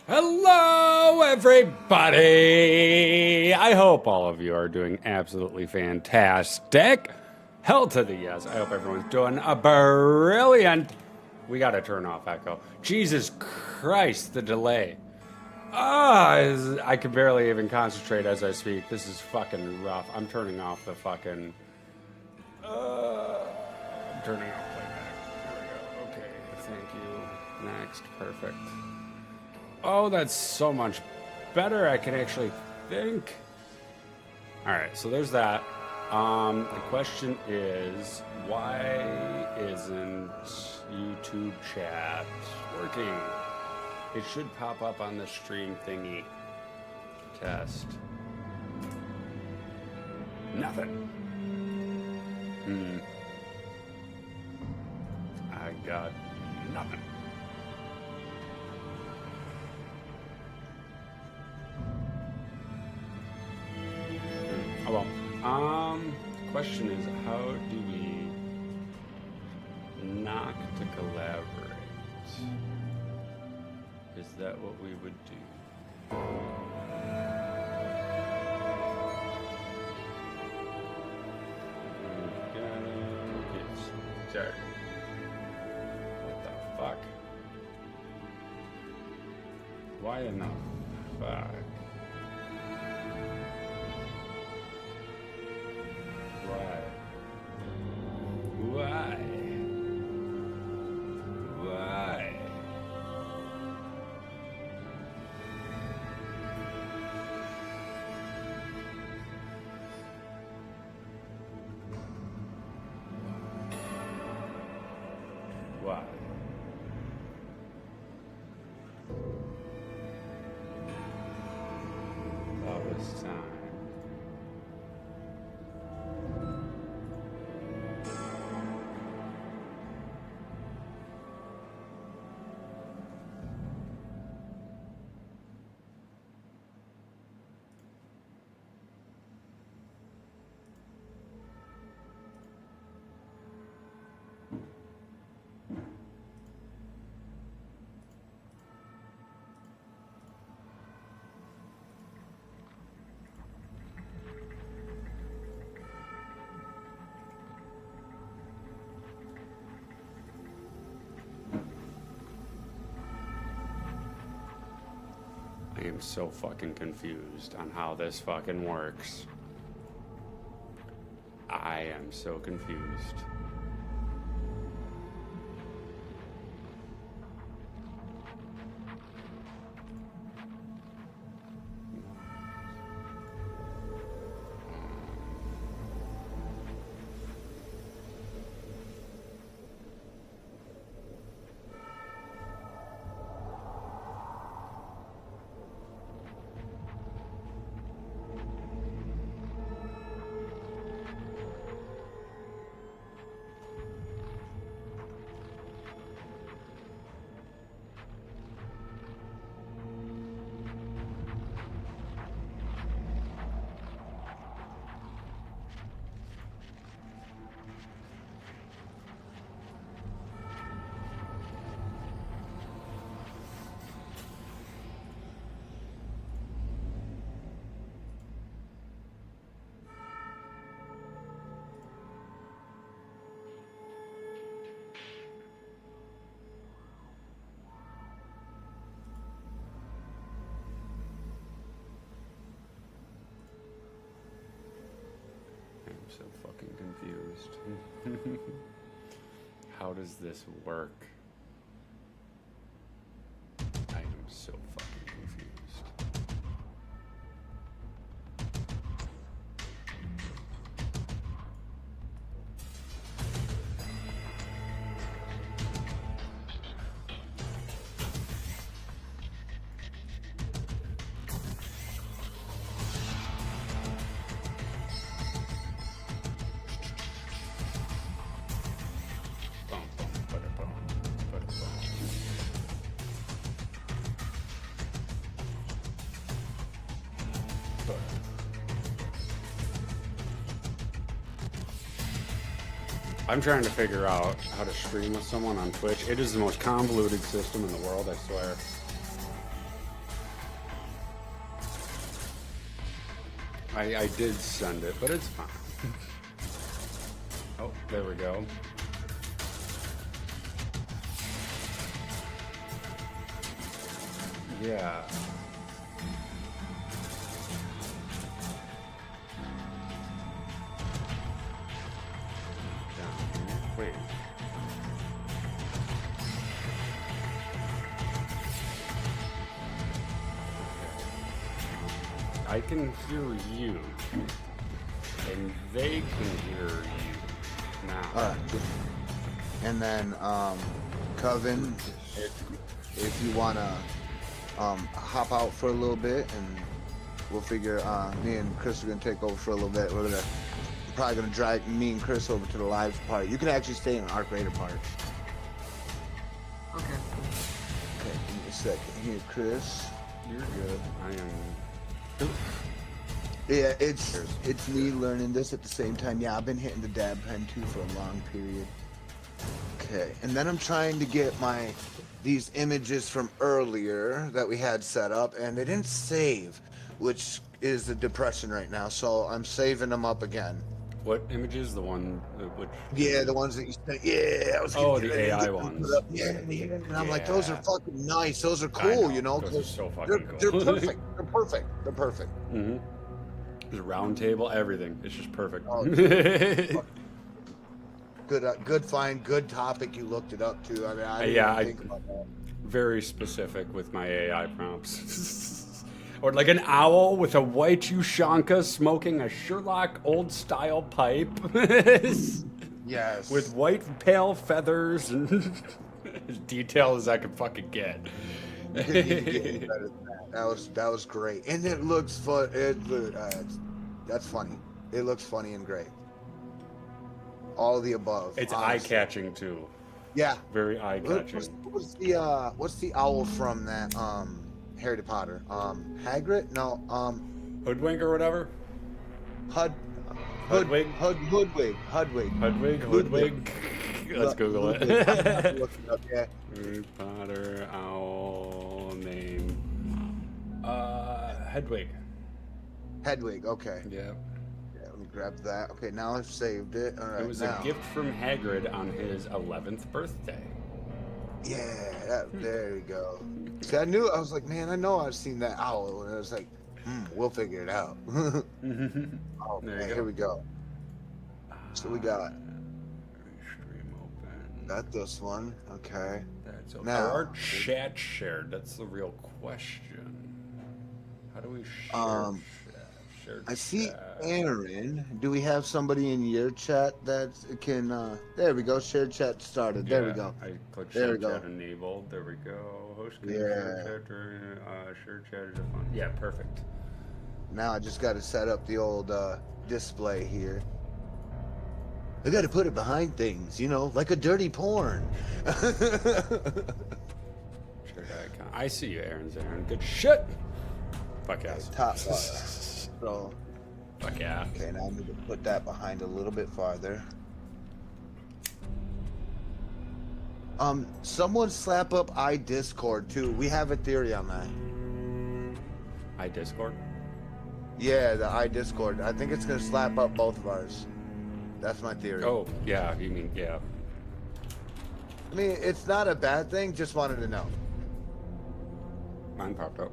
Hello, everybody! I hope all of you are doing absolutely fantastic. Hell to the yes. I hope everyone's doing a brilliant. We gotta turn off echo. Jesus Christ, the delay. I can barely even concentrate as I speak. This is fucking rough. I'm turning off the fucking. I'm turning off playback. There we go. Okay, thank you. Next, perfect. Oh, that's so much better. I can actually think. All right, so there's that. The question is, why isn't YouTube chat working? It should pop up on the stream thingy. Test. Nothing. I got nothing. Oh well. The question is, how do we knock to collaborate? Is that what we would do? Okay, start. What the fuck? Why in the fuck? Why? Why? Why? Why? All this time. I am so fucking confused on how this fucking works. I am so confused. I'm so fucking confused. How does this work? I am so fucking confused. Bum, bum, ba-da-bum, ba-da-bum. I'm trying to figure out how to stream with someone on Twitch. It is the most convoluted system in the world, I swear. I did send it, but it's fine. Oh, there we go. Yeah. Wait. I can hear you, and they can hear you now. Alright. And then, Coven, if you wanna hop out for a little bit, and we'll figure me and Chris are gonna take over for a little bit. We're probably gonna drag me and Chris over to the live part. You can actually stay in Arc Raider part. Okay. Okay, give me a second here, Chris. You're good. I am. Yeah, it's me learning this at the same time. Yeah, I've been hitting the dab pen too for a long period. Okay, and then I'm trying to get these images from earlier that we had set up, and they didn't save, which is the depression right now. So I'm saving them up again. What images? The one which? Yeah, the ones that you sent. Yeah, I was. Oh, the AI ones. Yeah, and I'm like, those are fucking nice. Those are cool, you know. Those are so fucking cool. They're perfect. They're perfect. They're perfect. Mm-hmm. There's a round table, everything. It's just perfect. Oh, good find, good topic. You looked it up too. I mean, I didn't even think about that. Very specific with my AI prompts. Or like an owl with a white Ushanka smoking a Sherlock old-style pipe. Yes. With white pale feathers and as detailed as I could fucking get. You couldn't even get any better than that. That was great, and it looks fun. That's funny. It looks funny and great. All of the above. It's honestly. eye-catching too. Yeah. Very eye-catching. What's the owl from that Harry Potter? Hagrid? No. Hoodwink or whatever. Hoodwig. Hoodwig. Let's Google it. Look it up, yeah. Harry Potter owl name. Hedwig. Hedwig. Okay. Yeah. Let me grab that. Okay, now I've saved it. All right. It was now. a gift from Hagrid on his 11th birthday. Yeah, there you go. See, I was like, man, I know I've seen that owl, and I was like, we'll figure it out. Oh, man, here we go. So we got Stream open. got this one. Okay. That's okay. Now, Our chat shared. That's the real question. How do we share? Share I see chat. Aaron. Do we have somebody in your chat that can? There we go. Share chat started. There we Yeah, go. I clicked There share we go. chat enabled. There we go. Host can Yeah. share chat is a fun. Yeah, perfect. Now I just got to set up the old display here. I got to put it behind things, you know, like a dirty porn. Share icon. I see you, Aaron's Aaron. Good shit. Fuck yes. Top. So, Fuck yeah. okay, now I need to put that behind a little bit farther. Someone slap up iDiscord too. We have a theory on that. iDiscord? Yeah, the iDiscord. I think it's gonna slap up both of ours. That's my theory. Oh, yeah, you mean, yeah. I mean, it's not a bad thing. Just wanted to know. Mine popped up.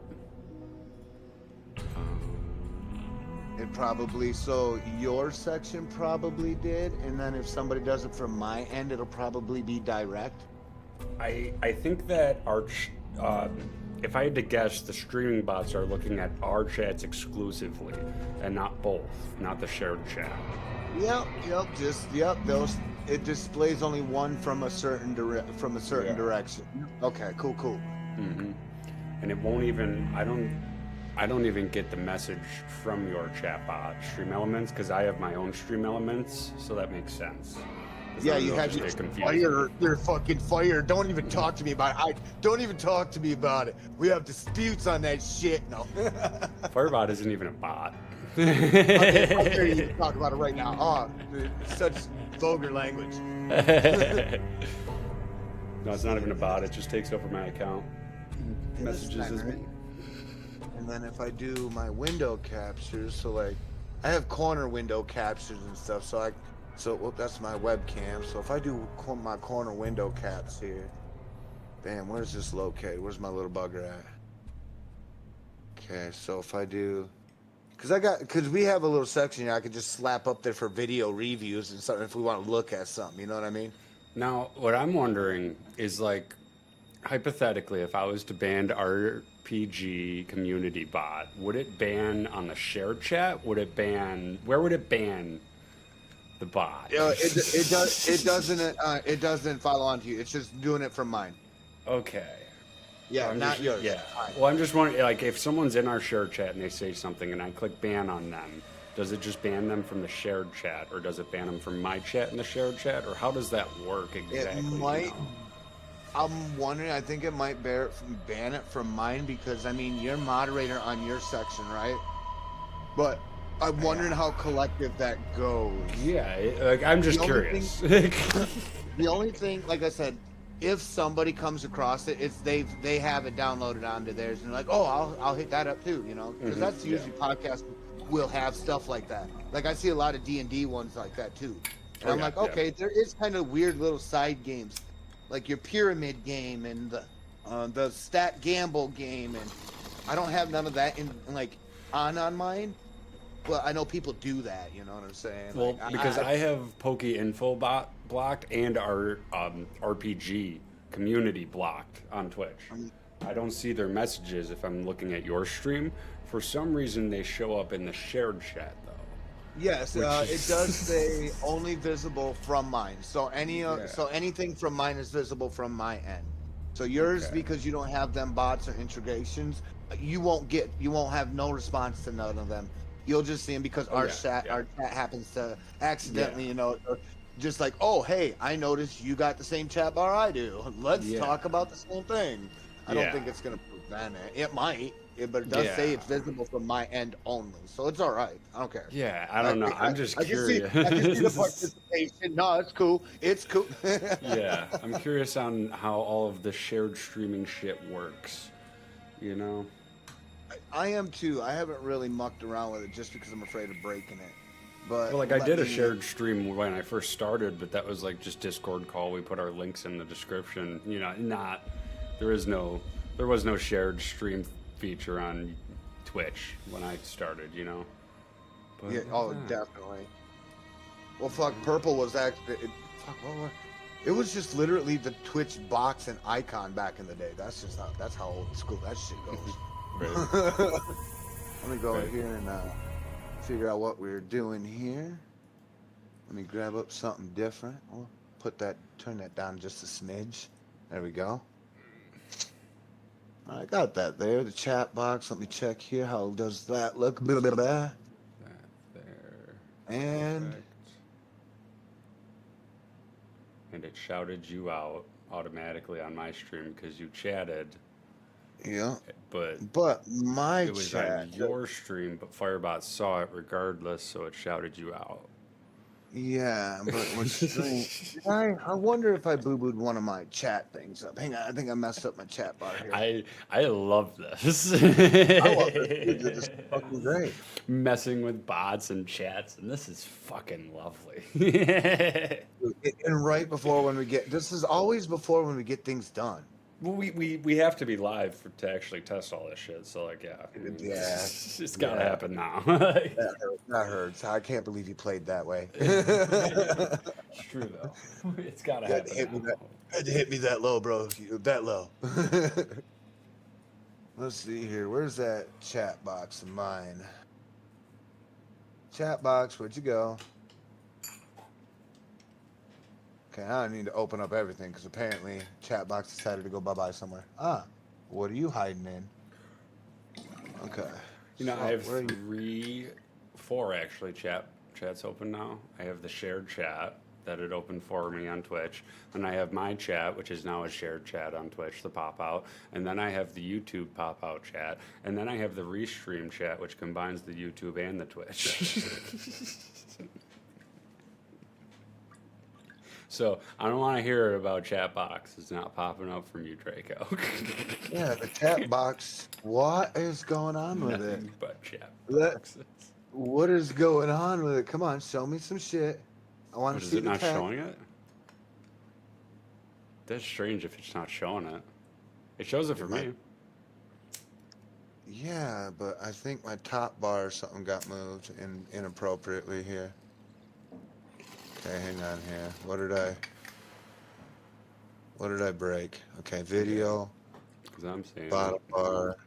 It probably, so your section probably did, and then if somebody does it from my end, it'll probably be direct. I think that if I had to guess, the streaming bots are looking at our chats exclusively, and not both, not the shared chat. Yep, those, it displays only one from a certain direction. Okay, cool. Mm-hmm. And it won't even, I don't even get the message from your chat bot, Stream Elements, because I have my own Stream Elements, so that makes sense. Yeah, you have your fire. You're fucking fire. Don't even talk to me about it. Don't even talk to me about it. We have disputes on that shit. No. Firebot isn't even a bot. Okay, I dare you to talk about it right now. Oh, such vulgar language. No, it's not even a bot. It just takes over my account. Messages as me. And then if I do my window captures, so like I have corner window captions and stuff. So that's my webcam. So if I do my corner window caps here, bam, where's this located? Where's my little bugger at? Okay, so if I do, because we have a little section here, I could just slap up there for video reviews and something if we want to look at something. You know what I mean? Now, what I'm wondering is like, hypothetically, if I was to ban RPG community bot, would it ban on the shared chat? Would it ban? Where would it ban the bot? It doesn't follow on to you. It's just doing it from mine. Okay. Yeah, I'm not just- yours. Yeah. Fine. Well, I'm just wondering, like, if someone's in our shared chat and they say something and I click ban on them, does it just ban them from the shared chat, or does it ban them from my chat in the shared chat, or how does that work exactly? It you might. know? I'm wondering. I think it might ban it from mine because I mean you're moderator on your section, right? But I'm wondering how collective that goes. Yeah, like I'm just The only curious. The only thing, like I said, if somebody comes across it, it's they have it downloaded onto theirs and they're like, oh, I'll hit that up too, you know, because that's yeah. usually podcasts will have stuff like that. Like I see a lot of D&D ones like that too, and I'm yeah, like, yeah. okay, there is kind of weird little side games, like your pyramid game and the stat gamble game, and I don't have none of that in like on mine. But I know people do that, you know what I'm saying? Well, Like, because I have Poke Info blocked and our RPG community blocked on Twitch. I don't see their messages if I'm looking at your stream. For some reason, they show up in the shared chat, though. yes, it does say only visible from mine. So anything from mine is visible from my end. So yours, Okay. because you don't have them bots or integrations, you won't have no response to none of them. You'll just see them because our chat happens to accidentally, you know, just like, oh hey, I noticed you got the same chat bar I do. Let's Yeah. talk about the same thing. I don't Yeah. think it's gonna prevent it. It might, but it does say Yeah. it's visible from my end only, so it's all right. I don't care. Yeah, I don't know. I'm just curious. I can see the participation. No, it's cool. It's cool. Yeah, I'm curious on how all of the shared streaming shit works. You know? I am too. I haven't really mucked around with it just because I'm afraid of breaking it. But Well, like I let did a me- shared stream when I first started, but that was like just Discord call. We put our links in the description. You know, there was no shared stream feature on Twitch when I started. You know. But Yeah. Oh, definitely. Well, fuck. Purple was actually. It was just literally the Twitch box and icon back in the day. That's how old school that shit goes. Really? Let me go in Right. here and figure out what we're doing here. Let me grab up something different. I'll turn that down just a smidge. There we go. I got that there. The chat box. Let me check here. How does that look? Blah, blah, blah. That there. And Perfect. And it shouted you out automatically on my stream because you chatted, yeah, but my it was chat. on your stream, but Firebot saw it regardless, so it shouted you out. Yeah, but what's strange? I wonder if I boo-booed one of my chat things up. Hang on, I think I messed up my chat bar here. I love this. I love it. This is fucking great. Messing with bots and chats, and this is fucking lovely. And right before when we get this is always before when we get things done. Well, we have to be live to actually test all this shit. So like, yeah, I mean, Yeah. it's gotta happen now. That hurts. I can't believe you played that way. It's true though. It's gotta Had to happen. hit me that low, bro. That low. Let's see here. Where's that chat box of mine? Chat box, where'd you go? Okay, now I need to open up everything because apparently chat box decided to go bye-bye somewhere. Ah, what are you hiding in? Okay. You know, So, I have where are you- four actually chats open now. I have the shared chat that it opened for me on Twitch, and I have my chat, which is now a shared chat on Twitch, the pop out, and then I have the YouTube pop out chat, and then I have the restream chat, which combines the YouTube and the Twitch. So I don't want to hear about chat box. It's not popping up from you, Draco. Yeah, the chat box. What is going on with it? Nothing but chat Let- boxes. What is going on with it? Come on, show me some shit. I want What to is see it the not tech. showing it? That's strange if it's not showing it. It shows it for me. Yeah, but I think my top bar or something got moved inappropriately here. Okay, hang on here. What did I break? Okay, video, Because I'm seeing bottom it. bar.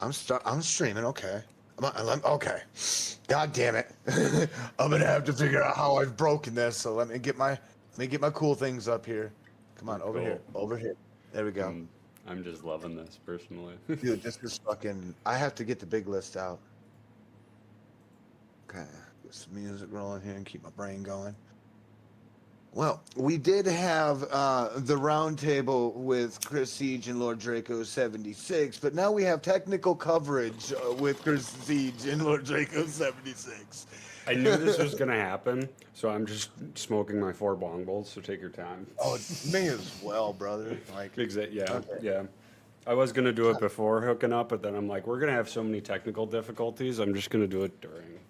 I'm streaming. Okay. Okay. God damn it. I'm gonna have to figure out how I've broken this. So let me get my cool things up here. Come on, over Cool. here. Over here. There we go. I'm just loving this personally. Dude, this is fucking. I have to get the big list out. Okay. Get some music rolling here and keep my brain going. Well, we did have the round table with Chris Siege and Lord Draco 76, but now we have technical coverage with Chris Siege and Lord Draco 76. I knew this was gonna happen, so I'm just smoking my 4 bong bowls. So take your time. Oh, may as well, brother. Like, Yeah, okay. yeah. I was gonna do it before hooking up, but then I'm like, we're gonna have so many technical difficulties. I'm just gonna do it during.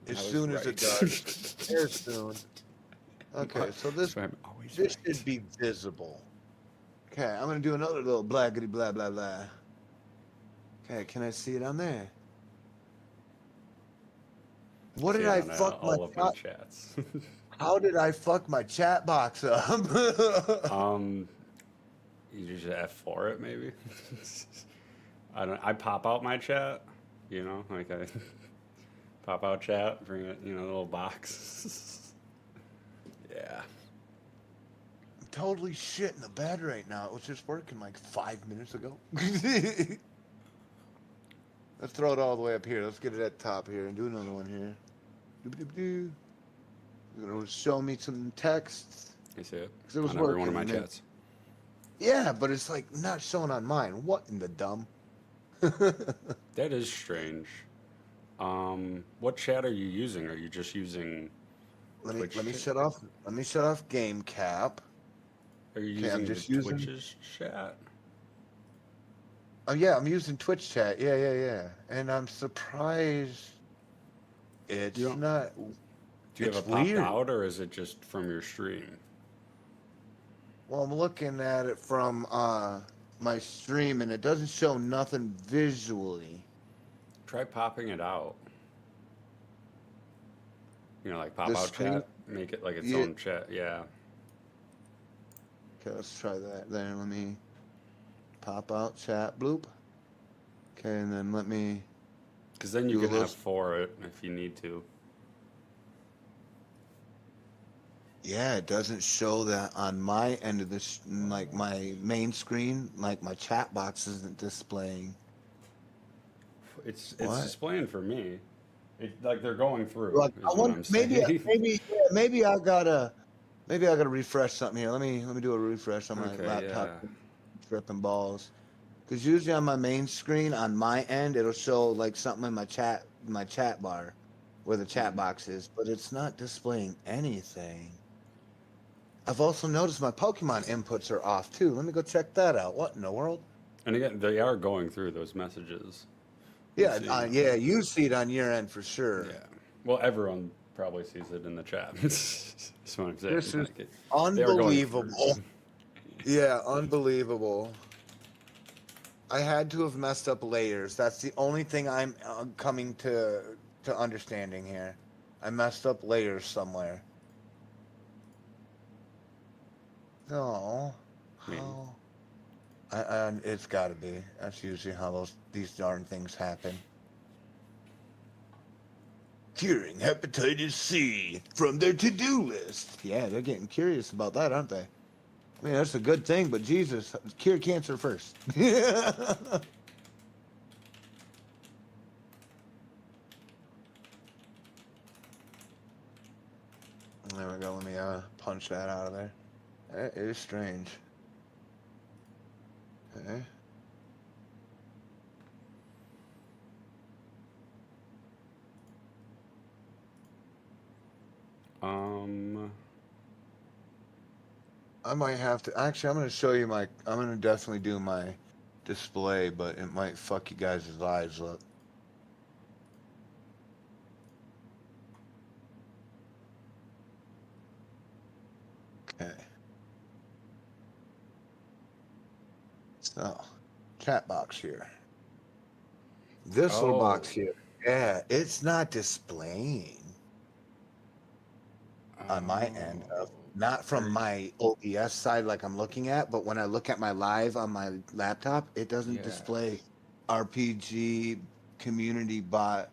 As I was soon as it right. does. Very soon. Okay, so this So I'm always this right. should be visible. Okay, I'm gonna do another little blaggity blah blah blah. Okay, can I see it on there? What See did it I on, fuck my all of my chats. How did I fuck my chat box up? You just F4 it maybe. I don't. I pop out my chat. You know, like I pop out chat, bring it. You know, the little box. Yeah. I'm totally shit in the bed right now. It was just working like 5 minutes ago. Let's throw it all the way up here. Let's get it at the top here and do another one here. Doo-ba-doo-ba-doo. You're gonna show me some text. I see it 'Cause it was on every one of my working, man. chats. Yeah, but it's like not showing on mine. What in the dumb? That is strange. What chat are you using? Are you just using Twitch? Let me Chat? shut off. Let me shut off Game Cap. Are you Okay, I'm using the just using. Twitch's chat? Oh yeah, I'm using Twitch chat. Yeah, yeah, yeah. And I'm surprised it's You don't. not. Do you have It's it popped weird. out, or is it just from your stream? Well, I'm looking at it from my stream, and it doesn't show nothing visually. Try popping it out. You know, like pop The out stream. chat, make it like its Yeah. own chat. Yeah. Okay, let's try that. Then let me pop out chat. Bloop. Okay, and then let me Because then you do a can have little. for it if you need to. Yeah, it doesn't show that on my end of this, like my main screen, like my chat box isn't displaying. It's What? displaying for me. Like they're going through Like I is what want I'm saying. maybe I gotta refresh something here. Let me do a refresh on my Okay, laptop. yeah. Tripping balls. Because usually on my main screen on my end it'll show like something in my chat bar where the chat box is, but it's not displaying anything. I've also noticed my Pokemon inputs are off too. Let me go check that out. What in the world? And again, they are going through those messages. I'm Yeah, seeing them. yeah, you see it on your end for sure. Yeah. Well, everyone probably sees it in the chat. That's what I'm saying. This is Like they are going through. unbelievable. Yeah, unbelievable. I had to have messed up layers. That's the only thing I'm coming to understanding here. I messed up layers somewhere. No, I mean, how? It's got to be. That's usually how these darn things happen. Curing hepatitis C from their to-do list. Yeah, they're getting curious about that, aren't they? I mean, that's a good thing, but Jesus, cure cancer first. There we go. Let me punch that out of there. That is strange. Okay. um, I might have to. Actually, I'm going to show you my. I'm going to definitely do my display, but it might fuck you guys' eyes up. Okay. So, chat box here. This little box Oh. here. Yeah, it's not displaying on my end of not Are from you, my OBS side like I'm looking at, but when I look at my live on my laptop, it doesn't yeah. display RPG community bot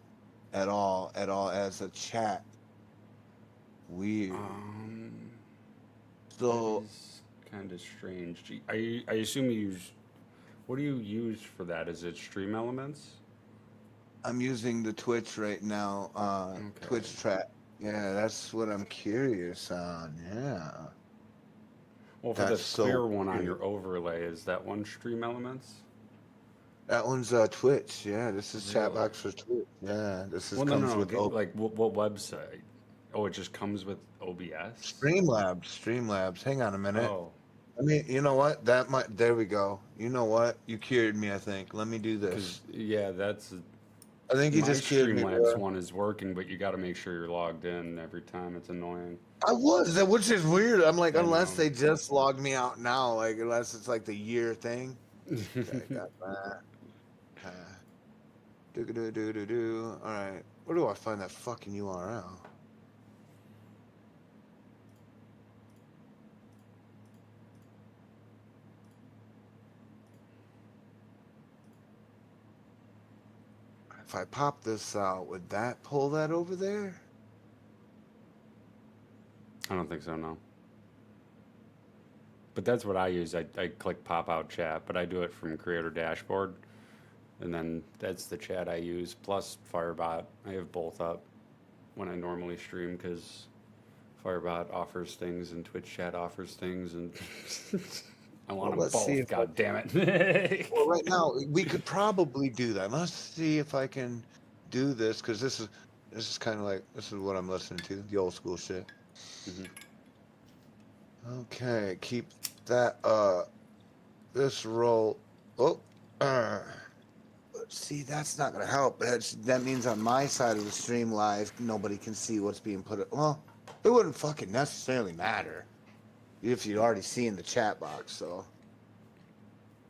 at all as a chat. Weird. That So is kind of strange. I assume you use. What do you use for that? Is it Stream Elements? I'm using the Twitch right now, Okay. Twitch chat. Yeah, that's what I'm curious on. Yeah. Well, for the That's so clear one on weird. your overlay, is that one Stream Elements? That one's Twitch. Yeah, this is chat Really? box for Twitch. Yeah, this is Well, no, comes no, no. with Get, like, what website? Oh, it just comes with OBS? Streamlabs. Streamlabs. Hang on a minute. Oh, I mean, you know what? That might. There we go. You know what? You cured me. I think. Let me do because, this. yeah, that's. I think you My just cured me, Streamlabs bro. one is working, but you got to make sure you're logged in every time. It's annoying. Which is weird. I'm like, I unless know. they just logged me out now, like, unless it's like the year thing. Okay, got that. Okay. Do do do do do. All right. Where do I find that fucking URL? If I pop this out, would that pull that over there? I don't think so, no. But that's what I use. I click pop out chat, but I do it from Creator Dashboard. And then that's the chat I use, plus Firebot. I have both up when I normally stream because Firebot offers things and Twitch chat offers things, and I want Well, them let's see both. if God damn it! well, right now we could probably do that. Let's see if I can do this because this is kind of like this is what I'm listening to, the old school shit. Mhm. Okay, keep that this roll. Oh, see, that's not gonna help. That means on my side of the stream live, nobody can see what's being put. Well, it wouldn't fucking necessarily matter if you'd already seen the chat box. So,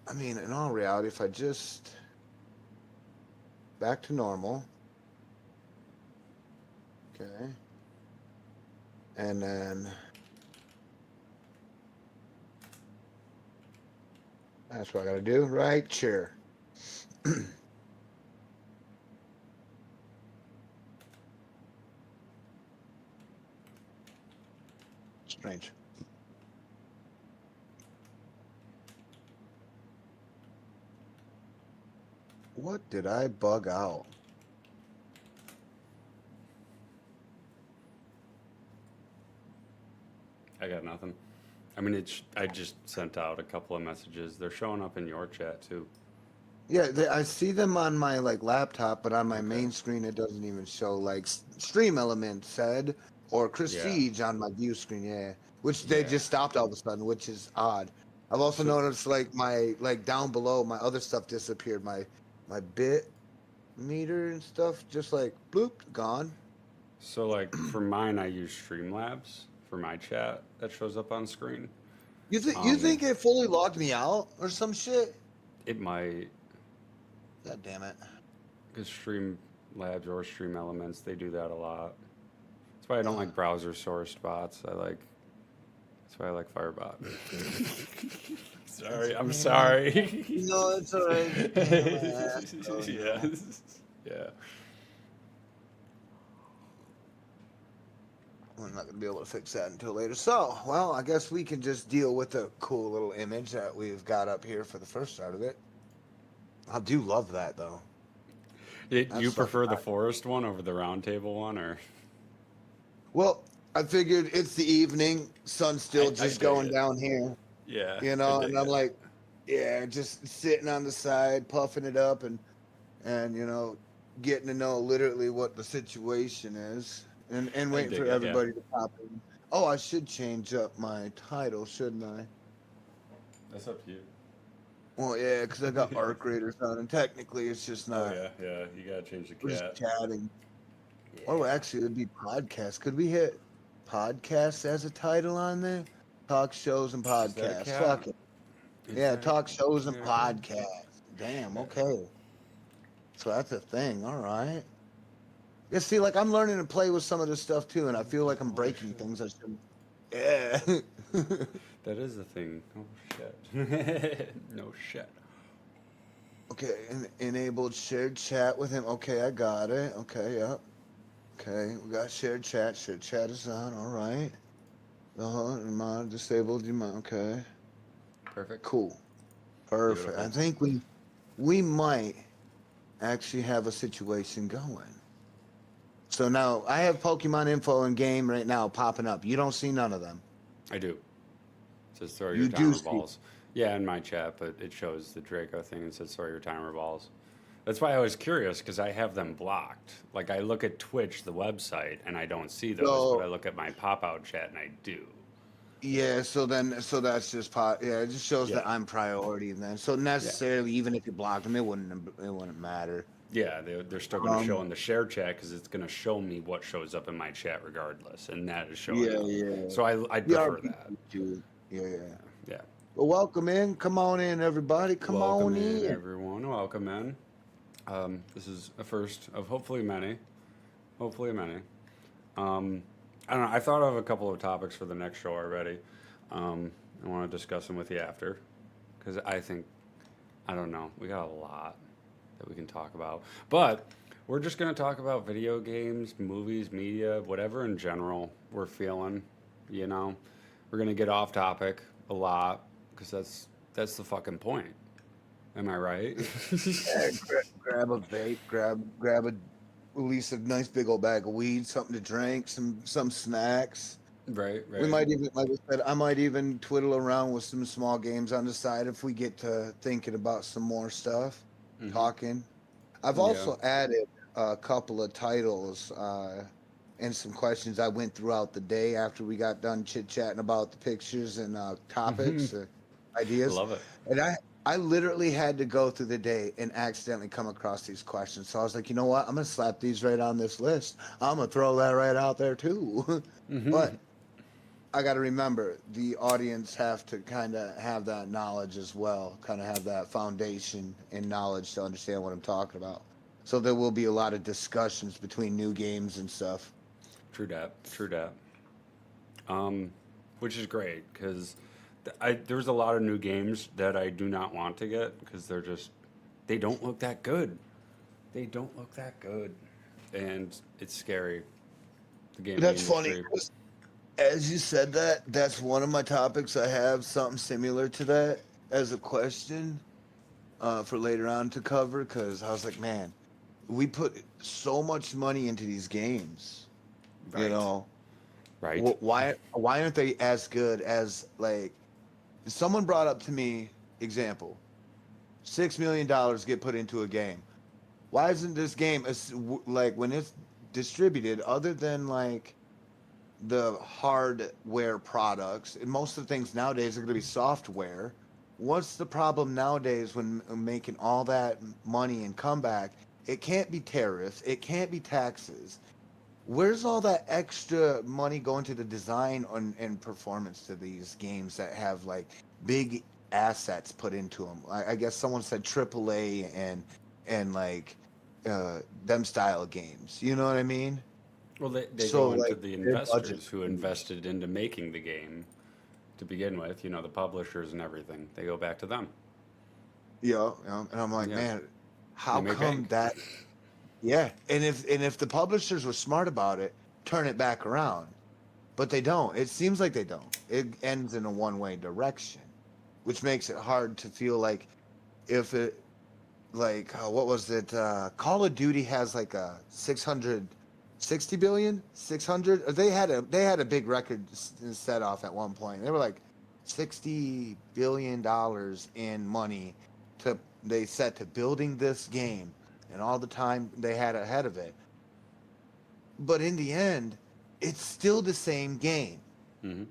I mean, in all reality, if I just back to normal, okay, and then that's what I gotta do, right? Sure. Strange. What did I bug out? I got nothing. I mean, I just sent out a couple of messages. They're showing up in your chat too. Yeah, I see them on my like laptop, but on my Okay. main screen it doesn't even show like Stream Element said or Yeah. Prestige on my view screen. Yeah, which they Yeah. just stopped all of a sudden, which is odd. I've also So noticed like my like down below my other stuff disappeared. My bit meter and stuff just like bloop gone. So like for mine, I use Streamlabs for my chat that shows up on screen. You Um, think it fully logged me out or some shit? it might God damn it. because Streamlabs or Stream Elements they do that a lot. That's why I don't Uh, like browser sourced bots. That's why I like Firebot. Sorry, I'm man, sorry. no, it's alright. It's a pain in my ass. Oh Yeah, no. yeah. We're not going to be able to fix that until later. So, well, I guess we can just deal with the cool little image that we've got up here for the first start of it. I do love that, though. You That's fucking prefer the nice. forest one over the round table one, or Well, I figured it's the evening, sun's still I just dig going it. down here, Yeah, you I know, and dig I'm it. like, yeah, just sitting on the side, puffing it up and getting to know literally what the situation is and I waiting for dig it. Yeah, everybody to pop in. Oh, I should change up my title, shouldn't I? that's up to you. Well, yeah, because I got Arc Raiders on, and technically it's just Oh not. yeah, yeah. You gotta change the We're just cat. chatting. Oh, Yeah. actually, it'd be podcast. Could we hit podcast as a title on there? Talk shows and Is that a podcasts. cat? Fuck it. Is Yeah, that a- talk shows and is that a cat? podcasts. Damn, okay. So that's a thing. All right. Yeah, see, like I'm learning to play with some of this stuff too, and I feel like I'm Holy breaking shit. things I shouldn't. Yeah. That is the thing. Oh shit. No shit. Okay, enabled shared chat with him. Okay, I got it. Okay, yep. Okay, we got shared chat. Shared chat is on. All right. Mod disabled. You mind? Okay, Perfect. cool. Perfect. I Beautiful. think we might actually have a situation going. So now I have Pokemon info in game right now popping up. You don't see none of them. I do. It says throw your You do timer see. balls. Yeah, in my chat, but it shows the Draco thing and says throw your timer balls. That's why I was curious because I have them blocked. Like I look at Twitch, the website, and I don't see those, but I So look at my pop out chat and I do. yeah, so that's just yeah, it just shows Yeah. that I'm priority then. So Yeah. necessarily, even if you blocked them, it wouldn't matter. Yeah, they're still going to show Um, in the share chat because it's going to show me what shows up in my chat regardless, and that is showing yeah, up. yeah. So I'd The prefer that. RPG too. Yeah. Yeah. Well, welcome in. Come on in, everybody. Come Welcome on in, in. everyone. Welcome in. This is a first of hopefully many. Hopefully many. I don't know. I thought of a couple of topics for the next show already. I want to discuss them with you after because I don't know. We got a lot that we can talk about. But we're just going to talk about video games, movies, media, whatever in general we're feeling, you know. We're going to get off topic a lot because that's the fucking point. Am I right? Yeah, grab a vape, grab a at least a nice big old bag of weed, something to drink, some snacks. Right, We right. might even, like I said, I might even twiddle around with some small games on the side if we get to thinking about some more stuff, Hmm. talking. I've Yeah. also added a couple of titles and some questions I went throughout the day after we got done chit chatting about the pictures and topics, ideas, Love it. and I literally had to go through the day and accidentally come across these questions. So I was like, you know what? I'm gonna slap these right on this list. I'm gonna throw that right out there too. Hmm. But I got to remember the audience have to kind of have that knowledge as well, kind of have that foundation and knowledge to understand what I'm talking about. So there will be a lot of discussions between new games and stuff. True dat. True dat. Which is great because there's a lot of new games that I do not want to get because they don't look that good. They don't look that good, and it's scary. The gaming That's funny. industry. 'Cause as you said that, that's one of my topics. I have something similar to that as a question for later on to cover because I was like, man, we put so much money into these games, you Right. know. Right. Why aren't they as good as like someone brought up to me example $6 million get put into a game. Why isn't this game like when it's distributed other than like the hardware products and most of the things nowadays are going to be software? What's the problem nowadays when making all that money and comeback? It can't be tariffs, it can't be taxes. Where's all that extra money going to the design and performance to these games that have like big assets put into them? I guess someone said AAA and like them style games. You know what I mean? Well, they So go into like the their budget. investors who invested into making the game to begin with. You know, the publishers and everything. They go back to them. Yeah, and I'm like, Yeah. man, They how make come bank. that? Yeah, and if the publishers were smart about it, turn it back around. But they don't. It seems like they don't. It ends in a one-way direction, which makes it hard to feel like if it like what was it? Call of Duty has like a 660 billion, 600. They had a big record set off at one point. They were like 60 billion dollars in money to they set to building this game and all the time they had ahead of it. But in the end, it's still the same game. Hmm.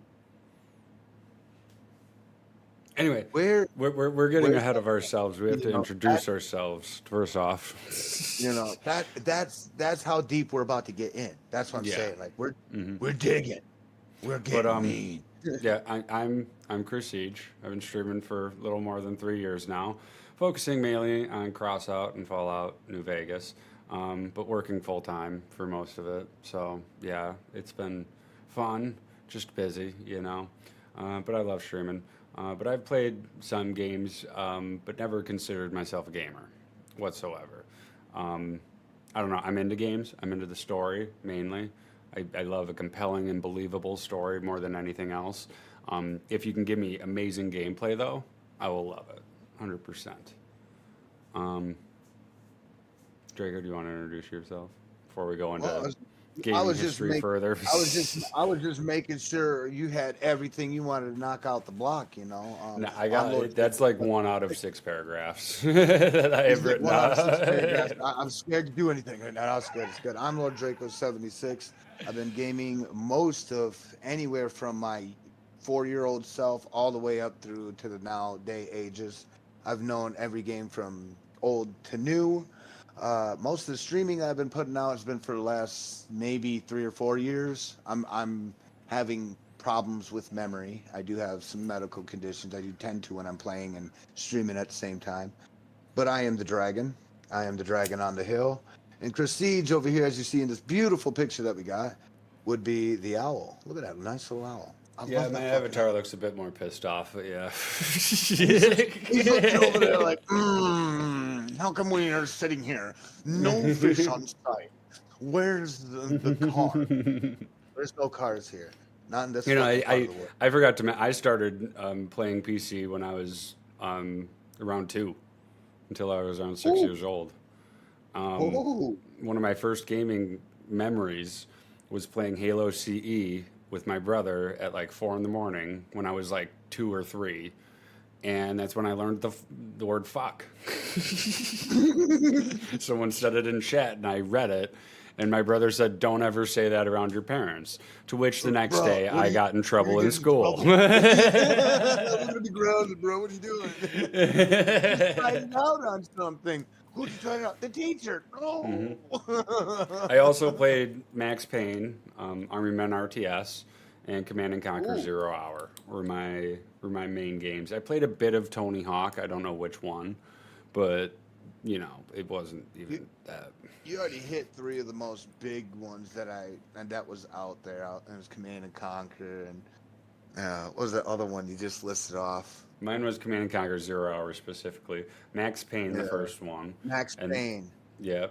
Anyway, Where we're getting where's ahead that? of ourselves. We have You to know that introduce ourselves first off. that's how deep we're about to get in. That's what I'm Yeah. saying. Like we're Hmm. we're digging. We're But getting mean. Yeah, I'm Chris Siege. I've been streaming for a little more than 3 years now, focusing mainly on Crossout and Fallout New Vegas, but working full time for most of it. So yeah, it's been fun, just busy, but I love streaming. But I've played some games, but never considered myself a gamer whatsoever. Um, I don't know. I'm into games. I'm into the story mainly. I love a compelling and believable story more than anything else. If you can give me amazing gameplay, though, I will love it, 100%. Um, Draco, do you want to introduce yourself before we go Well, into I gaming was just history make, further? I was just making sure you had everything you wanted to knock out the block. No, I I'm got Lord it. That's like Draco. 1 out of 6 paragraphs that I He's have like written 1 out of 6 paragraphs. out. I'm scared to do anything right now. I'm scared. It's good. I'm Lord Draco 76. I've been gaming most of anywhere from my 4-year-old self all the way up through to the now day ages. I've known every game from old to new. Most of the streaming I've been putting out has been for the last maybe 3 or 4 years. I'm having problems with memory. I do have some medical conditions. I do tend to when I'm playing and streaming at the same time. But I am the dragon. I am the dragon on the hill. And Chris Siege over here, as you see in this beautiful picture that we got, would be the owl. Look at that nice little owl. I Yeah, love my that fucking avatar owl. looks a bit more pissed off, but yeah. He's looking over there like, how come we are sitting here? No fish on site. Where's the car? There's no cars here. Not in this You know, fucking part of the world. I forgot to. I started playing PC when I was around 2, until I was around 6 years old. Um, Oh, One of my first gaming memories was playing Halo CE with my brother at like 4 in the morning when I was like 2 or 3, and that's when I learned the word fuck. Someone said it in chat, and I read it. And my brother said, "Don't ever say that around your parents." To which the next bro, day what I are you? got in You're gonna trouble in get in school. trouble. We're gonna be grounded, bro. What are you doing? You just tried it out on something. Who'd you try it out? The teacher. Hmm. No. I also played Max Payne, Army Men RTS, and Command and Conquer Ooh, Zero Hour were my main games. I played a bit of Tony Hawk. I don't know which one, but it wasn't you, even that. you already hit three of the most big ones that was out there. It was Command and Conquer and what was that other one you just listed off? Mine was Command and Conquer Zero Hour specifically. Max Payne, the Yeah, first one, Max and Payne. yeah,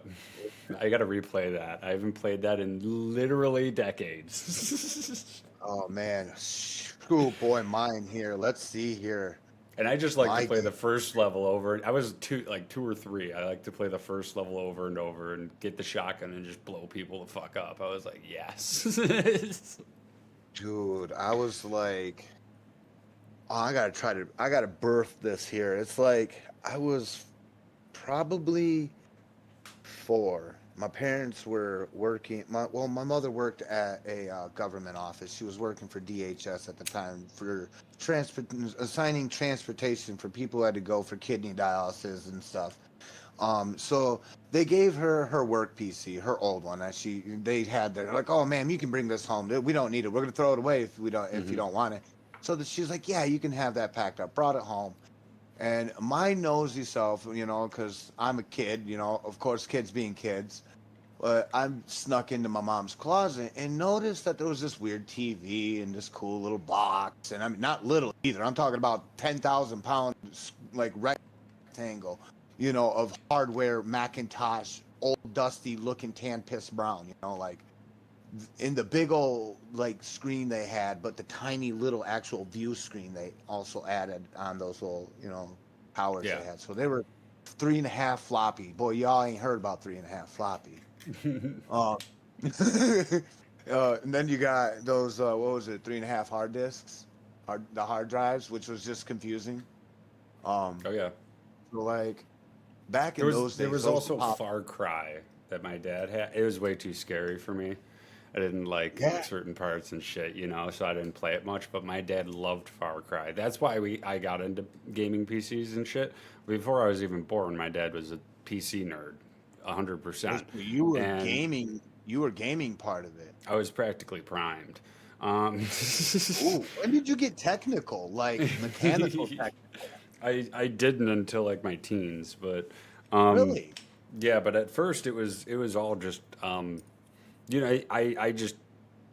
I got to replay that. I haven't played that in literally decades. Oh man, oh boy, mine here. Let's see here. And I just like to My play game. the first level over. I was like 2 or 3. I like to play the first level over and over and get the shotgun and just blow people the fuck up. I was like, yes. Dude, I was like, oh, I gotta birth this here. It's like I was probably 4. My parents were working. My mother worked at a government office. She was working for DHS at the time for assigning transportation for people who had to go for kidney dialysis and stuff. So they gave her her work PC, her old one, that they had there. Like, oh man, you can bring this home. We don't need it. We're gonna throw it away if you Hmm. don't want it. So she's like, yeah, you can have that packed up. Brought it home. And my nosy self, because I'm a kid, of course, kids being kids, I snuck into my mom's closet and noticed that there was this weird TV in this cool little box. And I'm not little either. I'm talking about 10,000 pounds, like rectangle, of hardware Macintosh, old dusty looking tan piss brown, like in the big old like screen they had, but the tiny little actual view screen they also added on those little powers Yeah. they had. So they were 3.5 floppy. Boy, y'all ain't heard about 3.5 floppy. Uh, and then you got those what was it, 3.5 hard disks, the hard drives, which was just confusing. Um, Oh yeah. so like back There in was those there days, was those also pop. Far Cry that my dad had. It was way too scary for me. I didn't like Yeah, certain parts and shit, so I didn't play it much. But my dad loved Far Cry. That's why I got into gaming PCs and shit. Before I was even born, my dad was a PC nerd, so 100%, you were and gaming. You were gaming part of it. I was practically primed. Ooh, when did you get technical, like mechanical tech? I didn't until like my teens, but um, Really? yeah. But at first, it was all just I just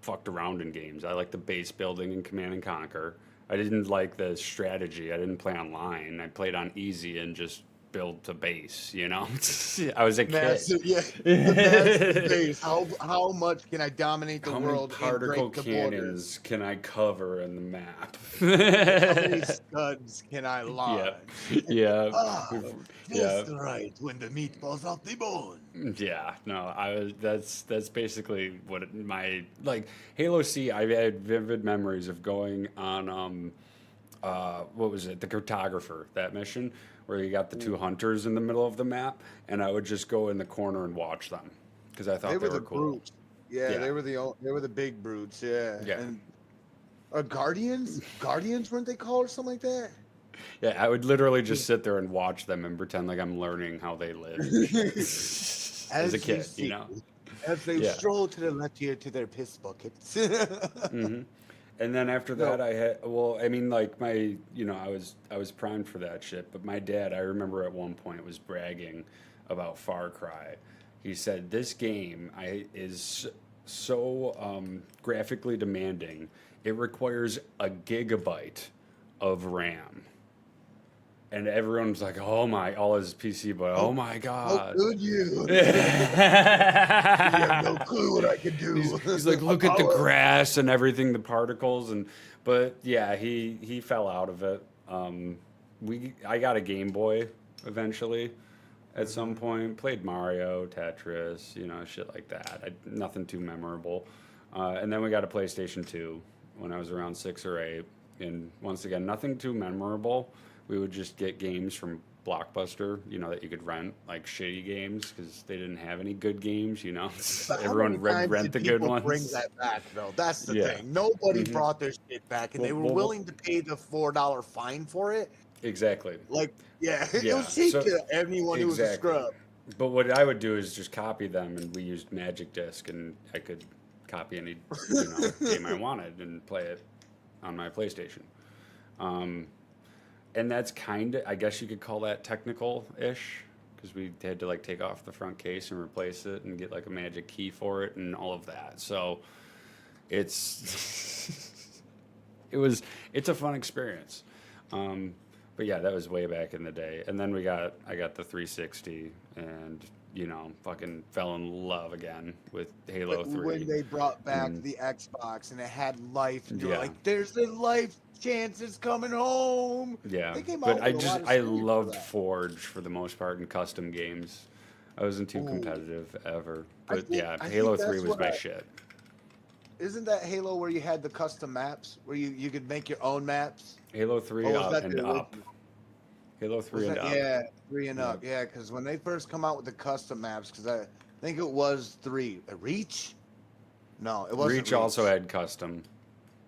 fucked around in games. I like the base building in Command and Conquer. I didn't like the strategy. I didn't play online. I played on easy and just build to base. I was a kid. Massive, yeah. The massive base. How much can I dominate the How many world and particle break the borders? cannons can I cover in the map? How many studs can I Yeah, launch? yeah, Ah, yeah, just right when the meat falls off the bone. yeah. No, I was. That's basically what my like Halo C. I had vivid memories of going on what was it? The Cartographer, that mission where you got the two hunters in the middle of the map, and I would just go in the corner and watch them because I They thought they were were the cool. brutes. Yeah, Yeah, they were the big brutes. Yeah, yeah, and guardians, guardians weren't they called or something like that? yeah. I would literally just sit there and watch them and pretend like I'm learning how they live and shit. As a As you kid, see, as they Yeah. stroll to the left here to their piss buckets. hmm And then after No, that, I had well, I mean, like I was primed for that shit. But my dad, I remember at one point was bragging about Far Cry. He said this game is so graphically demanding. It requires a gigabyte of RAM, and everyone's like, "Oh my!" All his PC, but how, oh my how god. could you? You have no clue what I can do. He's like, A look at the power. grass and everything, the particles, but yeah, he fell out of it. I got a Game Boy eventually at some Mhm. point. Played Mario, Tetris, shit like that. Nothing too memorable. And then we got a PlayStation 2 when I was around 6 or 8. And once again, nothing too memorable. We would just get games from Blockbuster, that you could rent, like shitty games, because they didn't have any good games. But how many Everyone times rent did the good people bring ones. that back, though? That's the Yeah. thing. Nobody hmm brought their shit back, and they Well, were well, well, willing to pay the $4 fine for it. exactly. Like, yeah, it Yeah. was cheap So to anyone who was a exactly. scrub. But what I would do is just copy them, and we used Magic Disc, and I could copy any game I wanted and play it on my PlayStation. Um, and that's kind of, I guess you could call that technical ish, because we had to like take off the front case and replace it and get like a magic key for it and all of that. So it's it's a fun experience. Um, but yeah, that was way back in the day. And then I got the 360 and fucking fell in love again with Halo When 3. they brought back And the Xbox and it had life, and you were yeah, like, "There's a life chance it's coming home." yeah. They came But out with a lot of I series for loved that. Forge for the most part in custom games. I wasn't too Ooh, competitive ever. But yeah, I think Halo 3 that's was what my shit. isn't that Halo where you had the custom maps where you could make your own maps, Halo or 3 was up that and the up. original? Halo Was 3 and that up. yeah, three and Yep. up? Yeah, because when they first come out with the custom maps, because I think it was three. Reach? No, it wasn't Reach also Reach. had custom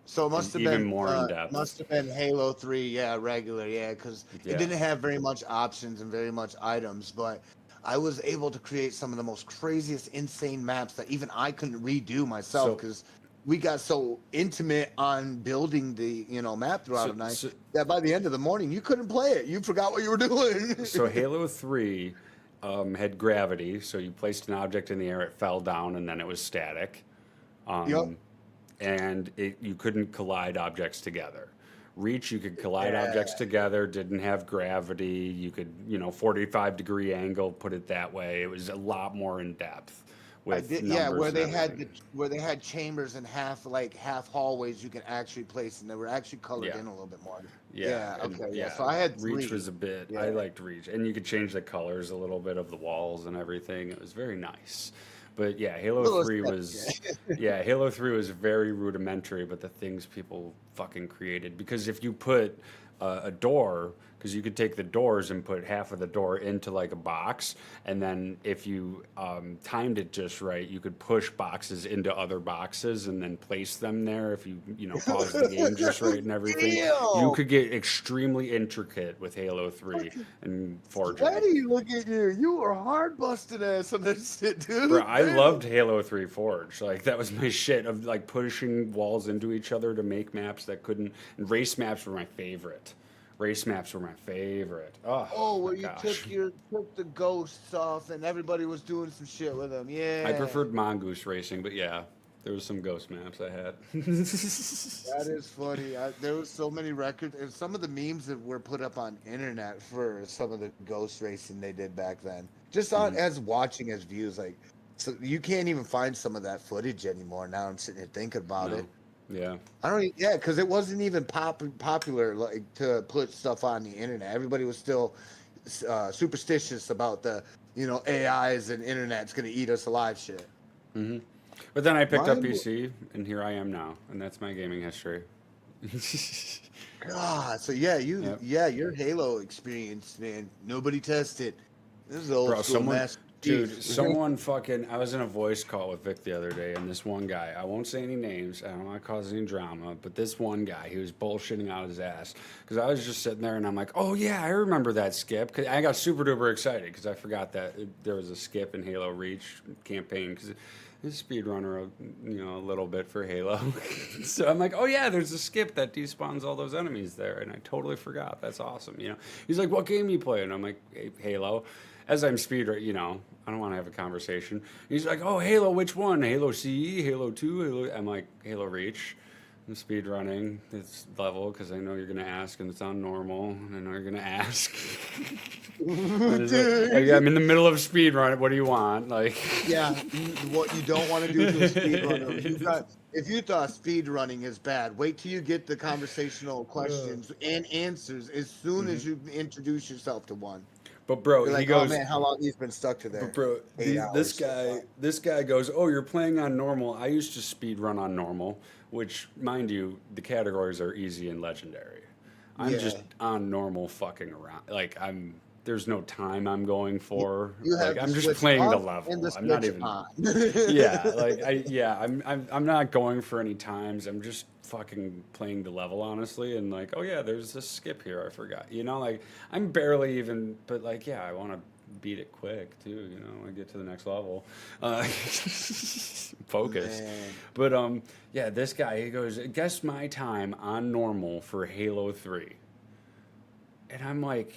So it and even more in must depth. have been Halo 3, yeah, regular, yeah, because it Yeah. didn't have very much options and very much items, but I was able to create some of the most craziest, insane maps that even I couldn't redo myself So because we got so intimate on building the map throughout so the night so that by the end of the morning you couldn't play it. You forgot what you were doing. so Halo 3 had gravity, so you placed an object in the air, it fell down, and then it was static. Yep. Um, and you couldn't collide objects together. Reach, you could collide objects Yeah. together, didn't have gravity. You could, 45-degree angle, put it that way. It was a lot more in depth I with did, yeah, numbers and everything. where they had chambers and half hallways you can actually place, and they were actually colored Yeah. in a little bit more. Yeah, Yeah, and okay, yeah. yeah, So I had Reach was three. a bit. I Yeah. liked Reach, and you could change the colors a little bit of the walls and everything. It was very nice. But yeah, Halo Little 3 aesthetic, was yeah. yeah, Halo 3 was very rudimentary, but the things people fucking created because if you put a door because you could take the doors and put half of the door into like a box, and then if you timed it just right, you could push boxes into other boxes and then place them there. If you know pause the game just right and everything, you Damn. could get extremely intricate with Halo 3 and forging. Daddy, look at you. You are hard busting ass on that shit, dude. Bro, I Damn. loved Halo 3 Forge. Like that was my shit of like pushing walls into each other to make maps that couldn't. And race maps were my favorite. Race maps were my favorite. Oh, My where you gosh. took the ghosts off and everybody was doing some shit with them. Yeah. I preferred Mongoose Racing, but yeah, there was some ghost maps I had. That is funny. There was so many records, and some of the memes that were put up on internet for some of the ghost racing they did back then. Just on as watching as views, like, so you can't even find some of that footage anymore. Now I'm sitting here thinking about No. it. Yeah. I don't. Yeah, because it wasn't even popular like to put stuff on the internet. Everybody was still superstitious about the AIs and internet's gonna eat us alive shit. But then I picked up Mine- PC, and here I am now, and that's my gaming history. God, so yeah, Yep. your Halo experience, man. Nobody tested. This is old Bro, school someone, Master dude, Chief. someone fucking. I was in a voice call with Vic the other day, and this one guy. I won't say any names. I don't want to cause any drama, but this one guy, he was bullshitting out his ass because I was just sitting there, and I'm like, "Oh yeah, I remember that skip." Cause I got super duper excited because I forgot that there was a skip in Halo Reach campaign because. He's a speedrunner, a little bit for Halo. So I'm like, oh yeah, there's a skip that despawns all those enemies there, and I totally forgot. That's awesome, He's like, what game you play? And I'm like, hey, Halo. As I'm speedrunning, I don't want to have a conversation. He's like, oh, Halo, which one? Halo CE, Halo 2, Halo. I'm like, Halo Reach. I'm speedrunning this level because I know you're gonna ask, and it's on normal, and I know you're gonna ask. Like, I'm in the middle of speedrun. What do you want? Like, Yeah, what you don't want to do to a speedrunner. If you thought speedrunning is bad, wait till you get the conversational questions and answers as soon as you introduce yourself to one. but bro, You're he like, goes. oh man, how long he's been stuck to there? But bro, 8 hours this so guy, far. this guy goes, "Oh, you're playing on normal." I used to speed run on normal, which, mind you, the categories are easy and legendary. I'm just Yeah. on normal, fucking around. Like there's no time I'm going for. You have Like the I'm just switch playing the off level. and the I'm not switch even. on. Yeah, like I'm not going for any times. I'm just fucking playing the level honestly, and like, oh yeah, there's this skip here. I forgot. Like I'm barely even, but like, yeah, I want to beat it quick too. I get to the next level. Focus. Man. But yeah, this guy he goes, guess my time on normal for Halo 3, and I'm like,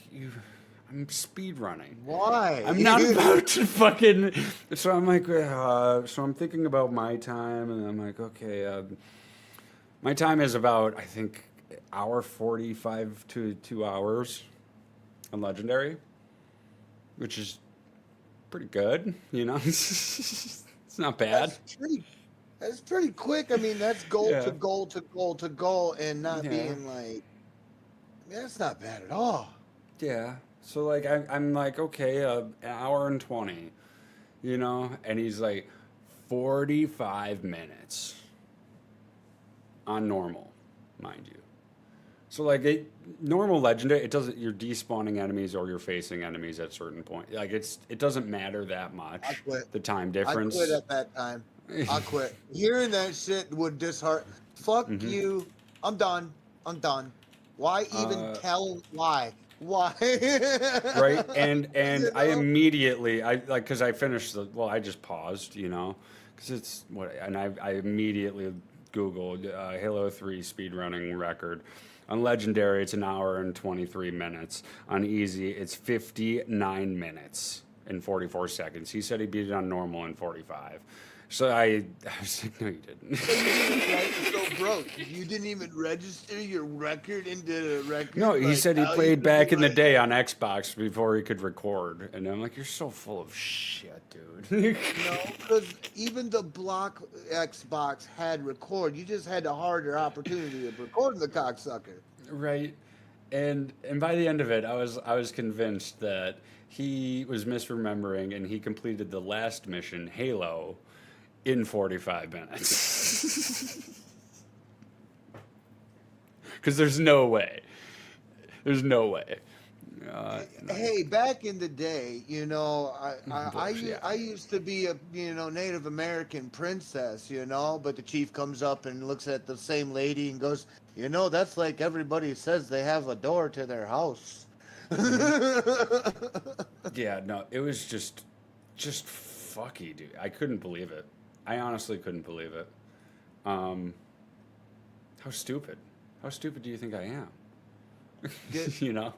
I'm speed running. Why? I'm not about to fucking. So I'm like, so I'm thinking about my time, and I'm like, okay, my time is about, I think, hour 45 to 2 hours on Legendary, which is pretty good, It's not bad. That's pretty quick. I mean, that's goal Yeah. to goal to goal to goal, and not Yeah. being like, that's not bad at all. Yeah. So like I'm like, okay, an hour and 20, and he's like 45 minutes on normal, mind you. So like normal legendary, it doesn't. You're despawning enemies or you're facing enemies at certain point. Like it doesn't matter that much. I quit. The time I difference. quit at that time. I quit. Hearing that shit would dishearten. Fuck you. I'm done. I'm done. Why even tell why? Why? Right, and You I know? immediately because I finished I just paused, because it's and I immediately googled Halo 3 speedrunning record. On legendary it's an hour and 23 minutes. On easy it's 59 minutes and 44 seconds. He said he beat it on normal in 45. So I was like, no, you didn't. So, bro, you didn't even register your record into the record. No, he like, said he how you played could back be in the like- day on Xbox before he could record, and I'm like, you're so full of shit, dude. No, because even the block Xbox had record. You just had a harder opportunity of recording the cocksucker. Right, and by the end of it, I was convinced that he was misremembering, and he completed the last mission, Halo, in 45 minutes. Because there's no way. There's no way. No, you Hey, back in the day, you know, bullshit. I used to be a, you know, Native American princess, you know, but the chief comes up and looks at the same lady and goes, you know, that's like everybody says they have a door to their house. Hmm. Yeah, no, it was just fucky, dude. I couldn't believe it. I honestly couldn't believe it. Um, how stupid? How stupid do you think I am? Did You know.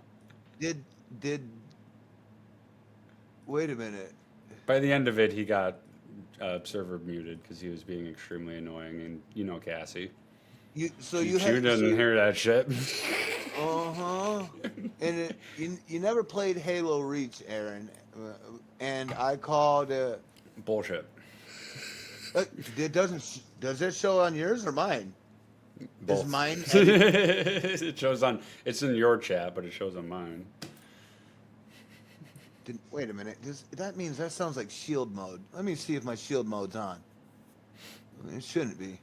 did did wait a minute. By the end of it, he got server muted because he was being extremely annoying, and you know Cassie. You so She, you she had didn't so hear that shit. uh-huh. And you never played Halo Reach, Aaron. And I called Bullshit. it doesn't does it show on yours or mine? Is Both. mine edit? It shows on. It's in your chat, but it shows on mine. Wait a minute. That means that sounds like shield mode. Let me see if my shield mode's on. It shouldn't be.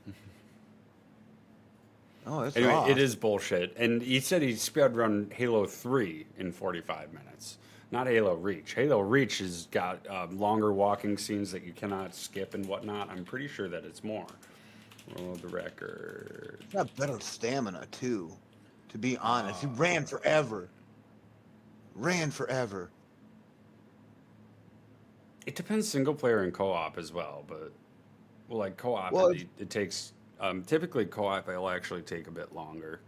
Oh, it's Anyway, it off. is bullshit. And he said he speedrun Halo 3 in 45 minutes. Not Halo Reach. Halo Reach has got longer walking scenes that you cannot skip and whatnot. I'm pretty sure that it's more. Roll the record. It's got better stamina too. To be honest, he ran forever. Ran forever. It depends single player and co-op as well, but well, like co-op, Well, it takes typically co-op. It'll actually take a bit longer.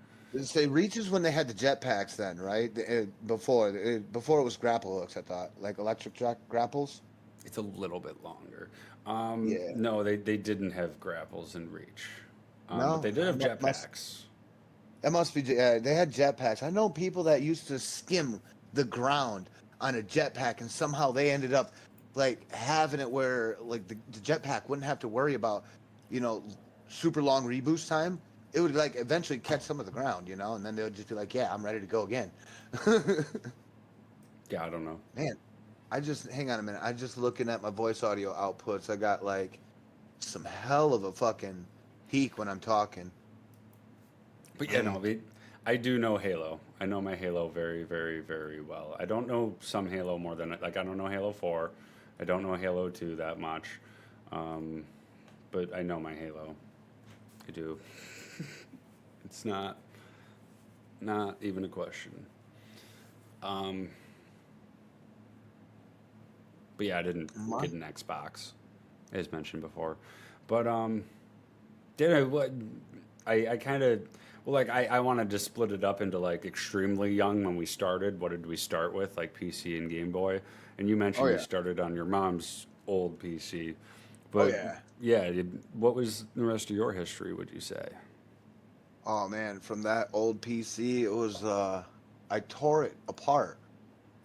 say reaches when they had the jetpacks then, right? Before it was grapple hooks, I thought like electric grapples. It's a little bit longer. Yeah. No, they didn't have grapples in Reach, but No, they did have must jetpacks. that must be. They had jetpacks. I know people that used to skim the ground on a jetpack, and somehow they ended up like having it where like the jetpack wouldn't have to worry about, you know, super long reboost time. It would like eventually catch some of the ground, you know, and then they would just be like, "Yeah, I'm ready to go again." Yeah, I don't know. Man, I just hang on a minute. I just looking at my voice audio outputs. I got like some hell of a fucking peak when I'm talking. But yeah, Man, no, I do know Halo. I know my Halo very, very, very well. I don't know some Halo more than like I don't know Halo 4. I don't know Halo 2 that much, um, but I know my Halo. I do. It's not even a question. Um, but yeah, I didn't my, get an Xbox, as mentioned before. But did I what I kind of well like I wanted to split it up into like extremely young when we started. What did we start with? Like PC and Game Boy. And you oh mentioned you yeah, started on your mom's old PC. oh But yeah. yeah, what was the rest of your history, would you say? Oh man, from that old PC, it was I tore it apart.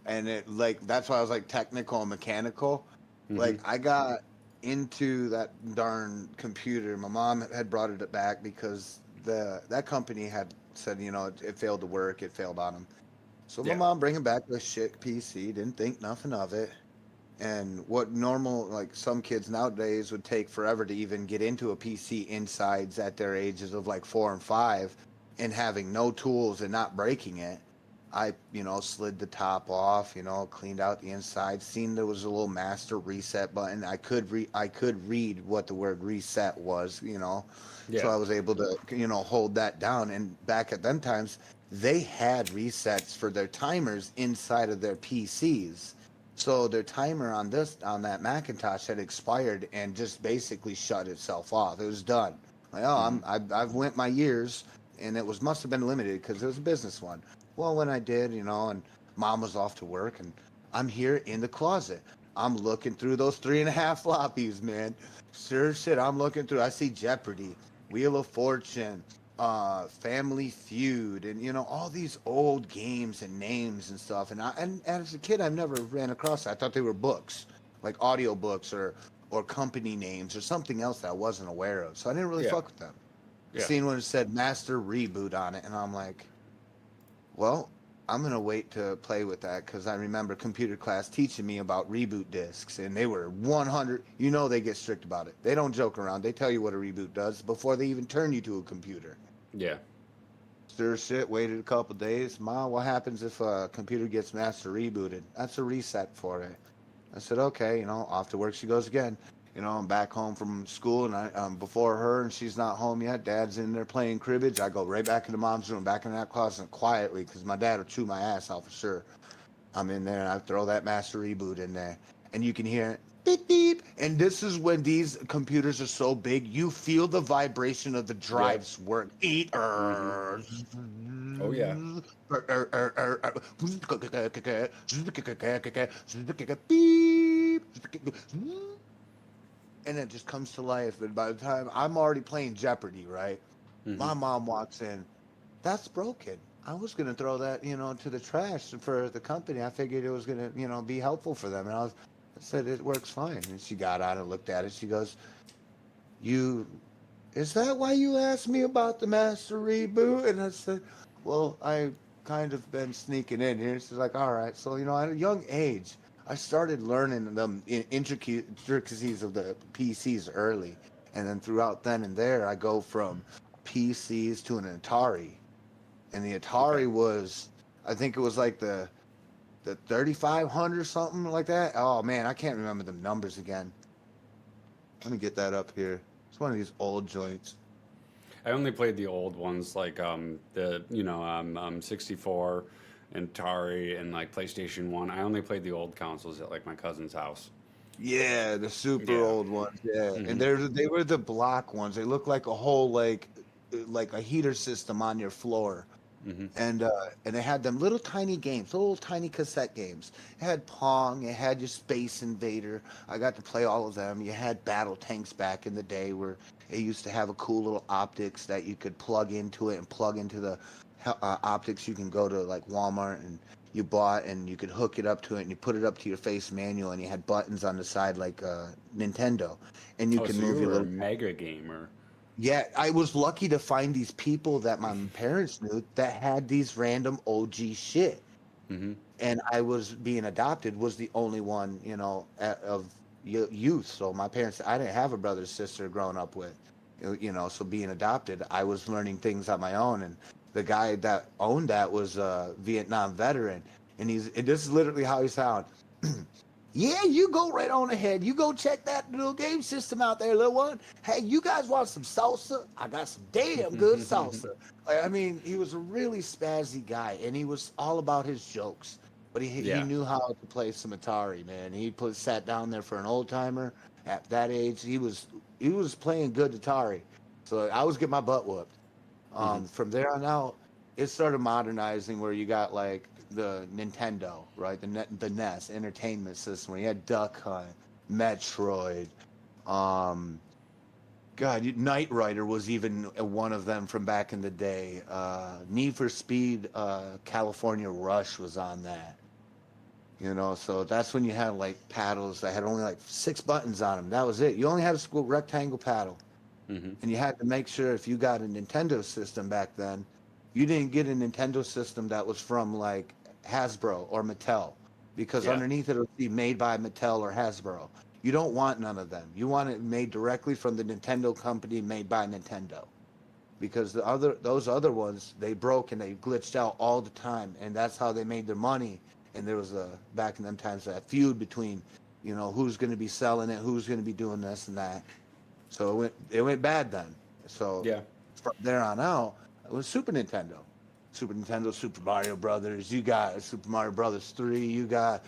And it like that's why I was like technical and mechanical. Mm-hmm. Like I got into that darn computer. My mom had brought it back because that company had said, you know, it failed to work, it failed on them. So my Yeah. mom bringing back this shit PC, didn't think nothing of it. And what normal like some kids nowadays would take forever to even get into a PC insides at their ages of like 4 and 5 and having no tools and not breaking it. I, you know, slid the top off, you know, cleaned out the inside, seen there was a little master reset button. I could read what the word reset was, you know. So Yeah. I was able to, you know, hold that down. And back at them times, they had resets for their timers inside of their PCs. So their timer on that Macintosh had expired and just basically shut itself off. It was done. Like, oh, Mm-hmm. I've went my years, and it was must have been limited because it was a business one. Well, when I did, you know, and mom was off to work, and I'm here in the closet. I'm looking through those 3.5 floppies, man. Sure shit, I'm looking through. I see Jeopardy, Wheel of Fortune, Family Feud, and you know all these old games and names and stuff. And as a kid, I've never ran across that. I thought they were books, like audio books or company names or something else that I wasn't aware of. So I didn't really Yeah. fuck with them. Yeah. Seen when it said Master Reboot on it, and I'm like, well, I'm gonna wait to play with that because I remember computer class teaching me about reboot discs, and they were 100. You know they get strict about it. They don't joke around. They tell you what a reboot does before they even turn you to a computer. Yeah. Stir shit, waited a couple days. Ma, what happens if a computer gets master rebooted? That's a reset for it. I said, okay, off to work she goes again. I'm back home from school, and before her, and she's not home yet. Dad's in there playing cribbage. I go right back into mom's room, back in that closet quietly, because my dad will chew my ass out for sure. I'm in there, and I throw that master reboot in there, and you can hear it, beep beep. And this is when these computers are so big, you feel the vibration of the Yep. drives work. Eat. Hmm. Oh yeah. Beep. And it just comes to life. And by the time I'm already playing Jeopardy, right? Hmm. My mom walks in. That's broken. I was gonna throw that, to the trash for the company. I figured it was gonna, be helpful for them. And I said it works fine. And she got out and looked at it. She goes, "You, is that why you asked me about the master reboot?" And I said, "Well, I kind of been sneaking in here." She's like, "All right." So, at a young age, I started learning the intricacies of the PCs early. And then throughout then and there, I go from PCs to an Atari. And the Okay. Atari was, I think it was like the 3500 something like that. Oh man, I can't remember the numbers again. Let me get that up here. It's one of these old joints. I only played the old ones like the 64 and Atari and like PlayStation 1. I only played the old consoles at like my cousin's house. Yeah, the super Yeah. old ones. Yeah, and Hmm. they were the block ones. They look like a whole like a heater system on your floor. Hmm. And they had them little tiny games, little tiny cassette games. It had Pong, it had your Space Invader. I got to play all of them. You had Battle Tanks back in the day where it used to have a cool little optics that you could plug into it and plug into the optics. You can go to like Walmart and you bought and you could hook it up to it and you put it up to your face manual and you had buttons on the side like Nintendo and you Oh, can so you move your were a little. mega gamer. Yeah, I was lucky to find these people that my parents knew that had these random OG shit. Hmm. And I was being adopted was the only one, of youth. So my parents, I didn't have a brother or sister growing up with, so being adopted, I was learning things on my own. And the guy that owned that was a Vietnam veteran. And this is literally how he sounded. Yeah, you go right on ahead. You go check that little game system out there, little one. Hey, you guys want some salsa? I got some damn good salsa. I mean, he was a really spazzy guy, and he was all about his jokes. But he Yeah. knew how to play some Atari, man. Sat down there for an old timer at that age. He was playing good Atari, so I was getting my butt whooped. Hmm. From there on out, it started modernizing where you got like the Nintendo, right? The NES Entertainment System, where you had Duck Hunt, Metroid, um, Knight Rider was even one of them from back in the day. Need for Speed, California Rush was on that. So that's when you had like paddles that had only like 6 buttons on them. That was it. You only had a school rectangle paddle. Hmm. And you had to make sure if you got a Nintendo system back then, you didn't get a Nintendo system that was from like Hasbro or Mattel, because Yeah. underneath it would be made by Mattel or Hasbro. You don't want none of them. You want it made directly from the Nintendo company, made by Nintendo, because those other ones, they broke and they glitched out all the time, and that's how they made their money. And there was a back in them times that feud between, who's going to be selling it, who's going to be doing this and that. So it went bad then. So Yeah. from there on out, it was Super Nintendo. Super Nintendo, Super Mario Brothers. You got Super Mario Brothers 3. You got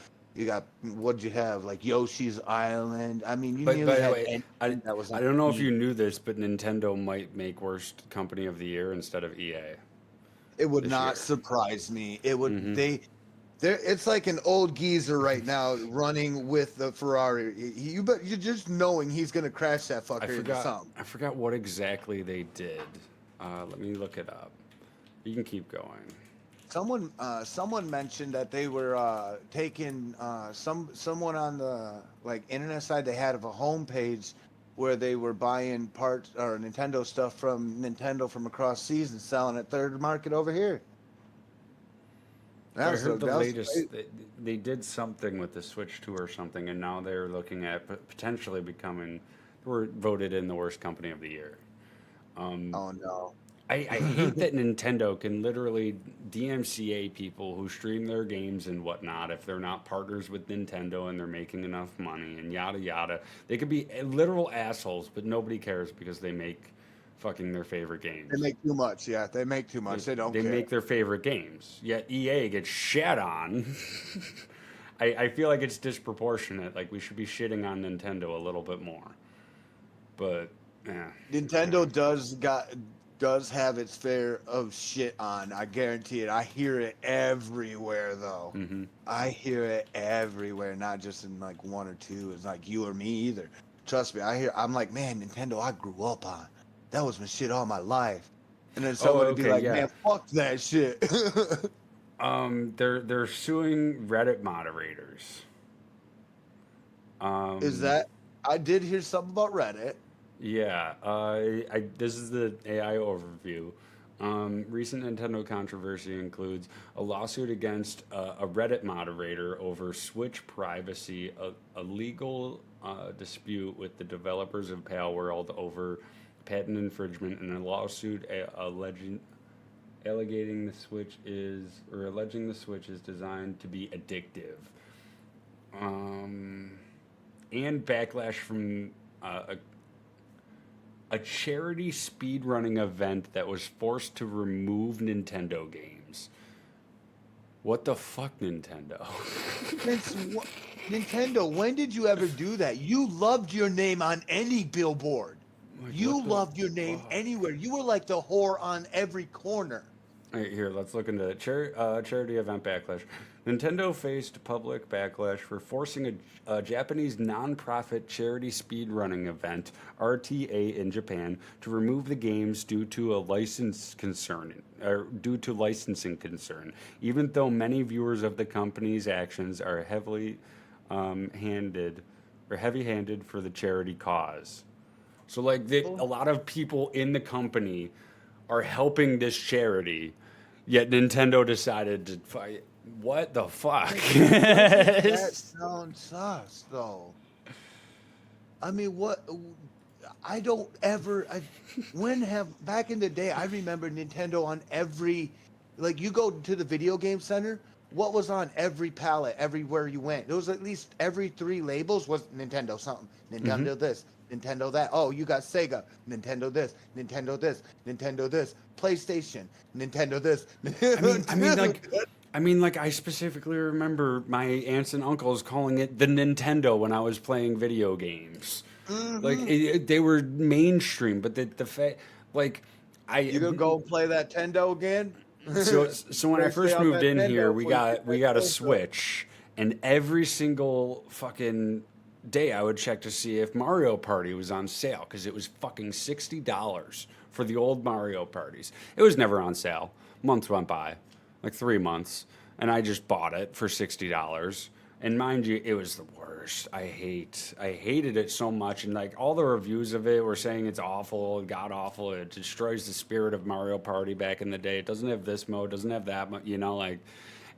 what'd you have? Like Yoshi's Island. I mean, you But nearly by the had way, I anything that was I on don't know if TV. you knew this, but Nintendo might make worst company of the year instead of EA It would this not year. surprise me. It would Hmm. there it's like an old geezer right now running with the Ferrari. But you're just knowing he's gonna crash that I fucker into forgot. something. I forgot what exactly they did. Let me look it up. You can keep going. Someone mentioned that they were taking someone on the like internet side. They had of a homepage where they were buying parts or Nintendo stuff from Nintendo from across seas and selling it third market over here. I That was heard the that was latest. They did something with the Switch 2 or something, and now they're looking at potentially becoming. Were voted in the worst company of the year. oh no. I hate that Nintendo can literally DMCA people who stream their games and whatnot if they're not partners with Nintendo and they're making enough money and yada yada. They could be literal assholes, but nobody cares because they make fucking their favorite They games. make too much. Yeah, they make too much. They don't They care. make their favorite games. Yet EA gets shat on. I feel like it's disproportionate. Like we should be shitting on Nintendo a little bit more. But yeah. Nintendo does have its fair of shit on. I guarantee it. I hear it everywhere though. Hmm. I hear it everywhere, not just in like one or two. It's like you or me either. Trust me, I'm like, man, Nintendo I grew up on. That was my shit all my life. And then someone would be okay, like, yeah. man, fuck that shit. They're suing Reddit moderators. Is that I did hear something about Reddit. Yeah, this is the AI overview. Recent Nintendo controversy includes a lawsuit against a Reddit moderator over Switch privacy, a legal dispute with the developers of Palworld over patent infringement, and a lawsuit alleging the Switch is designed to be addictive. And backlash from a charity speedrunning event that was forced to remove Nintendo games. What the fuck, Nintendo? Nintendo, when did you ever do that? You loved your name on any billboard. Like, You what the loved your name fuck? anywhere. You were like the whore on every corner. All right, here, let's look into charity event backlash. Nintendo faced public backlash for forcing a Japanese nonprofit charity speedrunning event, RTA, in Japan to remove the games due to licensing concern. Even though many viewers of the company's actions are heavy-handed for the charity cause. So, like, a lot of people in the company are helping this charity, yet Nintendo decided to fight. What the fuck? That sounds sus, though. I mean, what? I don't ever. Back in the day, I remember Nintendo on every. Like, you go to the video game center, what was on every pallet everywhere you went? There was at least every 3 labels was Nintendo something. Nintendo this, Nintendo that. Oh, you got Sega, Nintendo this, Nintendo this, Nintendo this, PlayStation, Nintendo this. I mean, like, I specifically remember my aunts and uncles calling it the Nintendo when I was playing video games. Like, they were mainstream, but the fact, like, You gonna go play that Nintendo again? So when I Better stay first on moved that in Nintendo here, before you get we that got a Nintendo. Switch, and every single fucking day I would check to see if Mario Party was on sale because it was fucking $60 for the old Mario parties. It was never on sale. Months went by, like 3 months, and I just bought it for $60. And mind you, it was the worst. I hated it so much, and like all the reviews of it were saying it's awful, god awful. It destroys the spirit of Mario Party back in the day. It doesn't have this mode, doesn't have that mode, like.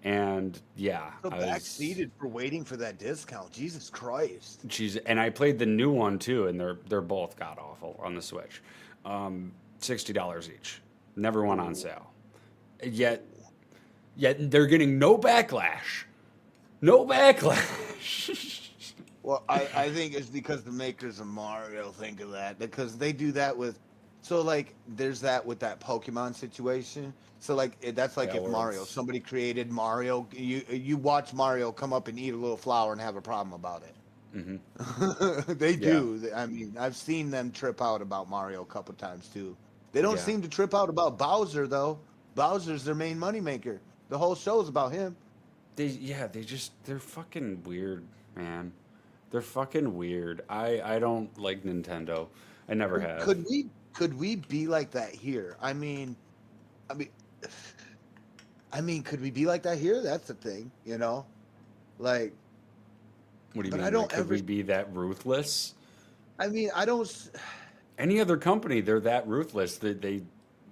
And yeah, So backseated for waiting for that discount. Jesus Christ. and I played the new one too, and they're both god awful on the Switch. $60 each, never went on sale. Yet they're getting no backlash. No backlash. Well, I think it's because the makers of Mario think of that because they do that with, so like there's that with that Pokemon situation. So like that's like Yeah, if where Mario, it's- somebody created Mario, you watch Mario come up and eat a little flower and have a problem about it. They do. I mean, I've seen them trip out about Mario a couple times too. They don't Yeah. seem to trip out about Bowser though. Bowser's their main moneymaker. The whole show's about him. They're fucking weird, man. They're fucking weird. I don't like Nintendo. I never have. Could we be like that here? I mean, could we be like that here? That's the thing, Like, What do you but mean? I don't Like, could ever- we be that ruthless? I mean, I don't. Any other company, they're that ruthless that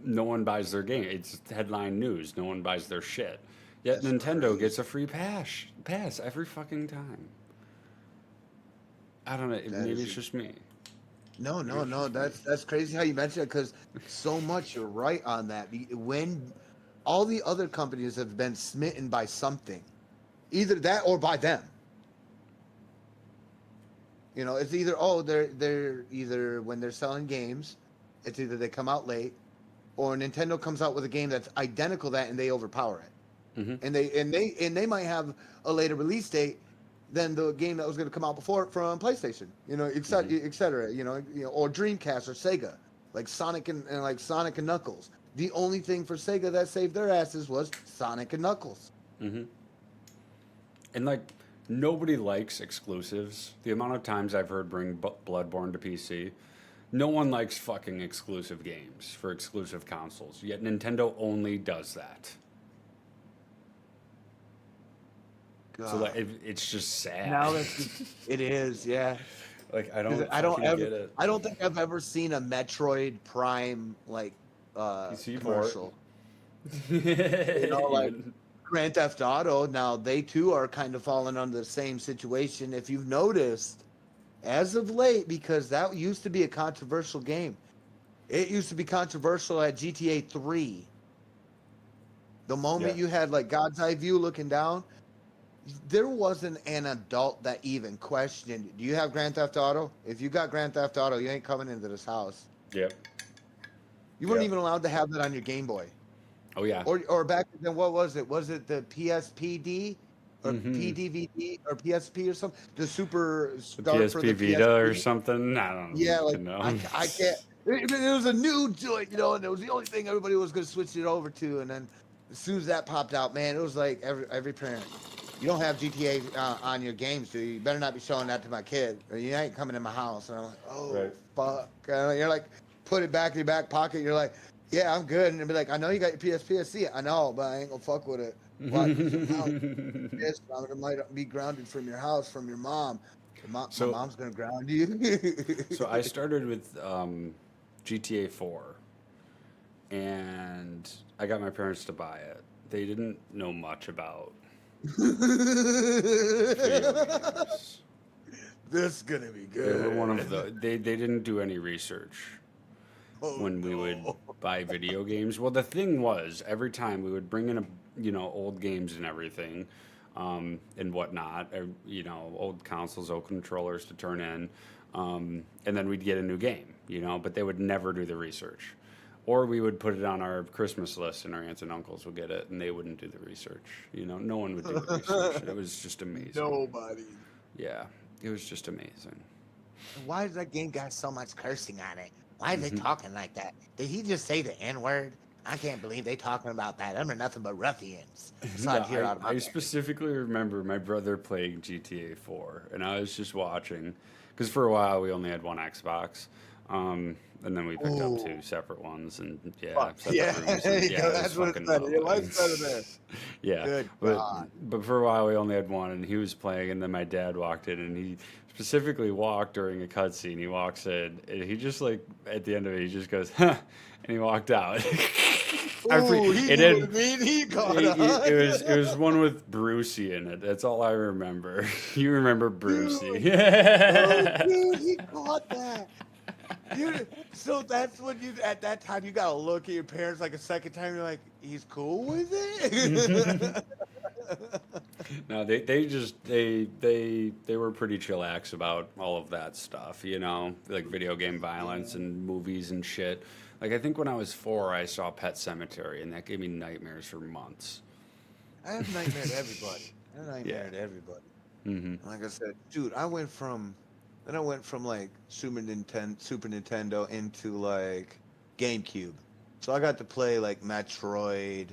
no one buys their game. It's headline news. No one buys their shit. Yet That's Nintendo crazy. gets a free pass every fucking time. I don't know. That Maybe is it's just me. No. That's crazy how you mentioned it because so much you're right on that. When all the other companies have been smitten by something, either that or by them. You know, it's either they're either when they're selling games, it's either they come out late, or Nintendo comes out with a game that's identical to that and they overpower it, and they might have a later release date than the game that was going to come out before it from PlayStation. You know, et cetera. You know, or Dreamcast or Sega, like Sonic and like Sonic and Knuckles. The only thing for Sega that saved their asses was Sonic and Knuckles. And like nobody likes exclusives. The amount of times I've heard bring Bloodborne to PC, no one likes fucking exclusive games for exclusive consoles. Yet Nintendo only does that. So like, it's just sad. Now it is, yeah. Like I don't get it. I don't think I've ever seen a Metroid Prime like PC commercial. You know, like Grand Theft Auto. Now they too are kind of falling under the same situation. If you've noticed, as of late, because that used to be a controversial game. It used to be controversial at GTA 3. The moment you had like God's eye view looking down, there wasn't an adult that even questioned, do you have Grand Theft Auto? If you got Grand Theft Auto, you ain't coming into this house. Yep. You weren't even allowed to have that on your Game Boy. Oh yeah. Or back then, what was it? Was it the PSPD or PDVD or PSP or something? The Super Star PSP for the Vita PSP? or something. I don't know. Yeah, like know. I can't. It was a new joint, you know, and it was the only thing everybody was going to switch it over to. And then as soon as that popped out, man, it was like every parent. You don't have GTA on your games, dude. You better not be showing that to my kid, or you ain't coming in my house. And I'm like, oh, fuck. And you're like, put it back in your back pocket. You're like, yeah, I'm good. And they'll be like, I know you got your PSP. I see it. I know, but I ain't going to fuck with it. Why? Yes, I might be grounded from your house, from your mom. My mom's going to ground you. So I started with GTA 4, and I got my parents to buy it. They didn't know much about video games. This is gonna be good. They were one of the. They didn't do any research when we would buy video games. Well, the thing was, every time we would bring in old games and everything, and whatnot, old consoles, old controllers to turn in, and then we'd get a new game, but they would never do the research. Or we would put it on our Christmas list, and our aunts and uncles would get it, and they wouldn't do the research. No one would do the research. It was just amazing. Nobody. Yeah, it was just amazing. Why does that game got so much cursing on it? Why are they talking like that? Did he just say the N-word? I can't believe they talking about that. I'm nothing but ruffians. I specifically remember my brother playing GTA 4, and I was just watching, because for a while we only had one Xbox. And then we picked up two separate ones, and separate rooms. That's what it's better. Your life's better there. Yeah, Good but God. but for a while we only had one, and he was playing, and then my dad walked in, and he specifically walked during a cutscene. He walks in, and he just like at the end of it, he just goes, "Huh," and he walked out. It was one with Brucey in it. That's all I remember. You remember Brucey? Dude, he caught that. Dude, so that's when at that time you gotta look at your parents like a second time. You're like, he's cool with it. No, they were pretty chillax about all of that stuff, like video game violence and movies and shit. Like I think when I was 4, I saw Pet Sematary, and that gave me nightmares for months. I have nightmare to everybody. Mm-hmm. Like I said, dude, I went from like Super Nintendo into like GameCube. So I got to play like Metroid,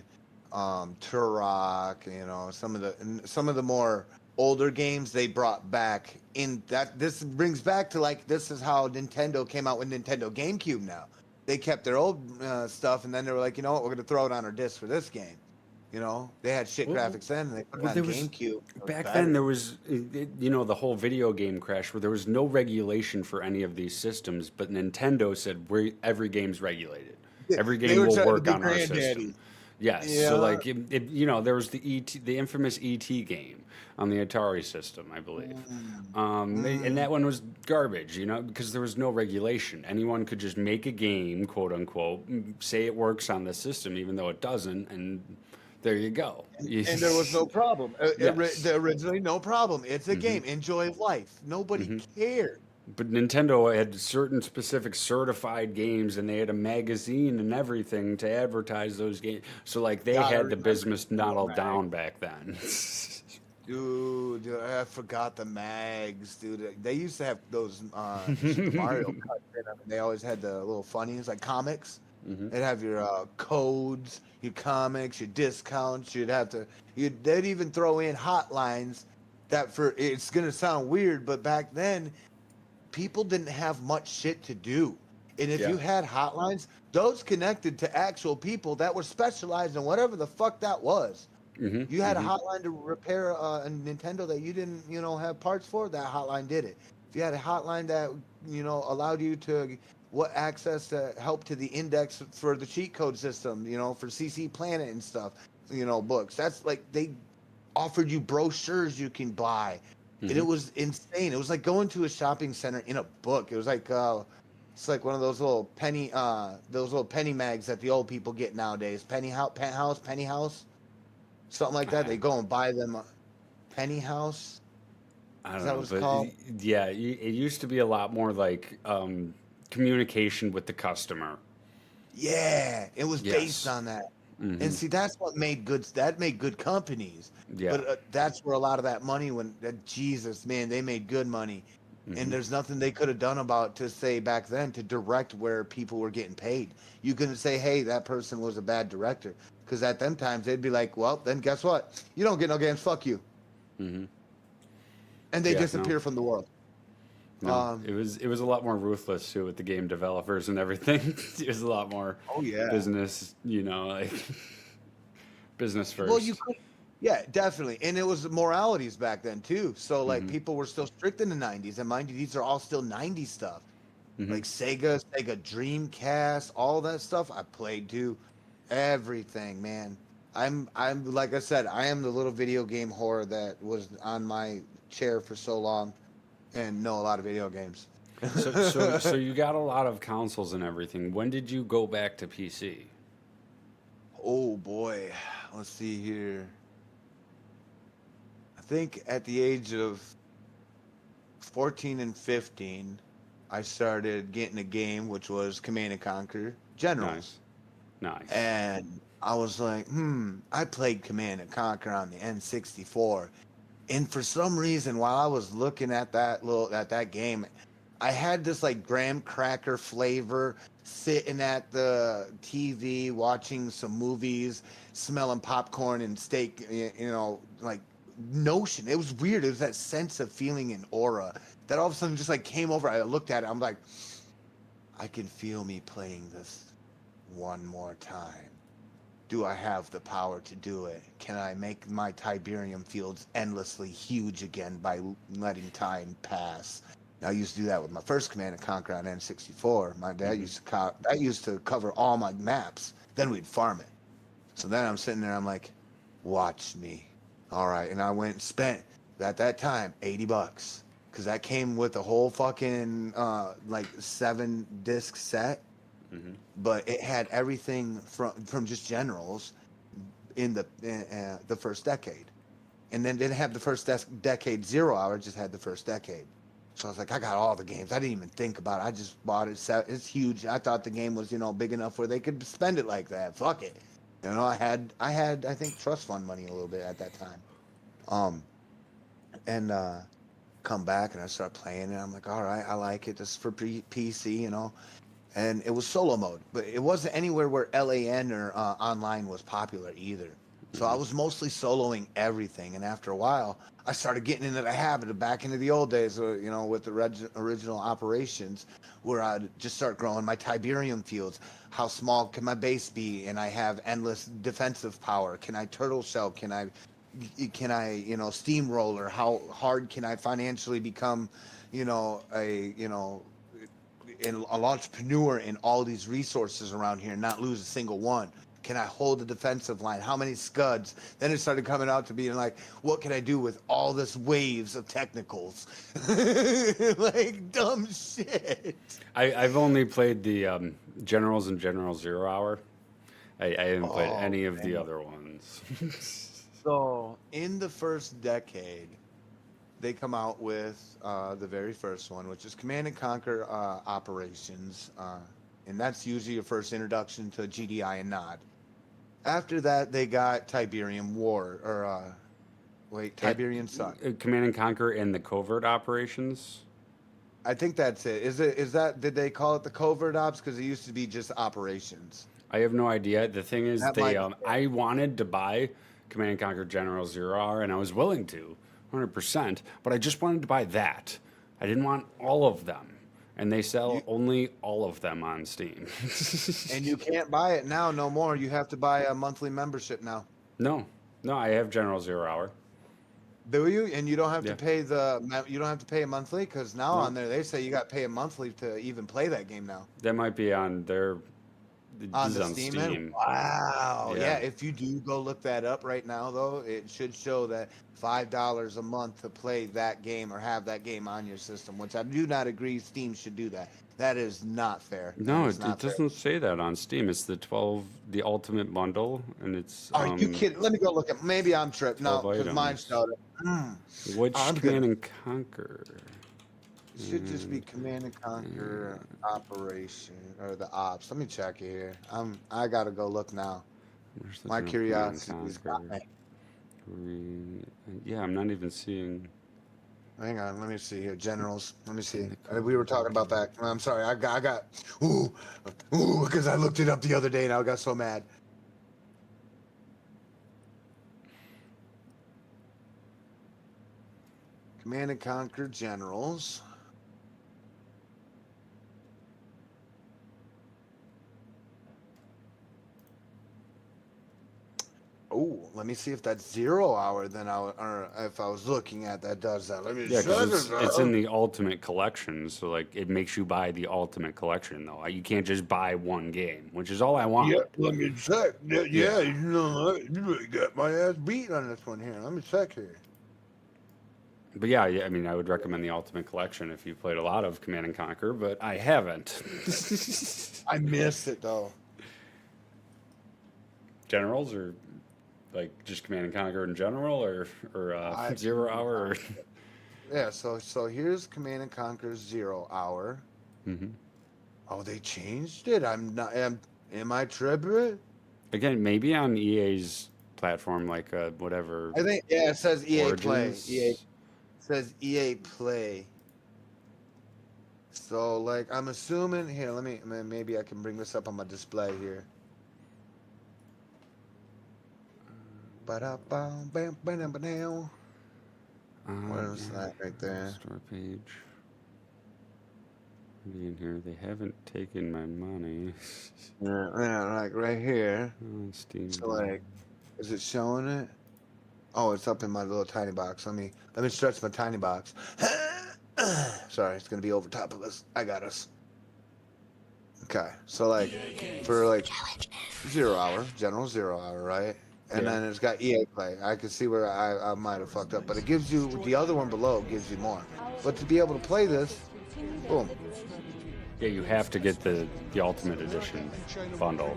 Turok, some of the more older games they brought back in that. This brings back to like, this is how Nintendo came out with Nintendo GameCube now. They kept their old stuff, and then they were like, you know what, we're going to throw it on our disc for this game. They had shit graphics then, and they put it on GameCube. Back then, there was, the whole video game crash where there was no regulation for any of these systems, but Nintendo said every game's regulated. Every game will work on our system. Yes. So Yeah. like there was the infamous ET game on the Atari system, I believe. Mm. And Mm. that one was garbage, because there was no regulation. Anyone could just make a game, quote unquote, say it works on the system, even though it doesn't, and there you go. And there was no problem. Yes. Originally, no problem. It's a Hmm. game. Enjoy life. Nobody cared. But Nintendo had certain specific certified games, and they had a magazine and everything to advertise those games. So like they Gotta had the remember business Nintendo model Mag. down back then. Dude, I forgot the mags, dude. They used to have those Super Mario cuts in them. And they always had the little funnies like comics. Hmm. They'd have your codes, your comics, your discounts. They'd even throw in hotlines that for it's gonna sound weird, but back then people didn't have much shit to do. And if Yeah. you had hotlines, those connected to actual people that were specialized in whatever the fuck that was. Hmm. You had a Hmm. hotline to repair a Nintendo that you didn't, have parts for, that hotline did it. If you had a hotline that, allowed you to what access to help to the index for the cheat code system, for CC Planet and stuff, books. That's like they offered you brochures you can buy. And it Hmm. was insane. It was like going to a shopping center in a book. It was like it's like one of those little penny mags that the old people get nowadays. Penthouse, penny house, something like that. They go and buy them. Penny house. I Is don't that know, what it's but called? yeah, it used to be a lot more like communication with the customer. Yeah, it was based Yes. on that. And Hmm. see, that's what made good. That made good companies. Yeah. But that's where a lot of that money went. Jesus, man, they made good money. And Hmm. there's nothing they could have done about to say back then to direct where people were getting paid. You couldn't say, "Hey, that person was a bad director," because at them times they'd be like, "Well, then guess what? You don't get no games. Fuck you," Hmm. and they Yeah. No. disappear from the world. No. Um. It was a lot more ruthless too with the game developers and everything. It was a lot more Oh yeah. business, like business Well, you first. could, yeah, definitely, and it was moralities back then too. So like Hmm. people were still strict in the '90s, and mind you, these are all still '90s stuff. Hmm. Like Sega Dreamcast, all that stuff I played too. Everything, man. I'm like I said, I am the little video game whore that was on my chair for so long and know a lot of video games. So you got a lot of consoles and everything. When did you go back to PC? Oh boy, let's see here. I think at the age of 14 and 15, I started getting a game which was Command and Conquer Generals. Nice. Nice. And I was like, I played Command and Conquer on the N64. And for some reason, while I was looking at that game, I had this like graham cracker flavor sitting at the TV watching some movies, smelling popcorn and steak, like notion. It was weird. It was that sense of feeling and aura that all of a sudden just like came over. I looked at it. I'm like, I can feel me playing this one more time. Do I have the power to do it? Can I make my Tiberium fields endlessly huge again by letting time pass? I used to do that with my first Command and Conquer on N64. My dad Hmm. used to that used to cover all my maps. Then we'd farm it. So then I'm sitting there. I'm like, watch me. All right, and I went and spent at that time $80 because that came with a whole fucking like 7 disc set, Hmm. but it had everything from just generals in the first decade, and then didn't have the first decade 0 hour, just had the first decade. So I was like, I got all the games. I didn't even think about it. I just bought it. It's huge. I thought the game was big enough where they could spend it like that. Fuck it. I think trust fund money a little bit at that time. Um and come back and I start playing it. I'm like, all right, I like it. This is for PC. And it was solo mode, but it wasn't anywhere where LAN or online was popular either. So I Hmm. was mostly soloing everything, and after a while, I started getting into the habit of back into the old days, with the original operations, where I'd just start growing my Tiberium fields. How small can my base be? And I have endless defensive power. Can I turtle shell? Can I steamroller? How hard can I financially become, an entrepreneur in all these resources around here and not lose a single one? can I hold the defensive line? How many scuds? Then it started coming out to being like, what can I do with all this waves of technicals? Like dumb shit. I've only played the Generals and General Zero Hour. I haven't played any of the other ones. So in the first decade, they come out with the very first one, which is Command and Conquer Operations, and that's usually your first introduction to GDI and NOD. After that, they got Tiberium War, or Tiberian Sun. Command and Conquer and the Covert Operations. I think that's it. Is that? Did they call it the Covert Ops? Because it used to be just Operations. I have no idea. The thing is, That might be I wanted to buy Command and Conquer General Zero Hour, and I was willing to, 100%. But I just wanted to buy that. I didn't want all of them, and they sell only all of them on Steam. And you can't buy it now no more. You have to buy a monthly membership now. No, I have General Zero Hour. Do you? And you don't have Yeah. to pay you don't have to pay a monthly, because now on there they say you got to pay a monthly to even play that game now. That might be on their. On this the is on Steam. Steam. Wow. Yeah. Yeah. If you do go look that up right now, though, it should show that $5 a month to play that game or have that game on your system, which I do not agree Steam should do that. That is not fair. No, That is it not fair. doesn't say that on Steam. It's the Ultimate Bundle, and it's. Are you kidding? Let me go look at. Maybe I'm tripped. No, 12 because mine items. showed it. Which I'm Command gonna- and Conquer? It should just be Command and Conquer Operation or the Ops. Let me check it here. I gotta go look now. Where's the My Command and curiosity is Conquer? Yeah, I'm not even seeing. Hang on, let me see here. Generals. Let me see. We were talking about that. I'm sorry. I got because I looked it up the other day and I got so mad. Command and Conquer Generals. Oh, let me see if that's 0 hour. Then or if I was looking at that does that. Let me Yeah, check because it it's out. in the Ultimate Collection, so like it makes you buy the Ultimate Collection though. You can't just buy one game, which is all I want. Yeah, let me check. Yeah, you know, you really got my ass beat on this one here. Let me check here. But yeah, I mean, I would recommend the Ultimate Collection if you played a lot of Command and Conquer, but I haven't. I missed it though. Generals or like just Command and Conquer in general, or Zero Hour. Or... Yeah, so here's Command and Conquer 0 hour. Mhm. Oh, they changed it. I'm not. Am I tripping? Again, maybe on EA's platform, like whatever. I think it says EA Play. Origins. It says EA Play. So like I'm assuming here. Maybe I can bring this up on my display here. Ba-da-bam-bam-bam-bam. Where's that right there? Store page. Maybe in here. They haven't taken my money. Yeah, like right here. Oh, Steam. So like, is it showing it? Oh, it's up in my little tiny box. Let me stretch my tiny box. Sorry, it's gonna be over top of us. I got us. Okay, so like for like 0 hour, general 0 hour, right? And Yeah. then it's got EA Play. I can see where I might have fucked up, but it gives you the other one below gives you more. But to be able to play this, boom. Yeah, you have to get the Ultimate Edition bundle.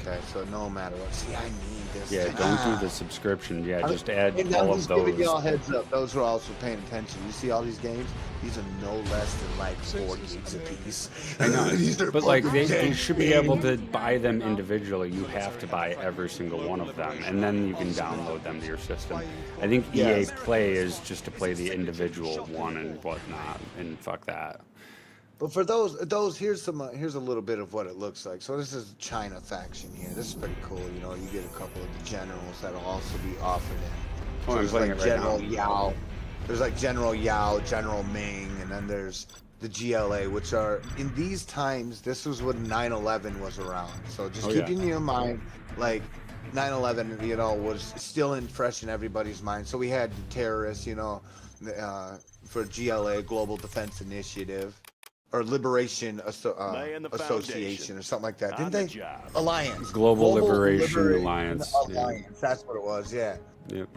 Okay, so no matter what. See, I need this. Yeah, don't do the subscription. Yeah, just add And all I'm of just giving those. y'all heads up. Those who are also paying attention. You see all these games? These are no less than like 4 gigs a piece. I know, These are but like fucking they should be games. able to buy them individually. You have to buy every single one of them, and then you can download them to your system. I think EA Yes. Play is just to play the individual one and whatnot, and fuck that. But for those here's a little bit of what it looks like. So this is China faction here. This is pretty cool. You know, you get a couple of the generals that'll also be offered in. Oh, I'm there's playing like it right General now. Yao. There's like General Yao, General Ming, and then there's the GLA, which are in these times. This was when 9/11 was around. So just Oh, yeah. keeping in mind, like 9/11, you know, was still fresh in everybody's mind. So we had the terrorists, you know, for GLA, Global Defense Initiative. or Liberation Laying the Association foundation. or something like that, On didn't the they? job. Alliance. Global Liberation Alliance, yeah. Alliance. That's what it was. Yeah. Yep.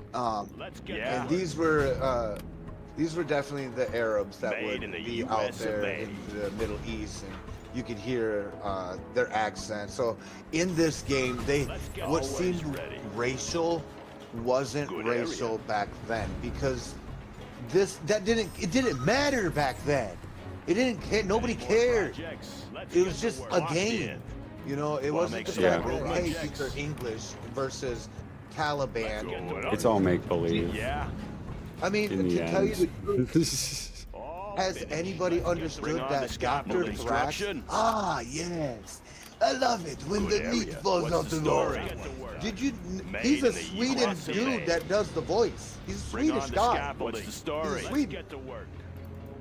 Let's get And to these were definitely the Arabs that Made would in the be out US of there A. in the Middle East, and you could hear their accent. So in this game, Let's go. what Always seemed ready. racial wasn't Good racial area. back then, because it didn't matter back then. It didn't care. Nobody More cared. projects. Let's It get was to just work. a Locked game. in. You know, it Wanna wasn't make the some fact that, real hey, projects. these are English versus Taliban. Going up. It's all make believe. Yeah. I mean, In the to tell you the end. truth, All has finished. anybody Bring understood on that the Dr. scaffold Thrax? instruction. Ah, yes. I love it when Good the meat area. falls What's off the the roll. story? Did you? Made He's a in the Sweden US of A. dude that does the voice. He's a Bring on Swedish the guy. scaffolding. What's the story? He's Sweden. Let's get to work.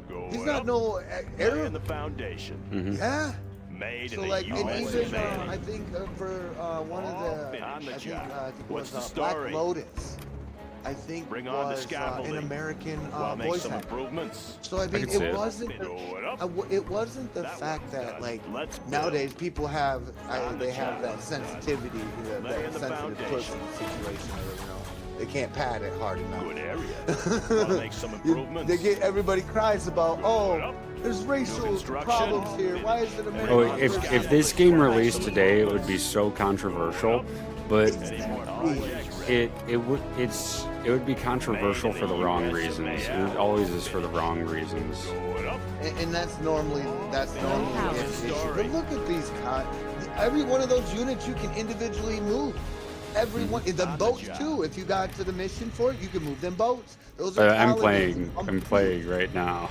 He's Going not up. no Laying Arab. the foundation. Mhm. Yeah. Made So in like, the and US even of A. I think for one of All the, finished. On the I think, job. I think it What's was the Black story? Lotus. I think Bring on the was an scaffolding. American While make voice some actor. improvements. So I mean, can see it it. wasn't. Going up. It wasn't the That fact one's that done. like Let's build. nowadays people have On the they have job. that sensitivity, Laying that the sensitive pussy foundation. situation, or they can't pat it hard enough. Good area. Wanna make some improvements. They get everybody cries about, oh, there's racial construction. problems here. Why is it American? Oh, if this game released today, it would be so controversial, but it would be controversial for the wrong reasons. It always is for the wrong reasons. Going up. And that's normally the House. issue. But look at these every one of those units you can individually move. Every one, the On the boats job. too. If you got to the mission for it, you can move them boats. Those are I'm paladins. playing right now.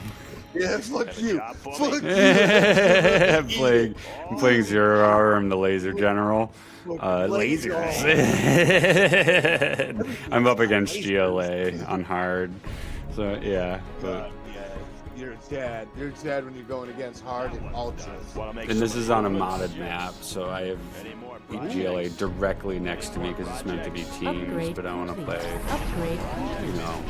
Yeah, fuck Got a you. job for Fuck me? you. I'm playing Zero Hour. I'm the Laser General. Laser. Lasers. I'm up against GLA on hard. So yeah, but Yeah, you're sad. You're sad when you're going against hard and ultras. Wanna make and this some is on a improvements. modded map, so I have Any more GLA projects? directly next to me because it's meant to be teams, Upgrade but I want to complete. play, Upgrade you complete. know,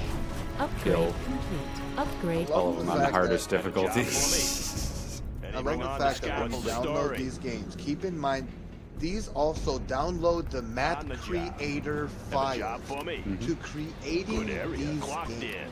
Upgrade kill complete. Upgrade all of them on the fact hardest that- difficulties. Any I love bring the on fact that when you scaffold download story. these games, keep in mind these also download the map On the job. creator Have a file job for me. to creating Good area. these Clocked games. in.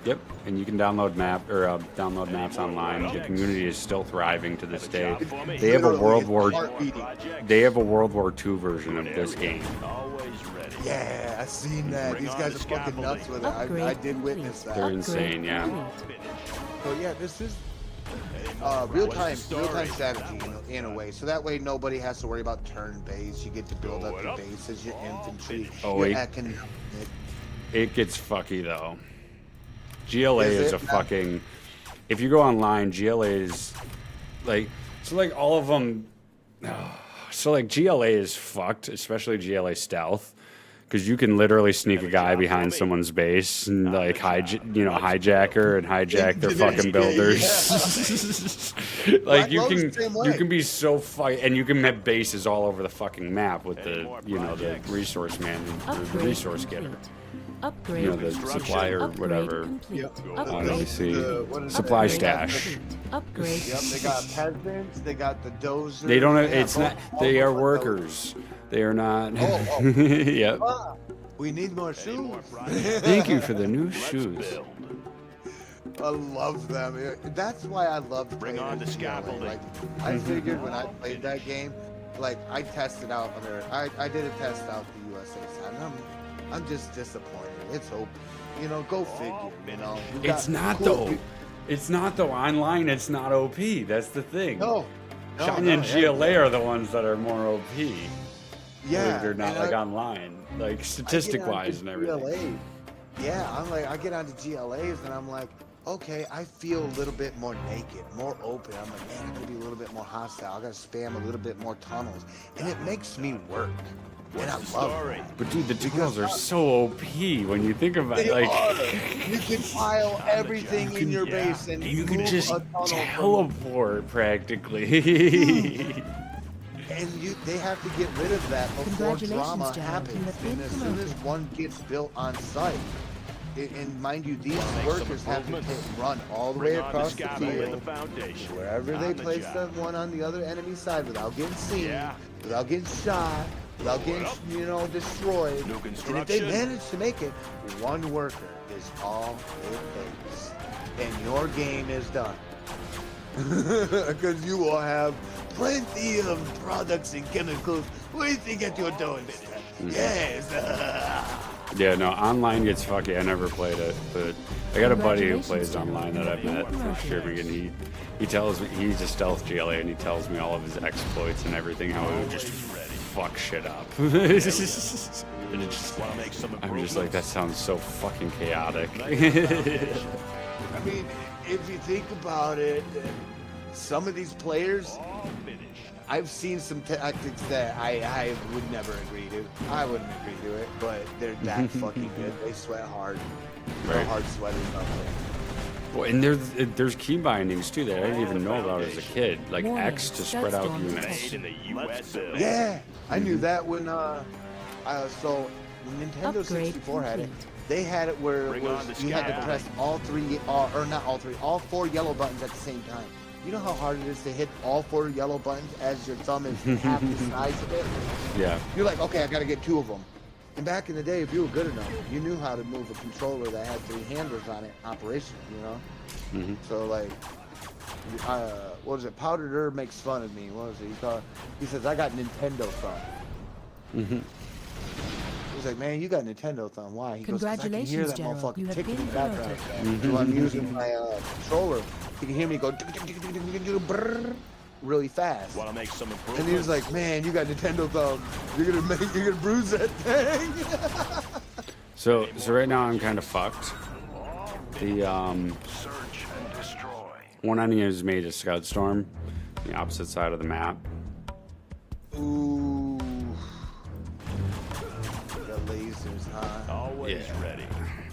Yep, and you can download download maps online. The community is still thriving to this day. They have a Literally, World it's War heartbeating. they have a World War II version of this game. Always ready. Yeah, I seen that. Bring These on guys the are fucking nuts with it. Upgrade I did witness complete. that. They're insane, yeah. complete. So yeah, this is What's real the time story? strategy in a way. So that way nobody has to worry about turn base. You get to build up Going your up. bases, your infantry, Oh, your wait. economic. It gets fucky though. GLA Is is it? a fucking. If you go online, GLA is like all of them. So like GLA is fucked, especially GLA stealth, because you can literally sneak a guy behind someone's base and like hijack her and hijack their fucking builders. Like you Black Lotus, same way. can be so fight and you can have bases all over the fucking map with the the resource man or the Upgrade resource getter. complete. Upgrade You know, the complete. supplier, Upgrade whatever. complete. Let me Upgrade see. what is it? Supply They got- stash. Upgrade Yep, they got peasants, they got the dozers. They don't. have It's not. all They are different workers. They are not. Oh, Yep. Ah, we need more Any shoes. more projects? Thank you for the new Let's shoes. build. I love them. That's why I love Bring playing on the GLA. scaffolding. Like, I figured when I played that game, like I tested out I did a test out the USA side, and I'm just disappointed. It's open. You know, go figure. You know, You got It's not cool though. people- It's not though. Online, it's not OP. That's the thing. No. Shiny and yeah. GLA are the ones that are more OP. Yeah, They're not and like I- online, like I get statistic wise onto and everything. GLA. Yeah, I'm like, I get onto GLAs and I'm like, okay, I feel a little bit more naked, more open. I'm like, man, I gotta be a little bit more hostile. I gotta spam a little bit more tunnels, and it makes me work. And I What's the love story? it. But dude, the tunnels are so OP when you think about They it. Like are. You can pile everything in your yeah. base and you can move just a tunnel from- teleport practically. and they have to get rid of that before Congratulations, drama John. happens. You have been And as soon as promoted. one gets built on site, and mind you, these Wanna make some workers have to improvements? run all the Bring way on across this the guy to lay the field, foundation. wherever On they the place job. the one on the other enemy side without getting seen, Yeah. without getting shot, without getting, Well. destroyed. New And if they construction. manage to make it, one worker is all it takes. And your game is done. Because you will have plenty of products and chemicals waiting at your doorstep. Yes. Yeah, no, online gets fucky. I never played it, but I got a buddy who plays online that I've met for streaming, and he tells me he's a stealth GLA, and he tells me all of his exploits and everything, how he would just fuck shit up. And it just, Wanna make some I'm just like, that sounds so fucking chaotic. I mean, if you think about it, some of these players, All finished. I've seen some tactics that I would never agree to. I wouldn't agree to it, but they're that fucking good. They sweat hard. They're Right. hard sweaters out there. Well, and there's key bindings too that I didn't even know about as a kid, like Warning, X to spread out Sudstorm units. Made in the USA. Yeah, I knew that when so when Nintendo Upgrade 64 had it. complete. They had it where it Bring was on the you had sky. to press all three, or not all three, all four yellow buttons at the same time. You know how hard it is to hit all four yellow buttons as your thumb is half the size of it? Yeah. You're like, okay, I gotta get two of them. And back in the day, if you were good enough, you knew how to move a controller that had three handles on it operational, you know? Mhm. So like, what is it? Powdered Herb makes fun of me. What was it? He says, I got Nintendo thumb. Mhm. He's like, man, you got Nintendo thumb. Why? He goes, 'cause I can hear Congratulations, that Gerald. motherfucker You have ticking been in the background. promoted. So I'm using my controller. You can hear me go brrrr really fast. Wanna make some And improvements? he was like, man, you got Nintendo thumb. You're gonna bruise that thing. So right now I'm kind of fucked. The Search and destroy. one enemy is made a Scud Storm, the opposite side of the map. Ooh. The lasers, huh? Always Yeah. ready.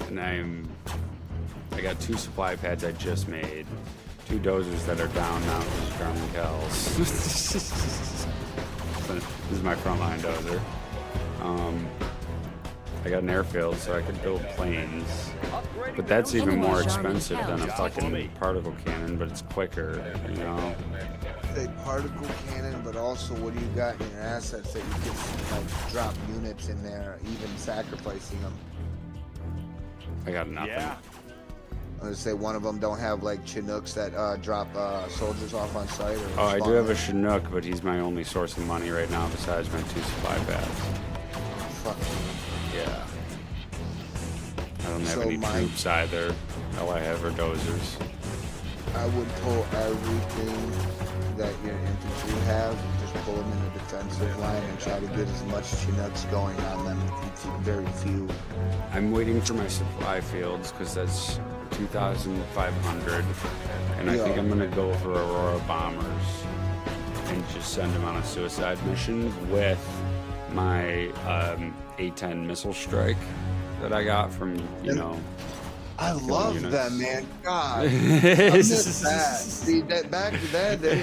And I got 2 supply pads I just made, 2 dozers that are down now because Garmin Kells. This is my frontline dozer. I got an airfield so I could build planes, but that's even more expensive than a fucking particle cannon, but it's quicker, you know. A particle cannon, but also what do you got in your assets that you can like drop units in there, even sacrificing them? I got nothing. Yeah. I would say one of them don't have like Chinooks that drop soldiers off on site. Or Oh, I do spawn have a in. Chinook, but he's my only source of money right now besides my 2 supply pads. Fuck. Yeah. I don't have So any my- troops either. All I have are dozers. I would pull everything that your infantry have, and just pull them in a defensive line and try to get as much Chinooks going on them. Very few. I'm waiting for my supply fields because that's 2,500, and I think Yeah. I'm gonna go for Aurora bombers and just send them on a suicide mission with my A-10 missile strike that I got from I love units. them, man. God, I miss that. See, that back then they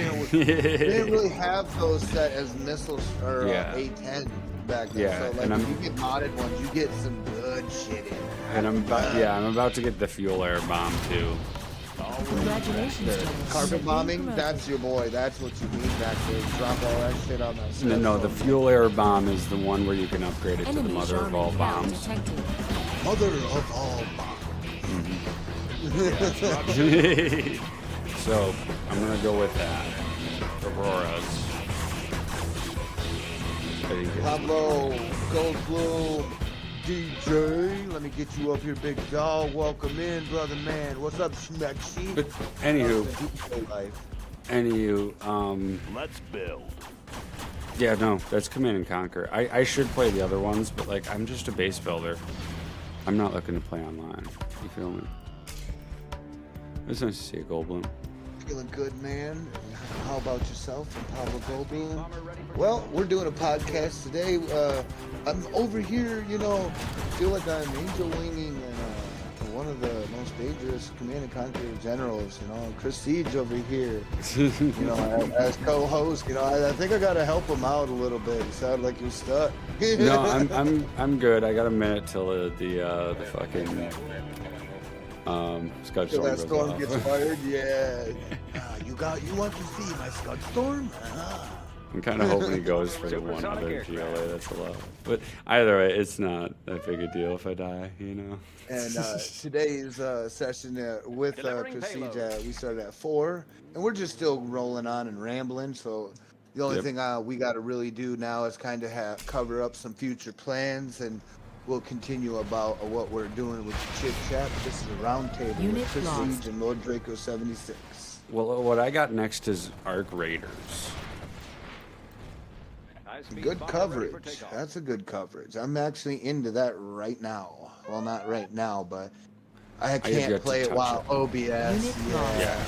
didn't really have those set as missiles or Yeah. A10 back then. Yeah, So like, and if I'm- you get modded ones, you get some good shit in. And I'm about to get the fuel air bomb too. Congratulations, Gerald. You have Carpet been bombing, promoted. that's your boy. That's what you need back there. Drop all that shit on that. No, the stuff. fuel air bomb is the one where you can upgrade it to the Enemy mother of all Charmin Cal bombs. detected. Mother of all bombs. So I'm gonna go with that. Auroras. I think it's- Pablo, Goldblum, DJ, let me get you up here, big dog. Welcome in, brother man. What's up, Schmexy? But anywho, Life. Let's build. yeah, no, that's Command and Conquer. I should play the other ones, but like I'm just a base builder. I'm not looking to play online. You feel me? It's nice to see a Goldblum. Feeling good, man. How about yourself and Pablo Goldblum? Well, we're doing a podcast today. I'm over here, feel like I'm angel winging and one of the most dangerous Command and Conquer generals. You know, Chris Siege over here. You know, as co-host. You know, I think I gotta help him out a little bit. He sounded like he was stuck. No, I'm good. I got a minute till the fucking Scud Till Storm that goes storm off. gets fired. Yeah. You want to see my Scud Storm? I'm kind of hoping he goes for the one other GLA. That's a lot. But either way, it's not that big a deal if I die, you know. And today's session with Prestige, we started at 4, and we're just still rolling on and rambling. So the only Yep. thing we got to really do now is kind of cover up some future plans, and we'll continue about what we're doing with the chit chat. This is a round table with Unit Prestige lost. and Lord Draco 76. Well, what I got next is Arc Raiders. Good coverage. That's a good coverage. I'm actually into that right now. Well, not right now, but I yet can't to play it touch while it. OBS. Unit lost. Yeah.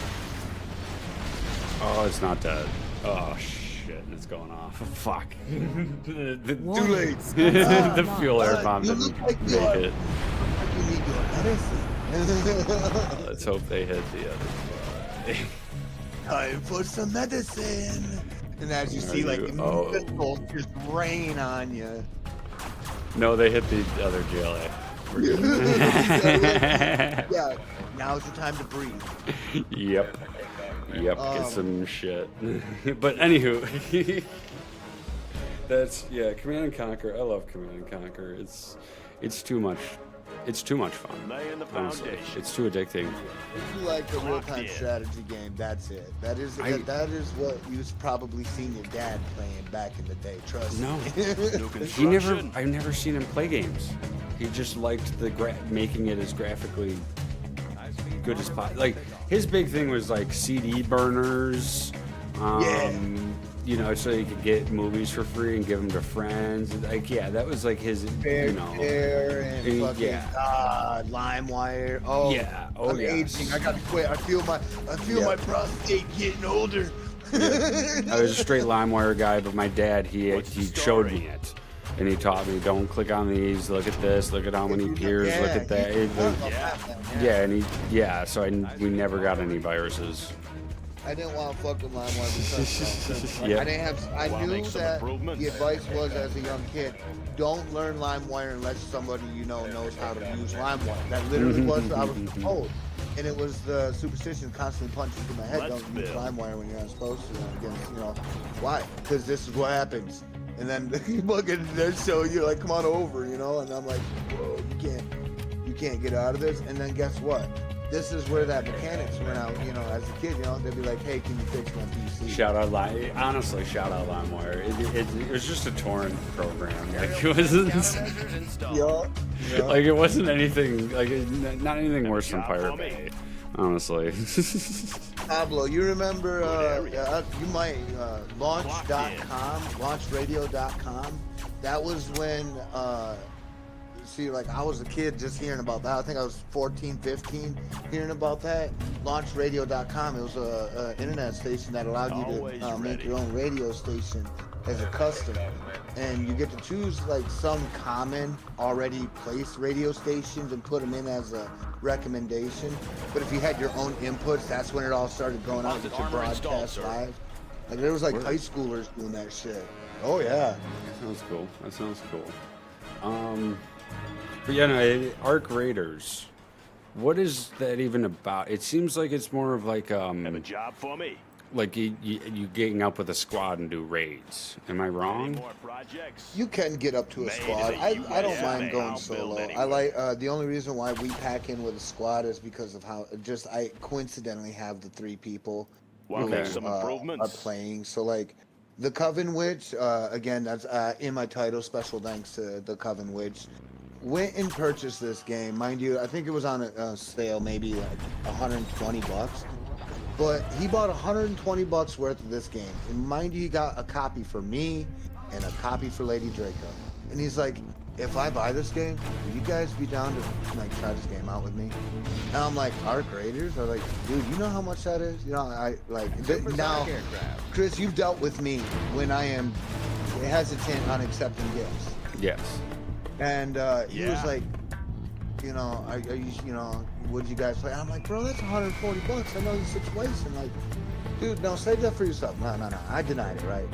Oh, it's not dead. Oh shit, it's going off. Fuck. the, Too late. the fuel air Uh, bomb you didn't look like make you are- it. You need your medicine. Let's hope they hit the other. Time for some medicine. And as you see, like Oh. missiles just rain on you. No, they hit the other GLA. Yeah, now's the time to breathe. Yep. Get some shit. But anywho, that's Command and Conquer. I love Command and Conquer. It's too much. It's too much fun. Laying the Honestly, foundation. it's too addicting. If you like a real-time in. strategy game, that's it. That is I- that is what you've probably seen your dad playing back in the day. Trust No. me. New He never. construction. I've never seen him play games. He just liked the making it as graphically good as possible. Like his big thing was like CD burners. Yeah. You know, so he could get movies for free and give them to friends. Like, yeah, that was like his. Fair You know. Share and and fucking yeah. LimeWire. Oh Yeah. Oh, I'm yes. aging. I gotta quit. I feel my prostate getting older. I was a straight LimeWire guy, but my dad he What's the showed story? me it, and he taught me don't click on these. Look at this. Look at how many peers. Look at that. So we never got any viruses. I didn't want to fuck with LimeWire because Yep. I didn't have. I Wanna knew make some that improvements? the advice was as a young kid, don't learn LimeWire unless somebody you know knows how to use LimeWire. That literally was I was told, and it was the superstition constantly punching through my head. Let's Don't use build. LimeWire when you're not supposed to. Against, why? Because this is what happens. And then you look at their show, you're like, come on over, and I'm like, whoa, you can't get out of this. And then guess what? This is where that mechanics went out, as a kid, they'd be like, hey, can you fix my PC? Shout out honestly, shout out LimeWire. It was just a torrent program. Like it wasn't Yeah. like it wasn't anything like not anything worse than job Pirate for me. Bay. Honestly. Pablo, you remember, Good area. you might, launch.com, launchradio.com. That was when, I was a kid just hearing about that. I think I was 14, 15 hearing about that. Launchradio.com, it was a internet station that allowed you Always to make ready. your own radio station as a custom. And you get to choose like some common already placed radio stations and put them in as a recommendation. But if you had your own inputs, that's when it all started going out Deposit to armor installed, broadcast sir. live. Like there was like high schoolers doing that shit. Oh yeah. That sounds cool. But yeah, no, Arc Raiders. What is that even about? It seems like it's more of like Have a job for me. like you getting up with a squad and do raids. Am I Any wrong? more projects? You can get up to a Made squad. in the I don't USA. mind going I'll solo. build I like the only reason why we pack in with a squad is because of how I coincidentally have the 3 people Want to Okay. make some are improvements? playing. So like the Coven Witch, again, that's in my title. Special thanks to the Coven Witch. Went and purchased this game, mind you. I think it was on a sale, maybe like $120. But he bought $120 worth of this game, and mind you, he got a copy for me and a copy for Lady Draco. And he's like, if I buy this game, will you guys be down to like try this game out with me? And I'm like, Arc Raiders? I was like, dude, you know how much that is? I like now, Chris, you've dealt with me when I am hesitant on accepting gifts. Yes. And he was Yeah. like, are you, would you guys play? I'm like, bro, that's $140. I know the situation. Like, dude, no, save that for yourself. No. I denied it, right?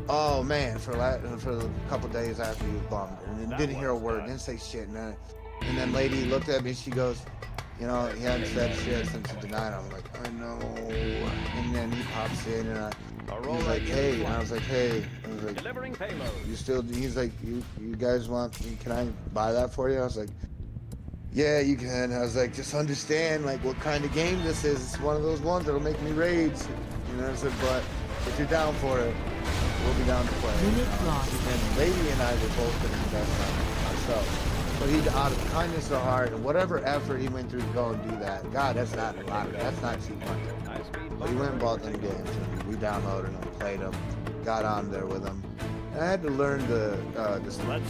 Oh man, for a couple days after he was bummed, and then didn't hear a word, didn't say shit, and then lady looked at me, she goes, he hadn't said shit since he denied it. I'm like, I know. And then he pops in, and he's like, hey, and I was like, hey, Delivering payload. he's like, you guys can I buy that for you? I was like, yeah, you can. I was like, just understand, like, what kind of game this is. It's one of those ones that'll make me rage. I said, but if you're down for it, we'll be down to play. Unit lost. And Lady and I were both going to invest on ourselves. But he, out of kindness of heart and whatever effort he went through to go and do that, God, that's not a lot. That's not cheap money. But he went and bought them games, and we downloaded them, played them, got on there with them. And I had to learn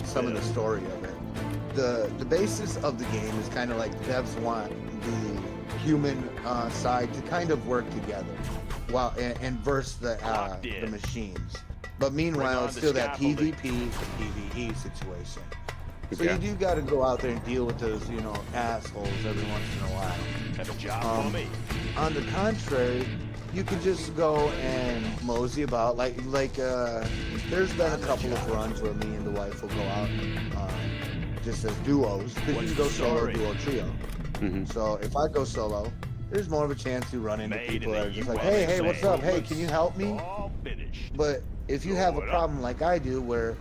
some of the story of it. The basis of the game is kind of like devs want the human side to kind of work together, while and verse the machines. But meanwhile, it's still that PvP to PvE situation. So you do got to go out there and deal with those, assholes every once in a while. Have a job for me. On the contrary, you can just go and mosey about. Like there's been a couple of runs where me and the wife will go out just as duos. Because you can go solo, duo, trio. Mm-hmm. So if I go solo, there's more of a chance to run into Made people in that are the just like, hey, what's up? Hey, can you help me? All finished. But if you have a Going up. problem like I do, where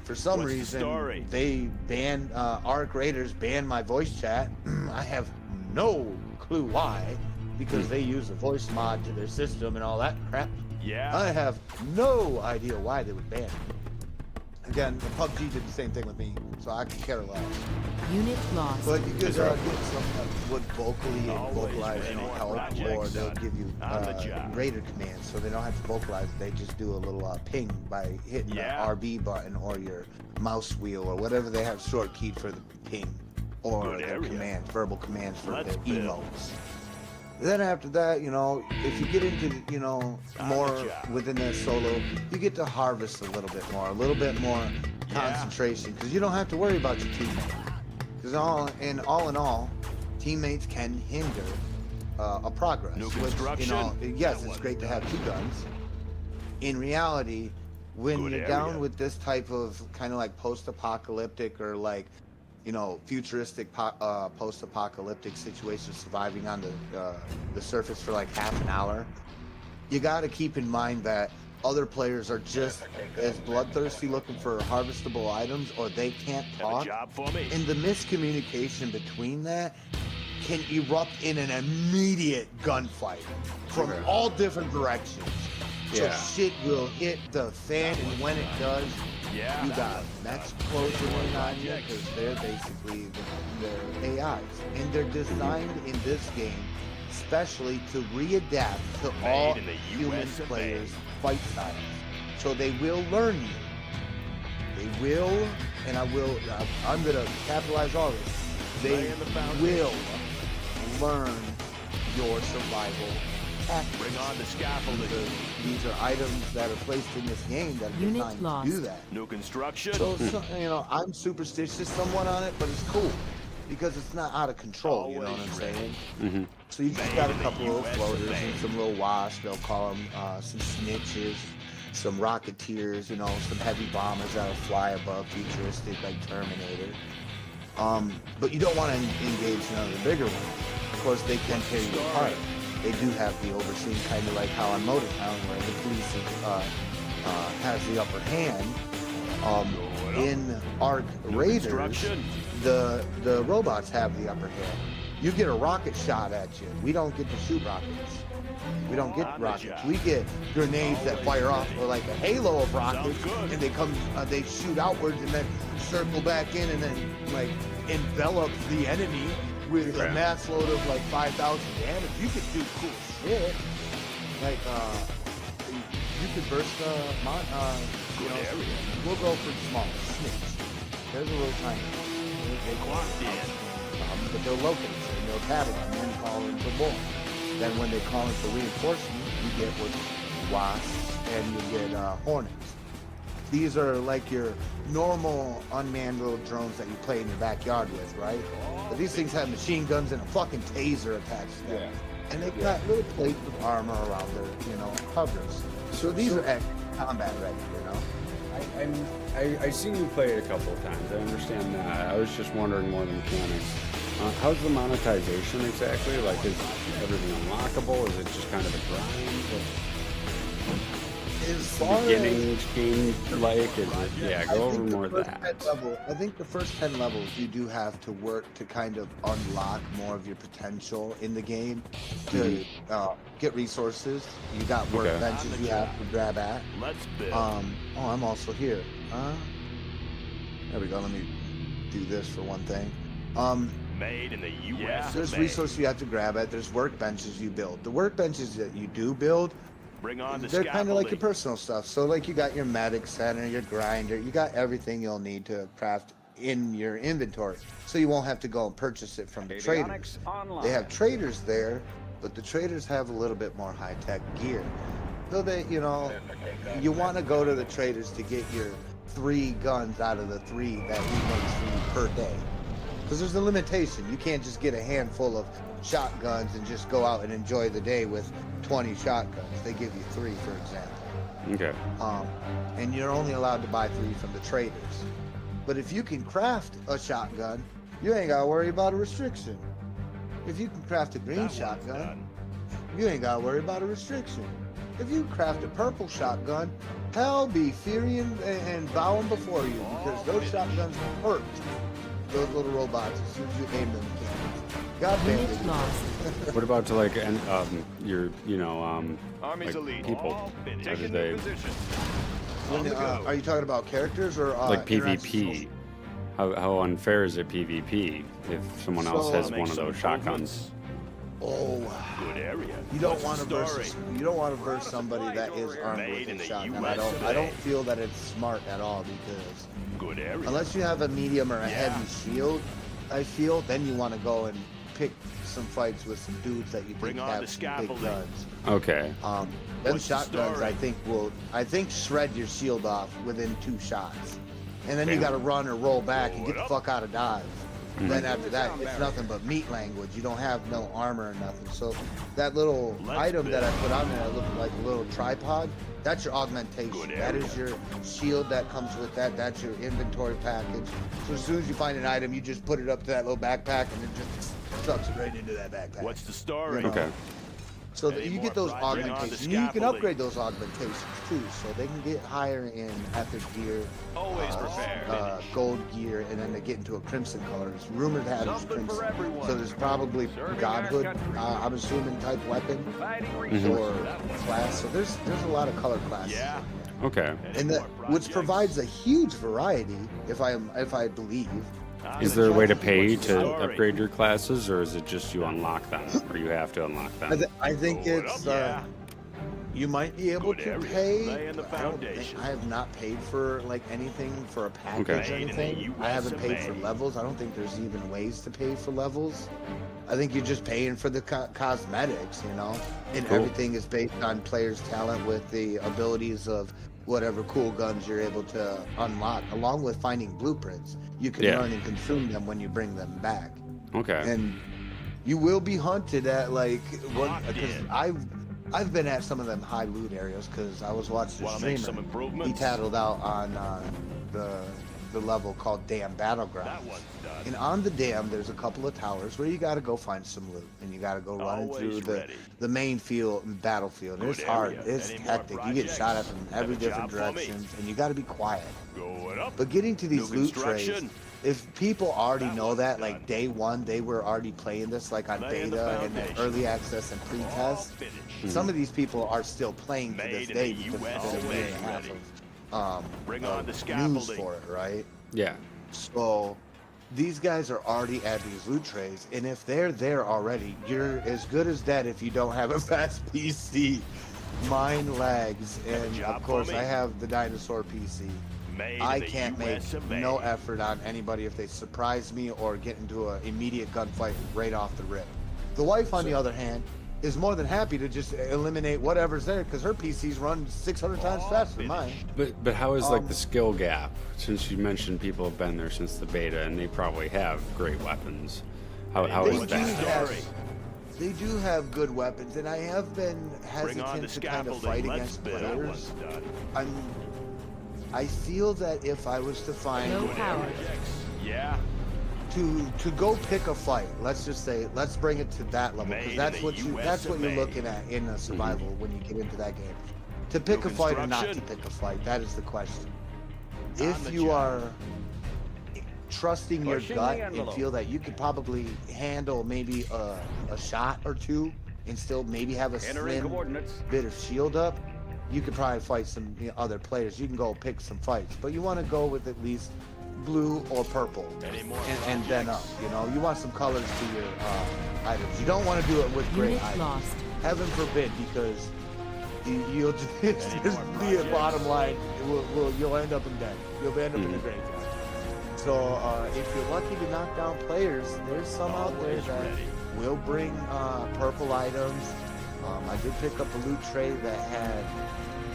for some What's the reason story? they ban Arc Raiders ban my voice chat, I have no clue why, because they use a voice mod to their system and all that crap. Yeah. I have no idea why they would ban it. Again, PUBG did the same thing with me, so I could care less. Unit lost. But you could get some that would vocally and Always vocalize ready. and help, Project or they'll done. give you On the job. Raider commands, so they don't have to vocalize it. They just do a little ping by hitting Yeah. the RB button or your mouse wheel or whatever they have short keyed for the ping, or Good their area. commands, verbal commands for Let's their build. emotes. Then after that, if you get into, more job. within that solo, you get to harvest a little bit more concentration, because you don't have to worry about your teammates. Because all in all, teammates can hinder a progress. New which, construction? yes, That it's was great to have done. 2 guns. In reality, when Good you're area. down with this type of kind of like post-apocalyptic or like, futuristic post-apocalyptic situation, surviving on the surface for like half an hour, you got to keep in mind that other players are just as bloodthirsty looking for harvestable items, or they can't Have a talk. job for me. And the miscommunication between that can erupt in an immediate gunfight from Okay. all different directions. So Yeah. shit will hit the fan, and when it does, Yeah. you got mechs closing in on you, because they're basically they're AIs, and they're designed in this game especially to readapt to all in the human US of A. players' fight styles. So they will learn you. They will, and I'm gonna capitalize all this. They Laying the foundation. will learn your survival tactics. Bring on the scaffolding. These are items that are placed in this game that are Unit designed to lost. do that. New construction. So, I'm superstitious somewhat on it, but it's cool because it's not out of control. You know what I'm Always saying? Mm-hmm. So you just Made got a in the couple of US floaters of A. and some little wasps. They'll call them some snitches, some rocketeers. Some heavy bombers that'll fly above, futuristic like Terminator. But you don't want to engage none of the bigger ones. Of course, they can tear you apart. They do have the overseeing, kind of like how on Motortown, where the police has the upper hand. In Arc Raiders, construction. the robots have the upper hand. You get a rocket shot at you. We don't get to shoot rockets. We don't get On the rockets. job. We get grenades that fire off like a halo of rockets, Sounds good. and they come, they shoot outwards and then circle back in and then like envelop the enemy with a mass load of like 5,000 damage. You could do cool shit. Like you could burst area. we'll go for small snitch. There's a little tiny. They Clocked in. but they'll locate you and they'll tattle and then call in for more. Then when they call in for reinforcement, you get what wasps and you get hornets. these are like your normal unmanned little drones that you play in your backyard with, right? But these things have machine guns and a fucking taser attached to them. And they've got little plates of armor around their, covers. So these are actually combat ready, I seen you play it a couple of times. I understand that. I was just wondering more the mechanics. How's the monetization exactly? Like, is everything unlockable? Is it just kind of a grind? As far Beginning game like? Is it, yeah, go over more of that. I think the first 10 levels you do have to work to kind of unlock more of your potential in the game to get resources. You got workbenches you have to grab at. Let's build. I'm also here. There we go. Let me do this for one thing. Made in the U.S. There's resources you have to grab at. There's workbenches you build. The workbenches that you do build, Bring on the they're kind of like your scaffolding. personal stuff. So like you got your medic center, your grinder, you got everything you'll need to craft in your inventory. So you won't have to go and purchase it from the traders. They have traders there, but the traders have a little bit more high-tech gear. So they, you want to go to the traders to get your 3 guns out of the 3 that he makes for you per day. Because there's a limitation. You can't just get a handful of shotguns and just go out and enjoy the day with 20 shotguns. They give you 3, for example. Okay. And you're only allowed to buy 3 from the traders. But if you can craft a shotgun, you ain't gotta worry about a restriction. If you can craft a green That one's shotgun, done. you ain't gotta worry about a restriction. If you craft a purple shotgun, hell be fearing and bowing before you, because those shotguns hurt those little robots as soon as you aim them. God damn Unit it. lost. What about to like your Army's like elite. people? All finished. How do Taking they new position. When, On the go. are you talking about characters or like interactions? PvP? How unfair is it PvP if someone else So- has Make one of some those shotguns? Oh, Good area. you don't What's want to the versus story? you don't want to verse somebody that is armed Made with in a the shotgun. US I don't feel that it's smart at all because Good area. unless you have a medium or a Yeah. heavy shield, I feel then you want to go and pick some fights with some dudes that you Bring think on have the some big scaffolding. guns. Okay. Them What's the shotguns story? I think shred your shield off within 2 shots. And then you Yeah. got to run or roll back and Blow get it the up. fuck out of dodge. Mhm. Then after that, it's nothing but meat language. You don't have no armor or nothing. So that little Let's item that I build. put on there that looked like a little tripod, that's your augmentation. Good That area. is your shield that comes with that. That's your inventory package. So as soon as you find an item, you just put it up to that little backpack and it just sucks it right into that backpack. What's the story? You know. Okay. So that Any you more get those pride? Bring on the augmentations. You can scaffolding. upgrade those augmentations too, so they can get higher in epic gear, Always prepared. gold gear, and then they get into a crimson color. It's rumored to have this Something for crimson. everyone. So there's probably Serving our godhood, country. I'm assuming, type weapon Fighting or resources. That one's class. So there's a lot of color classes. Yeah. Okay. Any And that more which projects? provides a huge variety, if I believe. Is there a way to pay What's the to story? upgrade your classes, or is it just you unlock them, or you have to unlock them? I think Blow it it's up, yeah. you might be able Good to area. pay. Laying the but I don't think foundation. I have not paid for like anything for a package Okay. or Made in the anything. I US haven't of paid for A. levels. I don't think there's even ways to pay for levels. I think you're just paying for the cosmetics, and Cool. everything is based on players' talent with the abilities of whatever cool guns you're able to unlock, along with finding blueprints. You can Yeah. learn and consume them when you bring them back. Okay. And you will be hunted at like what? Locked Because in. I've been at some of them high loot areas because I was watching a Wanna make some streamer. He improvements? tattled out on the level called Dam Battleground. That one's done. And on the dam, there's a couple of towers where you got to go find some loot, and you got to go running Always through ready. the main battlefield. And Good it's hard. area. It's Any more hectic. You get shot at projects? from Have every a different job for me. direction, and you got to be quiet. Going up. But getting to these New loot trays, construction. if people already That know one's that, done. like day one, they were already playing this like on Laying the beta and then foundation. early access and All pre-test. finished. Some of these people are still playing to Made this in day the because US it's been a year of and a half A. of Bring of on the news scaffolding. for it, right? Yeah. So these guys are already at these loot trays, and if they're there already, you're as good as dead if you don't have a fast PC. Mine lags, and job of course for me. I have the dinosaur PC. Made in I the can't make US of A. no effort on anybody if they surprise me or get into an immediate gunfight right off the rip. The wife, on the other hand, is more than happy to just eliminate whatever's there because her PCs run 600 times faster than mine. But how is like the skill gap? Since you mentioned people have been there since the beta and they probably have great weapons. How They is do that? have, they do have good weapons, and I have been Bring on the hesitant to kind of scaffolding. fight Let's against that one's players. done. I feel that if I was to find Low power. Yeah. to go pick a fight, let's just say, let's bring it to that level, Made because in that's the what you're US of A. looking at in a survival when you get into that game. To pick No a fight or not to construction. pick a fight, that is the question. On If the you job. are trusting your Pushing gut the and envelope. feel that you could probably handle maybe a shot or two and still maybe have a Entering slim coordinates. bit of shield up, you could probably fight some other players. You can go pick some fights, but you want to go with at least blue or purple, Any more and then up. You know, you want some colors to your items. You don't want to do it with gray Unit items. lost. Heaven forbid, because you'll just Any more be a projects? bottom line. You'll end up in debt. You'll end up in the graveyard. So if you're lucky to knock down players, there's some out there Always that ready. will bring purple items. I did pick up a loot tray that had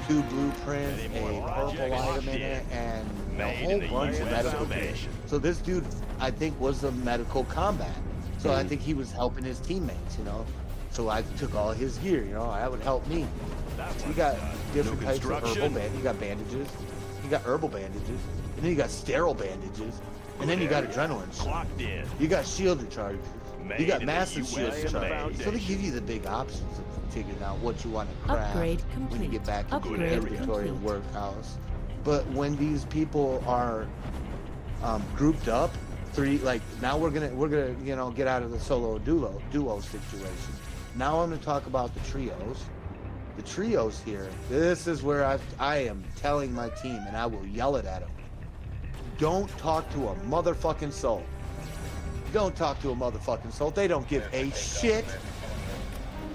2 blueprints, Any more a purple projects? item in it, and a Made whole in the bunch of US medical gear. Salvation. So this dude, I think, was a medical combat. So I Mm-hmm. think he was helping his teammates, you know. So I took all his gear, you know. That would help me. That You one's got done. different No types of herbal construction. bandages. You got bandages. You got herbal bandages. And then you got sterile bandages. And then you got adrenaline. Clocked in. You got shield recharges. Made You got in the massive US shield of A. recharges. So they give you the big options of figuring out what you want to craft Upgrade when you complete. get back into Upgrade your inventory and complete. workhouse. But when these people are grouped up, now we're gonna get out of the solo duo situation. Now I'm gonna talk about the trios. The trios here. This is where I am telling my team, and I will yell it at them. Don't talk to a motherfucking soul. Don't talk to a motherfucking soul. They don't give a shit.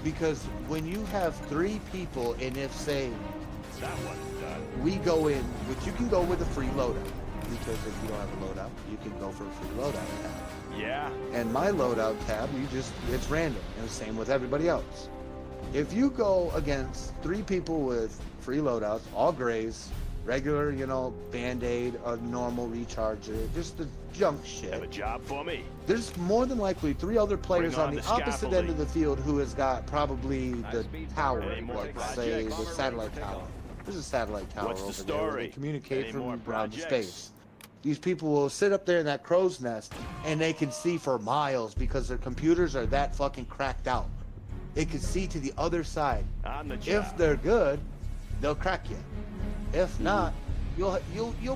Because when you have 3 people, and if say That one's done. we go in, which you can go with a free loadout, because if you don't have a loadout, you can go for a free loadout tab. Yeah. And my loadout tab, it's random, and the same with everybody else. If you go against 3 people with free loadouts, all grays, regular, Band-Aid, a normal recharger, just the junk shit. Have a job for me. There's more than likely 3 other players Bring on on the the opposite end of scaffolding. the field who has got probably the tower, Any more let's say the projects? satellite tower. There's a satellite tower What's the over there where they story? communicate Any more from ground to projects? space. These people will sit up there in that crow's nest and they can see for miles because their computers are that fucking cracked out. They can see to the other side. On the job. If they're good, they'll crack you. If not, you'll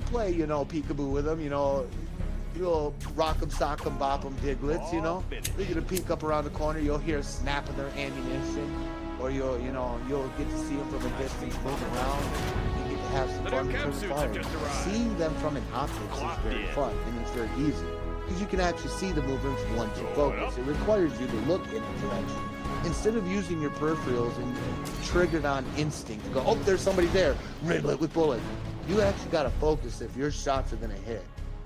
play, peekaboo with them, you'll rock 'em, sock 'em, bop 'em, diglets, They're gonna peek up around the corner, you'll hear a snap of their ammunition, or you'll get to see them from a distance moving around. You get to have some The fun new with chem the suits fire. have just arrived. Seeing them from an optics Clocked is very in. fun, and it's very easy. Because you can actually see the movements once you Going focus. up. It requires you to look in a direction. Instead of using your peripherals and triggered on instinct to go, oh, there's somebody there, riddle it with bullets. You actually got to focus if your shots are going to hit.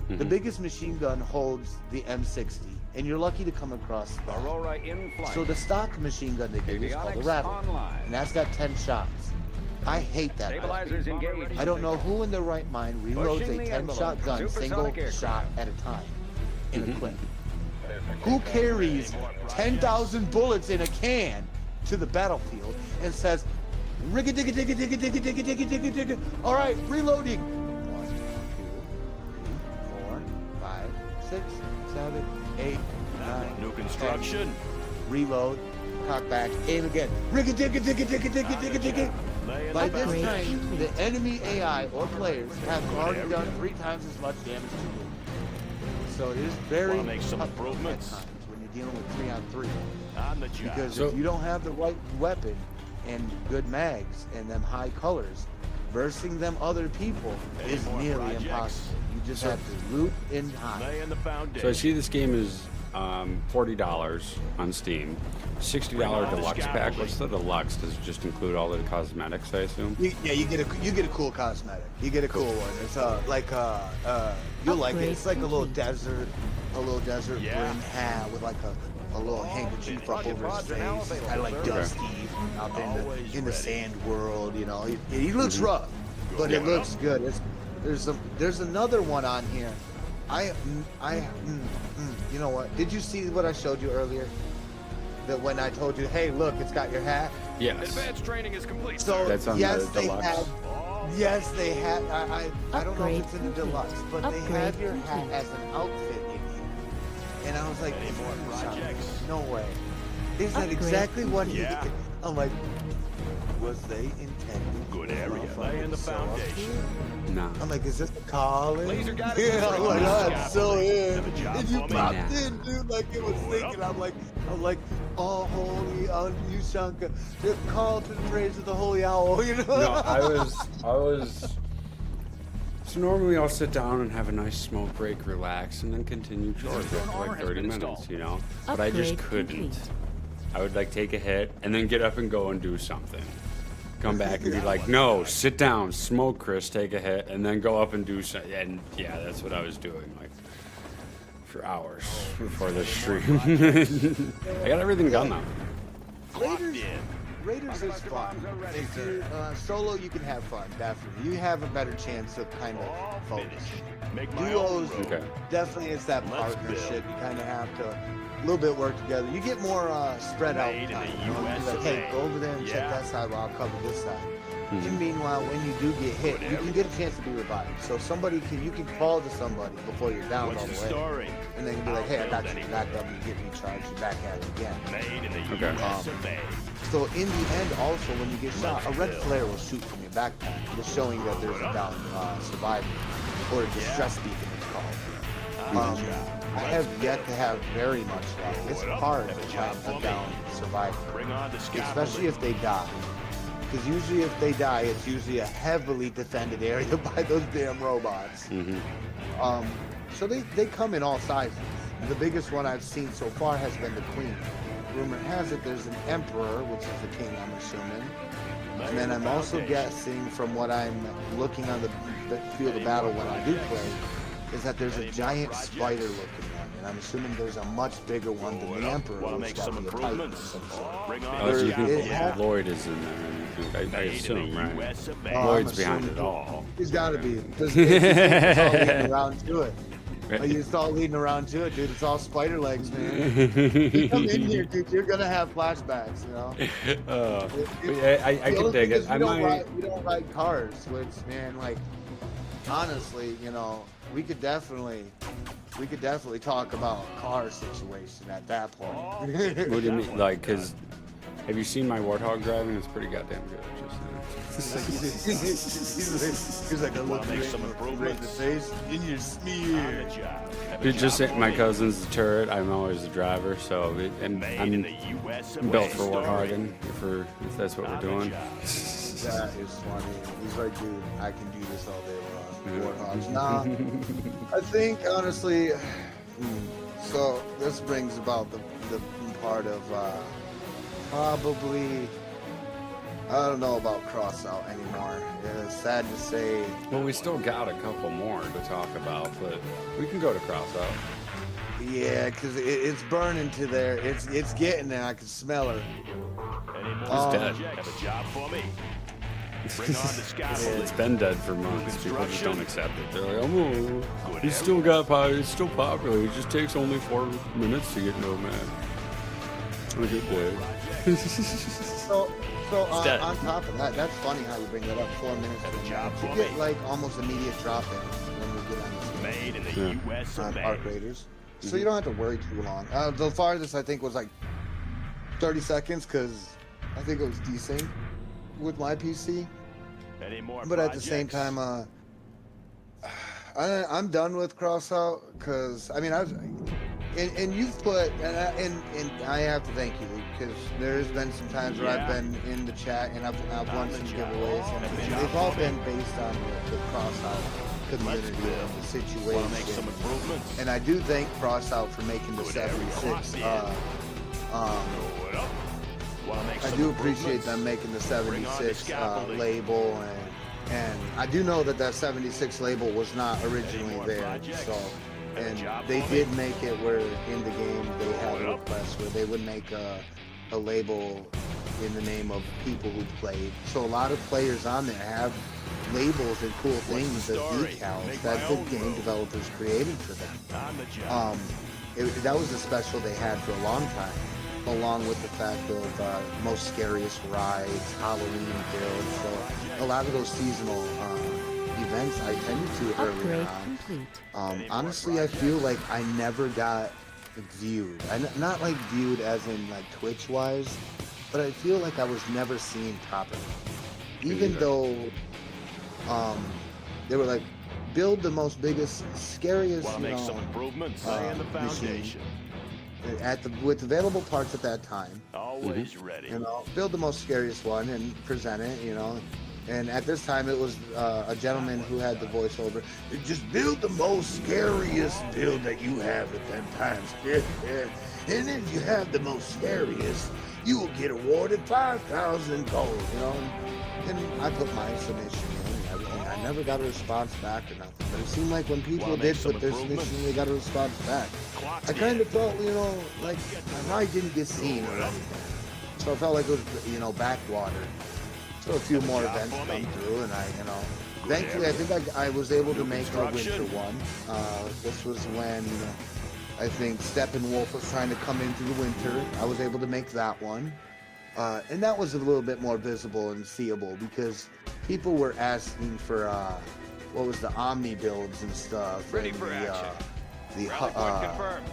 The biggest machine gun holds the M60, and you're lucky to come across that. Aurora in flight. So the stock machine gun they give you is called a Avionics Rattler, online. and that's got 10 shots. I hate that. weapon. Stabilizers engaged. I don't know who in their right mind reloads Pushing a the 10-shot envelope. gun, single Supersonic aircraft. shot at a time, in a clip. Who carries 10,000 bullets in a can to the battlefield and says, rigga digga digga digga digga digga digga digga digga. All right, reloading. 1, 2, 3, 4, 5, 6, 7, 8, 9. New construction. 10. Reload. Cock back. Aim again. Rigga digga digga digga digga digga digga. Laying By the this foundation. time, the enemy AI or players have already done 3 times as much damage to you. So it is very Wanna make some tough improvements? at times when you're dealing with 3-on-3. On the job. Because So- if you don't have the right weapon and good mags and them high colors, versing them other people Any is more nearly projects? impossible. You just have to loot and hide. Laying the foundation. So I see this game is $40 on Steam, $60 Bring on the deluxe pack. scaffolding. What's the deluxe? Does it just include all the cosmetics, I assume? You get a cool cosmetic. You get a cool one. It's you'll like it. Upgrade It's like a little complete. desert Yeah. brim hat with like a a little handkerchief up over his face, kind of like Dusty out there in the sand world. You know, he looks rough, but it looks good. There's another one on here. You know what? Did you see what I showed you earlier? That when I told you, hey, look, it's got your hat. Yes. Advanced training is complete. So That's on yes, the they deluxe. have. Yes, they have. I don't know if Upgrade it's in the complete. deluxe, but they Upgrade have your hat complete. as an outfit in here. And I was like, Any "Is more that in the shop?" projects? No way. Is that Upgrade exactly what he? Yeah. I'm like, was they intended? Good for area. motherfucker Laying the to show up foundation. here? No. I'm like, is this a calling? Laser guided Yeah, I'm like, control. I'm so in. Have a job And you for me. popped Nah. in, dude, like it was thinking. I'm like, oh, holy, you Shanka. Just call to the praise of the holy owl, you know? No, I was. So normally I'll sit down and have a nice smoke break, relax, and then continue chores Drone for armor like has 30 been minutes, installed. you know? But I just Upgrade couldn't. complete. I would like take a hit and then get up and go and do something. Come back and be like, no, sit down, smoke, Chris, take a hit, and then go up and do something. And yeah, that's what I was doing, like, for hours before this stream. I got everything done though. Locked Raiders, in. Raiders is fun. If you solo, you can have fun. Definitely, you have a better chance of kind of All focus. finished. Make my Duos, own road. Okay. definitely, it's that Let's partnership. build. You kind of have to a little bit work together. You get more spread out Made in time. the You know? You're like, hey, USA. go over there and check Yeah. that side while I'll cover this side. Mhm. And meanwhile, when you do get hit, you can get a chance to be revived. So you can fall to somebody before you're down What's all the the way. story? And then you can be like, hey, I got you I'll build back up, and you get recharged, you're back at it again. Made in the Okay. US of A. So in the end, also, when you get shot, a Let's red build. flare will shoot from your backpack, just showing that there's a down survivor, or a distress beacon it's called. I have yet to have very much luck. It's hard to find a down survivor, Bring on the scaffolding. especially if they die. Because usually if they die, it's usually a heavily defended area by those damn robots. So they come in all sizes. The biggest one I've seen so far has been the queen. Rumor has it there's an emperor, which is the king, I'm assuming. And then I'm also guessing from what I'm looking on the field of battle when I do play, is that there's a giant spider looking one. And I'm assuming there's a much bigger one than the emperor, Want to which make got some to be a titan or improvements? some sort. Bring on Oh, the so you It think had- Lloyd is in there? I Made in assume, the right? US of Oh, A. I'm Lloyd's behind assuming it all. He's got to be. Because it's all leading around to it. Like, it's all leading around to it, dude. It's all spider legs, man. You come in here, dude, you're gonna have flashbacks, you know. I The can only dig thing is it. I might. we don't ride cars, which, man, like, honestly, you know, we could definitely talk about a car situation at that point. What do you mean? Like, cause have you seen my Warthog driving? It's pretty goddamn good. He's like, I look make you some right in the face, in your On smear. the job. Have a Dude, just job say for my me. cousin's the turret. I'm always the driver, so Made in I'm the US of built A. for Story. Warthogging if that's what we're On the doing. job. That is funny. He's like, dude, I can do this all day long. Yeah. Warthogs. Nah, I think honestly, so this brings about the part of probably, I don't know about crossout anymore. It's sad to say. Well, we still got a couple more to talk about, but we can go to crossout. Yeah, because it's burning to there. It's getting there. I can smell her. Any more He's dead. projects? Have a job for me. Bring on the scaffolding. It's been dead for months. People just don't accept it. They're like, oh, Good he's still got he's still popular. It just takes only 4 minutes to get nomad. On a good day. So dead. on top of that, that's funny how you bring that up. 4 minutes. Have a to job you for get me. like almost immediate drop-ins when we get on this game. Made in the Yeah. US On of A. Park Raiders. So you don't have to worry too long. The farthest I think was like 30 seconds because I think it was desync with my PC. Any more But at the same projects? time, I'm done with crossout because I mean and you've put and I have to thank you because there's been some times where I've Yeah. been in the chat and I've won On the some job. giveaways On the and job they've all for me. been based on the crossout community and the Want to make some situation. improvements? And I do thank Crossout for making the Good area. 76. Blow it up. Want to make I some do appreciate improvements? them making the Bring on the 76 scaffolding. label, and I do know that 76 label was not originally more there. projects? So And job they for me? did make it where in the game they had a request where they would make a label in the name of people who played. So a lot of players on there have labels and cool things the as story? decals Make that my the own game rule. developers created for them. On the job. That was a special they had for a long time, along with the fact of most scariest rides, Halloween builds. So a lot of those seasonal events I tended to earlier Upgrade on. complete. Honestly, I feel like I never got viewed. Not like viewed as in like Twitch wise, but I feel like I was never seen properly. Even though they were like, build the most biggest, scariest, Want to make some improvements? Laying the machine foundation. with available parts at that time. Always ready. You know, build the most scariest one and present it. You know, and at this time it was a gentleman who had the voiceover. Just build the most scariest build that you have at that time. And if you have the most scariest, you will get awarded 5,000 gold. You know, and I put my submission in and everything. I never got a response back or nothing. But it seemed like when people Wanna did make some put their improvements? submission, they got a response back. Clock's I kind in. of felt, you know, like my ride didn't get seen or anything. So I felt like it was, you know, backwater. So a few more job events for come me. through, and Good thankfully, I area. think I was able to New make a winter construction. one. This was when I think Steppenwolf was trying to come into the winter. I was able to make that one. And that was a little bit more visible and seeable because people were asking for what was the Omni builds and stuff. Ready and for action. the Rally point confirmed.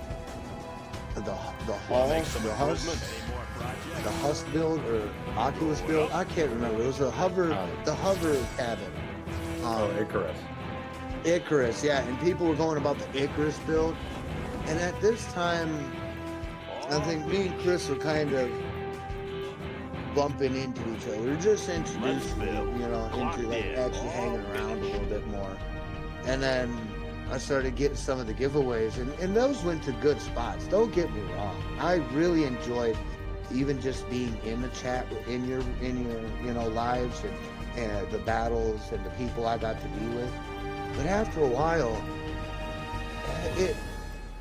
the Wanna Hall, make some the Husk, improvements? Any more projects? the Husk build or Oculus build. I can't remember. It was a hover, the hover cabin. Oh, Icarus. Icarus, yeah, and people were going about the Icarus build. And at this time, I think me and Chris were kind of bumping into each other. We were just introduced, you know, into like actually hanging around a little bit more. And then I started getting some of the giveaways, and those went to good spots. Don't get me wrong. I really enjoyed even just being in the chat, in your you know lives and the battles and the people I got to be with. But after a while,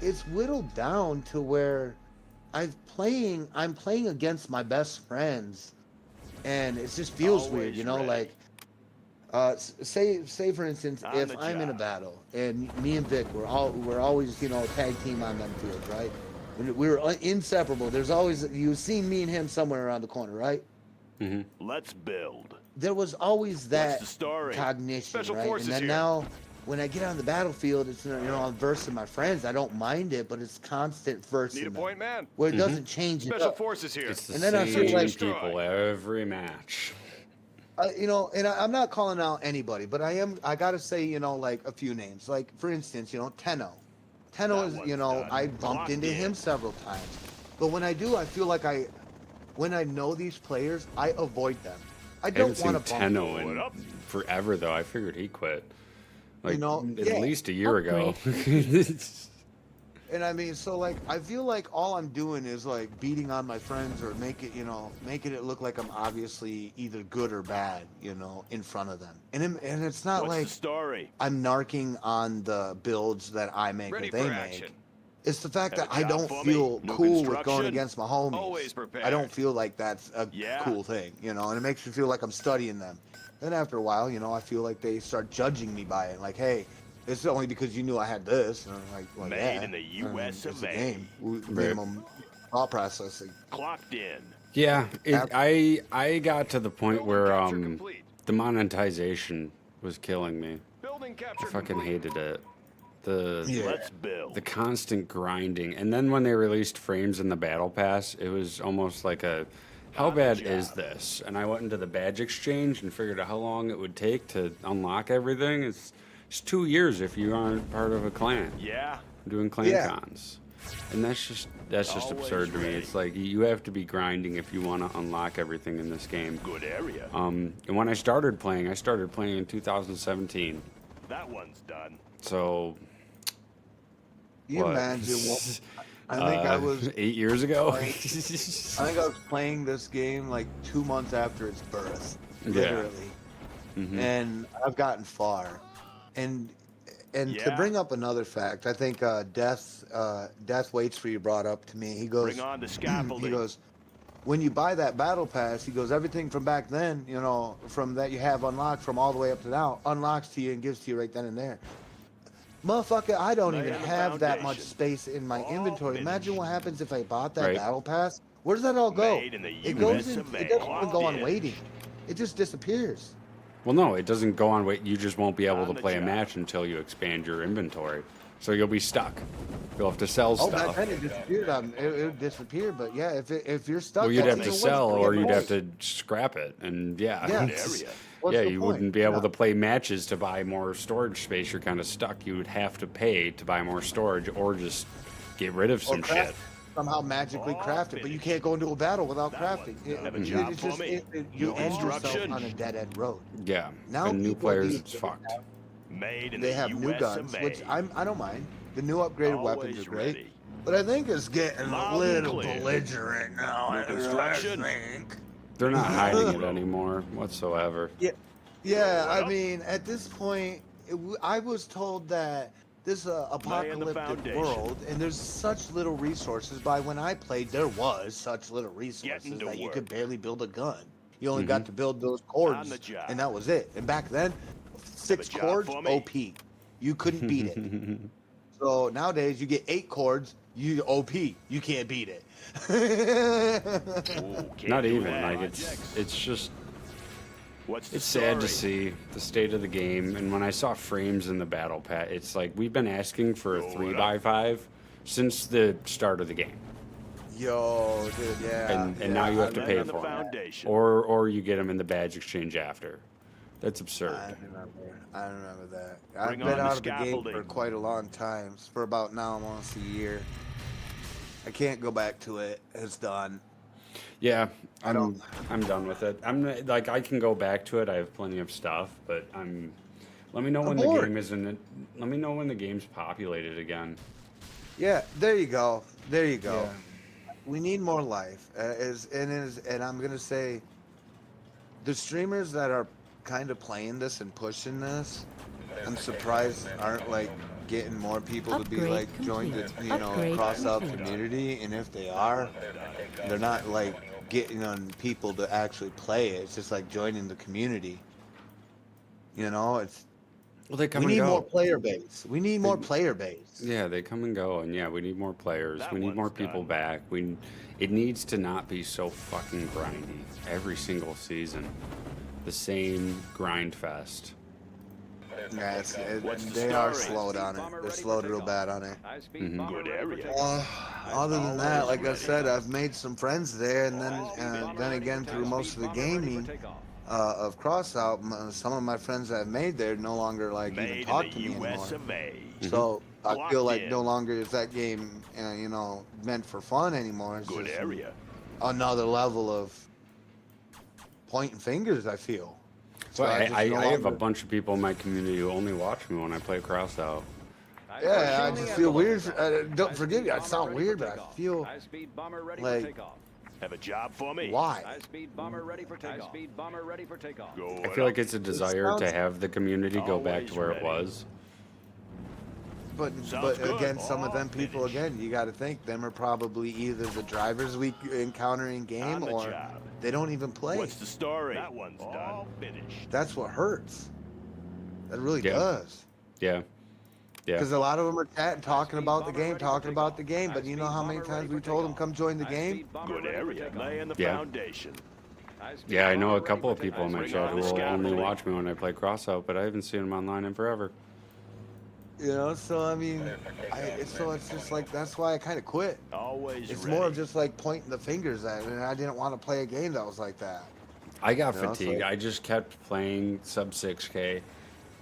it's whittled down to where I'm playing against my best friends, and it just feels weird, you know, Always like say for instance, On if the I'm in a job. battle and me and Vic we're always, you know, tag team on them fields, right? We were inseparable. There's always, you've seen me and him somewhere around the corner, right? Let's build. There was always that the story? cognition, Special right? forces And then here. now, when I get on the battlefield, it's, you know, I'm versing my friends. I don't mind it, but it's constant versing Need a them, point, man? where it doesn't change it Special up. forces here. It's the And then I same feel like- people every match. You know, and I'm not calling out anybody, but I gotta say, you know, like a few names. Like, for instance, you know, Tenno. Tenno That is, one's you know, done. I bumped Locked into him in. several times. But when I do, I feel like when I know these players, I avoid them. I I don't haven't want seen to bump Tenno What in up? forever, though. I figured he quit. Like, know, at yeah. least a year ago. And I mean, so like, I feel like all I'm doing is like beating on my friends or making it look like I'm obviously either good or bad, you know, in front of them. And it's not What's like the story? I'm narking on the builds that I make Ready or they for make. action. It's the fact Have that a I job don't for me? feel New cool with going construction? against my homies. Always prepared. I don't feel like that's a Yeah. cool thing, you know, and it makes me feel like I'm studying them. Then after a while, you know, I feel like they start judging me by it. Like, hey, it's only because you knew I had this. And I'm like, well, Made yeah. in the US it's of a A. game. Right. Minimum thought processing. Clocked in. Yeah, Ab- I got to the point Building where capture complete. the monetization was killing me. Building capture I fucking complete. hated it. The Yeah. Let's build. the constant grinding, and then when they released frames in the battle pass, it was almost like a, how On the bad is job. this? And I went into the badge exchange and figured out how long it would take to unlock everything. It's 2 years if you aren't part of a clan Yeah. doing clan Yeah. cons, and that's just Always absurd to me. ready. It's like you have to be grinding if you want to unlock everything in this game. Good area. And when I started playing in 2017. That one's done. So You what? imagine what I think I was 8 years ago. I think I was playing this game like 2 months after its birth, Yeah. literally. Mhm. And I've gotten far. And And to Yeah? bring up another fact, I think Death Waits for You brought up to me. He goes, Bring on the he scaffolding. goes, when you buy that battle pass, he goes, everything from back then, you know, from that you have unlocked from all the way up to now, unlocks to you and gives to you right then and there. Motherfucker, I don't Lay even in the have that much foundation. space in my All inventory. Imagine finished. what happens if I bought that Right. battle pass. Where does that all go? Made in the It goes US in. of It A. doesn't even go on Locked in. waiting. It just disappears. Well, no, it doesn't go on. Wait, you just won't be able On to the play a job. match until you expand your inventory. So you'll be stuck. You'll have to sell Oh, back stuff. then it disappeared. It would disappear. But yeah, if you're stuck, Well, you'd that's have to even sell, worse. or Yeah, you'd have right. to scrap it, and yeah, Yeah. it's- Area. What's yeah, the you point? wouldn't be able Yeah. to play matches to buy more storage space. You're kind of stuck. You would have to pay to buy more storage, or just get rid of Or some craft, shit. somehow magically All craft it, but you finished. can't go into a battle without That crafting. one's done. Have a job for me. You No end yourself construction. on a dead end road. Yeah, Now and new people players, these it's days fucked. Made in They the have new US guns, of which A. I don't mind. The new upgraded weapons Always are great, ready. but I think it's getting Loud a and little clear. belligerent now. No construction. I think. They're not hiding it anymore whatsoever. Yeah, Well, I mean, at this point, I was told that this apocalyptic foundation. world, and there's such little resources. By when I played, there was such little resources Getting to that you work. could barely build a gun. You only got to build those cords, the job. and that was it. And back then, 6 job cords, for me? OP. You couldn't beat it. So nowadays, you get 8 cords, you OP. You can't beat it. Ooh, can't Not do even that. like it's just What's the it's sad to story? see the state of the game. And when I saw frames in the battle pack, it's like we've been asking for a Go 3x5 since the start of the game. Yo, dude, yeah. And now you have to Lay pay on the for them, foundation. or you get them in the badge exchange after. That's absurd. I remember that. I've Bring been on the out of the game for scaffolding. quite a long time. For about now almost a year. I can't go back to it. It's done. Yeah, I don't- I'm done with it. I'm like I can go back to it. I have plenty of stuff, but Let me know when the bored. game is in it. Let me know when the game's populated again. Yeah, there you go. There you go. We need more life. And I'm gonna say, the streamers that are kind of playing this and pushing this, I'm surprised aren't like getting more people to be Upgrade like join the complete. you know Upgrade cross out complete. community. And if they are, they're not like getting on people to actually play it. It's just like joining the community. You know, it's Well, they come we and need go. more player base. We need more player base. Yeah, they come and go, and yeah, we need more players. That We need more one's people done. back. It needs to not be so fucking grindy every single season. The same grind fest. Yes, What's the they are story? slowed on it. They're slowed real bad on it. Good area. Other than that, like I said, I've made some friends there, and then again through most of the gaming of Crossout, some of my friends that I've made there no longer like even Made talk in to the me US anymore. of A. So I feel Locked like in. no longer is that game, you know, meant for fun anymore. It's Good just area. another level of pointing fingers. I feel. So I I just no have a longer- bunch of people in my community who only watch me when I play Crossout. Yeah, I just feel weird. Don't forgive me. I sound weird, but I feel like Have a job for me? why? High-speed bomber ready for takeoff. High-speed bomber ready for takeoff. Go I feel like it's a desire to sounds- have the community go back to Always where it ready. was. But Sounds good. again, some of All them people finished. again, you got to think them are probably either the drivers we encounter in game On the or job. they don't even play. What's the story? That one's done. Finished. That's what hurts. That really Yeah. does. Yeah. Yeah. Because a lot of them are chatting, talking about the game, talking about the game. But you know how many times we told them come join the game? Good area. Laying the Yeah. foundation. Yeah, I know a couple of people in my Bring chat on who the will only scaffolding. watch me when I play Crossout, but I haven't seen them online in forever. You know, so I mean, so it's just like that's why I kind of quit. Always It's ready. more of just like pointing the fingers at it, and I didn't want to play a game that was like that. I got You know, it's fatigued. like- I just kept playing sub 6K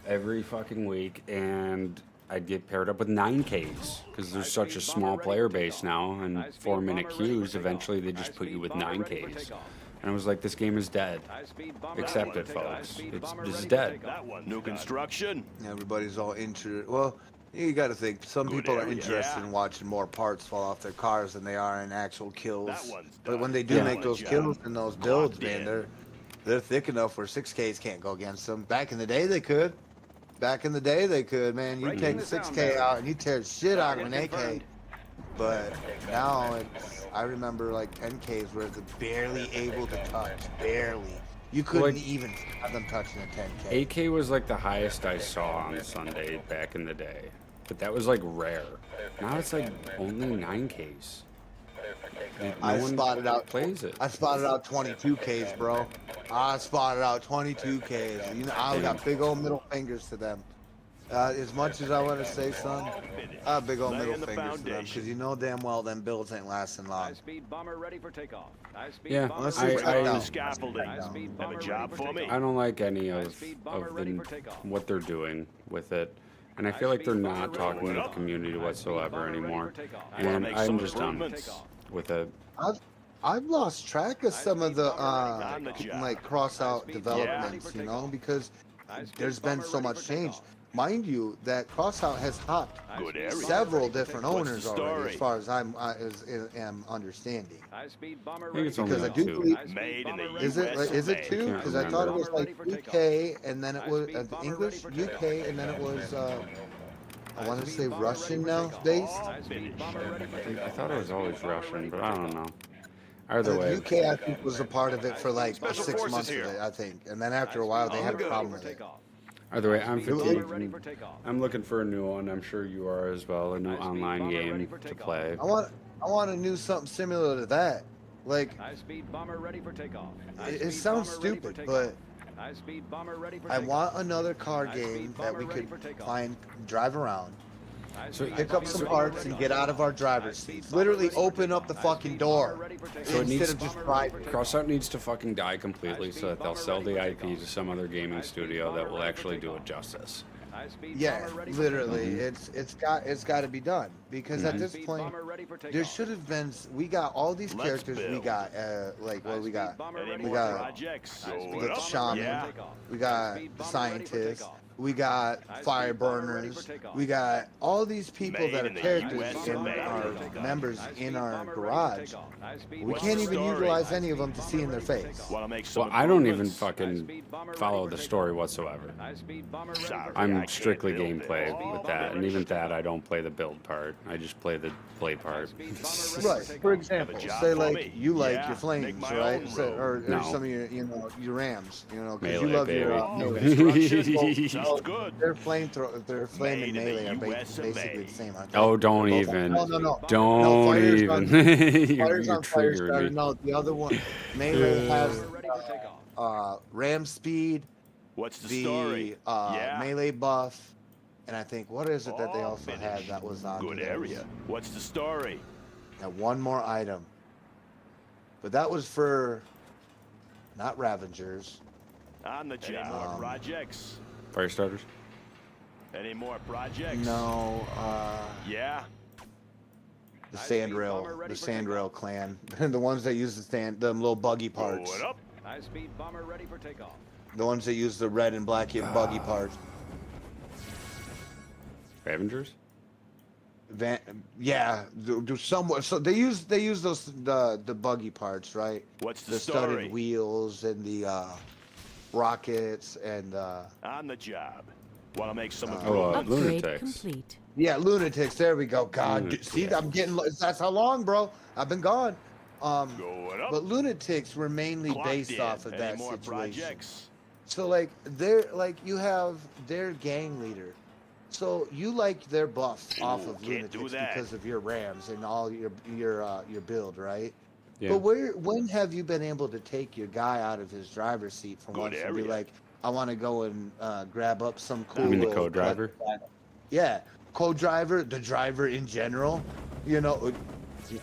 every fucking week, and I'd get paired up with 9Ks because there's such a small player base now, and 4-minute queues. Eventually, they just put you with 9Ks, and I was like, "This game is dead. Accept it, folks. This is dead." That one. New construction. Everybody's all interested. Well, you got to think some Good people are area. interested Yeah. in watching more parts fall off their cars than they are in actual kills. That one's But done. when they do Yeah. make those Good kills job. and those builds, Locked man, in. they're thick enough where 6Ks can't go against them. Back in the day, they could. Back in the day, they could, man. You Breaking take the 6K sound out and you tear the shit out of an Target AK. confirmed. But now I remember like 10Ks where they're barely able to touch, barely. You couldn't Like- even have them touching a 10K. AK was like the highest I saw on Sunday back in the day, but that was like rare. Now it's like only 9Ks. No I one spotted out plays it. I spotted out 22Ks, bro. I spotted out 22Ks. You know, I got big old middle fingers to them. As much as I want to say, son, I have big old middle Laying the fingers to them foundation. because you know damn well them builds ain't lasting long. High-speed bomber ready for takeoff. High-speed Yeah, bomber Let's I- see ready what for I- I The know. scaffolding. High-speed Have bomber a ready job for for me. takeoff. I don't like any High-speed bomber ready the, for takeoff. what they're doing with it, and I feel like they're not talking to the community whatsoever bomber ready anymore. for takeoff. And Make I'm some just done improvements. with it. I've lost track of some of the On the job. like cross out High-speed developments, bomber you ready for know, takeoff. because High-speed there's been bomber so ready much for change. takeoff. Mind you, that Crossout has hopped Good High-speed area. bomber several ready for different takeoff. What's owners the already, story? as far as am understanding. High-speed bomber I think ready it's for only Because I like do two. believe, High-speed Made in bomber the ready is for it US is it of A. two? Can't Because I thought it was remember. like UK and then it was High-speed bomber English, ready for takeoff. UK, and then it was I want to High-speed say bomber Russian ready for now takeoff. based. High-speed bomber ready for I takeoff. thought it was always High-speed bomber Russian, ready but for I don't takeoff. know. Either The way, UK I think was a part of it for like Special 6 forces months here. of it, I think, and then after a while they had a problem with it. either way, I'm High-speed bomber ready 15. for takeoff. I'm looking for a new one. I'm sure you are as well. A new High-speed online bomber ready game for to takeoff. play. I want to do something similar to that. Like High-speed bomber ready for takeoff. it High-speed sounds bomber ready for stupid, takeoff. but High-speed bomber ready for I takeoff. want another car High-speed game that bomber we ready could for takeoff. find, drive around, High-speed pick up bomber some ready parts, for and takeoff. get out of our driver's High-speed seats. bomber Literally ready for open up the takeoff. fucking High-speed door bomber ready for takeoff. So it instead needs- of just Bomber ready for driving. takeoff. Crossout needs to fucking die completely so that they'll sell the IP to some other gaming studio that will actually do it justice. High-speed Yeah, bomber ready for literally, takeoff. it's got to be done because at this High-speed point bomber ready for takeoff. there should have been. We got all these Let's characters. We build. got like what we got. High-speed bomber Any ready more for got- takeoff. projects? High-speed We Going got up? bomber shaman. ready Yeah. for takeoff. We got High-speed bomber ready for scientists. takeoff. We got fire High-speed bomber ready burners. for takeoff. We got all these people Made that are in the characters US and of A. are members High-speed in our bomber ready for garage. takeoff. High-speed We What's can't the even story? utilize any of them to see in their High-speed face. bomber Want to make some Well, I don't even improvements? fucking High-speed bomber ready follow for the takeoff. story whatsoever. High-speed bomber ready Sorry. for I I'm can't strictly build gameplay it. with that, and even that I don't play the build part. I just play the play part. High-speed bomber ready Right. for takeoff. For example, job say for like me. you like Yeah, your flames, make my right? own So, or No. some of your, your Rams, because you Melee, love your baby. melee. Sounds good. Their their flame Made and in the melee are US of basically A. the same, aren't they? Oh, don't They're both- even. No, no, no. Don't No, fire's even. on- you're Fire's on fire triggering starter. me. No, the other one, melee has Bomber ready for takeoff. ram speed, What's the the story? Yeah. melee buff, and I think what is it that they All also had finished. that was on Good those? area. What's the story? And one more item, but that was for not Ravengers. On the job. Um, Projects? Fire starters. Any more projects? No, Yeah. the High-speed Sandrail, bomber ready the for Sandrail clan, the ones that use them little buggy parts, Going up. High-speed bomber ready for takeoff. the ones that use the red and black buggy parts. Avengers. Yeah, do somewhat. So they use those the buggy parts, right? What's the The story? studded wheels and the rockets and On the job. Want to make some Oh, improvements? Upgrade lunatics. complete. yeah, lunatics. There we go. God, Lunatics. see, I'm getting. That's how long, bro. I've been gone. Going up. But lunatics were mainly Clocked based in. off of Any that more situation. projects? So like they're like you have their gang leader. So you like their buff off Ooh, of can't do lunatics that. because of your Rams and all your build, right? Yeah. But when have you been able to take your guy out of his driver's seat for Good once and be area. like, I want to go and grab up some cool. You mean the little co-driver? Yeah, co-driver, the driver in general. You know,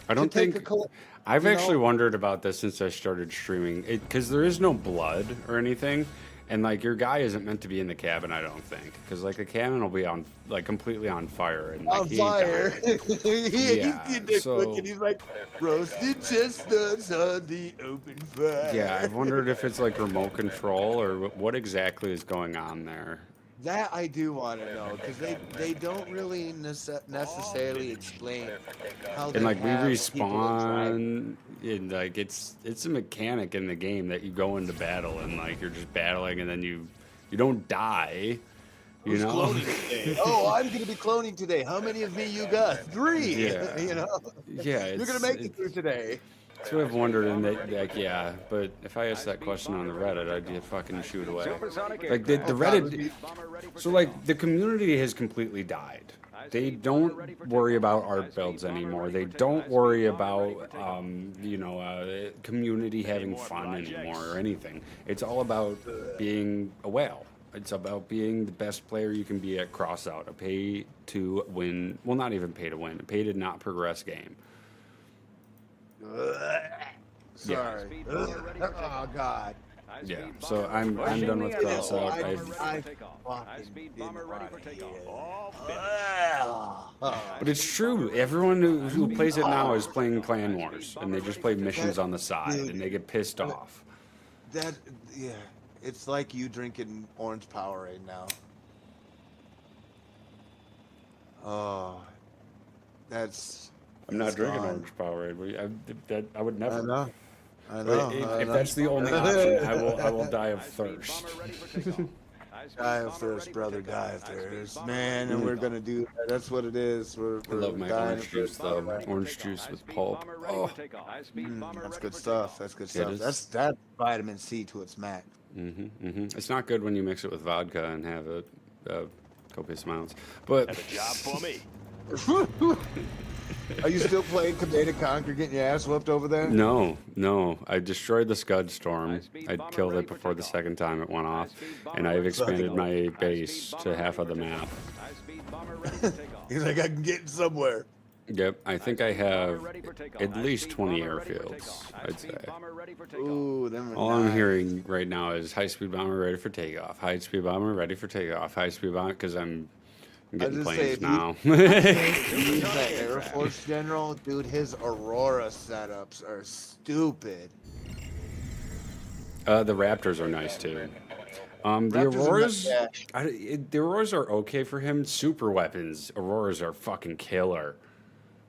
I don't to take think a co- I've you actually know- wondered about this since I started streaming. Because there is no blood or anything, and like your guy isn't meant to be in the cabin. I don't think, because like the cabin will be on like completely on fire and like on he ain't fire. dying. He's getting there so- quick and he's like, roasted chestnuts on the open fire. Yeah, I've wondered if it's like remote control or what exactly is going on there. That I do want to know because they don't really necessarily explain how they And like we have people that drive. respawn, and like it's a mechanic in the game that you go into battle and like you're just battling and then you don't die, You Who's know? cloning today? Oh, I'm gonna be cloning today. How many of me you got? 3. Yeah. You know, Yeah, you're gonna make it through today. That's what I've wondered, and like, yeah, but if I asked that question on the Reddit, I'd get fucking shoot away. Supersonic Like the God, Reddit, would be- Bomber ready for so like the community has completely died. They don't worry about art builds anymore. They don't worry about community having fun anymore or anything. It's all about being a whale. It's about being the best player you can be at Crossout, a pay to win. Well, not even pay to win, a pay to not progress game. Sorry. Oh God. Yeah, so I'm done with Crossout. I High-speed bomber ready for takeoff. But it's true. Everyone who plays it now is playing Clan Wars, and they just play missions on the side, and they get pissed off. That yeah. It's like you drinking orange Powerade now. Oh, that's. I'm not it's drinking gone. orange Powerade. I would never. I know. I But know. if that's the only option, I will die of thirst. Bomber ready for takeoff. Die of thirst, brother. Die of thirst, man. And we're gonna do that. That's what it is. We're I love my dying orange of juice thirst. though. Orange juice with pulp. Oh. That's good stuff. That's good stuff. is. That's vitamin C to its max. It's not good when you mix it with vodka and have a copious amounts. But That's a job for me. Are you still playing Command and Conquer, getting your ass whooped over there? no, I destroyed the Scud Storm. I killed it before the second time it went off, and I've expanded my base to half of the map. High-speed bomber ready for takeoff. He's like, I can get somewhere. Yep, I think I have at least 20 airfields, I'd say. Ooh, them are All I'm nice. hearing right now is high-speed bomber ready for takeoff. High-speed bomber ready for takeoff. High-speed bomber, because I'm getting just say, planes if you- now. He's the Air Force general, dude. His Aurora setups are stupid. The Raptors are nice too. The Raptors are Auroras, not the Auroras are okay for him. Super weapons, Auroras are fucking killer.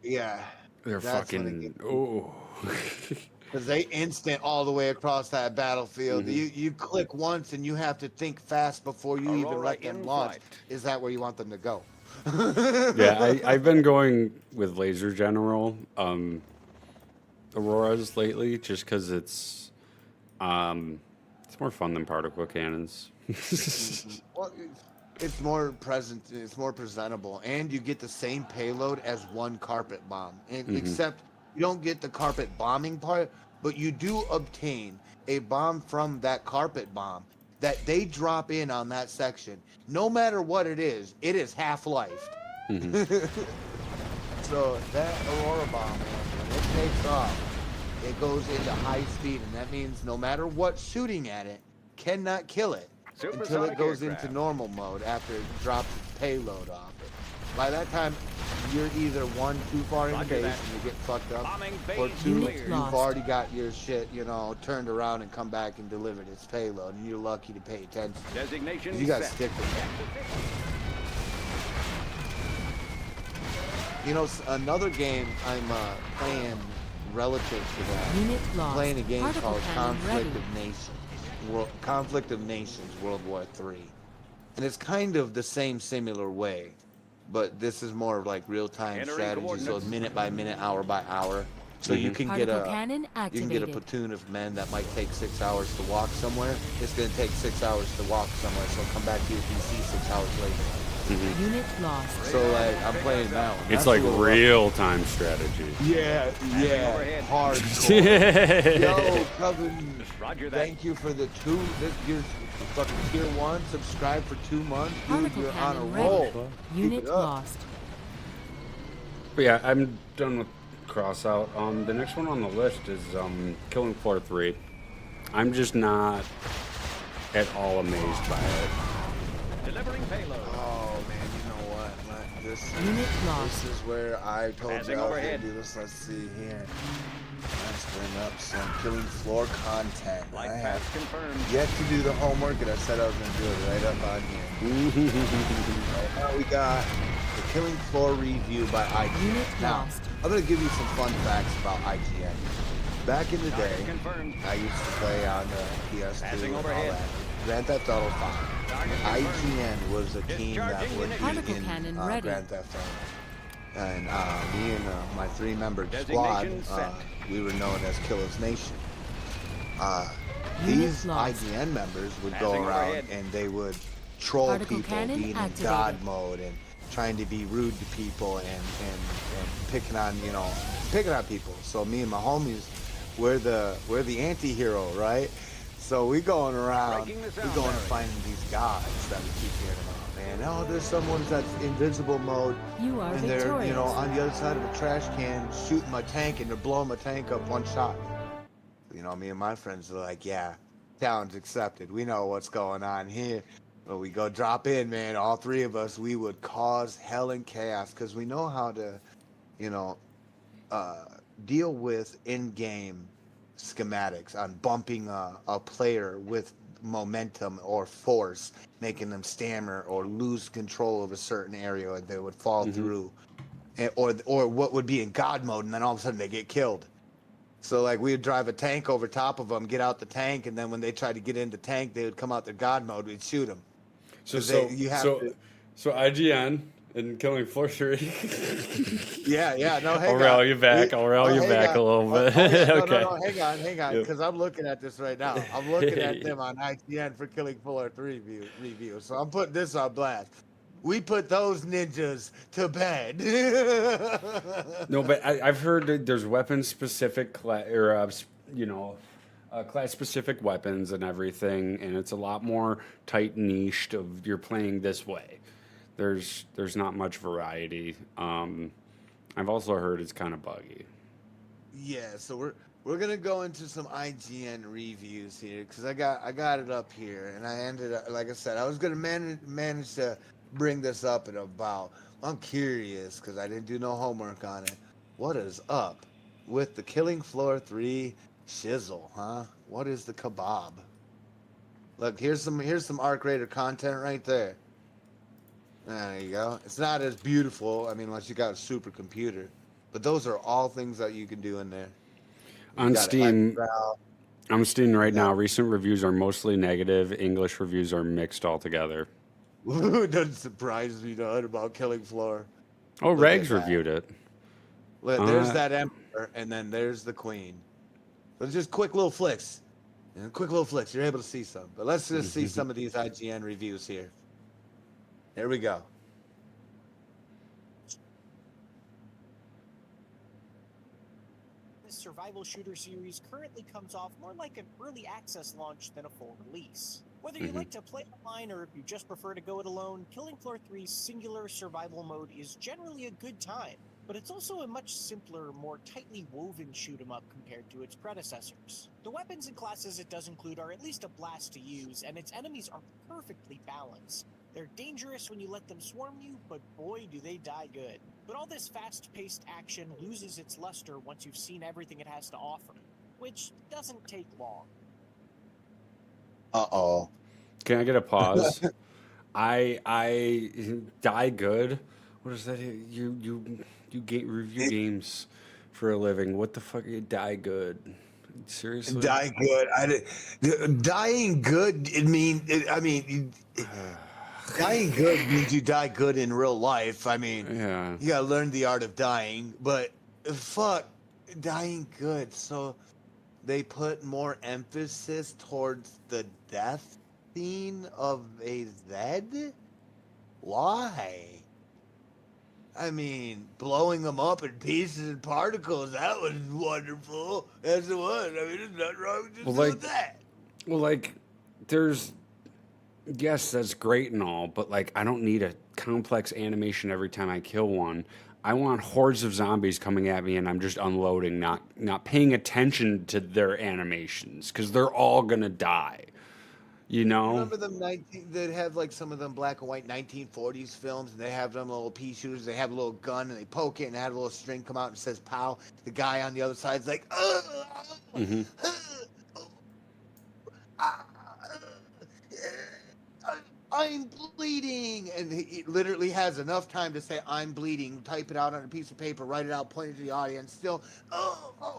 Yeah, They're That's when it fucking gets- oh. because they instant all the way across that battlefield. You click once and you have to think fast before you even Aurora let them in launch. flight. Is that where you want them to go? Yeah, I've been going with Laser General Auroras lately, just because it's more fun than particle cannons. Well, it's more present. It's more presentable, and you get the same payload as one carpet bomb. And except you don't get the carpet bombing part, but you do obtain a bomb from that carpet bomb that they drop in on that section. No matter what it is half-lifed. So that Aurora bomb, man, when it takes off, it goes into high speed, and that means no matter what shooting at it cannot kill it until it Supersonic goes aircraft. into normal mode after it drops its payload off it. By that time, you're either one, too far in the Roger base that. and you get fucked up, Bombing or base two, Unit you've lost. already got your shit, turned around and come back and delivered its payload, and you're lucky to pay attention. Designation You got to set. stick with that. Another game I'm playing relative to that. Unit lost. Playing a game Particle called cannon Conflict ready. of Nations. Conflict of Nations, World War III. And it's kind of the same similar way, but this is more of like real-time Entering strategy, so coordinates. minute by minute, hour by hour. So you can get Particle cannon you can activated. get a platoon of men that might take 6 hours to walk somewhere. It's going to take 6 hours to walk somewhere, so come back to your PC 6 hours later. Unit lost. So like I'm playing that one. It's That's like a little rough. real-time strategy. Yeah, overhead. hardcore. Yo, Coven, Roger that. thank you for the you're fucking tier 1, subscribe for 2 months. Dude, Particle you're on a cannon roll. ready. Unit Keep it up. lost. But yeah, I'm done with Crossout. The next one on the list is Killing Floor 3. I'm just not at all amazed by it. Delivering payload. Oh man, you know what? This Unit lost. is where I told Passing you I was overhead. gonna do this. Let's see here. Let's bring up some Killing Floor content. Flight I path have confirmed. yet to do the homework, and I said I was gonna do it right up on here. Right now we got the Killing Floor review by IGN. Unit Now, lost. I'm gonna give you some fun facts about IGN. Back in the day, Target confirmed. I used to play on the PS2 Passing and all overhead. that. Grand Theft Auto 5. IGN was a team that Discharging would Particle be in cannon ready. Grand Theft Auto. And me and my 3-member squad, Designation set. we were known as Killers Nation. Unit These lost. IGN members would go Passing around overhead. and they would troll Particle people, cannon being in activated. God mode and trying to be rude to people and picking on people. So me and my homies, we're the anti-hero, right? So we going around, Breaking the we sound going barrier. finding these gods that we keep hearing about, man. Oh, there's someone that's invisible mode, You are and they're, victorious. on the other side of a trash can shooting my tank, and they're blowing my tank up one shot. Me and my friends are like, yeah, challenge accepted. We know what's going on here. But we go drop in, man. All 3 of us, we would cause hell and chaos because we know how to, deal with in-game schematics on bumping a player with momentum or force, making them stammer or lose control of a certain area, and they would fall through, or what would be in God mode, and then all of a sudden they get killed. So like we would drive a tank over top of them, get out the tank, and then when they tried to get into tank, they would come out their God mode. We'd shoot them. So 'Cause so you have so to- so IGN and Killing Floor 3. Yeah. No, hang I'll on. rail you back. I'll rail you hang back on. a little bit. Yeah, Okay. No, hang on, Yep. because I'm looking at this right now. I'm looking at them on IGN for Killing Floor 3 review. So I'm putting this on blast. We put those ninjas to bed. No, but I've heard that there's weapon-specific class-specific weapons and everything, and it's a lot more tight niched of you're playing this way. There's not much variety. I've also heard it's kind of buggy. Yeah, so we're gonna go into some IGN reviews here because I got it up here, and I ended up, like I said, I was gonna manage to bring this up in about. I'm curious because I didn't do no homework on it. What is up with the Killing Floor 3 shizzle, huh? What is the kebab? Look, here's some Arc Raider content right there. There you go. It's not as beautiful, unless you got a supercomputer. But those are all things that you can do in there. On Got Steam, eyebrow. I'm Steam right Yeah. now. Recent reviews are mostly negative. English reviews are mixed altogether. It doesn't surprise me none about Killing Floor. Oh, Look Regs at that. reviewed it. Look, there's Uh, that Emperor, and then there's the Queen. But just quick little flicks. You're able to see some. But let's just see some of these IGN reviews here. Here we go. This survival shooter series currently comes off more like an early access launch than a full release. Whether you like to play online or if you just prefer to go it alone, Killing Floor 3's singular survival mode is generally a good time, but it's also a much simpler, more tightly woven shoot 'em up compared to its predecessors. The weapons and classes it does include are at least a blast to use, and its enemies are perfectly balanced. They're dangerous when you let them swarm you, but boy do they die good. But all this fast-paced action loses its luster once you've seen everything it has to offer, which doesn't take long. Uh-oh. Can I get a pause? I die good. What is that? You review games for a living. What the fuck? You die good? Seriously? Die good. Dying good. Dying good means you die good in real life. Yeah. You gotta learn the art of dying. But fuck, dying good. So they put more emphasis towards the death scene of a Zed. Why? Blowing them up in pieces and particles, that was wonderful. As it was. There's nothing wrong with just doing that. Well, there's, yes, that's great and all, but I don't need a complex animation every time I kill one. I want hordes of zombies coming at me and I'm just unloading, not paying attention to their animations because they're all gonna die. You know? Remember them they'd have some of them black and white 1940s films, and they have them little pea shooters. They have a little gun, and they poke it, and have a little string come out and says "pow." The guy on the other side's like, I'm bleeding, and he literally has enough time to say "I'm bleeding," type it out on a piece of paper, write it out, point it to the audience, still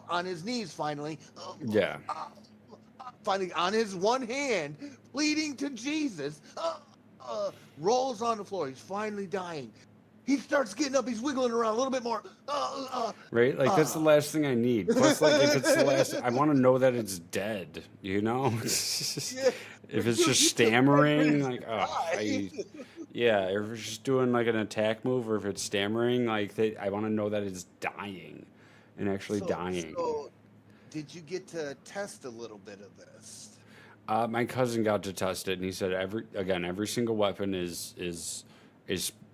on his knees finally. Yeah. Finally, on his one hand, pleading to Jesus. rolls on the floor. He's finally dying. He starts getting up. He's wiggling around a little bit more. Right? Like, that's the last thing I need. Plus, like, if it's the last, I want to know that it's dead, you know? If it's just stammering, like, yeah, if it's just doing, like, an attack move, or if it's stammering, like, I want to know that it's dying and actually dying. So, did you get to test a little bit of this? My cousin got to test it, and he said every single weapon is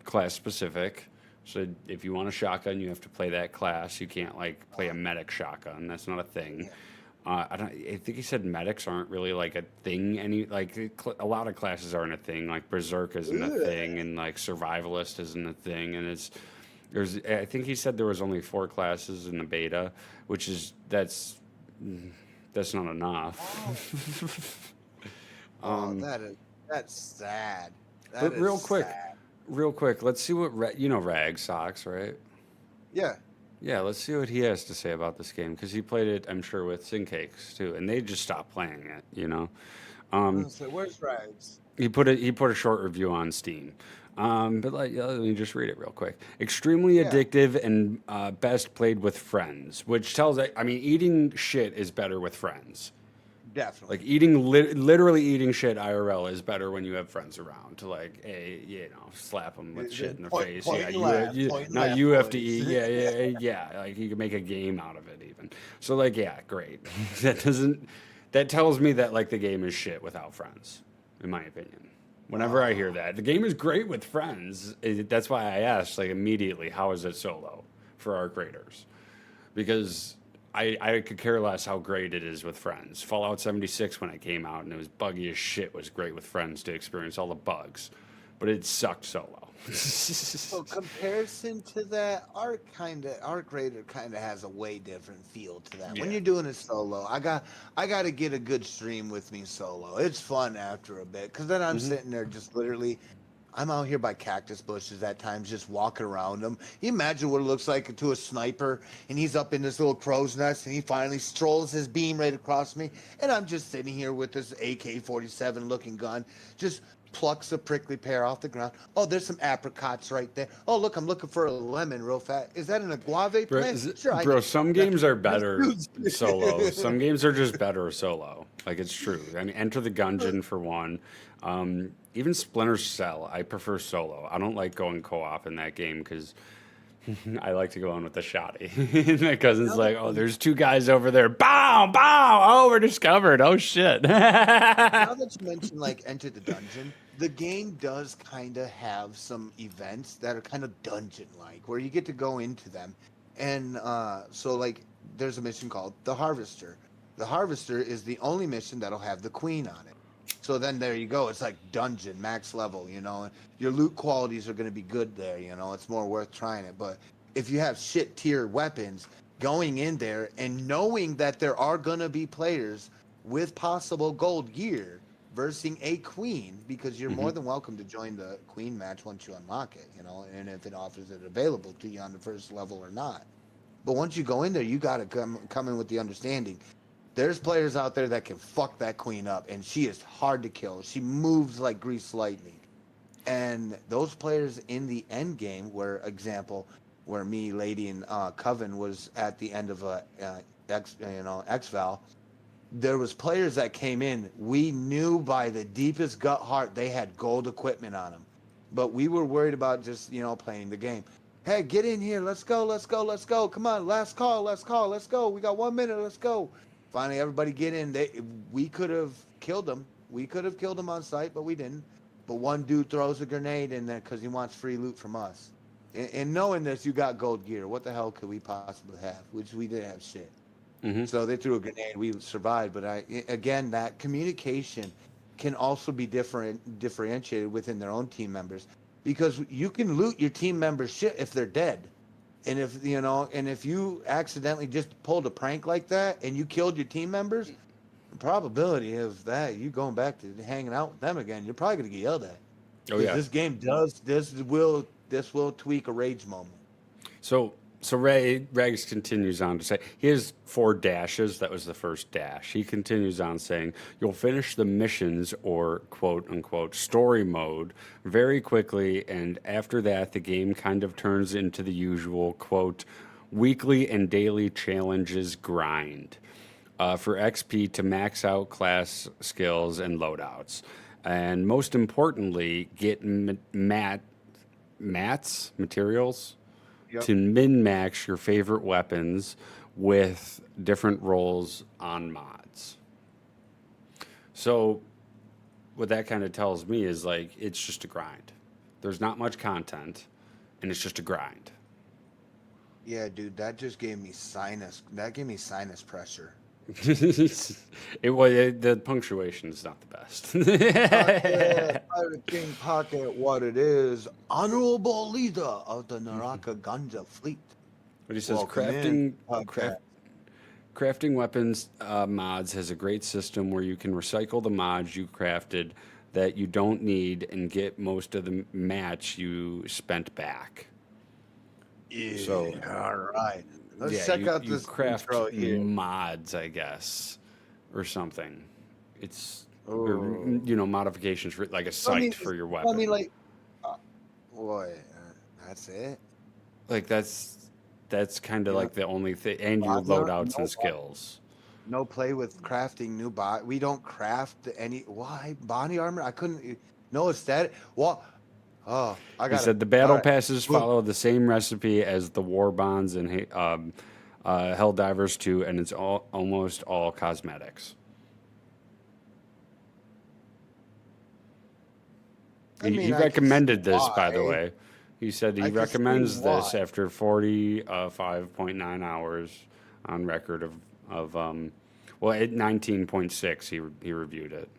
class specific. So if you want a shotgun, you have to play that class. You can't like play a medic shotgun. That's not a thing. I think he said medics aren't really like a thing. A lot of classes aren't a thing. Like Berserk isn't a thing, and like Survivalist isn't a thing. And I think he said there was only 4 classes in the beta, which is that's not enough. That's sad. But real quick, let's see what Rag Socks, right? Yeah. Yeah, let's see what he has to say about this game, because he played it, I'm sure, with Syncakes too, and they just stopped playing it. So where's Rags? He put a short review on Steam. But let me just read it real quick. Extremely addictive and best played with friends, which tells eating shit is better with friends. Definitely. Like literally eating shit IRL is better when you have friends around to slap them with shit in their face. Now you have to eat. Yeah. Like you can make a game out of it even. So great. That tells me that like the game is shit without friends, in my opinion. Whenever I hear that, the game is great with friends. That's why I asked like immediately, how is it solo for our creators? Because I could care less how great it is with friends. Fallout 76, when it came out and it was buggy as shit, was great with friends to experience all the bugs, but it sucked solo. So comparison to that, Arc Raider kind of has a way different feel to that. Yeah. When you're doing it solo, I got to get a good stream with me solo. It's fun after a bit, because then I'm sitting there just literally. I'm out here by cactus bushes at times, just walking around them. You imagine what it looks like to a sniper, and he's up in this little crow's nest, and he finally strolls his beam right across me, and I'm just sitting here with this AK-47 looking gun, just plucks a prickly pear off the ground. Oh, there's some apricots right there. Oh, look, I'm looking for a lemon real fast. Is that an agave plant? Bro, some games are better solo. Some games are just better solo. Like, it's true. I mean, Enter the Gungeon for one. Even Splinter Cell, I prefer solo. I don't like going co-op in that game because I like to go on with the shotty. My cousin's like, oh, there's 2 guys over there. Bow, bow. Oh, we're discovered. Oh, shit. Now that you mentioned, like, Enter the Dungeon, the game does kind of have some events that are kind of dungeon-like, where you get to go into them. And so, like, there's a mission called The Harvester. The Harvester is the only mission that'll have the queen on it. So then there you go. It's like dungeon, max level, Your loot qualities are going to be good there, It's more worth trying it. But if you have shit tier weapons, going in there and knowing that there are going to be players with possible gold gear versing a queen, because you're more than welcome to join the queen match once you unlock it, and if it offers it available to you on the first level or not. But once you go in there, you got to come in with the understanding. There's players out there that can fuck that queen up, and she is hard to kill. She moves like greased lightning. And those players in the end game, where me, Lady, and Coven was at the end of X-Val, there was players that came in. We knew by the deepest gut heart they had gold equipment on them. But we were worried about just, playing the game. Hey, get in here. Let's go. Come on, last call. Let's go. We got 1 minute. Let's go. Finally, everybody get in. We could have killed them. We could have killed them on sight, but we didn't. But one dude throws a grenade in there because he wants free loot from us. And knowing this, you got gold gear. What the hell could we possibly have? Which we didn't have shit. So they threw a grenade. We survived. But again, that communication can also be differentiated within their own team members, because you can loot your team members' shit if they're dead. And if you accidentally just pulled a prank like that and you killed your team members, the probability of that, you going back to hanging out with them again, you're probably going to get yelled at. Oh yeah. This game this will tweak a rage moment. So So Regs continues on to say he has 4 dashes. That was the first dash. He continues on saying you'll finish the missions or quote unquote story mode very quickly, and after that the game kind of turns into the usual quote weekly and daily challenges grind for XP to max out class skills and loadouts, and most importantly get materials Yep. to min-max your favorite weapons with different roles on mods. So what that kind of tells me is like it's just a grind. There's not much content and it's just a grind. Yeah, dude, that just gave me sinus. That gave me sinus pressure. The punctuation is not the best. Pirate King Pocket, what it is, honorable leader of the Naraka Ganja fleet. But he says Welcome in, crafting weapons mods has a great system where you can recycle the mods you crafted that you don't need and get most of the match you spent back. Yeah, So, all right. Let's yeah, check out you this craft intro here. mods, I guess, or something. It's Ooh. or, modifications for like a site for your weapon. I mean, like, what? That's it. Like that's kind of Yeah. like the only thing, and your Mods are- loadouts no and skills. No play with crafting new body. We don't craft any. Why body armor? I couldn't. No aesthetic. What? Oh, I He got. said the battle right. passes Look. follow the same recipe as the war bonds and Helldivers 2, and it's almost all cosmetics. I mean, He I can recommended see this, by the why. way. He said he I can see recommends this why. after 45.9 hours on record of at 19.6 he reviewed it.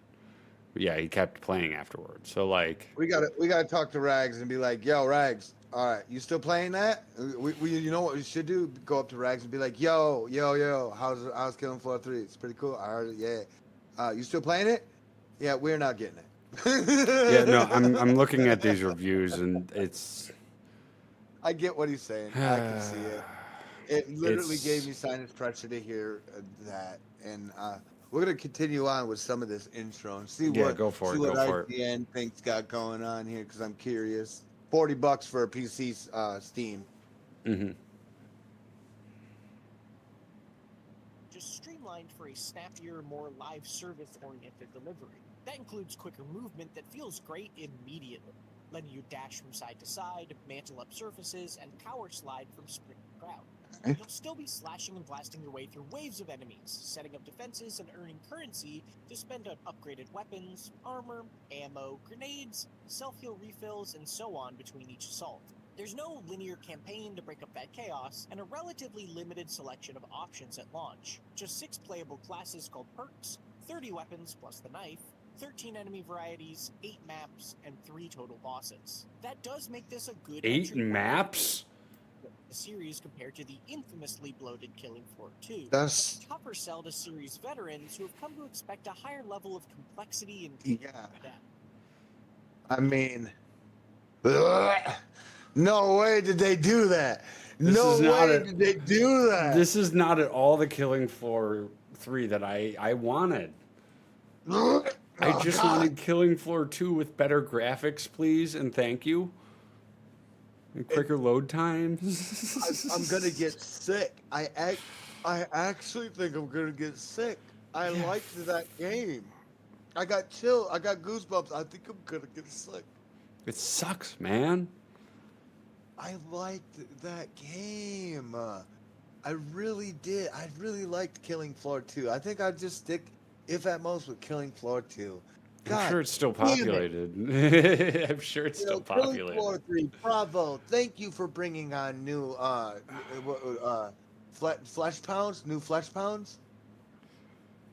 But yeah, he kept playing afterwards. So like, We gotta talk to Rags and be like, yo, Rags, all right, you still playing that? You know what we should do? Go up to Rags and be like, yo, how's Killing Floor 3? It's pretty cool. I heard it, yeah. You still playing it? Yeah, we're not getting it. yeah, no, I'm looking at these reviews and it's I get what he's saying. I can see it. It literally It's- gave me sinus pressure to hear that, and we're gonna continue on with some of this intro and see Yeah, what go for see it, what go for it. IGN thinks got going on here because I'm curious. $40 for a PC Steam. mhm. Just streamlined for a snappier, more live service-oriented delivery. That includes quicker movement that feels great immediately, letting you dash from side to side, mantle up surfaces, and power slide from sprint to crowd. Okay. You'll still be slashing and blasting your way through waves of enemies, setting up defenses and earning currency to spend on upgraded weapons, armor, ammo, grenades, self-heal refills, and so on between each assault. There's no linear campaign to break up that chaos, and a relatively limited selection of options at launch. Just 6 playable classes called perks, 30 weapons plus the knife, 13 enemy varieties, 8 maps, and 3 total bosses. That does make this a good 8 entry point maps? for the series compared to the infamously bloated Killing Floor 2. That's Tougher sell to series veterans who have come to expect a higher level of complexity and yeah. depth. I mean, no way did they do that. This No is not way a- did they do that. This is not at all the Killing Floor 3 that I wanted. I just wanted Killing Floor 2 with better graphics, please, and thank you. And quicker load times. I'm gonna get sick. I actually think I'm gonna get sick. I liked that game. I got chill. I got goosebumps. I think I'm gonna get sick. It sucks, man. I liked that game. I really did. I really liked Killing Floor 2. I think I'd just stick, if at most, with Killing Floor 2. I'm sure it's still damn it. populated. I'm sure it's still Killing populated. Floor 3, bravo. Thank you for bringing on new flesh pounds, new flesh pounds.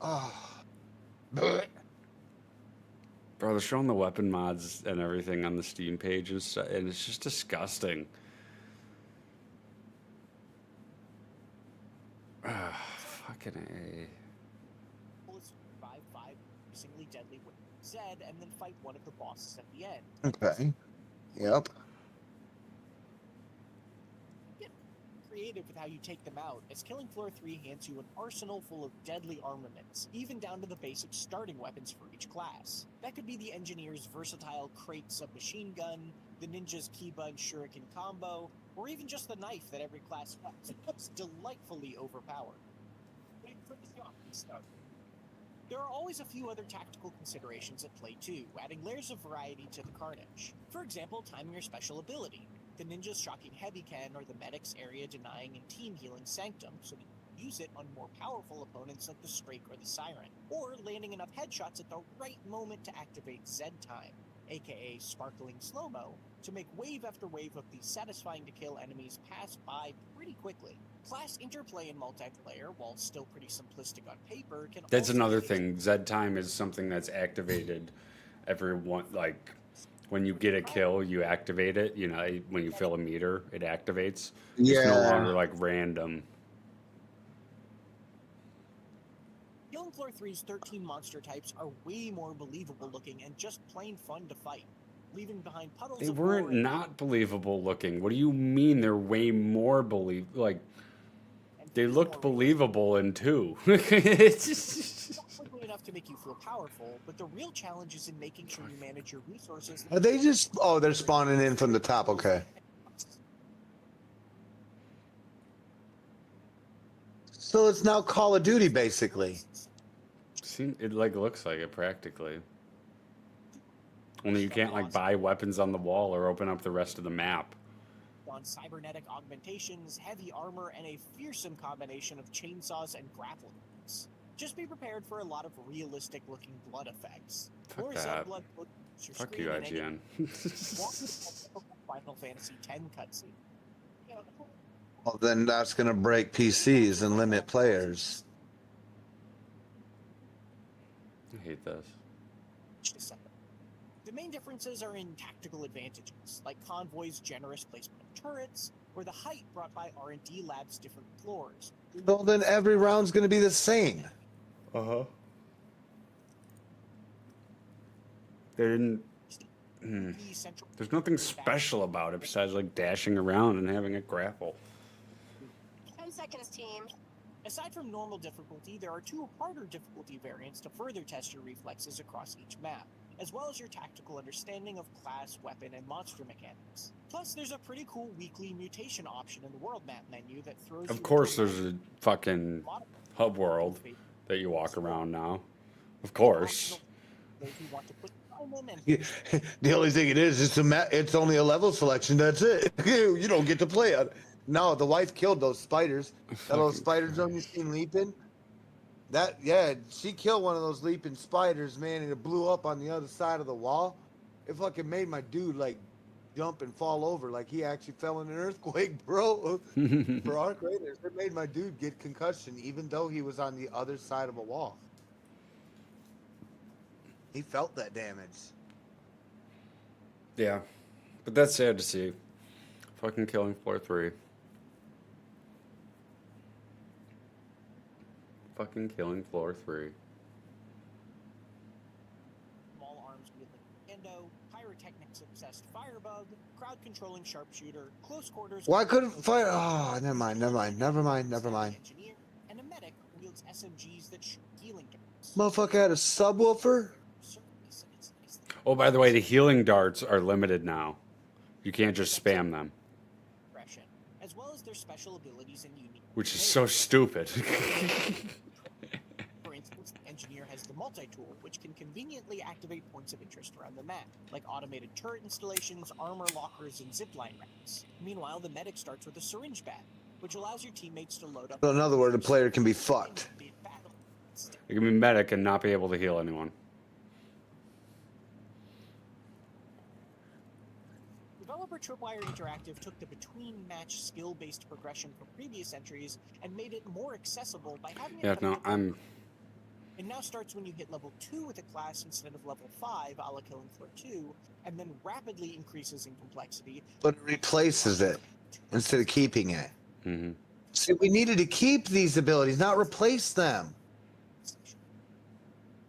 Oh. Bro, they're showing the weapon mods and everything on the Steam page, and it's just disgusting. Fucking A. Bullets survive 5 increasingly deadly with Zed, and then fight one of the bosses at the end. Okay. Yep. creative with how you take them out, as Killing Floor 3 hands you an arsenal full of deadly armaments, even down to the basic starting weapons for each class. That could be the Engineer's versatile crate submachine gun, the Ninja's Kiba and Shuriken combo, or even just the knife that every class has. It's delightfully overpowered. There are always a few other tactical considerations at play too, adding layers of variety to the carnage. For example, timing your special ability, the Ninja's shocking heavy can or the Medic's area denying and team healing Sanctum, so that you use it on more powerful opponents like the Strake or the Siren, or landing enough headshots at the right moment to activate Z time, aka sparkling slow-mo, to make wave after wave of these satisfying to kill enemies pass by pretty quickly. Class interplay in multiplayer, while still pretty simplistic on paper, can That's also another be thing. Z time is something that's activated every one, like when you get a kill, you activate it. You know, when you fill a meter, it activates. It's no Yeah. longer like random. Killing Floor 3's 13 monster types are way more believable looking and just plain fun to fight, leaving behind puddles They of weren't gore and not believable looking. What do you mean they're way more like they feel looked more believable in 2. It's just- not quickly enough to make you feel powerful, but the real challenge is in making sure you manage your resources. Are they just? Oh, they're spawning in from the top. Okay. So it's now Call of Duty, basically. it like looks like it practically. Only you can't like buy weapons on the wall or open up the rest of the map. On cybernetic augmentations, heavy armor, and a fearsome combination of chainsaws and grappling hooks. Just be prepared for a lot of realistic-looking blood effects. Fuck More that. Blood books your Fuck screen you, and any IGN. Final Fantasy X cutscene. You know, Well, then that's gonna break PCs and limit players. I hate this. just a second. The main differences are in tactical advantages, like Convoy's generous placement of turrets, or the height brought by R&D Lab's different floors. Well, then every round's gonna be the same. Uh-huh. They didn't. The central There's nothing special about it besides like dashing around and having a grapple. 10 seconds, team. Aside from normal difficulty, there are 2 harder difficulty variants to further test your reflexes across each map, as well as your tactical understanding of class, weapon, and monster mechanics. Plus, there's a pretty cool weekly mutation option in the world map menu that throws Of you course, into there's a fucking lot of hub world that you walk around now. Of course. those who want to put time in and The only thing it is, it's only a level selection. That's it. You don't get to play it. No, the wife killed those spiders. That little Fucking spider zone you seen leaping. Yeah, she killed one of those leaping spiders, man, and it blew up on the other side of the wall. It fucking made my dude like jump and fall over, like he actually fell in an earthquake, bro. For our creators, it made my dude get concussion, even though he was on the other side of a wall. He felt that damage. Yeah. But that's sad to see. Fucking Killing Floor 3. Fucking Killing Floor 3. small arms wielding Nintendo, pyrotechnics obsessed firebug, crowd controlling sharpshooter, close quarters. Why couldn't fire? Oh, never mind. Engineer, and a medic who wields SMGs that shoot healing darts. Motherfucker had a subwoofer. Certainly, it's nice that Oh, by the way, the healing darts are limited now. You can't just spam them, progression, as well as their special abilities and unique. which is so stupid. For instance, the engineer has the multi-tool, which can conveniently activate points of interest around the map, like automated turret installations, armor lockers, and zipline racks. Meanwhile, the medic starts with a syringe bat, which allows your teammates to load up. So in other words, the player can be fucked. Mid-battle. You can be medic and not be able to heal anyone. Developer Tripwire Interactive took the between-match skill-based progression from previous entries and made it more accessible by having it Yeah, come no, to- I'm. It now starts when you hit level 2 with a class instead of level 5, a la Killing Floor 2, and then rapidly increases in complexity. But it replaces it instead of keeping it. Mhm. See, we needed to keep these abilities, not replace them.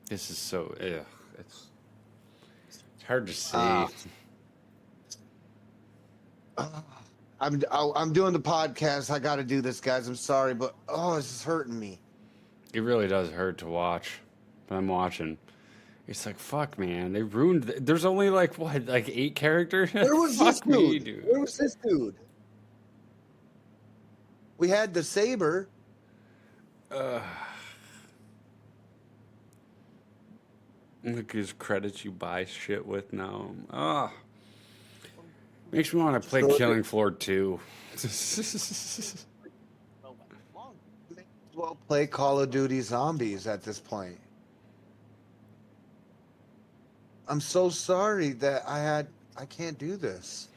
This is so. Ugh, it's hard to see. Ah. I'm doing the podcast. I got to do this, guys. I'm sorry, but oh, this is hurting me. It really does hurt to watch, but I'm watching. It's like, fuck, man. They ruined. There's only like what, like 8 characters. Where was Fuck this me, dude? dude. Where was this dude? We had the saber. Look at his credits you buy shit with now. Ah, makes me want to play So- Killing Floor 2. Well, long. Well, play Call of Duty Zombies at this point. I'm so sorry that I can't do this.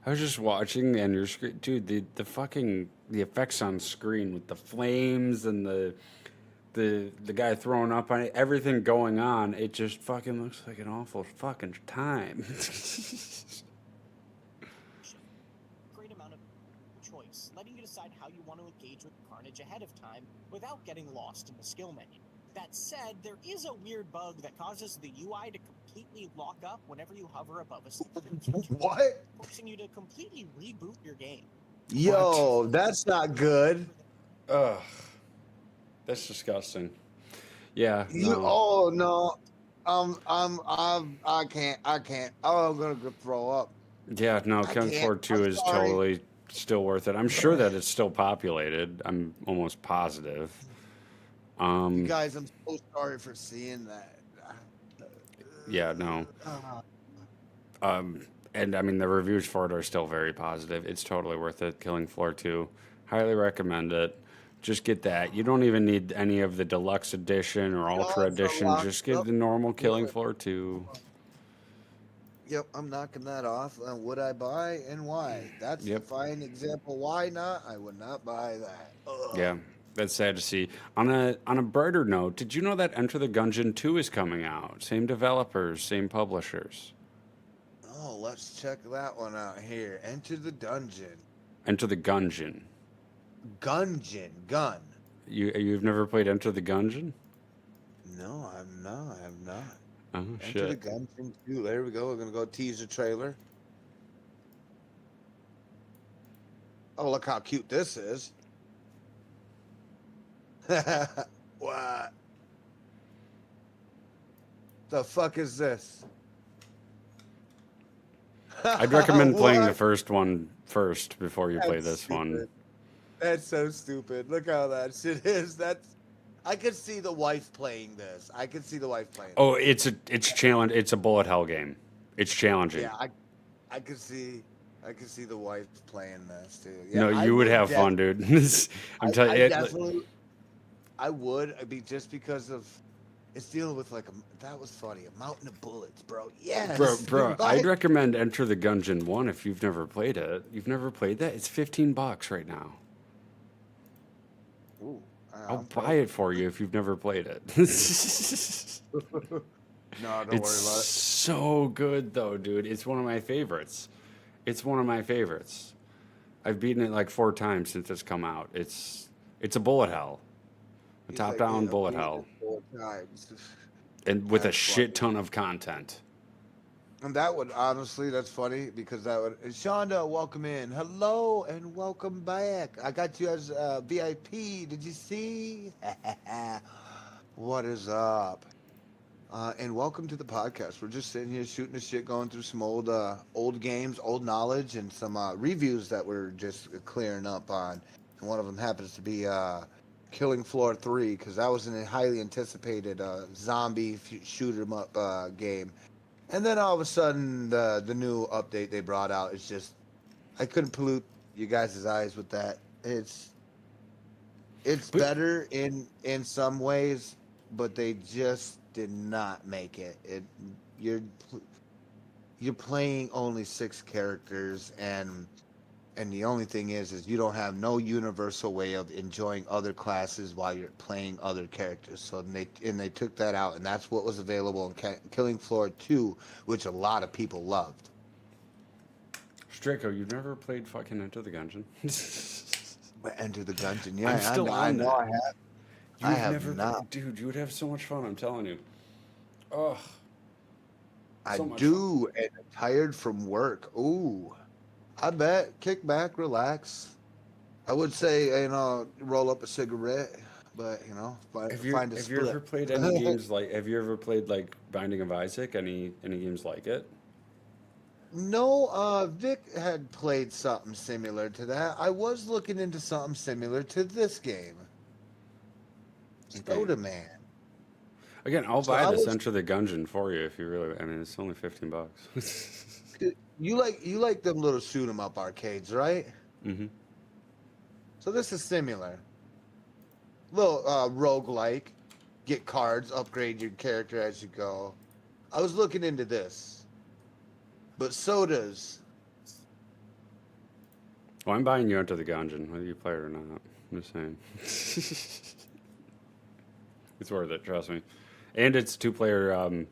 I was just watching and your screen, dude. The fucking the effects on screen with the flames and the guy throwing up on it, everything going on. It just fucking looks like an awful fucking time. Great amount of choice, letting you decide how you want to engage with Carnage ahead of time without getting lost in the skill menu. That said, there is a weird bug that causes the UI to completely lock up whenever you hover above a section, What? forcing you to completely reboot your game. Yo, that's not good. Ugh, that's disgusting. Yeah. You, No. oh no, I can't. Oh, I'm gonna go throw up. Yeah, no. I Killing can't. Floor 2 I'm is sorry. totally still worth it. I'm sure that it's still populated. I'm almost positive. You guys, I'm so sorry for seeing that. Yeah, no. Uh, And I mean, the reviews for it are still very positive. It's totally worth it. Killing Floor 2. Highly recommend it. Just get that. You don't even need any of the deluxe edition or ultra it's a edition. lot. Just get Yep. the normal Killing Floor 2. Yep, I'm knocking that off. Would I buy and why? That's Yep. a fine example. Why not? I would not buy that. Ugh. Yeah, that's sad to see. On a brighter note, did you know that Enter the Gungeon 2 is coming out? Same developers, same publishers. Oh, let's check that one out here. Enter the dungeon. Enter the Gungeon. Gungeon. Gun. You've never played Enter the Gungeon? No, I'm not. I'm not. Oh Enter the shit. Gungeon 2. There we go. We're going to go teaser trailer. Oh, look how cute this is. What? The fuck is this? I'd recommend playing the What? first one first before you play That's this one. stupid. That's so stupid. Look how that shit is. I could see the wife playing this. I could see the wife playing. Oh, it's a challenge. It's a bullet hell game. It's challenging. Yeah, I could see the wife playing this too. Yeah, No, I you would have def- fun, dude. I'm telling I you. definitely, I would. I mean, just because of it's dealing with like that was funny. A mountain of bullets, bro. Yes, Bro, dude, I'd recommend Enter the Gungeon 1 if you've never played it. You've never played that? It's $15 right now. Ooh, I'll I'm buy it for you if you've never played it. No, don't It's worry about it. so good though, dude. It's one of my favorites. It's one of my favorites. I've beaten it like 4 times since it's come out. It's a bullet hell. A He's like, top-down yeah, bullet beat it hell. 4 times. And with a That's shit ton of content. And that would honestly, that's funny because that would. Shonda, welcome in. Hello and welcome back. I got you as VIP. Did you see? What is up? And welcome to the podcast. We're just sitting here shooting the shit, going through some old games, old knowledge, and some reviews that we're just clearing up on. And one of them happens to be Killing Floor 3 because that was a highly anticipated zombie shoot 'em up game. And then all of a sudden, the new update they brought out is just, I couldn't pollute you guys' eyes with that. It's But- better in some ways, but they just did not make it. You're playing only 6 characters, and the only thing is you don't have no universal way of enjoying other classes while you're playing other characters. So they took that out, and that's what was available in Killing Floor 2, which a lot of people loved. Straco, you've never played fucking Enter the Gungeon? But Enter the Gungeon, yeah, I'm still I on know, that. I have. I You've have never not. Dude, you would have so much fun, I'm telling you. Oh, I so much do, and I'm tired from work. Ooh, I bet. Kick back, relax. I would say, roll up a cigarette, but find a Have you split. ever played any games like? Have you ever played like Binding of Isaac? Any games like it? No, Vic had played something similar to that. I was looking into something similar to this game. Soda Man. Again, I'll So buy I this was, Enter the Gungeon for you if you really. I mean, it's only $15. you like them little shoot 'em up arcades, right? hmm So this is similar. Little roguelike. Get cards, upgrade your character as you go. I was looking into this. But sodas. Well, I'm buying you Enter the Gungeon, whether you play it or not. I'm just saying. It's worth it, trust me. And it's two-player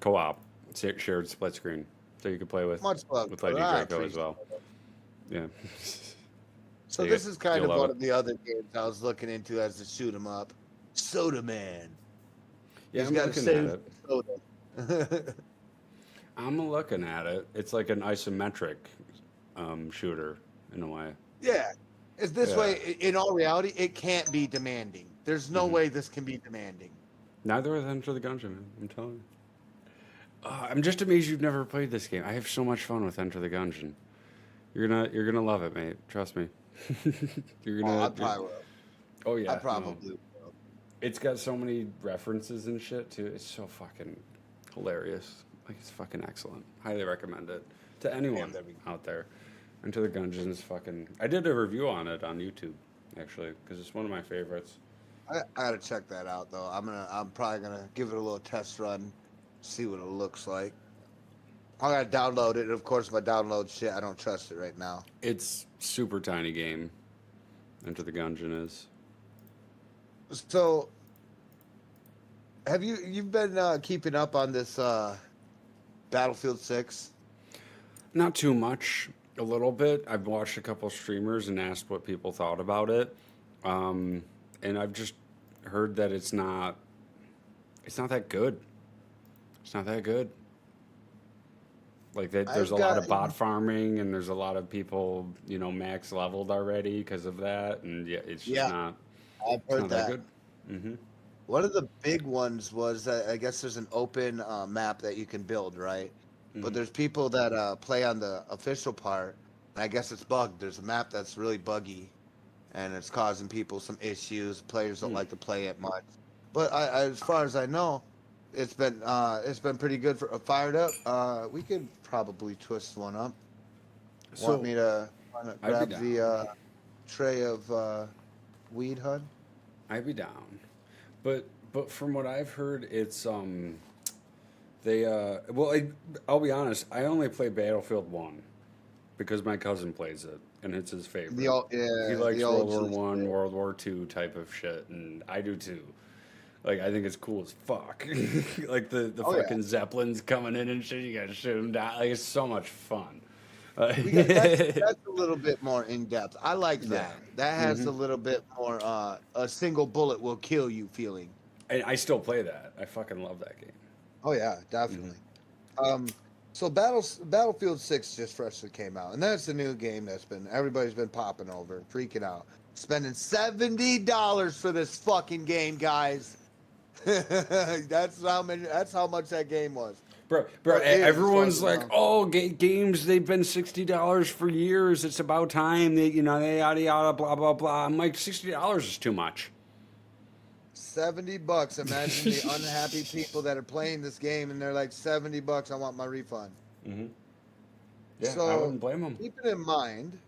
co-op, shared split screen, so you can play Much love. with Lady I Draco as appreciate well. it. Yeah. So You- this is kind you'll of love one it. of the other games I was looking into as to shoot 'em up. Soda Man. Yeah, He's I'm gotta looking save at it. soda. I'm looking at it. It's like an isometric shooter in a way. Yeah. It's this Yeah. way. In all reality, it can't be demanding. There's no Mhm. way this can be demanding. Neither is Enter the Gungeon, man. I'm telling you. I'm just amazed you've never played this game. I have so much fun with Enter the Gungeon. You're gonna love it, mate. Trust me. you're Oh, gonna. I probably will. Oh yeah. I no. probably will. It's got so many references and shit too. It's so fucking hilarious. Like it's fucking excellent. Highly recommend it to anyone there we go. out there. Enter the Gungeon is fucking. I did a review on it on YouTube actually because it's one of my favorites. I gotta check that out though. I'm probably gonna give it a little test run, see what it looks like. I gotta download it. And of course, my download shit, I don't trust it right now. It's super tiny game. Enter the Gungeon is. So, you've been keeping up on this Battlefield 6? Not too much, a little bit. I've watched a couple streamers and asked what people thought about it, and I've just heard that it's not that good. It's not that good. Like there's I've a lot of got- bot farming, and there's a lot of people, max leveled already because of that, and yeah, it's just Yeah, not. I've It's heard not that. that good. hmm One of the big ones was that I guess there's an open map that you can build, right? But Mhm. there's people that play on the official part, and I guess it's bugged. There's a map that's really buggy, and it's causing people some issues. Players don't like to play it much. But as far as I know, it's been pretty good for fired up. We could probably twist one up. So Want me to I'd grab be down. the tray of weed, hun? I'd be down, but from what I've heard, it's they I'll be honest, I only play Battlefield 1 because my cousin plays it and it's his favorite. Yeah, He likes the World old War One, World War Two type of shit, and I do too. Like I think it's cool as fuck. Like the Oh, yeah. fucking zeppelins coming in and shit. You gotta shoot them down. Like it's so much fun. That's a little bit more in depth. I like that. Yeah. That has a little bit more a single bullet will kill you feeling. And I still play that. I fucking love that game. Oh yeah, definitely. So Battlefield 6 just freshly came out, and that's the new game everybody's been popping over, freaking out, spending $70 for this fucking game, guys. That's how much that game was. Bro, Well, it is, everyone's well, like, "Oh, games they've been $60 for years. It's about time they yada yada blah blah blah." I'm like, $60 is too much. $70. Imagine the unhappy people that are playing this game, and they're like, $70. I want my refund. Mm-hmm. Yeah, I So, wouldn't blame them. keeping in mind,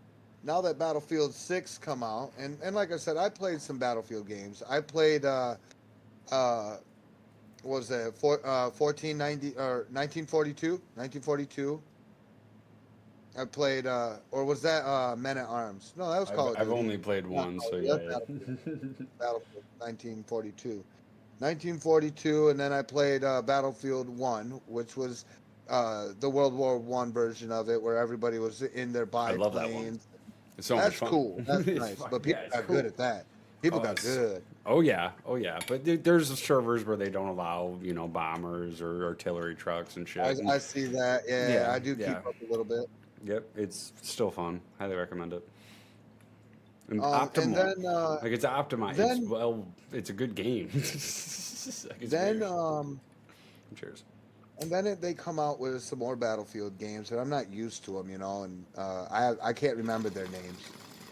now that Battlefield 6 come out, and like I said, I played some Battlefield games. I played, what was that, 1490 or 1942? 1942. I played, or was that Men at Arms? No, that was Call of I've Duty. only played one, No, so that's yeah. Battlefield 1942. 1942, and then I played Battlefield 1, which was the World War One version of it, where everybody was in their I love that one. biplanes. It's so much That's fun. cool. That's It's nice. fucking- But people yeah, it's got cool. good at that. People Oh, got it's- good. Oh yeah. But there's servers where they don't allow bombers or artillery trucks and shit. I see that. Yeah, Yeah, I do keep yeah. up a little bit. Yep, it's still fun. Highly recommend it. And And optimal. then Like it's optimized. then- It's a good game. Like, it's then weird. Cheers. and then they come out with some more Battlefield games, and I'm not used to them, and I can't remember their names,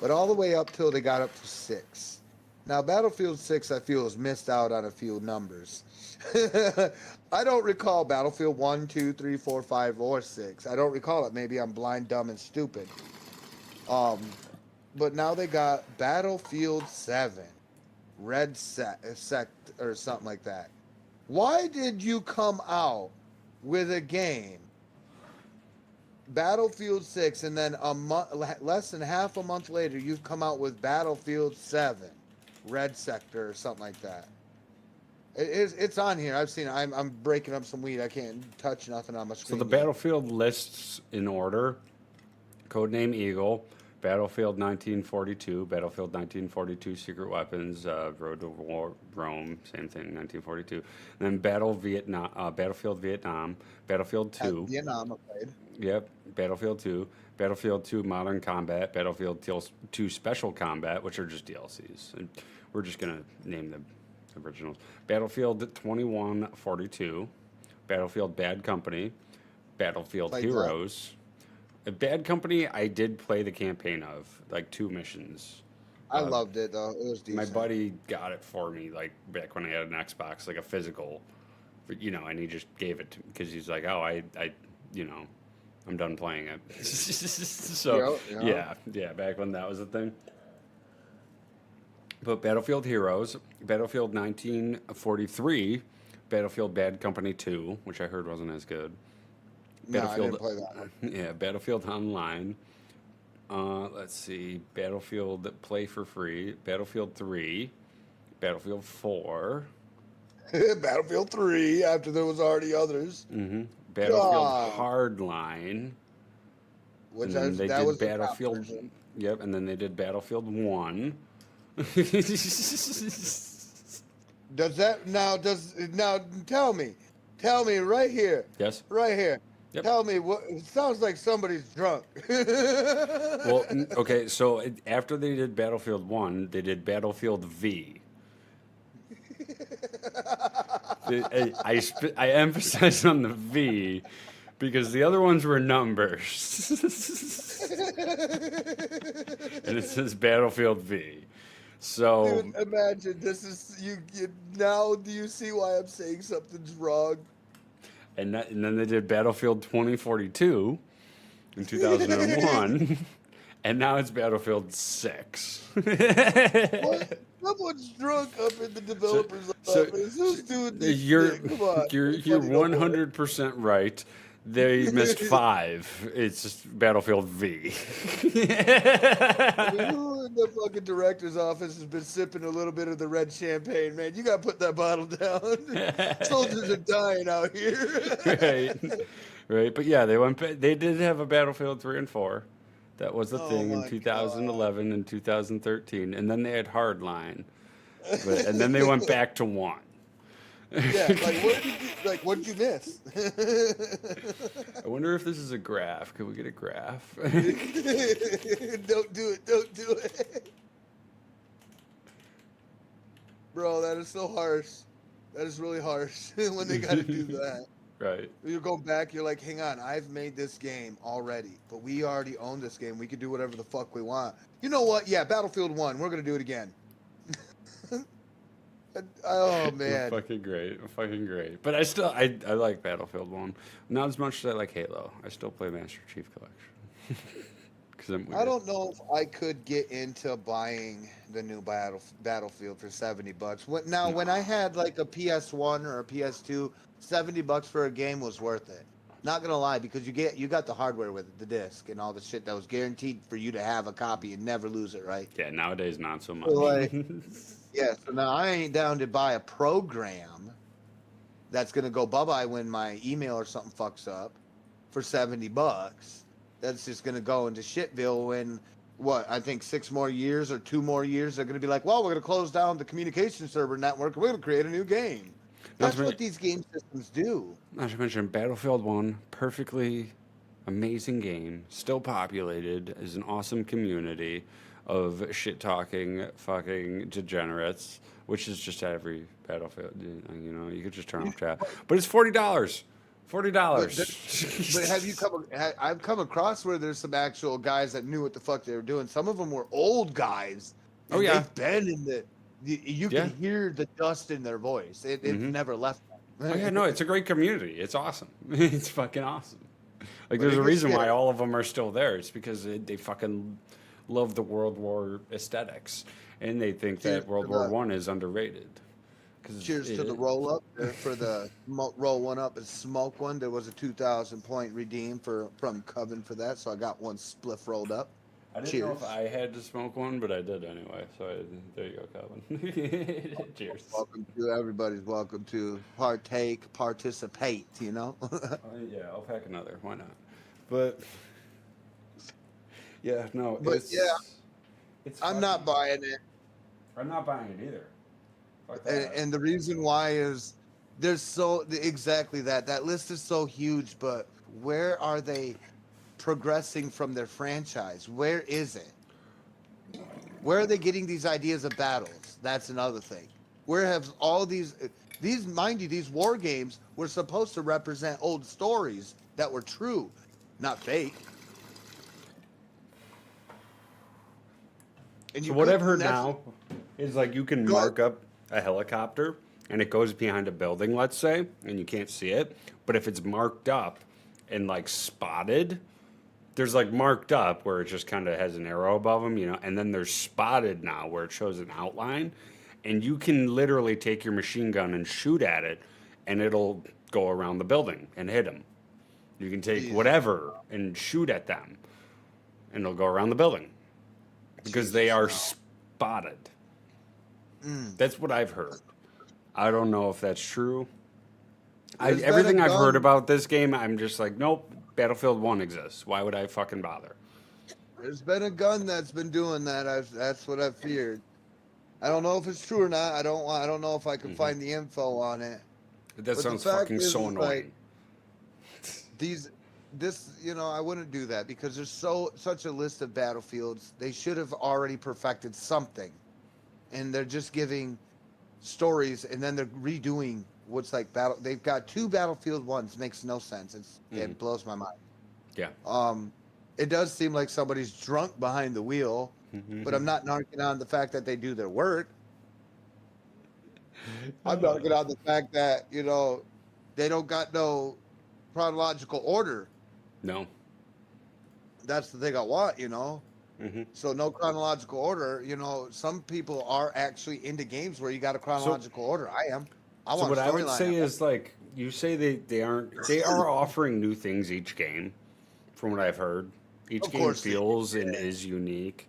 but all the way up till they got up to 6. Now Battlefield 6, I feel, has missed out on a few numbers. I don't recall Battlefield 1, 2, 3, 4, 5, or 6. I don't recall it. Maybe I'm blind, dumb, and stupid. But now they got Battlefield 7, Red Sect or something like that. Why did you come out with a game, Battlefield 6, and then less than half a month later, you've come out with Battlefield 7, Red Sector or something like that? It's on here. I've seen it. I'm breaking up some weed. I can't touch nothing on my So screen. the Battlefield lists in order: Codename Eagle, Battlefield 1942, Battlefield 1942 Secret Weapons, Road to War, Rome, same thing, 1942. And then Battlefield Vietnam, Battlefield 2. Vietnam, I played. Yep, Battlefield 2, Battlefield 2 Modern Combat, Battlefield 2 Special Combat, which are just DLCs. And we're just gonna name the originals. Battlefield 2142, Battlefield Bad Company, Battlefield Played that. Heroes. Bad Company, I did play the campaign of, like 2 missions. I loved it though. It was My decent. buddy got it for me, like back when I had an Xbox, like a physical, and he just gave it to me because he's like, oh, I, I'm done playing it. So yeah, back when that was a thing. But Battlefield Heroes, Battlefield 1943, Battlefield Bad Company 2, which I heard wasn't as good. No, I didn't play that one. Yeah, Battlefield Online. Let's see, Battlefield Play for Free, Battlefield 3, Battlefield 4, Battlefield 3, after there was already others. Battlefield God. Hardline, Which and then they that did was the top Battlefield. version. Yep, and then they did Battlefield 1. Does that now tell me right here. Yes. Right here. Yep. Tell me what it sounds like somebody's drunk. Well, okay, so after they did Battlefield 1, they did Battlefield V. I emphasize on the V because the other ones were numbers. And it says Battlefield V. So, Dude, imagine this is you now do you see why I'm saying something's wrong? and then they did Battlefield 2042 in 2001. And now it's Battlefield 6. What? Someone's drunk up in the developers office. Who's doing this? You're thing? Come on. you're It's funny, don't worry. 100% right. They missed 5. It's just Battlefield V. I mean, who in the fucking director's office has been sipping a little bit of the red champagne, man? You gotta put that bottle down. Soldiers are dying out here. Right. But yeah, they did have a Battlefield 3 and 4. That was the Oh thing in my 2011 and 2013, and then they had Hardline, and then they went back to 1. Yeah, what did you miss? I wonder if this is a graph. Could we get a graph? Don't do it. Don't do it. Bro, that is so harsh. That is really harsh when they gotta do that. Right. You go back, you're like, hang on, I've made this game already, but we already own this game. We can do whatever the fuck we want. You know what? Yeah, Battlefield 1, we're gonna do it again. Oh man. Fucking great. But I like Battlefield 1. Not as much as I like Halo. I still play Master Chief Collection. Because I'm weird. I don't know if I could get into buying the new Battlefield for $70. When I had like a PS1 or a PS2, $70 for a game was worth it. Not gonna lie, because you got the hardware with it, the disc and all the shit that was guaranteed for you to have a copy and never lose it, right? Yeah, nowadays not so much. Like, yeah, so now I ain't down to buy a program that's gonna go bye-bye when my email or something fucks up for $70. That's just gonna go into shitville when I think 6 more years or 2 more years they're gonna be like, well, we're gonna close down the communication server network and we're gonna create a new game. That's what these game systems do. Not to mention Battlefield 1, perfectly amazing game, still populated, is an awesome community of shit talking fucking degenerates, which is just every Battlefield. You know, you could just turn off chat, but it's $40. But have you I've come across where there's some actual guys that knew what the fuck they were doing. Some of them were old guys. Oh, and yeah. they've been in the. You Yeah. can hear the dust in their voice. It's never left them. Oh yeah, no, it's a great community. It's awesome. It's fucking awesome. Like, there's it a gets reason why good. all of them are still there. It's because they fucking love the World War aesthetics, and they think Cheers that World to War the- One is underrated. 'Cause Cheers to the roll up for the roll one up and smoke one. There was a 2,000 point redeem from Coven for that, so I got one spliff rolled up. I didn't know if Cheers. I had to smoke one, but I did anyway. So there you go, Calvin. Cheers. Welcome to everybody's welcome to partake, participate. You know. Yeah, I'll pack another. Why not? But yeah, no. But, it's, yeah, it's I'm not fucking- buying it. I'm not buying it either. Fuck that. And the reason why is there's so exactly that list is so huge, but where are they progressing from their franchise? Where is it? Where are they getting these ideas of battles? That's another thing. Where have all these mind you, these war games were supposed to represent old stories that were true, not fake. And So what I've heard that's- now is like you can Go mark up a helicopter and it goes behind a building, let's say, and you can't see it. But if it's marked up and like spotted, there's like marked up where it just kind of has an arrow above them, you know, and then there's spotted now where it shows an outline, and you can literally take your machine gun and shoot at it, and it'll go around the building and hit them. You can take Jesus. whatever and shoot at them, and it'll go around the building because they are spotted. That's what I've heard. I don't know if that's true. There's been Everything a I've heard gun- about this game, I'm just like, nope, Battlefield 1 exists. Why would I fucking bother? There's been a gun that's been doing that. That's what I feared. I don't know if it's true or not. I don't know if I can find the info on it. That the sounds fact fucking is, so is, annoying. I wouldn't do that because there's such a list of battlefields. They should have already perfected something, and they're just giving stories, and then they're redoing what's like battle. They've got 2 Battlefield ones. Makes no sense. It blows my mind. Yeah. It does seem like somebody's drunk behind the wheel, but I'm not narking on the fact that they do their work. I'm narking on the fact that, they don't got no chronological order. No. That's the thing I want, hmm So no chronological order. Some people are actually into games where you got a chronological order. I am. So want what I would storyline. say is like you say they are offering new things each game, from what I've heard. Each Of game course they do, feels and is unique,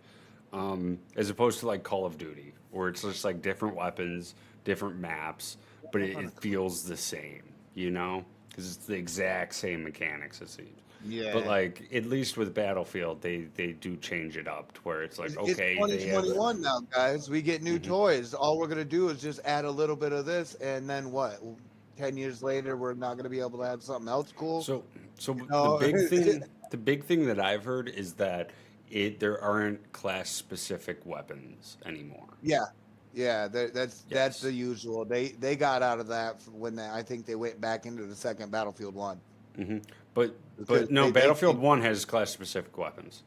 as opposed to like Call of Duty, where it's just like different weapons, different maps, but it feels the same, because it's the exact same mechanics it seems. Yeah. But like at least with Battlefield, they do change it up to where it's like okay, it's they have 2021 now, guys. We get new toys. All we're gonna do is just add a little bit of this, and then what? 10 years later, we're not gonna be able to have something else cool. So No. the big thing that I've heard is that there aren't class specific weapons anymore. yeah, that's Yes. the usual. They got out of that when I think they went back into the second Battlefield 1. But Because no, they- Battlefield 1 has class specific weapons.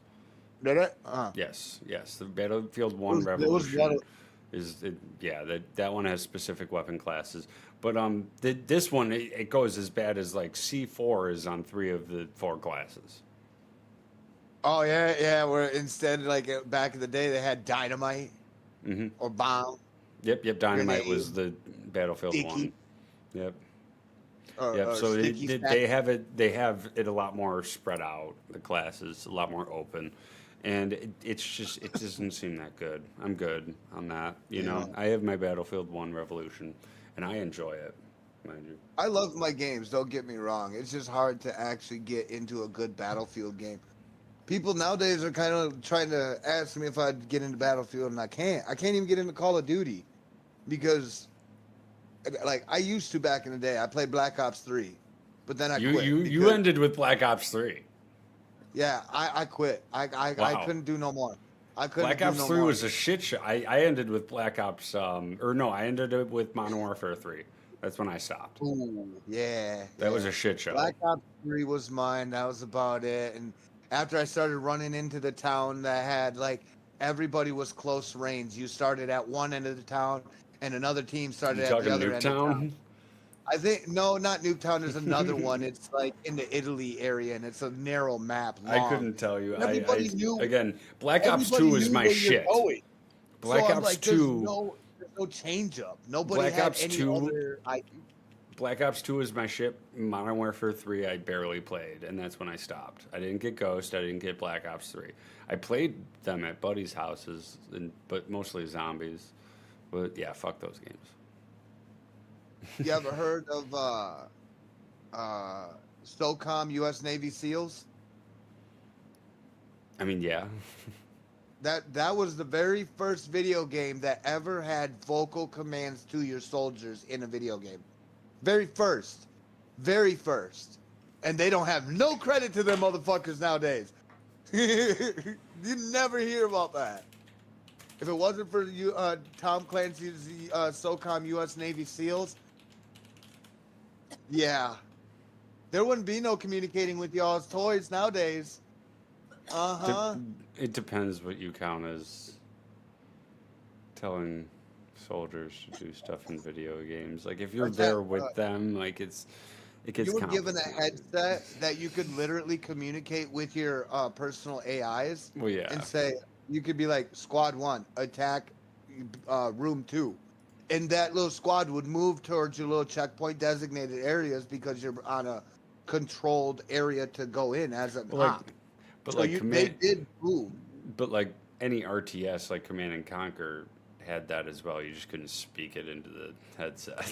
Did it? Yes. The Battlefield 1 There was Revolution one- that one has specific weapon classes. But this one it goes as bad as like C4 is on 3 of the 4 classes. Oh yeah. Where instead, like back in the day, they had dynamite hmm or bomb. Yep. Dynamite Grenade. was the Battlefield Sticky. 1. Yep. Or, Yep. or So sticky they stack. have it. They have it a lot more spread out. The classes a lot more open, and it doesn't seem that good. I'm good on that. You know, I have my Battlefield 1 Revolution, and I enjoy it, mind you. I love my games. Don't get me wrong. It's just hard to actually get into a good Battlefield game. People nowadays are kind of trying to ask me if I'd get into Battlefield, and I can't. I can't even get into Call of Duty because, like, I used to back in the day. I played Black Ops 3, but then I quit. You because- ended with Black Ops 3. Yeah, I quit. I Wow. couldn't do no more. I couldn't Black do Ops no 3 more. was a shit show. I ended with Black Ops, or no, I ended it with Modern Warfare 3. That's when I stopped. Ooh, yeah, That was yeah. a shit show. Black Ops 3 was mine. That was about it. And after I started running into the town that had like everybody was close range. You started at one end of the town and another team started You at the talking other end of town. Nuketown? I think no, not Nuketown. There's another one. It's like in the Italy area and it's a narrow map. I Long. couldn't tell you. Everybody knew. Again, Black Ops Everybody 2 is knew my where you're shit. going. Black So I'm Ops like, 2. there's no change up. Nobody Black had Ops any 2 other idea. Black Ops 2 is my shit. Modern Warfare 3 I barely played, and that's when I stopped. I didn't get Ghost, I didn't get Black Ops 3. I played them at buddies' houses, but mostly zombies. But yeah, fuck those games. You ever heard of SOCOM U.S. Navy SEALs? I mean, yeah. That was the very first video game that ever had vocal commands to your soldiers in a video game. Very first. Very first. And they don't have no credit to them motherfuckers nowadays. You never hear about that. If it wasn't for you, Tom Clancy's SOCOM U.S. Navy SEALs, yeah, there wouldn't be no communicating with y'all's toys nowadays. Uh-huh. It depends what you count as telling soldiers to do stuff in video games. Like if you're Like there that, with them, like it gets You were given a complicated. headset that you could literally communicate with your personal AIs Well, yeah. and say, you could be like, Squad 1, attack room 2. And that little squad would move towards your little checkpoint designated areas because you're on a controlled area to go in as an Like, op. but So like they command, did move. but like any RTS, like Command and Conquer, had that as well. You just couldn't speak it into the headset.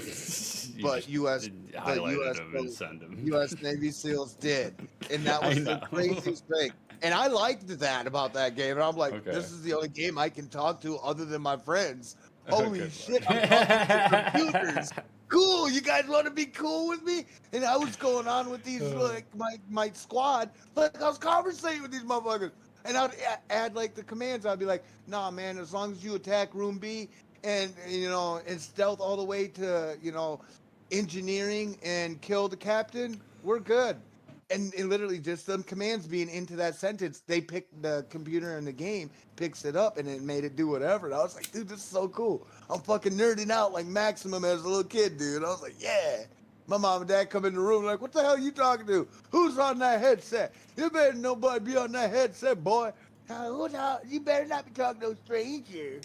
You But just US highlighted US them and send them. U.S. Navy SEALs did, and that I was the know. craziest thing. And I liked that about that game. And I'm like, Okay. this is the only game I can talk to other than my friends. Holy Good shit! luck. I'm talking to computers. Cool. You guys want to be cool with me? And I was going on with these like my squad. Like I was conversating with these motherfuckers, and I'd add like the commands. I'd be like, nah, man. As long as you attack room B and and stealth all the way to engineering and kill the captain, we're good. And it literally just them commands being into that sentence, they pick the computer in the game, picks it up, and it made it do whatever. And I was like, dude, this is so cool. I'm fucking nerding out like Maximum as a little kid, dude. I was like, yeah. My mom and dad come in the room like, what the hell are you talking to? Who's on that headset? You better nobody be on that headset, boy. You better not be talking to no stranger.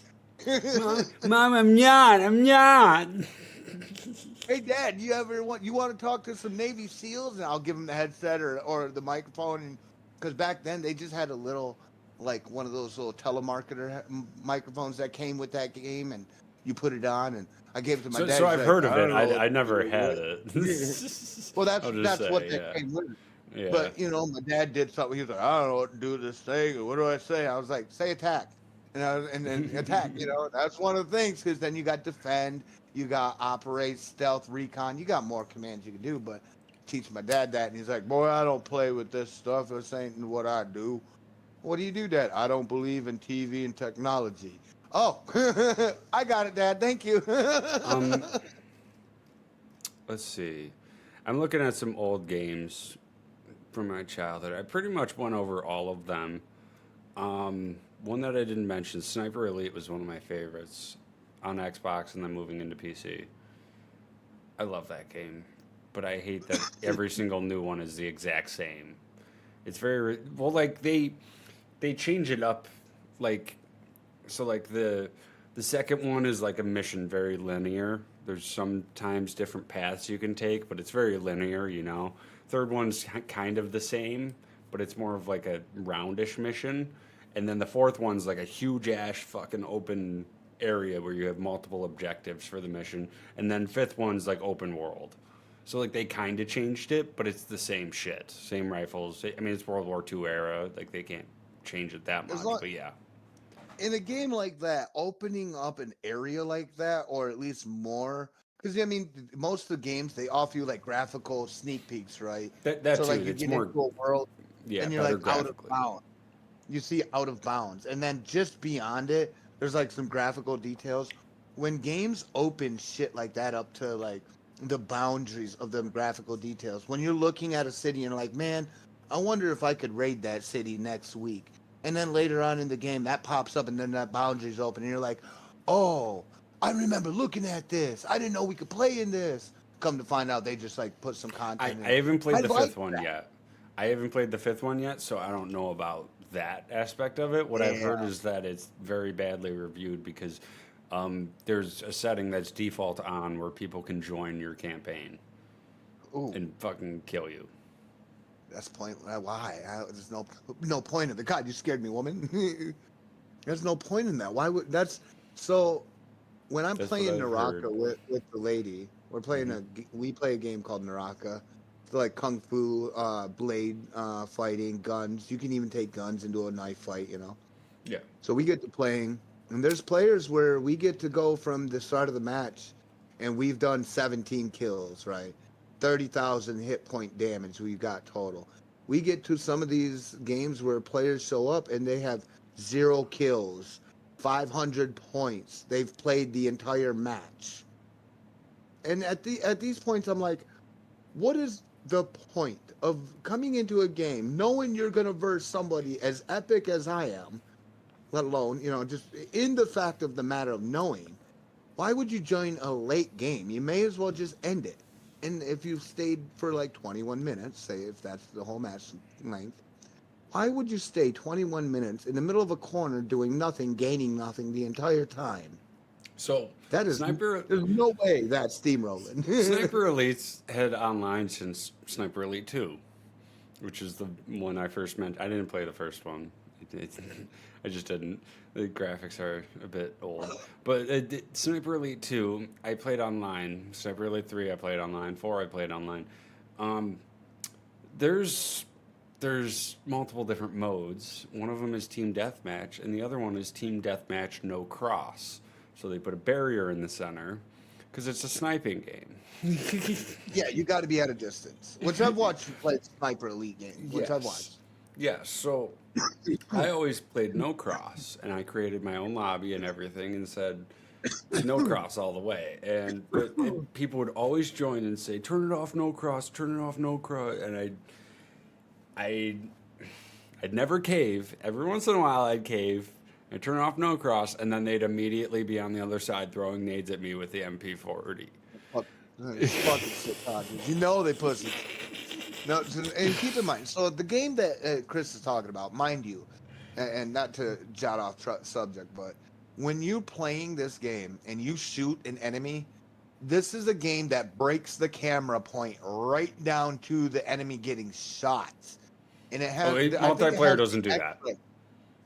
Mom, I'm not. I'm not. Hey, Dad, you want to talk to some Navy SEALs? And I'll give them the headset or the microphone, and because back then they just had a little, like one of those little telemarketer microphones that came with that game, and you put it on, and I gave it to my dad. So He's I've like, heard of "I don't it. know I never what to had do it. with." Well, I'll just that's say, what yeah. that came with. Yeah. But my dad did something. He was like, I don't know what to do with this thing. Or what do I say? I was like, say attack, and then attack. That's one of the things, because then you got defend, you got operate, stealth, recon. You got more commands you can do. But teach my dad that, and he's like, boy, I don't play with this stuff. This ain't what I do. What do you do, Dad? I don't believe in TV and technology. Oh, I got it, Dad. Thank you. Let's see. I'm looking at some old games from my childhood. I pretty much went over all of them. One that I didn't mention, Sniper Elite, was one of my favorites on Xbox and then moving into PC. I love that game, but I hate that every single new one is the exact same. It's very well, like they change it up, like so like the second one is like a mission, very linear. There's sometimes different paths you can take, but it's very linear, Third one's kind of the same, but it's more of like a roundish mission. And then the fourth one's like a huge ass fucking open area where you have multiple objectives for the mission. And then fifth one's like open world. So like they kind of changed it, but it's the same shit. Same rifles. I mean, it's World War II era. Like they can't change it that much, but yeah. In a game like that, opening up an area like that, or at least more, because I mean, most of the games they offer you like graphical sneak peaks, right? That so too. like you It's get more into a world, Yeah, and you're better like out of graphically. bounds. You see out of bounds, and then just beyond it, there's like some graphical details. When games open shit like that up to like the boundaries of them graphical details, when you're looking at a city and like, man, I wonder if I could raid that city next week. And then later on in the game, that pops up, and then that boundary's open, and you're like, oh, I remember looking at this. I didn't know we could play in this. Come to find out, they just like put some content in I it. haven't played the like fifth one yet. I haven't played the fifth one yet, so I don't know about that aspect of it. What I've heard Yeah. is that it's very badly reviewed because there's a setting that's default on where people can join your campaign Ooh. and fucking kill you. That's point. Why? There's no point in the God. You scared me, woman. There's no point in that. Why would that's so? When I'm That's playing what I've Naraka heard. with the lady, we're playing we play a game called Naraka. It's like kung fu, blade fighting, guns. You can even take guns into a knife fight. You know. Yeah. So we get to playing, and there's players where we get to go from the start of the match, and we've done 17 kills, right? 30,000 hit point damage we've got total. We get to some of these games where players show up and they have 0 kills, 500 points. They've played the entire match. And at these points, I'm like, what is the point of coming into a game knowing you're going to verse somebody as epic as I am, let alone, just in the fact of the matter of knowing, why would you join a late game? You may as well just end it. And if you stayed for like 21 minutes, say if that's the whole match length, why would you stay 21 minutes in the middle of a corner doing nothing, gaining nothing the entire time? So That is Sniper there's no way that's steamrolling. Sniper Elite's had online since Sniper Elite 2, which is the one I first meant. I didn't play the first one. I just didn't. The graphics are a bit old. But Sniper Elite 2, I played online. Sniper Elite 3, I played online. 4, I played online. There's multiple different modes. One of them is Team Deathmatch, and the other one is Team Deathmatch No Cross. So they put a barrier in the center because it's a sniping game. Yeah, you got to be at a distance. Which I've watched you play Sniper Elite game. Which I've watched. Yeah, so I always played no cross, and I created my own lobby and everything, and said no cross all the way. But people would always join and say, "Turn it off, no cross. Turn it off, no cross." And I'd never cave. Every once in a while, I'd cave. I'd turn off no cross, and then they'd immediately be on the other side throwing nades at me with the MP40. Fucking shit talkers. You know they pussy. No, and keep in mind, so the game that Chris is talking about, mind you, and not to jot off subject, but when you're playing this game and you shoot an enemy, this is a game that breaks the camera point right down to the enemy getting shot. And it has Multiplayer doesn't do that.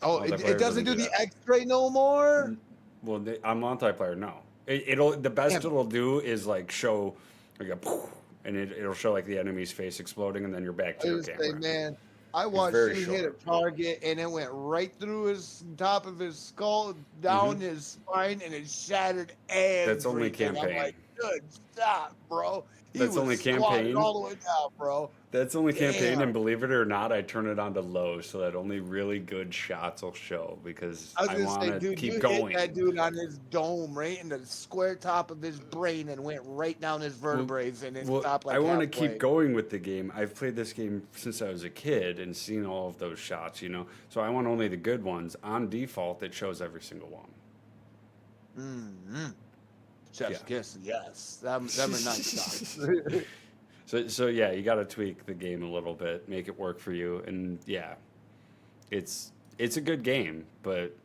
Oh, Multiplayer it doesn't do the that. X-ray no more? Well, on multiplayer, no. The best it'll do is like show like a poof, and it'll show like the enemy's face exploding, and then you're back to your camera. Say, man, I watched very you hit a short. target, and it went right through his top of his skull, down his spine, and it shattered everything. That's only I'm campaign. like, good stop, bro. He That's was only squatting campaign? all the way down, bro. That's only campaign, Damn. and believe it or not, I turn it on to low so that only really good shots will show because I was I gonna want say, to dude, keep you going. hit that dude on his dome, right in the square top of his brain, and went right down his vertebrae, and it stopped like I want to halfway. keep going with the game. I've played this game since I was a kid and seen all of those shots, So I want only the good ones. On default, it shows every single one. Mm-hmm. Chef's Yeah. kiss, yes. Them are nice shots. So yeah, you got to tweak the game a little bit, make it work for you, and yeah, it's a good game, but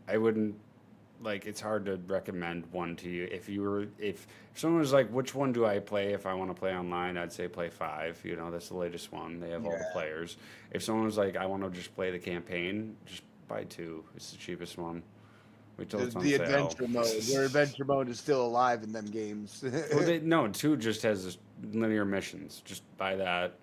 I wouldn't it's hard to recommend one to you. If someone was like, which one do I play if I want to play online, I'd say play 5. That's the latest one. They have all the Yeah. players. If someone was like, I want to just play the campaign, just buy 2. It's the cheapest one. Wait till it's on The sale. adventure mode, where adventure mode is still alive in them games. No, 2 just has linear missions. Just buy that.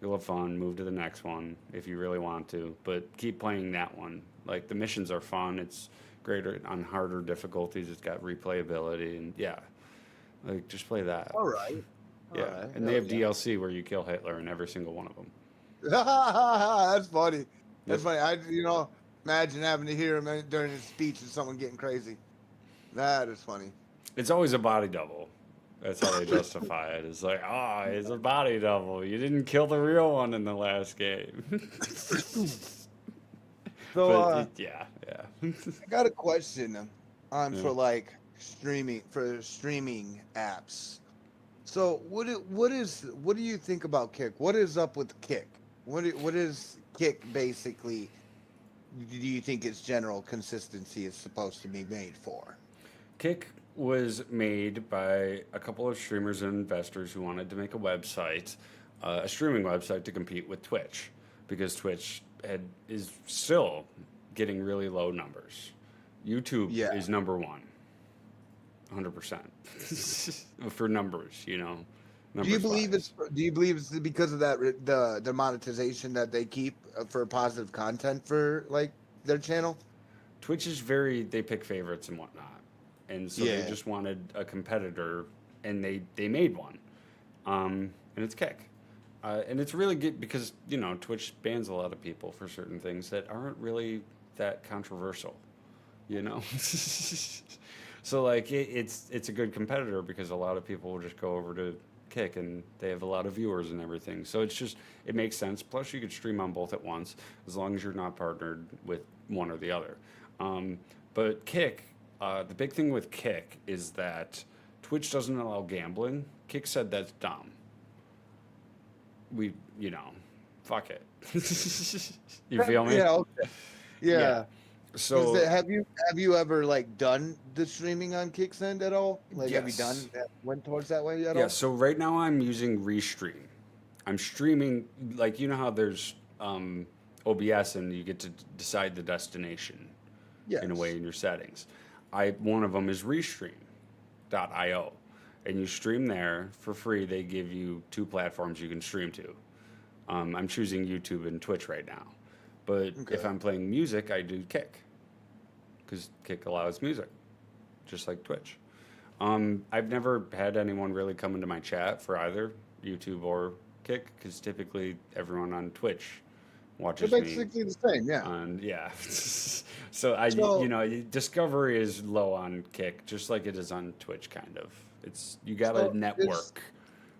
You'll have fun. Move to the next one if you really want to. But keep playing that one. Like, the missions are fun. It's greater on harder difficulties. It's got replayability. And, yeah. Just play that. All right. Yeah. All right. And they have Yeah. DLC where you kill Hitler in every single one of them. That's funny. That's Yep. funny. Imagine having to hear him during his speech and someone getting crazy. That is funny. It's always a body double. That's how they justify it. It's like, it's a body double. You didn't kill the real one in the last game. So, But yeah. I got a question on Yeah. for like streaming apps. So what do you think about Kick? What is up with Kick? What is Kick basically? Do you think its general consistency is supposed to be made for? Kick was made by a couple of streamers and investors who wanted to make a website, a streaming website to compete with Twitch, because Twitch is still getting really low numbers. YouTube Yeah. is number one, 100% for numbers. Do you numbers believe wise. it's because of that the monetization that they keep for positive content for like their channel? Twitch is they pick favorites and whatnot, and so they Yeah. just wanted a competitor, and they made one, and it's Kick, and it's really good because Twitch bans a lot of people for certain things that aren't really that controversial, so like it's a good competitor because a lot of people will just go over to Kick and they have a lot of viewers and everything, so it makes sense. Plus, you could stream on both at once as long as you're not partnered with one or the other. But Kick, the big thing with Kick is that Twitch doesn't allow gambling. Kick said that's dumb. Fuck it. You feel me? Yeah. Okay. Yeah. So Have you ever like done the streaming on Kicksend at all? Like, have you Yes. went towards that way at yeah. all? So right now I'm using Restream. I'm streaming like how there's OBS and you get to decide the destination Yes. in a way in your settings. One of them is Restream.io, and you stream there for free. They give you 2 platforms you can stream to. I'm choosing YouTube and Twitch right now, but if Okay. I'm playing music, I do Kick because Kick allows music, just like Twitch. I've never had anyone really come into my chat for either YouTube or Kick because typically everyone on Twitch They're watches me. basically the same. Yeah. Yeah. so So- discovery is low on Kick, just like it is on Twitch, kind of. You got to So, network.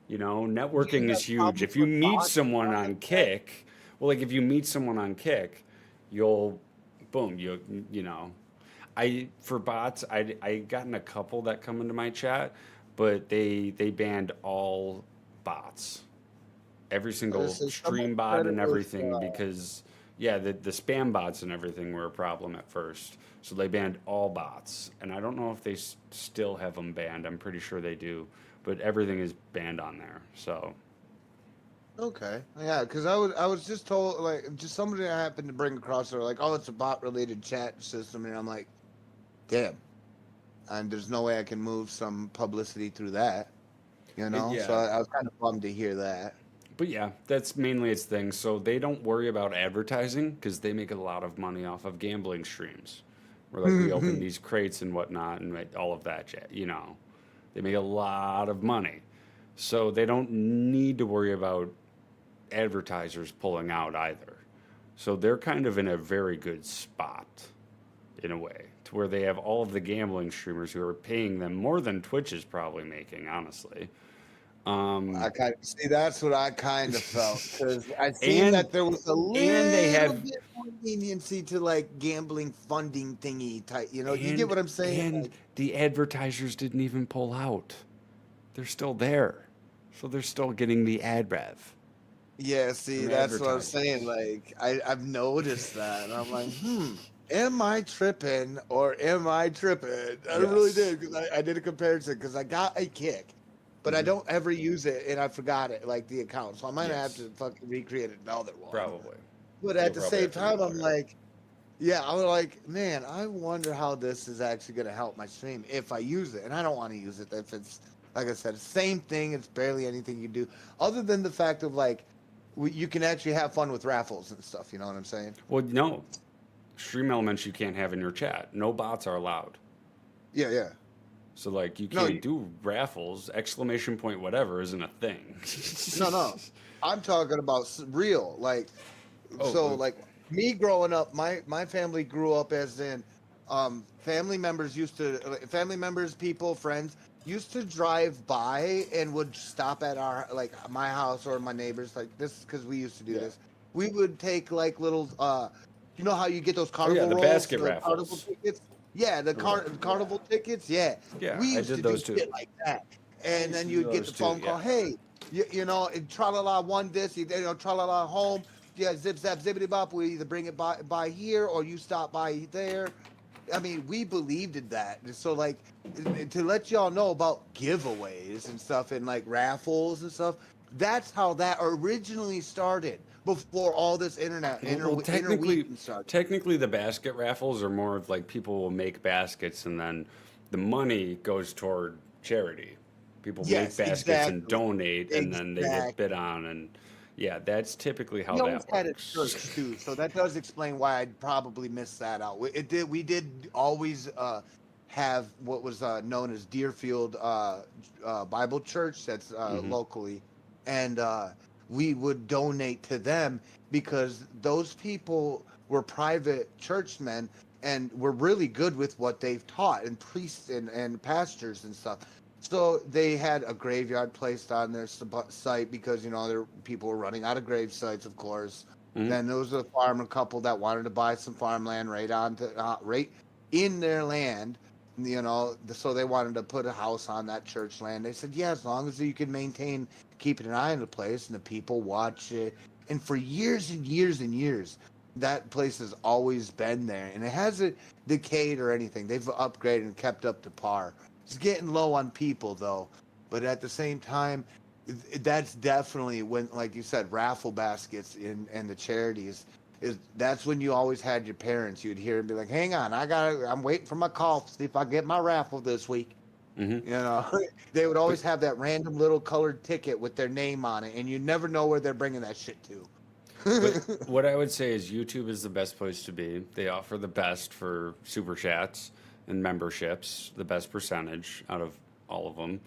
Networking have is huge. problems If you with meet bots someone on on Kick? Kick, well, like if you meet someone on Kick, you'll, boom, for bots, I gotten a couple that come into my chat, but they banned all bots. Every single This is stream someone bot said and it was, everything because the spam bots and everything were a problem at first. So they banned all bots, and I don't know if they still have them banned. I'm pretty sure they do, but everything is banned on there. So Okay. Yeah, because I was just told, like, just somebody I happened to bring across, they're like, oh, it's a bot related chat system, and I'm like, damn. And there's no way I can move some publicity through that. So Yeah. I was kind of bummed to hear that. But yeah, that's mainly its thing. So they don't worry about advertising because they make a lot of money off of gambling streams. Where like we open these crates and whatnot and all of that shit. They make a lot of money. So they don't need to worry about advertisers pulling out either. So they're kind of in a very good spot in a way to where they have all of the gambling streamers who are paying them more than Twitch is probably making, honestly. I kind of see that's what I kind of felt because I seen And- that there was a little they have- bit more leniency to like gambling funding thingy type. You And- get what I'm saying? And Like, the advertisers didn't even pull out. They're still there. So they're still getting the ad rev. yeah, see, from that's what I'm advertisers. saying. Like I've noticed that, and I'm like, am I tripping or am I tripping? I really Yes. did because I did a comparison because I got a Kick. But I don't ever use it, and I forgot it, like the account. So I might have Yes. to fucking recreate another one. Probably. But You'll at the probably same have to time, I'm relog like, yeah, I'm like, man, I wonder how this is actually going to help my stream if I use it. And I don't want to use it if it's, like I said, same thing. It's barely anything you do, other than the fact of like, you can actually have fun with raffles and stuff. You know what I'm saying? Well, no. Stream elements you can't have in your chat. No bots are allowed. Yeah, yeah. So like you No, can't do raffles. Exclamation point whatever isn't a thing. no. I'm talking about real. Like, Oh, so like me growing up, my family grew up as in, family members family members, people, friends used to drive by and would stop at our like my house or my neighbors like this because we used to do this. We would take like little you know how you get those carnival the rolls, basket the carnival raffles. tickets? Yeah, the carnival tickets. Yeah, Yeah, we I used did to those do too. shit like that. And used then to you'd do get those the too, phone call, yeah. hey, you know, tra la la one this, you know, tra la la home. Yeah, zip zap zippity bop. We either bring it by here or you stop by there. I mean, we believed in that. So like to let y'all know about giveaways and stuff and like raffles and stuff. That's how that originally started before all this Well, interweaving started. technically, the basket raffles are more of like people will make baskets and then the money goes toward charity. People make Yes, baskets and exactly. donate, and then they get Exactly. bid on, and yeah, that's typically how We always that had a works. church too, so that does explain why I'd probably missed that out. We did always have what was known as Deerfield Bible Church that's Hmm. locally, and we would donate to them because those people were private churchmen and were really good with what they've taught, and priests and pastors and stuff. So they had a graveyard placed on their site because you know their people were running out of grave sites, of course. Hmm. Then there was a farmer couple that wanted to buy some farmland right in their land, you know. So they wanted to put a house on that church land. They said, yeah, as long as you can maintain keeping an eye on the place and the people watch it. And for years and years and years, that place has always been there, and it hasn't decayed or anything. They've upgraded and kept up to par. It's getting low on people though, but at the same time, that's definitely when, like you said, raffle baskets and the charities is that's when you always had your parents. You'd hear and be like, "Hang on, I'm waiting for my call to see if I get my raffle this week." Hmm. You know, they would always have that random little colored ticket with their name on it, and you never know where they're bringing that shit to. But what I would say is YouTube is the best place to be. They offer the best for super chats and memberships, the best percentage out of all of them.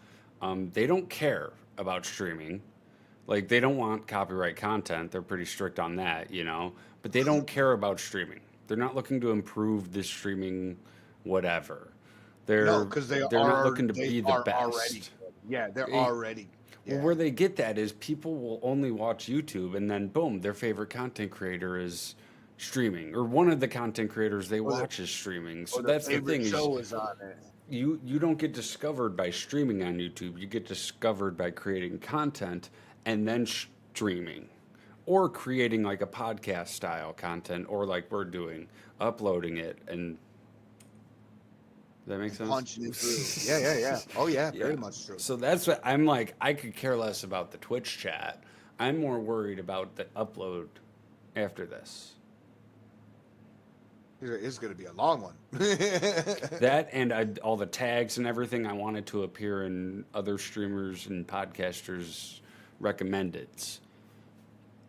They don't care about streaming. Like they don't want copyright content. They're pretty strict on that, you know. But they don't care about streaming. They're not looking to improve the streaming whatever. No, because They're not looking to be the already best. good. Yeah, they're Eh, already. Well, Yeah. where they get that is people will only watch YouTube and then boom, their favorite content creator is streaming, or one of the content creators they Or the- watch is streaming. So Or their that's the favorite thing is show is on it. you don't get discovered by streaming on YouTube. You get discovered by creating content and then streaming, or creating like a podcast style content, or like we're doing, uploading it. And does that make sense? Punching it through. Yeah. Oh yeah, very Yeah. much true. So that's what I'm like. I could care less about the Twitch chat. I'm more worried about the upload after this. It's going to be a long one. That and all the tags and everything I wanted to appear in other streamers and podcasters' recommendeds.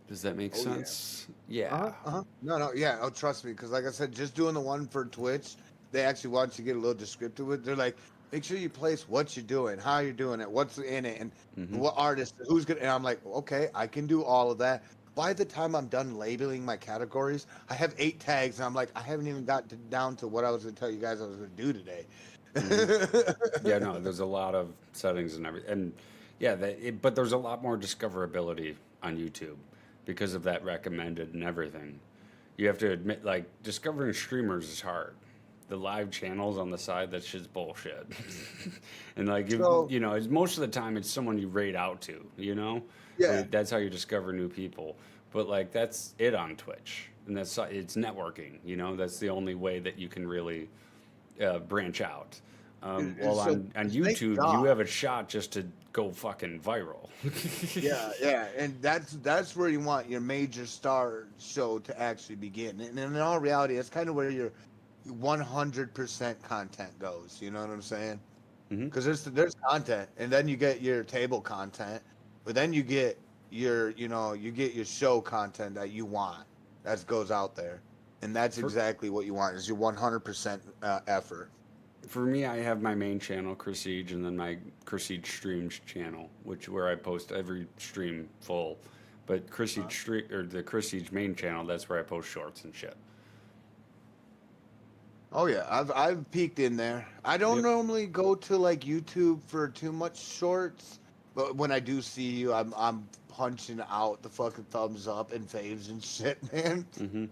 Does that make Oh, yeah. sense? Yeah. No, yeah. Oh, trust me, because like I said, just doing the one for Twitch, they actually want you to get a little descriptive with. They're like, make sure you place what you're doing, how you're doing it, what's in it, and Mhm. what artist, who's gonna. And I'm like, okay, I can do all of that. By the time I'm done labeling my categories, I have 8 tags, and I'm like, I haven't even got down to what I was going to tell you guys I was going to do today. Yeah, no, there's a lot of settings and everything. And yeah, but there's a lot more discoverability on YouTube because of that recommended and everything. You have to admit, like, discovering streamers is hard. The live channels on the side, that's just bullshit. And like, So- you know, most of the time it's someone you rate out to, you know? Yeah. Like, that's how you discover new people. But like, that's it on Twitch. And it's networking, you know? That's the only way that you can really branch out. And Well, so, on thank YouTube, God. you have a shot just to go fucking viral. Yeah, and that's where you want your major star show to actually begin. And in all reality, that's kind of where your 100% content goes. You know what I'm saying? Mhm. Because there's content, and then you get your table content, but then you get your you get your show content that you want that goes out there, and that's exactly what you want is your 100% effort. For me, I have my main channel, Chris Siege, and then my Chris Siege Streams channel, where I post every stream full. But Chris Siege or the Chris Siege main channel, that's where I post shorts and shit. Oh yeah, I've peeked in there. I don't Yep. normally go to like YouTube for too much shorts, but when I do see you, I'm punching out the fucking thumbs up and faves and shit, man. Mm-hmm.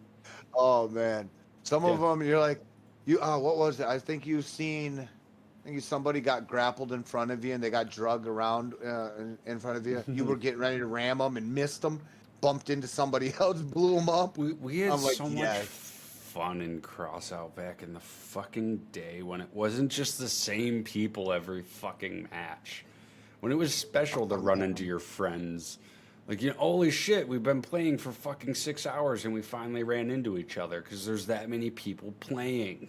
Oh man, some of Yeah. them you're like, what was it? I think somebody got grappled in front of you and they got drugged around in front of you. You were getting ready to ram them and missed them, bumped into somebody else, blew them up. We had I'm like, so much yes. fun in Crossout back in the fucking day when it wasn't just the same people every fucking match. When it was special to run into your friends. Like, holy shit, we've been playing for fucking 6 hours and we finally ran into each other because there's that many people playing.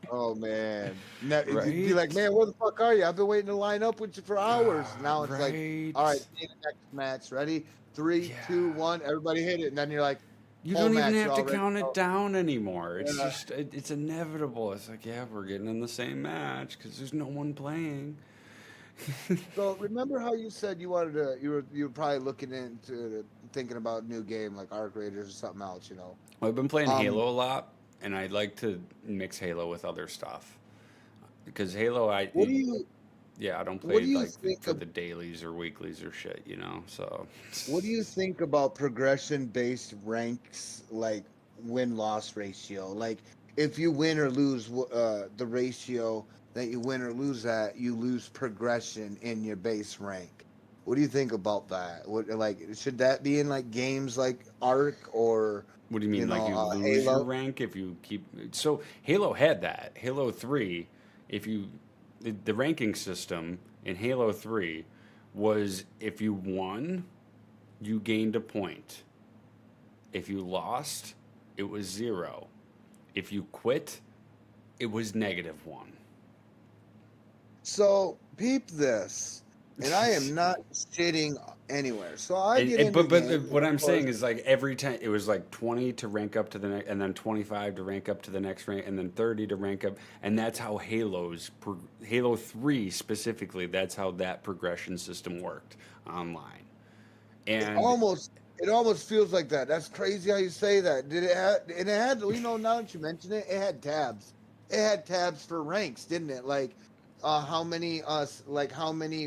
Oh man, you'd be Right? like, man, where the fuck are you? I've been waiting to line up with you for hours. Now it's like, Right. all right, see the next match. Ready? 3, Yeah. 2, 1. Everybody hit it, and then you're like, You whole don't even match, have to you're count already- it down anymore. It's Yeah. just, it's inevitable. It's like, yeah, we're getting in the same match because there's no one playing. So remember how you said you wanted to? You were probably looking into thinking about a new game like Arc Raiders or something else. Well, I've been playing Um, Halo a lot, and I'd like to mix Halo with other stuff. Because Halo, What do you I don't what play do you like think for of- the dailies or weeklies or shit, so. What do you think about progression-based ranks, like win-loss ratio? Like, if you win or lose the ratio that you win or lose at, you lose progression in your base rank. What do you think about that? Should that be in like games like Arc or? What do you mean, You like know, you lose Halo? your rank if you keep? So Halo had that. Halo 3, the ranking system in Halo 3 was if you won, you gained a point. If you lost, it was 0. If you quit, it was -1. So peep this, and I am not shitting anywhere. So I get into But games, what I'm of saying course- is like every time it was like 20 to rank up to the next, and then 25 to rank up to the next rank, and then 30 to rank up, and that's how Halo 3 specifically. That's how that progression system worked online. And it almost feels like that. That's crazy how you say that. Did it have? And it had. Now that you mention it, it had tabs. It had tabs for ranks, didn't it? Like, how many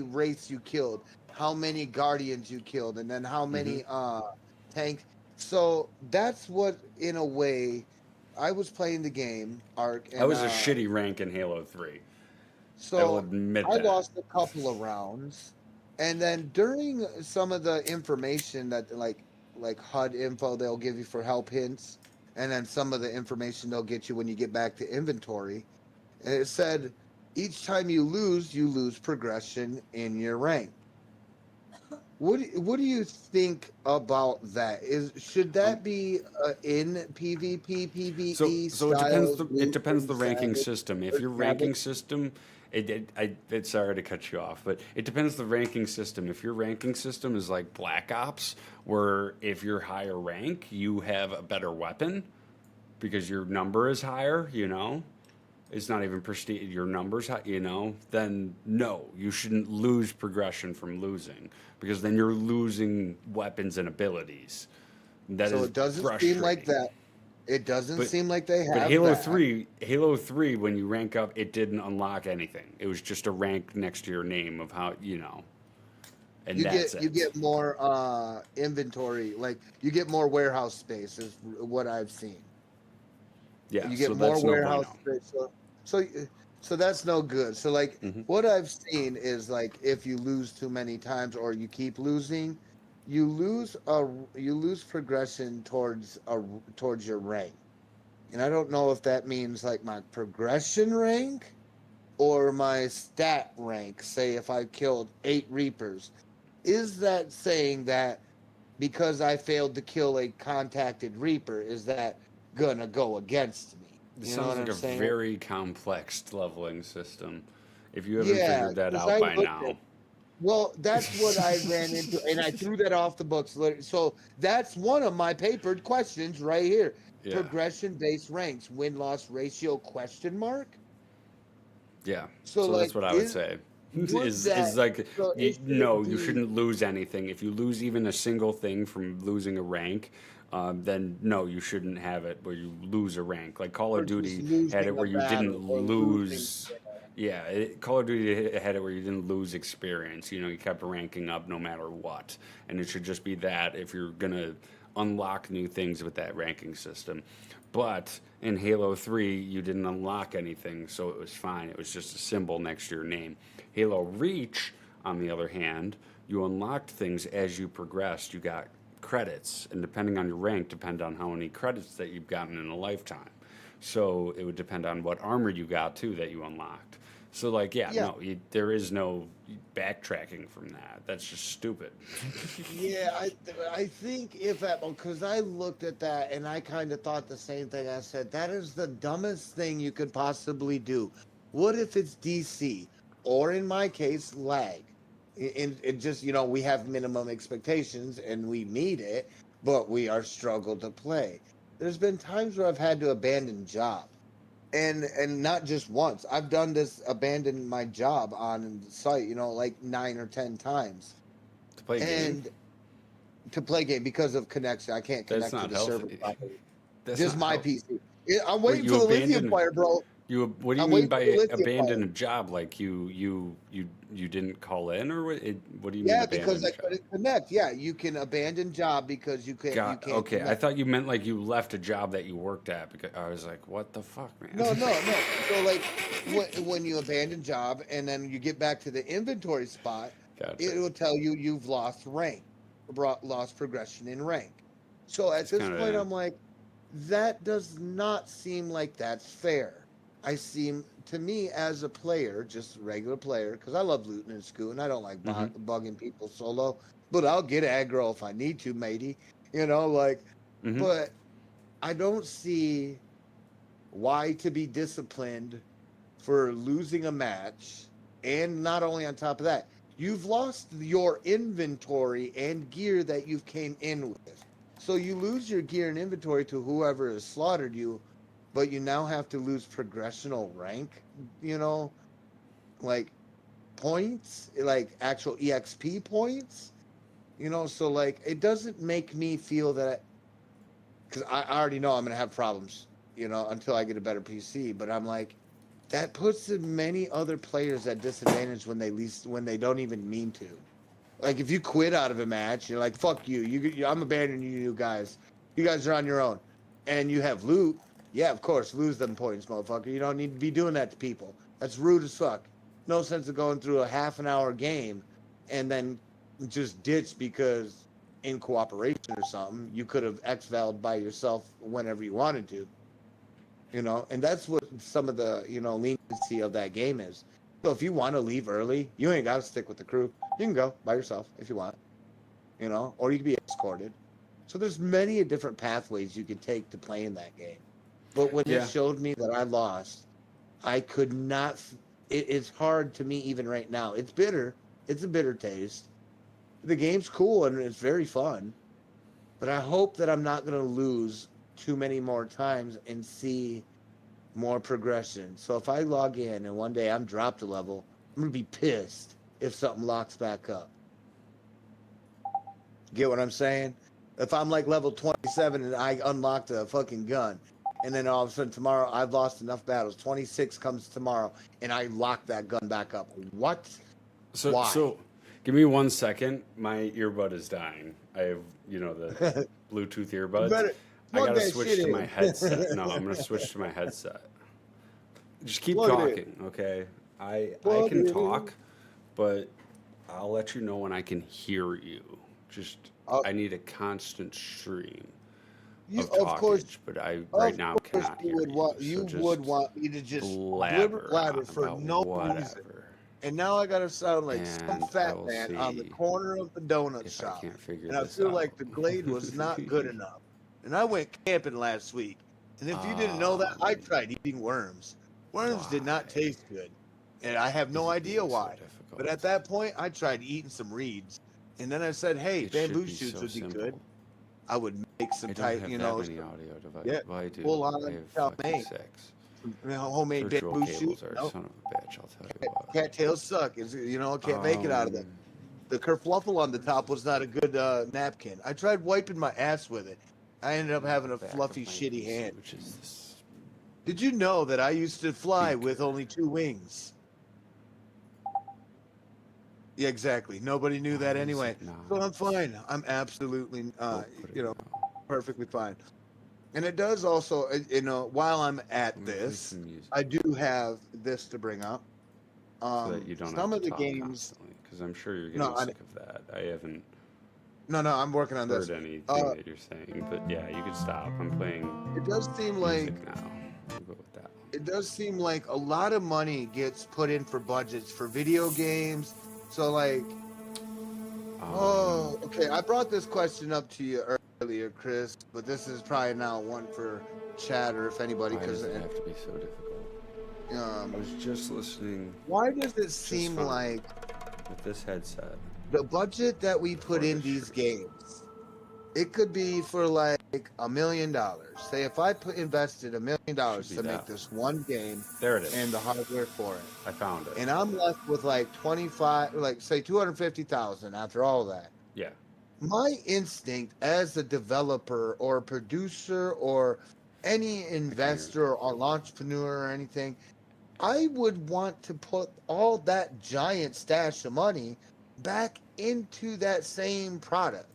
wraiths you killed, how many guardians you killed, and then how many tanks. So that's what, in a way, I was playing the game Arc. And, I was a shitty rank in Halo 3. I will So admit I that. lost a couple of rounds, and then during some of the information that like HUD info they'll give you for help hints, and then some of the information they'll get you when you get back to inventory, and it said each time you lose progression in your rank. What do you think about that? Should that be in PvP, PvE? So it depends the styles, ranking Savage, system. If or your ranking Savage? system, it's sorry to cut you off, but it depends the ranking system. If your ranking system is like Black Ops, where if you're higher rank, you have a better weapon because your number is higher, it's not even prestige, your number's high, then no, you shouldn't lose progression from losing because then you're losing weapons and abilities. That So is it doesn't frustrating. seem like that. It doesn't But- seem like they have. But Halo that. 3, when you rank up, it didn't unlock anything. It was just a rank next to your name of how, and that's it. You get more inventory, like you get more warehouse space is what I've seen. Yeah, You get so more that's no warehouse bueno. space. So that's no good. So like Mhm. what I've seen is like if you lose too many times or you keep losing, you lose progression towards your rank. And I don't know if that means like my progression rank or my stat rank. Say if I killed 8 Reapers, is that saying that because I failed to kill a contacted Reaper, is that gonna go against me? It You know sounds what like I'm a saying? very complex leveling system. If you haven't Yeah, figured that 'cause out I by looked now. at- Well, that's what I ran into, and I threw that off the books. So that's one of my papered questions right here. Yeah. Progression-based ranks, win-loss ratio, question mark? Yeah. So, So that's like, what I would is say. would Is that like so you, it no, should you be shouldn't lose anything. If you lose even a single thing from losing a rank, then no, you shouldn't have it where you lose a rank. Like Call or of just Duty had it losing a where you didn't battle or losing. lose. Yeah, Call of Duty had it where you didn't lose experience. You know, you kept ranking up no matter what, and it should just be that if you're gonna unlock new things with that ranking system. But in Halo 3, you didn't unlock anything, so it was fine. It was just a symbol next to your name. Halo Reach, on the other hand, you unlocked things as you progressed. You got credits, and depending on your rank, depend on how many credits that you've gotten in a lifetime. So it would depend on what armor you got too that you unlocked. So like, yeah, Yeah, no, there is no backtracking from that. That's just stupid. yeah. I think if that because I looked at that and I kind of thought the same thing. I said that is the dumbest thing you could possibly do. What if it's DC or in my case lag? It just we have minimum expectations and we meet it, but we are struggle to play. There's been times where I've had to abandon job. And not just once. I've done this, abandoned my job on the site, like 9 or 10 times, To play a game, and to play game because of connection. I can't that's connect to not the server healthy. properly. That's Just not my healthy. PC. I'm Wait, waiting you for the lithium abandoned player, bro. what do you I'm mean waiting for the by lithium abandon player. a job? Like you didn't call in, or what do you mean Yeah, because abandon I a job? couldn't connect. Yeah, you can abandon job because you God, can't okay. I connect. thought you meant like you left a job that you worked at because I was like, what the fuck, man? No, no, no. So like when you abandon job and then you get back to the inventory spot, Gotcha. it will tell you you've lost rank, lost progression in rank. So at It's this kind point, of I'm like, that does not seem like that's fair. I seem to me as a player, just a regular player, because I love looting and scooting. I don't like hmm bugging people solo, but I'll get aggro if I need to, matey. Like, hmm but I don't see why to be disciplined for losing a match. And not only on top of that, you've lost your inventory and gear that you came in with. So you lose your gear and inventory to whoever has slaughtered you, but you now have to lose progressional rank, you know, like points, like actual EXP points, so like it doesn't make me feel that because I already know I'm gonna have problems, until I get a better PC. But I'm like, that puts many other players at disadvantage when they don't even mean to. Like if you quit out of a match, you're like, "Fuck you! I'm abandoning you guys. You guys are on your own," and you have loot. Yeah, of course, lose them points, motherfucker. You don't need to be doing that to people. That's rude as fuck. No sense of going through a half an hour game and then just ditch because in cooperation or something, you could have exvaled by yourself whenever you wanted to, and that's what some of the, leniency of that game is. So if you want to leave early, you ain't got to stick with the crew. You can go by yourself if you want, or you can be escorted. So there's many different pathways you can take to play in that game. But when Yeah. it showed me that I lost, I could not. It's hard to me even right now. It's bitter. It's a bitter taste. The game's cool and it's very fun, but I hope that I'm not going to lose too many more times and see more progression. So if I log in and one day I'm dropped a level, I'm going to be pissed if something locks back up. Get what I'm saying? If I'm like level 27 and I unlocked a fucking gun, and then all of a sudden tomorrow I've lost enough battles, 26 comes tomorrow, and I lock that gun back up. What? So Why? so, give me 1 second. My earbud is dying. I have the Bluetooth earbuds. better I plug gotta that switch shit to in. my headset. No, I'm gonna switch to my headset. Just keep Plug it in. talking, okay? I Plug can it in. talk, but I'll let you know when I can hear you. Just I need a constant stream You, of of course, talkage, but I right of now course, cannot you hear would you. want So would just want me to just blibber blabber blather on for about no reason. whatever, And now I gotta sound like some and I fat will man on the see corner of the donut if I shop. can't figure And I this feel out. like the Glade was not good enough. And I went camping last week. And if you didn't know that, I tried eating worms. Worms did not Why taste good. And I have no is it idea being so why. But at difficult? that point, I tried eating some reeds. And then I said, hey, It should bamboo be shoots so would be good. simple. I would make some I don't tight, have that many audio devices. yeah, Well, I do. full I on have chow fucking mein. 6. homemade Virtual bamboo cables shoes. are Nope. son of a bitch. I'll tell you what. Cattails suck. Can't make it out of them. The kerfluffle on the top was not a good napkin. I tried wiping my ass with it. I ended up having a Back of fluffy, my shitty PC, hand. which is this. Did you know that I used to fly Beak. with only 2 wings? Yeah, exactly. Nobody knew that Why is anyway. it not? So I'm fine. I'm absolutely, Oh, put it now. perfectly fine. And it does also, while I'm at Let me play this, some music I do have this to bring up. so that you don't Some have of to the talk games. constantly, because I'm sure you're No, getting sick of that. I haven't No, I'm working on heard this. anything that you're saying, but yeah, you could stop. I'm playing It does seem like music now. We'll go with that. it does seem like a lot of money gets put in for budgets for video games. So like, okay, I brought this question up to you earlier, Chris, but this is probably now one for chat or if anybody, Why does because it have to be so difficult? I was just listening why does it seem fine. like with this headset. the budget that we put Or in the these shirt. games, it could be for like $1 million. Say if I invested $1 million Should be to make that. this one game There it is. and the hardware for it, I found it. and I'm left with like 25, like say 250,000 after all that. Yeah. My instinct as a developer or producer or any investor or entrepreneur or anything, I would want to put all that giant stash of money back into that same product,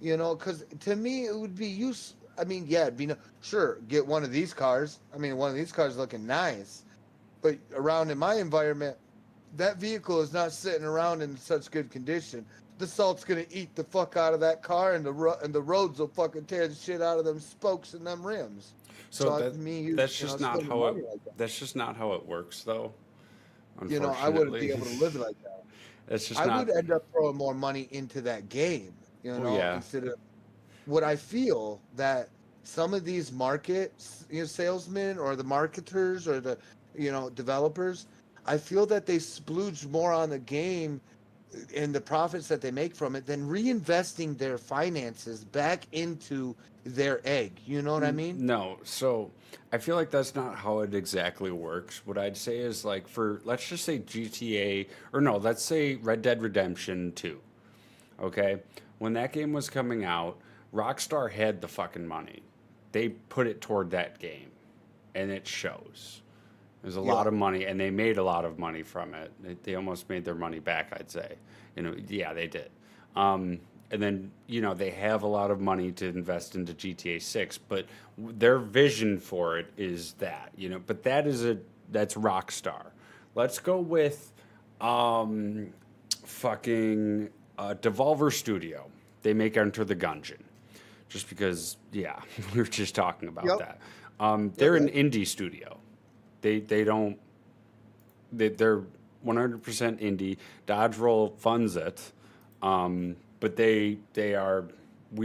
because to me it would be use. I mean, yeah, it'd be sure get one of these cars. I mean, one of these cars looking nice, but around in my environment, that vehicle is not sitting around in such good condition. The salt's gonna eat the fuck out of that car, and the roads will fucking tear the shit out of them spokes and them rims. So to me, that's just not spending how it. money like that. That's just not how it works, though. I wouldn't be able to live like that. It's just I not. would end up throwing more money into that game, yeah. instead of what I feel that some of these salesmen or the marketers or the, developers, I feel that they splooge more on the game and the profits that they make from it than reinvesting their finances back into their egg. You know what I mean? No, so I feel like that's not how it exactly works. What I'd say is like for let's just say GTA or no, let's say Red Dead Redemption 2. Okay? When that game was coming out, Rockstar had the fucking money. They put it toward that game and it shows. There's a lot of money and they made a lot of money from it. They almost made their money back, I'd say. Yeah, they did. And then, they have a lot of money to invest into GTA 6, but their vision for it is that, but that's Rockstar. Let's go with fucking Devolver Studio. They make Enter the Gungeon. Just because, yeah, we were just talking about that. They're an indie studio. They're 100% indie. Dodge Roll funds it. But we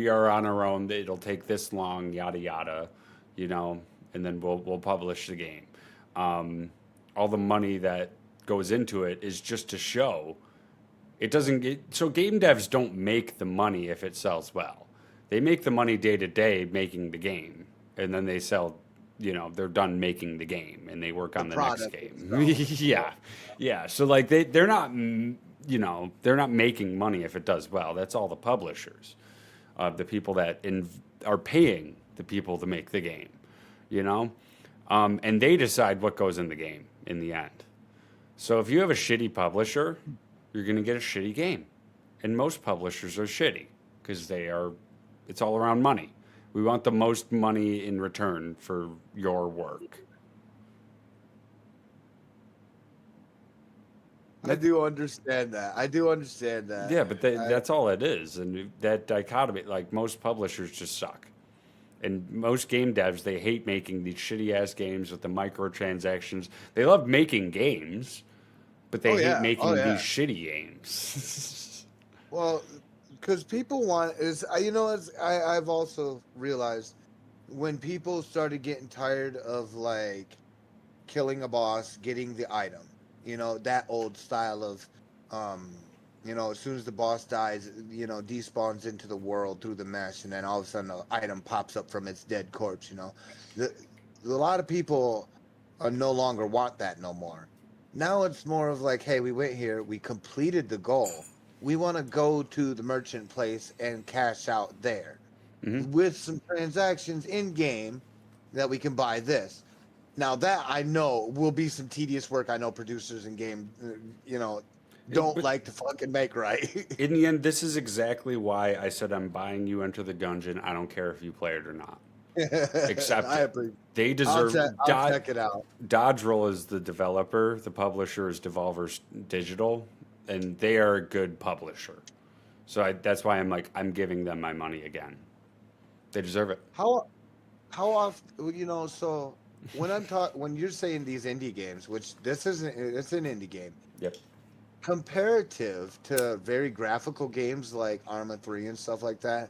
are on our own. It'll take this long, yada yada, and then we'll publish the game. All the money that goes into it is just to show. It doesn't get so game devs don't make the money if it sells well. They make the money day to day making the game, and then they sell. They're done making the game and they work on the next game. yeah. So like they're not. They're not making money if it does well. That's all the publishers, the people that are paying the people to make the game, and they decide what goes in the game in the end. So if you have a shitty publisher, you're going to get a shitty game. And most publishers are shitty because it's all around money. We want the most money in return for your work. I do understand that. Yeah, but that's all it is. And that dichotomy, like most publishers just suck. And most game devs, they hate making these shitty-ass games with the microtransactions. They love making games, but they hate making these shitty games. Well, because people want I've also realized when people started getting tired of like killing a boss, getting the item, that old style of, as soon as the boss dies, despawns into the world through the mesh, and then all of a sudden an item pops up from its dead corpse. A lot of people no longer want that no more. Now it's more of like, hey, we went here, we completed the goal. We want to go to the merchant place and cash out there with some transactions in game that we can buy this. Now that I know will be some tedious work. I know producers in game, don't but- like to fucking make right. In the end, this is exactly why I said I'm buying you Enter the Gungeon. I don't care if you play it or not. Except I agree. they I'll, deserve. I'll check it out. Dodge Roll is the developer. The publisher is Devolver Digital, and they are a good publisher. So that's why I'm giving them my money again. They deserve it. How often, so when you're saying these indie games, which it's an indie game. Yep. Comparative to very graphical games like Arma 3 and stuff like that,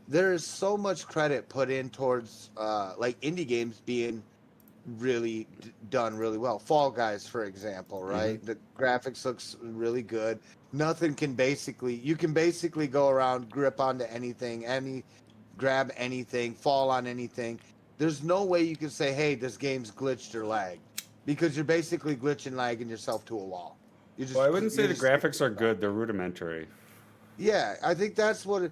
there is so much credit put in towards like indie games being really done really well. Fall Guys, for example, right? The graphics looks really good. You can basically go around, grip onto anything, grab anything, fall on anything. There's no way you can say, hey, this game's glitched or lagged, because you're basically glitching, lagging yourself to a wall. Well, I wouldn't say the graphics are good. They're rudimentary. Yeah, I think that's what.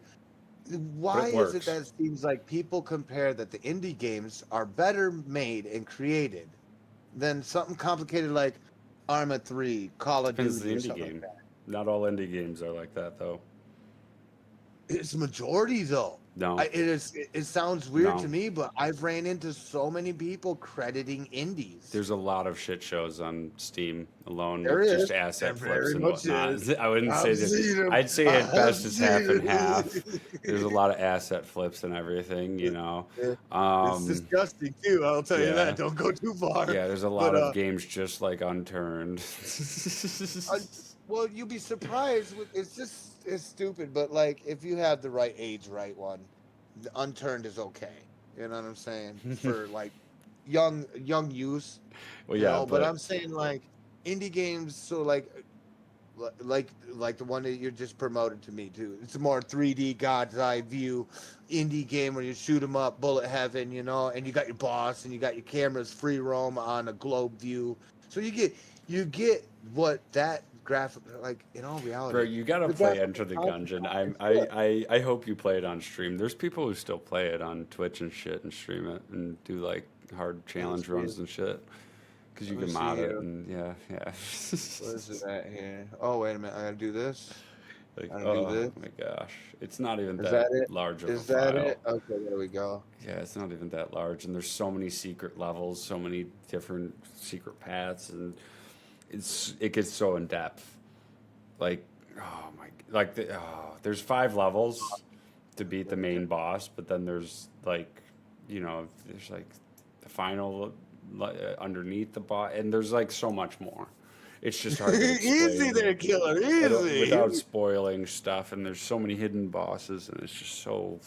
Why is works. it that it seems like people compare that the indie games are better made and created than something complicated like Arma 3, Call of Depends Duty, on or the indie something game. like that? Not all indie games are like that, though. It's majority though. No. It sounds weird No. to me, but I've ran into so many people crediting indies. There's a lot of shit shows on Steam alone There with is. just asset There flips very and much whatnot. is. I wouldn't say I've seen 'em. I'd say at I've best it's half and seen 'em. half. There's a lot of asset flips and everything, It's Um, disgusting too. I'll tell you yeah. that. Don't go too far. yeah, there's a lot But, of games just like Unturned. Well, you'd be surprised. It's stupid, but like if you have the right age, right one, the Unturned is okay. You know what I'm saying? For like young use. Well, you yeah, know, but I'm saying like indie games. So like the one that you just promoted to me too. It's a more 3D God's eye view indie game where you shoot 'em up, bullet heaven, and you got your boss and you got your cameras free roam on a globe view. So you get what that graphic, like in all reality. bro, you gotta the play graphic Enter the content Gungeon. is I hope you play it on stream. There's people who still play it on Twitch and shit and stream it and do like hard challenge runs and shit. Because you Let can me mod see it here. and yeah. Where's it at here? Oh, wait a minute. I gotta do this. Like, I do oh this. my gosh, it's not even Is that that it? large of Is a that file. it? Okay, there we go. Yeah, it's not even that large, and there's so many secret levels, so many different secret paths, and it gets so in depth. Like, oh my, there's 5 levels to beat the main boss, but then there's like, there's like the final underneath the boss, and there's like so much more. It's just hard to explain. Easy there, killer. Easy. Without spoiling stuff, and there's so many hidden bosses, and it's just so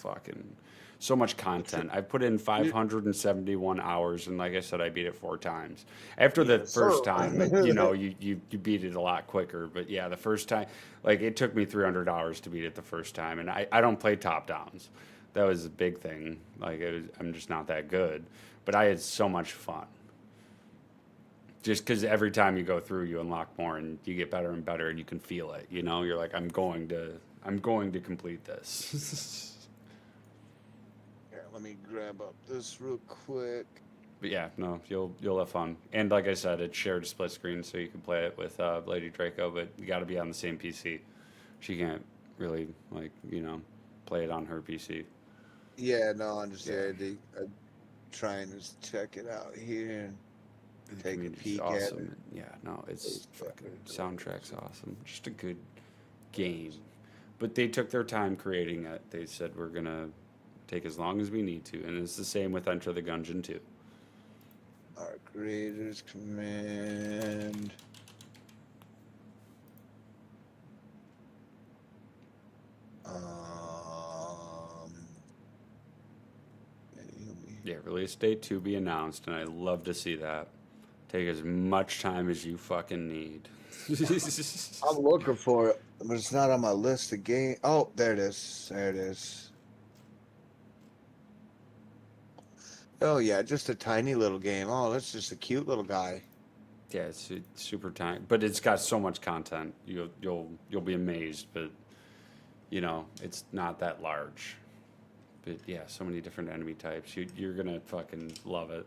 much content. I've put in 571 hours, and like I said, I beat it 4 times. After the first time, you beat it a lot quicker. But yeah, the first time, like it took me 300 hours to beat it the first time, and I don't play top downs. That was a big thing. Like I'm just not that good, but I had so much fun. Just because every time you go through, you unlock more, and you get better and better, and you can feel it. You're like, I'm going to complete this. Here, let me grab up this real quick. But yeah, no, you'll have fun. And like I said, it's shared split screen, so you can play it with Lady Draco, but you got to be on the same PC. She can't really play it on her PC. Yeah, no, I understand. I'm trying to check it out here. The Take a community's peek at awesome. it. Yeah, no, it's fucking soundtrack's awesome. Just a good game. But they took their time creating it. They said we're gonna take as long as we need to, and it's the same with Enter the Gungeon too. Our creators command. Yeah, release date to be announced, and I love to see that. Take as much time as you fucking need. I'm looking for it, but it's not on my list of game. Oh, there it is. There it is. Oh yeah, just a tiny little game. Oh, that's just a cute little guy. Yeah, it's super tiny, but it's got so much content. You'll be amazed, but you know it's not that large. But yeah, so many different enemy types. You're gonna fucking love it.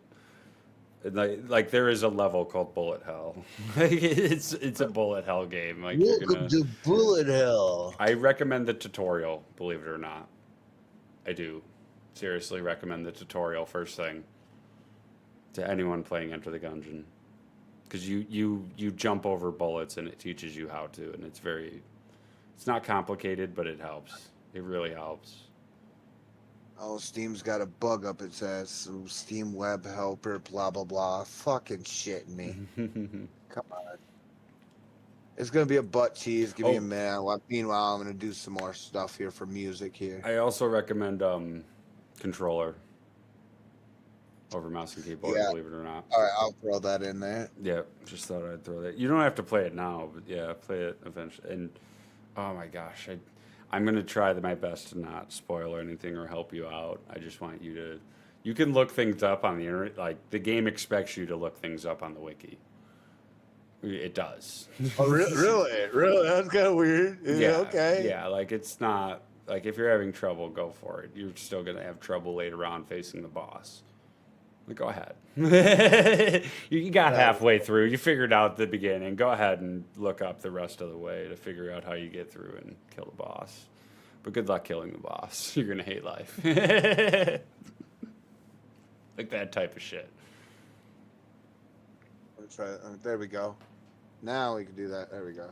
Like there is a level called Bullet Hell. Like it's a bullet hell game. Like you're Welcome gonna. to Bullet Hell. I recommend the tutorial. Believe it or not, I do. Seriously, recommend the tutorial first thing to anyone playing Enter the Gungeon, because you jump over bullets and it teaches you how to, and it's not complicated, but it helps. It really helps. Oh, Steam's got a bug up its ass. So Steam Web Helper, blah blah blah. Fucking shitting me. Come on. It's gonna be a butt cheese. Give me a Oh. minute. Meanwhile, I'm gonna do some more stuff here for music here. I also recommend controller over mouse and keyboard. Yeah. Believe it or not. All right, I'll throw that in there. Yeah, just thought I'd throw that. You don't have to play it now, but yeah, play it eventually. And oh my gosh, I'm gonna try my best to not spoil anything or help you out. I just want you to. You can look things up on the internet. Like the game expects you to look things up on the wiki. It does. Oh, really? That's kind of weird. Yeah. Okay. Yeah, like it's not like if you're having trouble, go for it. You're still gonna have trouble later on facing the boss. Like, go ahead. You got halfway through. You figured out the beginning. Go ahead and look up the rest of the way to figure out how you get through and kill the boss. But good luck killing the boss. You're gonna hate life. Like that type of shit. Let's try it. There we go. Now we can do that. There we go.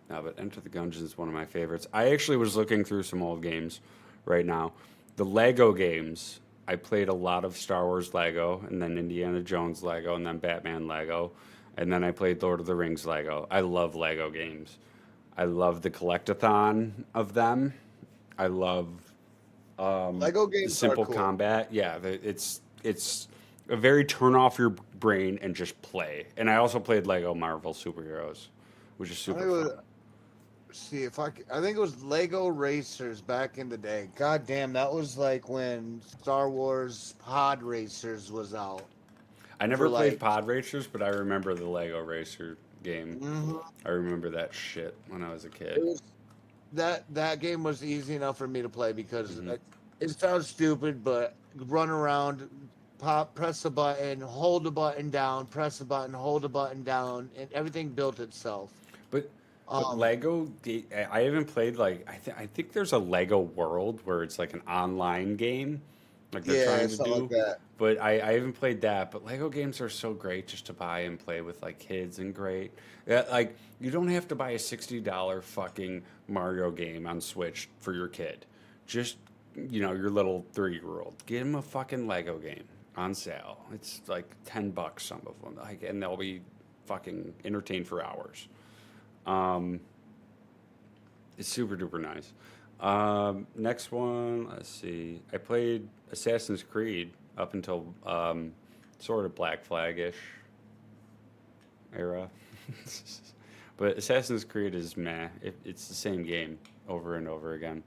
No, but Enter the Gungeon is one of my favorites. I actually was looking through some old games right now. The Lego games, I played a lot of Star Wars Lego, and then Indiana Jones Lego, and then Batman Lego, and then I played Lord of the Rings Lego. I love Lego games. I love the collectathon of them. I love Lego the games simple are cool. combat. Yeah, it's a very turn off your brain and just play. And I also played Lego Marvel Superheroes, which is super think it was- fun. See if I think it was Lego Racers back in the day. God damn, that was like when Star Wars Pod Racers was out. I never for, played like- Pod Racers, but I remember the Lego Racer game. Mm-hmm. I remember that shit when I was a kid. It was, that game was easy enough for me to play because Mhm. it sounds stupid, but run around, press a button, hold the button down, press a button, hold the button down, and everything built itself. But Lego, I haven't played like I think there's a Lego World where it's like an online game, like they're Yeah, trying to something do. like that. But I haven't played that. But Lego games are so great just to buy and play with like kids and great. Yeah, like you don't have to buy a $60 fucking Mario game on Switch for your kid. Just your little 3-year-old. Get him a fucking Lego game on sale. It's like $10 some of them, like, and they'll be fucking entertained for hours. It's super duper nice. Next one, let's see. I played Assassin's Creed up until sort of Black Flag-ish era. But Assassin's Creed is meh. It's the same game over and over again.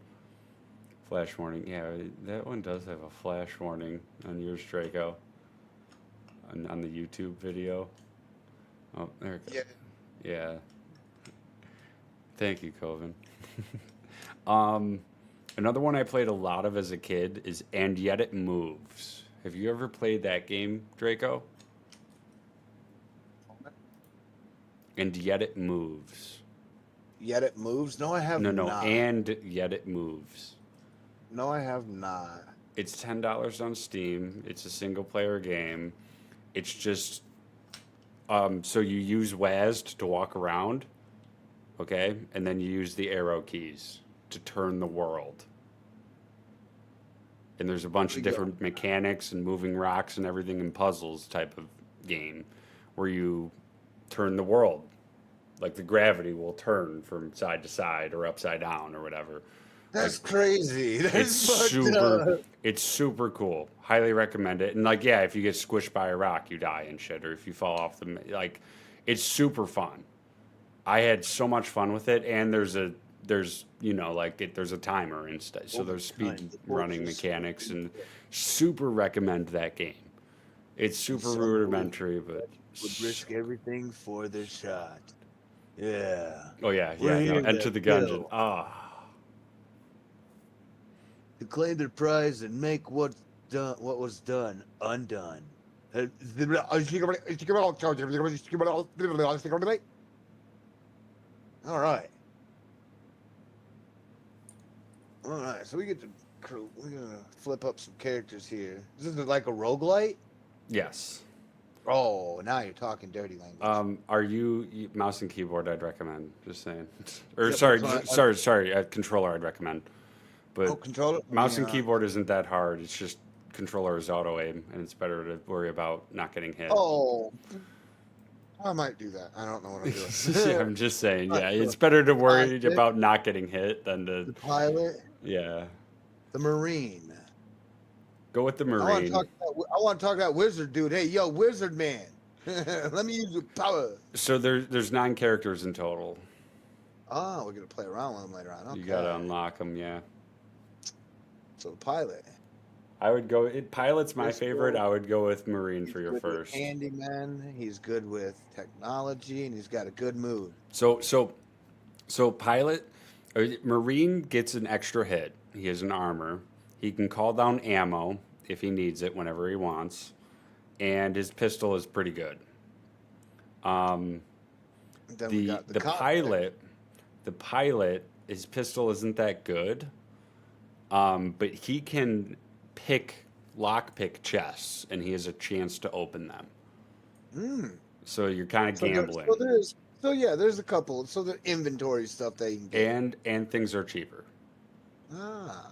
Flash warning. Yeah, that one does have a flash warning on yours, Draco. On the YouTube video. Oh, there it goes. Yeah. Yeah. Thank you, Coven. Another one I played a lot of as a kid is And Yet It Moves. Have you ever played that game, Draco? And Yet It Moves. Yet it moves. No, I have No, not. And Yet It Moves. No, I have not. It's $10 on Steam. It's a single player game. It's just so you use WASD to walk around, okay? And then you use the arrow keys to turn the world. And there's a bunch of different mechanics and moving rocks and everything and puzzles type of game where you turn the world. Like the gravity will turn from side to side or upside down or whatever. That's crazy. That's It's super cool. Highly recommend it. And like, yeah, if you get squished by a rock, you die and shit. Or if you fall off the, like, It's super fun. I had so much fun with it, and there's there's a timer and stuff. So there's speed running mechanics, and super recommend that game. It's super rudimentary, but Would risk everything for the shot. Yeah. oh yeah, We're yeah. No, here Enter to the Gungeon. kill. Ah, To claim their prize and make what was done undone. All right. All right. So we get to we're gonna flip up some characters here. Is this like a roguelite? yes. Oh, now you're talking dirty language. Are you mouse and keyboard? I'd recommend. Just saying. Or Yep, sorry, that's why sorry. Controller, I'd recommend. But Oh, controller. mouse and Yeah. keyboard isn't that hard. It's just controller is auto aim, and it's better to worry about not getting hit. Oh, I might do that. I don't know what I'm doing. Yeah, I'm just saying. Yeah, it's better to worry Pilot. about not getting hit than The to. pilot, Yeah, the marine. go with the I want marine. to talk. I want to talk to that wizard dude. Hey, yo, wizard man. Let me use your power. So there's 9 characters in total. Oh, we're gonna play around with them later on. Okay. You gotta unlock them. Yeah, So the pilot. I would go. Pilot's my Let's favorite. go. I would go with marine for your Good with first. handyman. He's good with technology, and he's got a good mood. So pilot, marine gets an extra hit. He has an armor. He can call down ammo if he needs it whenever he wants, and his pistol is pretty good. Then we The got the pilot, his pistol isn't that good, but he can lockpick chests, and he has a chance to open them. Mm. So you're kind of So gambling, there's a couple. So the inventory stuff that you can get. and things are cheaper. Ah.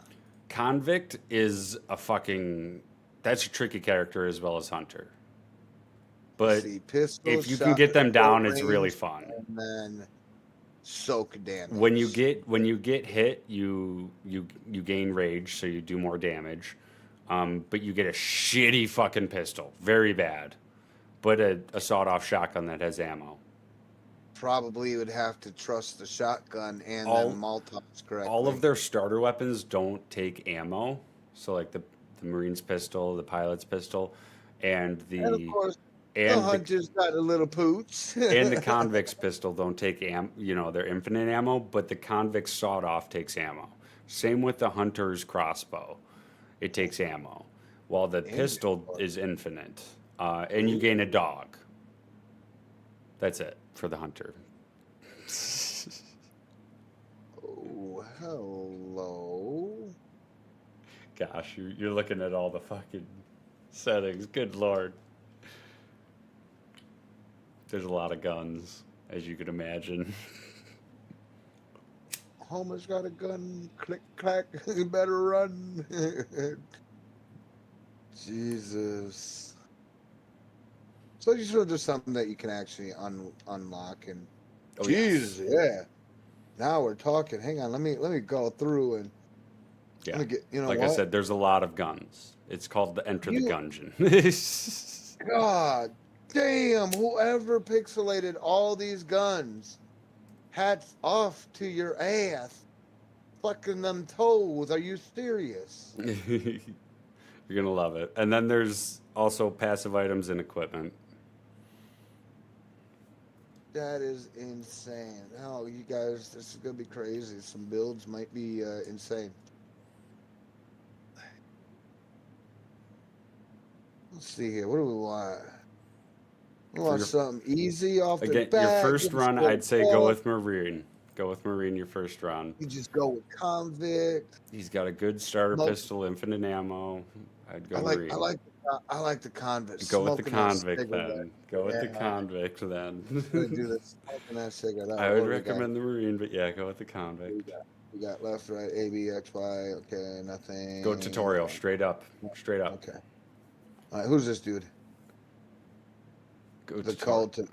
Convict is that's a tricky character as well as Hunter. But See, pistol, if you can get them down, it's really fun. And then soak damage. When you get hit, you gain rage, so you do more damage. But you get a shitty fucking pistol, very bad. But a sawed-off shotgun that has ammo. Probably would have to trust the shotgun and All- then Molotovs correctly. All of their starter weapons don't take ammo. So like the Marine's pistol, the pilot's pistol, and and of course, the and the hunter's got a little pooch. and the convict's pistol don't take they're infinite ammo, but the convict's sawed off takes ammo. Same with the hunter's crossbow, it takes ammo, while the pistol is infinite, and you gain a dog. That's it for the hunter. Oh, hello. Gosh, you're looking at all the fucking settings. Good lord. There's a lot of guns, as you could imagine. Homer's got a gun. Click, clack. You better run. Jesus. So you sure there's something that you can actually unlock and. Oh, Jesus, yeah. Now we're talking. Hang on, let me go through and Yeah. let me get. You know Like what? I said, there's a lot of guns. It's called the Enter the You- Gungeon. God damn! Whoever pixelated all these guns, hats off to your ass. Fucking them toes. Are you serious? You're gonna love it. And then there's also passive items and equipment. That is insane. Oh, you guys, this is gonna be crazy. Some builds might be insane. Let's see here. What do we want? We want your- something easy off the Again, bat. your first give us run, a little I'd say go buff. with Marine. Go with Marine your first run. You just go with convict. He's got a good starter Smoke. pistol, infinite ammo. I'd go I like Marine. I like the convict. Go with the Smoking that convict cigarette. then. Go with the Yeah. convict then. Gonna do this. Smoking that cigarette. I What would do we got? recommend the Marine, but yeah, go with the What convict. we got left, right, A, B, X, Y. Okay, nothing. Go tutorial, straight up. Straight up. Okay. All right, who's this dude? Go The tutorial. cult.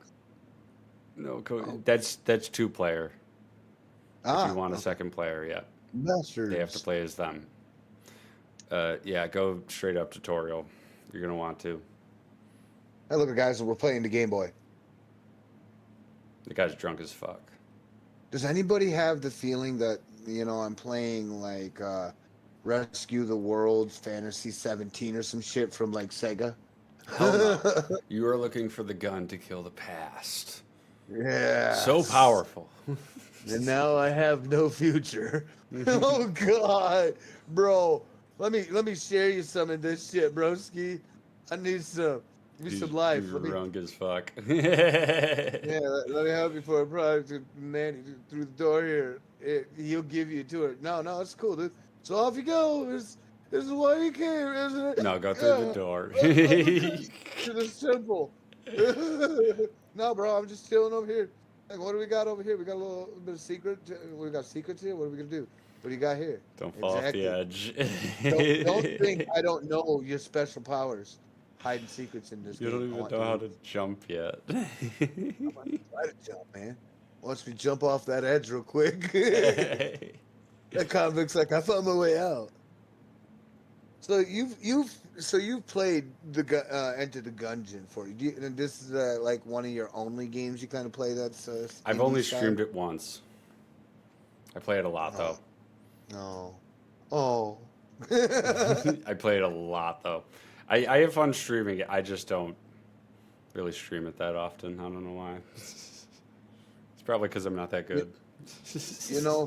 No, Oh. that's 2-player. Ah, If you want a second player, yeah. Masters. They have to play as them. Yeah, go straight up tutorial. You're gonna want to. Hey, look, guys, we're playing the Game Boy. The guy's drunk as fuck. Does anybody have the feeling that, I'm playing like Rescue the World's Fantasy 17 or some shit from like Sega? Hell no. You are looking for the gun to kill the past. Yeah. So powerful. And now I have no future. Oh God, bro. Let me share you some of this shit, broski. I need some. Give me some life. You're Let me, drunk as fuck. yeah, let me help you for a product, man. Through the door here, he'll give you to it. No, it's cool, dude. So off you go. This is why you came, isn't it? No, go through the door. To the simple. No, bro, I'm just chilling over here. Like, what do we got over here? We got a little bit of secret. We got secrets here. What are we gonna do? What do you got here? Don't fall off the edge. Don't think I don't know your special powers. Hiding secrets in this You game. don't even know how to jump yet. I'm gonna try to jump, man. Once we jump off that edge real quick. That kind of looks like I found my way out. So you've played the Enter the Gungeon for you. And this is like one of your only games you kind of play. That's I've only streamed it once. I play it a lot though. No. Oh. I play it a lot though. I have fun streaming it. I just don't really stream it that often. I don't know why. It's probably because I'm not that good.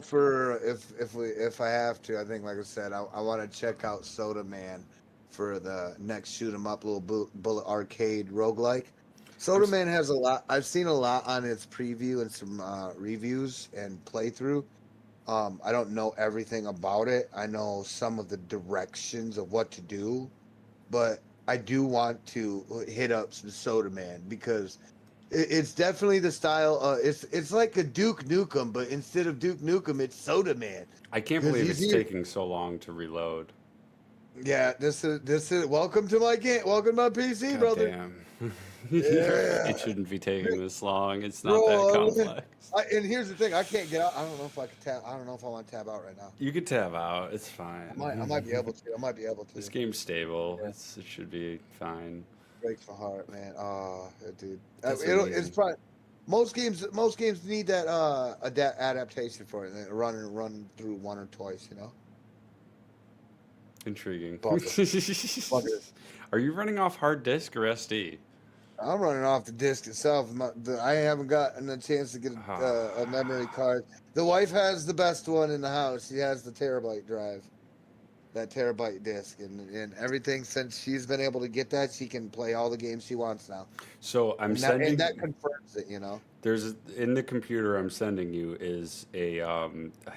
For if I have to, I think, like I said, I want to check out Soda Man for the next shoot 'em up little bullet arcade roguelike. Soda Man has a lot. I've seen a lot on its preview and some reviews and playthrough. I don't know everything about it. I know some of the directions of what to do, but I do want to hit up some Soda Man because it's definitely the style. It's like a Duke Nukem, but instead of Duke Nukem, it's Soda Man. I can't believe it's taking so long to reload. Yeah, this is welcome to my game. Welcome to my PC, God brother. damn. Yeah. It shouldn't be taking this long. It's not that complex. And here's the thing: I can't get out. I don't know if I can tab. I don't know if I want to tab out right now. You could tab out. It's fine. I might be able to. This game's stable. Yeah. It should be fine. Breaks my heart, man. Oh, dude. That's It's amazing. probably most games need that adaptation for it. Run through one or twice, Intriguing. Bugger. Are you running off hard disk or SD? I'm running off the disc itself. I haven't gotten a chance to get a memory card. The wife has the best one in the house. She has the terabyte drive, that terabyte disc, and everything. Since she's been able to get that, she can play all the games she wants now. So I'm And sending. that confirms it, There's in the computer I'm sending you is a I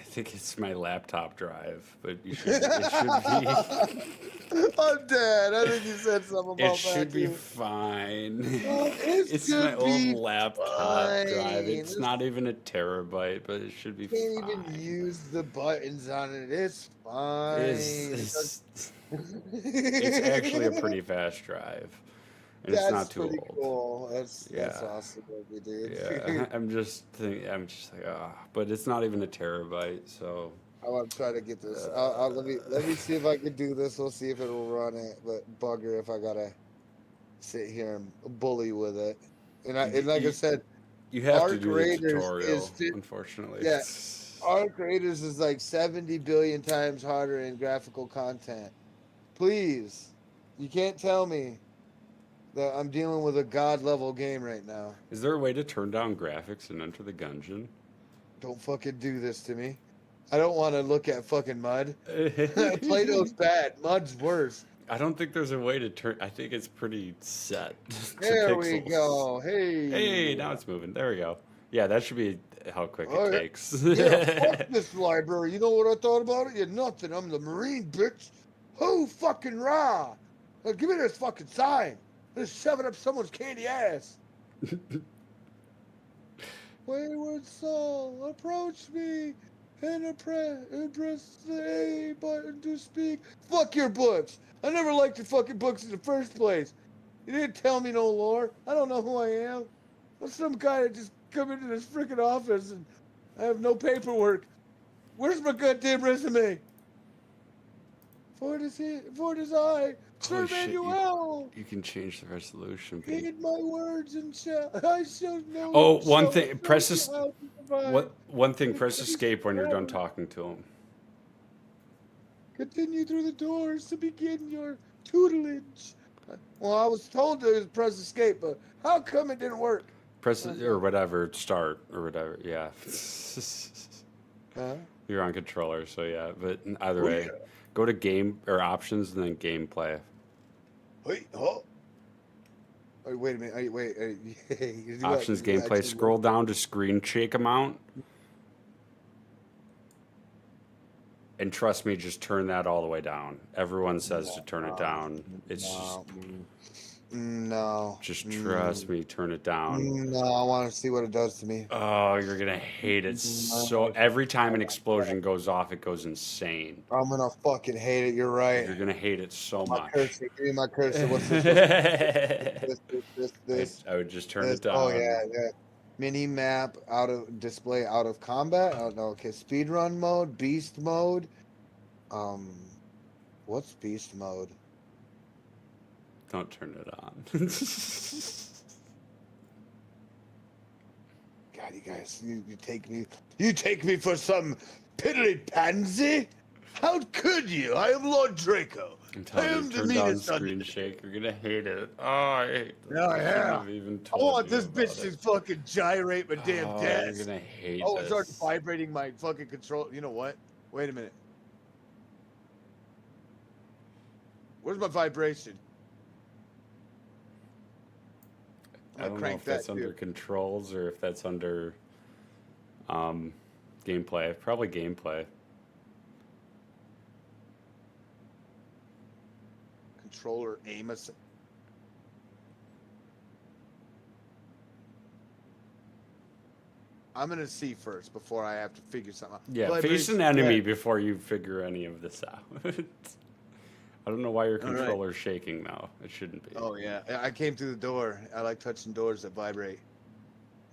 think it's my laptop drive, but it should be. I'm dead. I think you said something about that. It should be too. fine. It It's should my be old laptop fine. drive. It's not even a terabyte, but it should be Can't fine. even use the buttons on it. It's fine. It's actually a pretty fast drive. And it's not too pretty old. cool. That's Yeah. awesome, dude. Yeah, I'm just like, but it's not even a terabyte, so I want to try to get this. Let me see if I can do this. We'll see if it'll run it. But bugger if I gotta sit here and bully with it. And like I said, you have to Arc do the Raiders tutorial, is fit- unfortunately. Yeah. Arc Raiders is like 70 billion times harder in graphical content. Please, you can't tell me that I'm dealing with a god level game right now. Is there a way to turn down graphics and Enter the Gungeon? Don't fucking do this to me. I don't want to look at fucking mud. Play-Doh's bad. Mud's worse. I don't think there's a way to turn. I think it's pretty set. to There we pixels. go. Hey. Hey, now it's moving. There we go. Yeah, that should be how quick Oh, it yeah. takes. Yeah, fuck this library. You know what I thought about it? You're nothing. I'm the Marine, bitch. Who fucking raw? Give me this fucking sign. Just shove it up someone's candy ass. Wayward soul, approach me and press the A button to speak. Fuck your books. I never liked your fucking books in the first place. You didn't tell me no lore. I don't know who I am. I'm some guy that just come into this freaking office and I have no paperwork. Where's my goddamn resume? For it is I, Holy Sir shit, Manuel, you can change the resolution. But read my words and shall I shall know. oh, one shall thing. show Press you es- how to survive. what? One thing. The Press taste escape when you're done forever. talking to him. Continue through the doors to begin your tutelage. Well, I was told to press escape, but how come it didn't work? Press or whatever. Start or whatever. Yeah. Huh? You're on controller, so yeah. But either Oh, way, yeah. go to game or options and then gameplay. Wait, oh. Wait a minute. Wait. You got- Options you got gameplay. to- Scroll down to screen shake amount. And trust me, just turn that all the way down. Everyone says to turn it down. It's No. just trust me, turn it down. No, I want to see what it does to me. Oh, you're gonna hate it. So every time an explosion goes off, it goes insane. I'm gonna fucking hate it. You're right. You're gonna hate it so My much. cursor. Give me my cursor. What's this? This. I would just turn This. it down. Oh yeah. Mini map out of display out of combat. Oh no. Okay. Speed run mode. Beast mode. What's beast mode? Don't turn it on. God, you guys, you take me for some piddly pansy? How could you? I am Lord Draco. I'm I telling am you, the turn down meanest screen shake. You're gonna hate it. Oh, I hate this. Yeah, I shouldn't yeah. have even I told want you this about bitch to it. fucking gyrate my damn Oh, desk. you're gonna hate Oh, it this. starts vibrating my fucking control. You know what? Wait a minute. Where's my vibration? I don't know if that's under controls or if that's under gameplay. Probably gameplay. Controller aim us. I'm gonna see first before I have to figure something out. Yeah, face an enemy before you figure any of this out. I don't know why your All right. controller's shaking now. It shouldn't be. Oh yeah, I came through the door. I like touching doors that vibrate.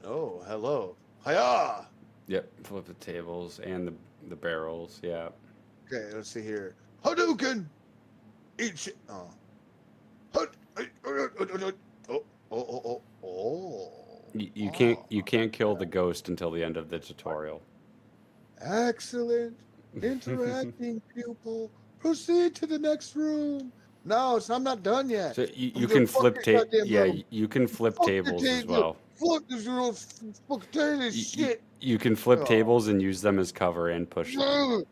Oh, hello. Hiya! Yep, flip the tables and the barrels. Yeah. Okay, let's see here. Hadouken! Eat shit. Oh. Oh. You can't kill the ghost until the end of the tutorial. Excellent. Interacting pupil. Proceed to the next room. No, so I'm not done yet. So you I'm can gonna flip fuck your goddamn yeah, room. you can flip Fuck your tables as table. well. Fuck this little fuck this shit. You can flip Oh. tables and use them as cover and push them.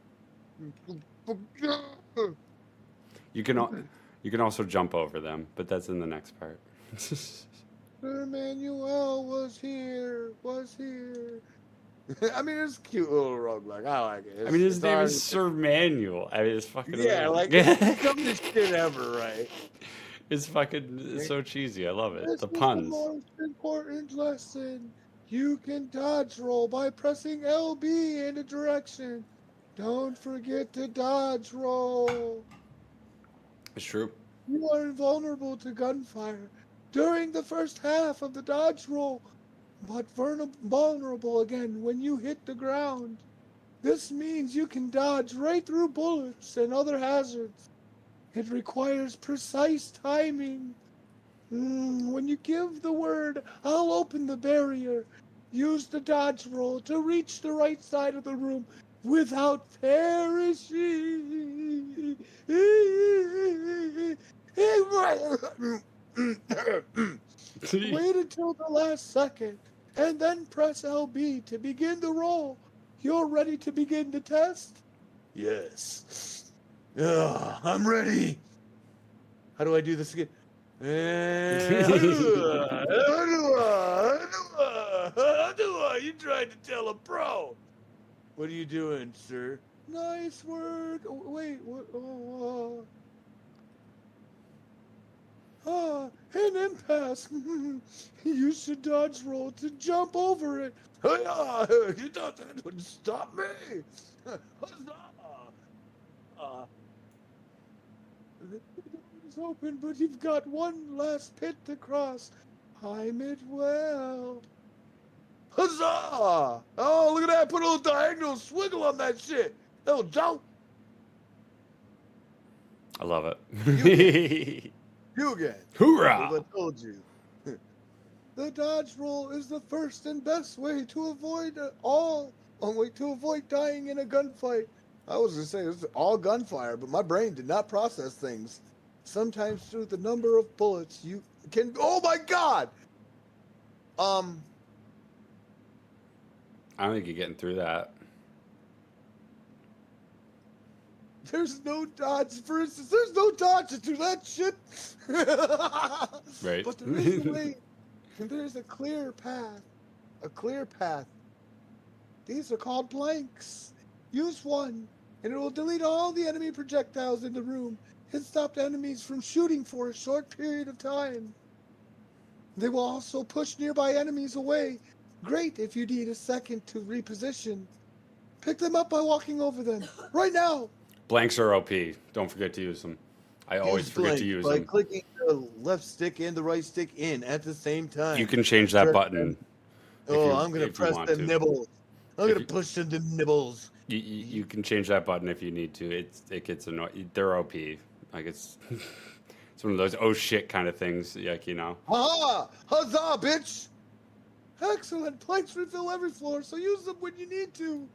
You can also jump over them, but that's in the next part. Sir Manuel was here. I mean, it's a cute little roguelike. I like it. I mean, his It's name hard- is Sir Manual. I mean, it's fucking Yeah, amazing. like it's the dumbest shit ever, right? It's fucking it's so cheesy. I love it. This The is the puns. most important lesson. You can dodge roll by pressing LB in a direction. Don't forget to dodge roll. It's true. You are invulnerable to gunfire during the first half of the dodge roll, but vulnerable again when you hit the ground. This means you can dodge right through bullets and other hazards. It requires precise timing. When you give the word, I'll open the barrier. Use the dodge roll to reach the right side of the room without perishing. Wait until the last second, and then press LB to begin the roll. You're ready to begin the test? Yes. I'm ready. How do I do this again? You tried to tell a pro. What are you doing, sir? Nice work. Oh, wait, what? An impasse. You should dodge roll to jump over it. You thought that would stop me? The door is open, but you've got one last pit to cross. Time it well. Huzzah! Oh, look at that. Put a little diagonal swiggle on that shit. Little jump. I love it. You again. Hoorah! As I told you. The dodge roll is the first and best way to avoid to avoid dying in a gunfight. I was gonna say it's all gunfire, but my brain did not process things. Sometimes through the number of bullets you can. Oh my God! I don't think you're getting through that. There's no dodge. For instance, there's no dodge to that shit. Right. But there is a way. And there's a clear path. A clear path. These are called blanks. Use one, and it will delete all the enemy projectiles in the room and stop enemies from shooting for a short period of time. They will also push nearby enemies away. Great if you need a second to reposition. Pick them up by walking over them. Right now! Blanks are OP. Don't forget to use them. I always Use forget to blank use by them. clicking the left stick and the right stick in at the same time. You can change that Press button. Oh, you- I'm gonna if you press want the to. nibbles. I'm If gonna you- push the nibbles. You can change that button if you need to. It gets annoying. They're OP. Like it's it's one of those oh shit kind of things. Like you know. Ha! Huzzah, bitch! Excellent. Planks refill every floor, so use them when you need to.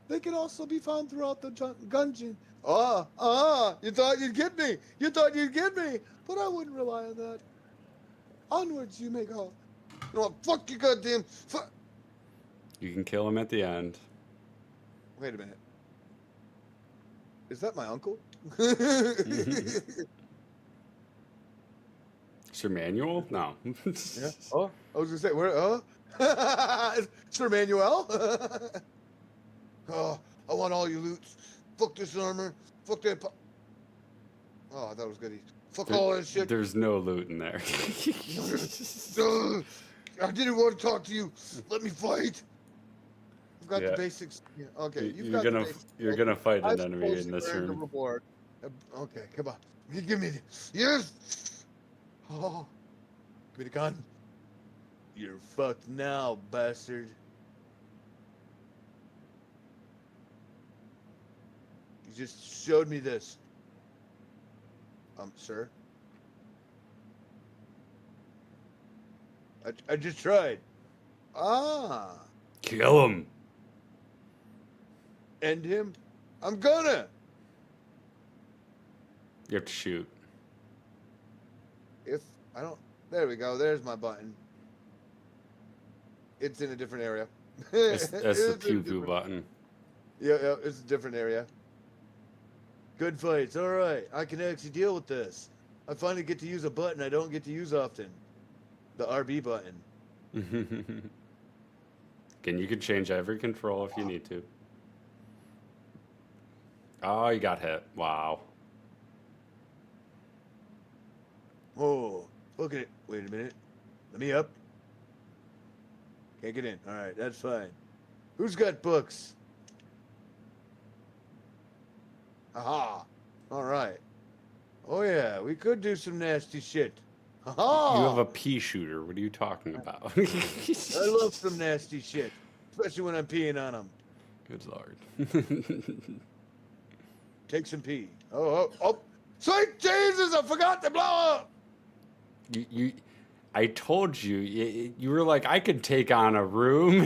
They can also be found throughout the dungeon. You thought you'd get me. You thought you'd get me. But I wouldn't rely on that. Onwards you may go. You know what? Fuck you, goddamn. Fuck. You can kill him at the end. Wait a minute. Is that my uncle? Sir Manuel? No. Yeah. Oh, I was gonna say where? Sir Manuel. Oh, I want all your loot. Fuck this armor. Fuck that. Oh, that was goody. Fuck all that shit. There's no loot in there. Ugh, I didn't want to talk to you. Let me fight. I've got Yeah. the basics. Yeah, okay, you've You're got the gonna basics. you're gonna fight I an enemy suppose in you this earned the room. reward. Okay, come on. Give me the. Yes. Oh, give me the gun. You're fucked now, bastard. You just showed me this. Sir. I just tried. Ah, Kill him. end him. I'm gonna. You have to shoot. If I don't, there we go. There's my button. It's in a different area. That's the It's a pew poo different- button. Yeah, it's a different area. Good fights. All right, I can actually deal with this. I finally get to use a button I don't get to use often. The RB button. Again, you can change every control if you need to. Oh, you got hit. Wow. Oh, look at it. Wait a minute. Let me up. Can't get in. All right, that's fine. Who's got books? Aha. All right. Oh, yeah, we could do some nasty shit. Aha. You have a pea shooter. What are you talking about? I love some nasty shit, especially when I'm peeing on them. Good lord. Take some pee. Oh. Sweet Jesus, I forgot to blow up. I told you, you were like, I could take on a room.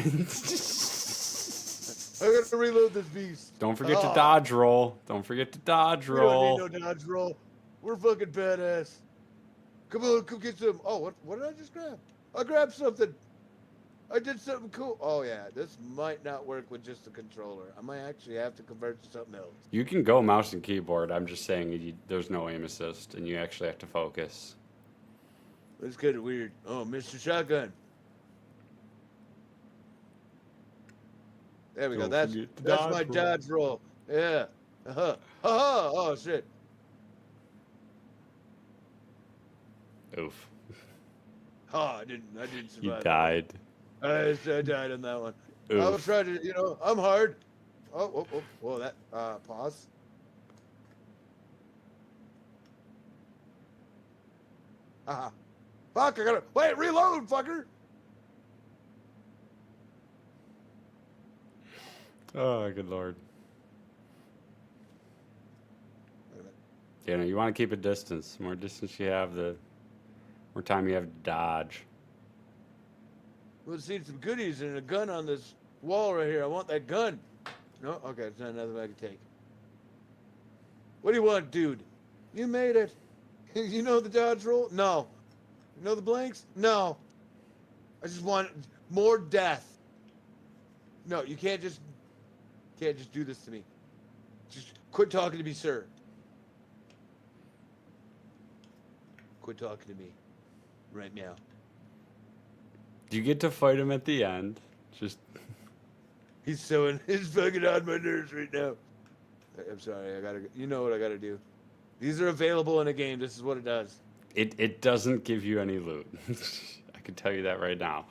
I gotta reload this beast. Don't forget to Ah. dodge roll. Don't forget to dodge We don't roll. need no dodge roll. We're fucking badass. Come on, come get some. Oh, what did I just grab? I grabbed something. I did something cool. Oh, yeah, this might not work with just the controller. I might actually have to convert to something else. You can go mouse and keyboard. I'm just saying there's no aim assist, and you actually have to focus. It's kind of weird. Oh, Mr. Shotgun. There we go. Don't That's forget to my dodge roll. dodge roll. Yeah. Uh-huh. Uh-huh. Oh, shit. Oof. Oh, I didn't survive. You died. I died on that one. I was Oof. trying to, I'm hard. Oh, that, pause. Fuck, I gotta, wait, reload, fucker. Oh, good lord. Wait a minute. You know, you want to keep a distance. The more distance you have, the more time you have to dodge. We'll see some goodies and a gun on this wall right here. I want that gun. No? Okay, it's not nothing I can take. What do you want, dude? You made it. You know the dodge roll? No. You know the blanks? No. I just want more death. No, you can't just do this to me. Just quit talking to me, sir. Quit talking to me right now. Do you get to fight him at the end? Just He's fucking on my nerves right now. I'm sorry, you know what I gotta do. These are available in a game. This is what it does. it doesn't give you any loot. I can tell you that right now.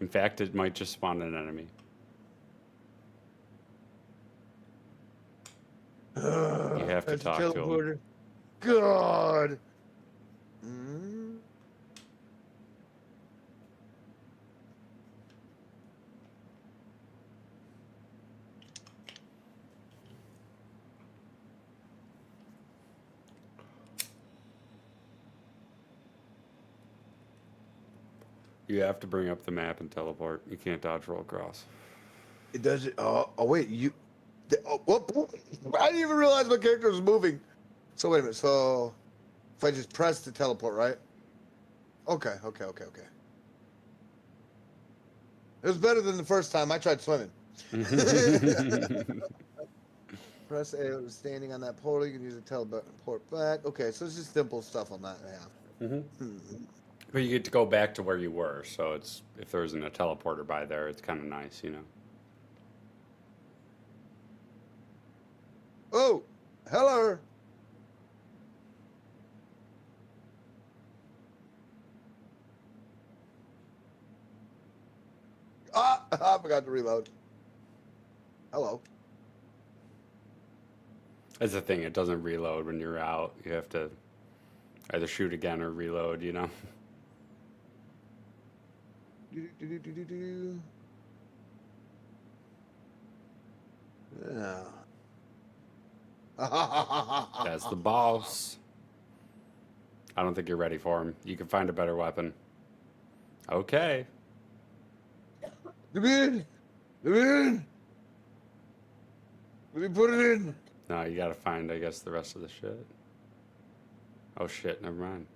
In fact, it might just spawn an enemy. You have to That's a talk to him. teleporter. God. Mm. You have to bring up the map and teleport. You can't dodge roll across. It does it. Oh wait, what? I didn't even realize my character was moving. So wait a minute. So if I just press the teleport, right? Okay. It was better than the first time I tried swimming. Press A, standing on that portal, you can use the teleport back. Okay, so it's just simple stuff on that. Yeah. But you get to go back to where you were, so it's if there isn't a teleporter by there, it's kind of nice, you know. Oh, hello. Ah, I forgot to reload. Hello. That's the thing; it doesn't reload when you're out. You have to either shoot again or reload, you know. Yeah. That's the boss. I don't think you're ready for him. You can find a better weapon. Okay. Come in. Come in. Let me put it in. No, you gotta find, I guess, the rest of the shit. Oh shit, never mind.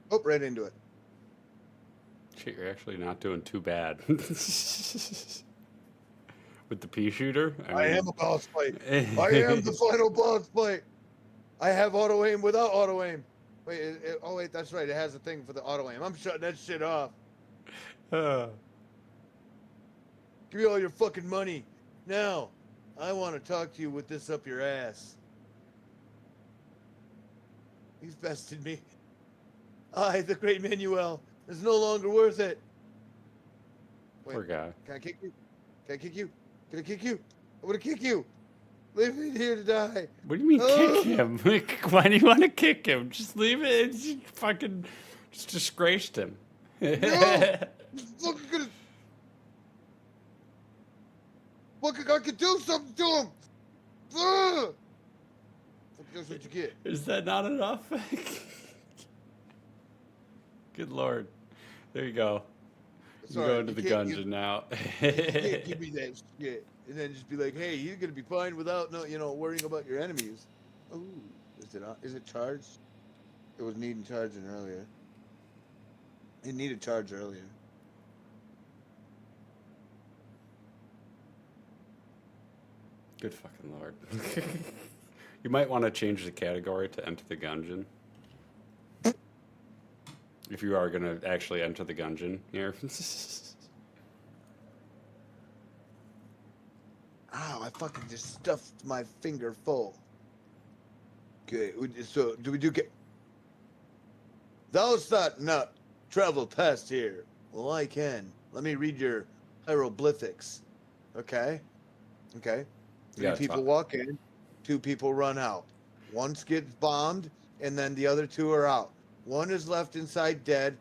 Oh, right into it. Shit, you're actually not doing too bad. With the pea shooter? I am a boss fight. I am the final boss fight. I have auto aim without auto aim. Wait, oh wait, that's right. It has a thing for the auto aim. I'm shutting that shit off. Give me all your fucking money. Now, I want to talk to you with this up your ass. He's bested me. I, the great Manuel, is no longer worth it. Wait, Poor guy. can I kick you? Can I kick you? Can I kick you? I want to kick you. Leave me here to die. What do you mean kick him? Why do you want to kick him? Just leave it. You fucking just disgraced him. No! Fucking gonna... Fucking, I could do something to him. Fuck, that's what you get. Is that not enough? Good lord. There you go. You Sorry, go into you the can't dungeon now. You can't give me that shit. And then just be like, hey, you're gonna be fine without worrying about your enemies. Ooh, is it charged? It was needing charging earlier. It needed charge earlier. Good fucking lord. You might want to change the category to enter the gungeon. If you are going to actually enter the gungeon here. Ow, I fucking just stuffed my finger full. Okay, so do we do get... Thou shalt not travel past here. Well, I can. Let me read your hieroglyphics. Okay? Okay. You 3 gotta people talk. walk in, 2 people run out. One gets bombed, and then the other 2 are out. One is left inside dead,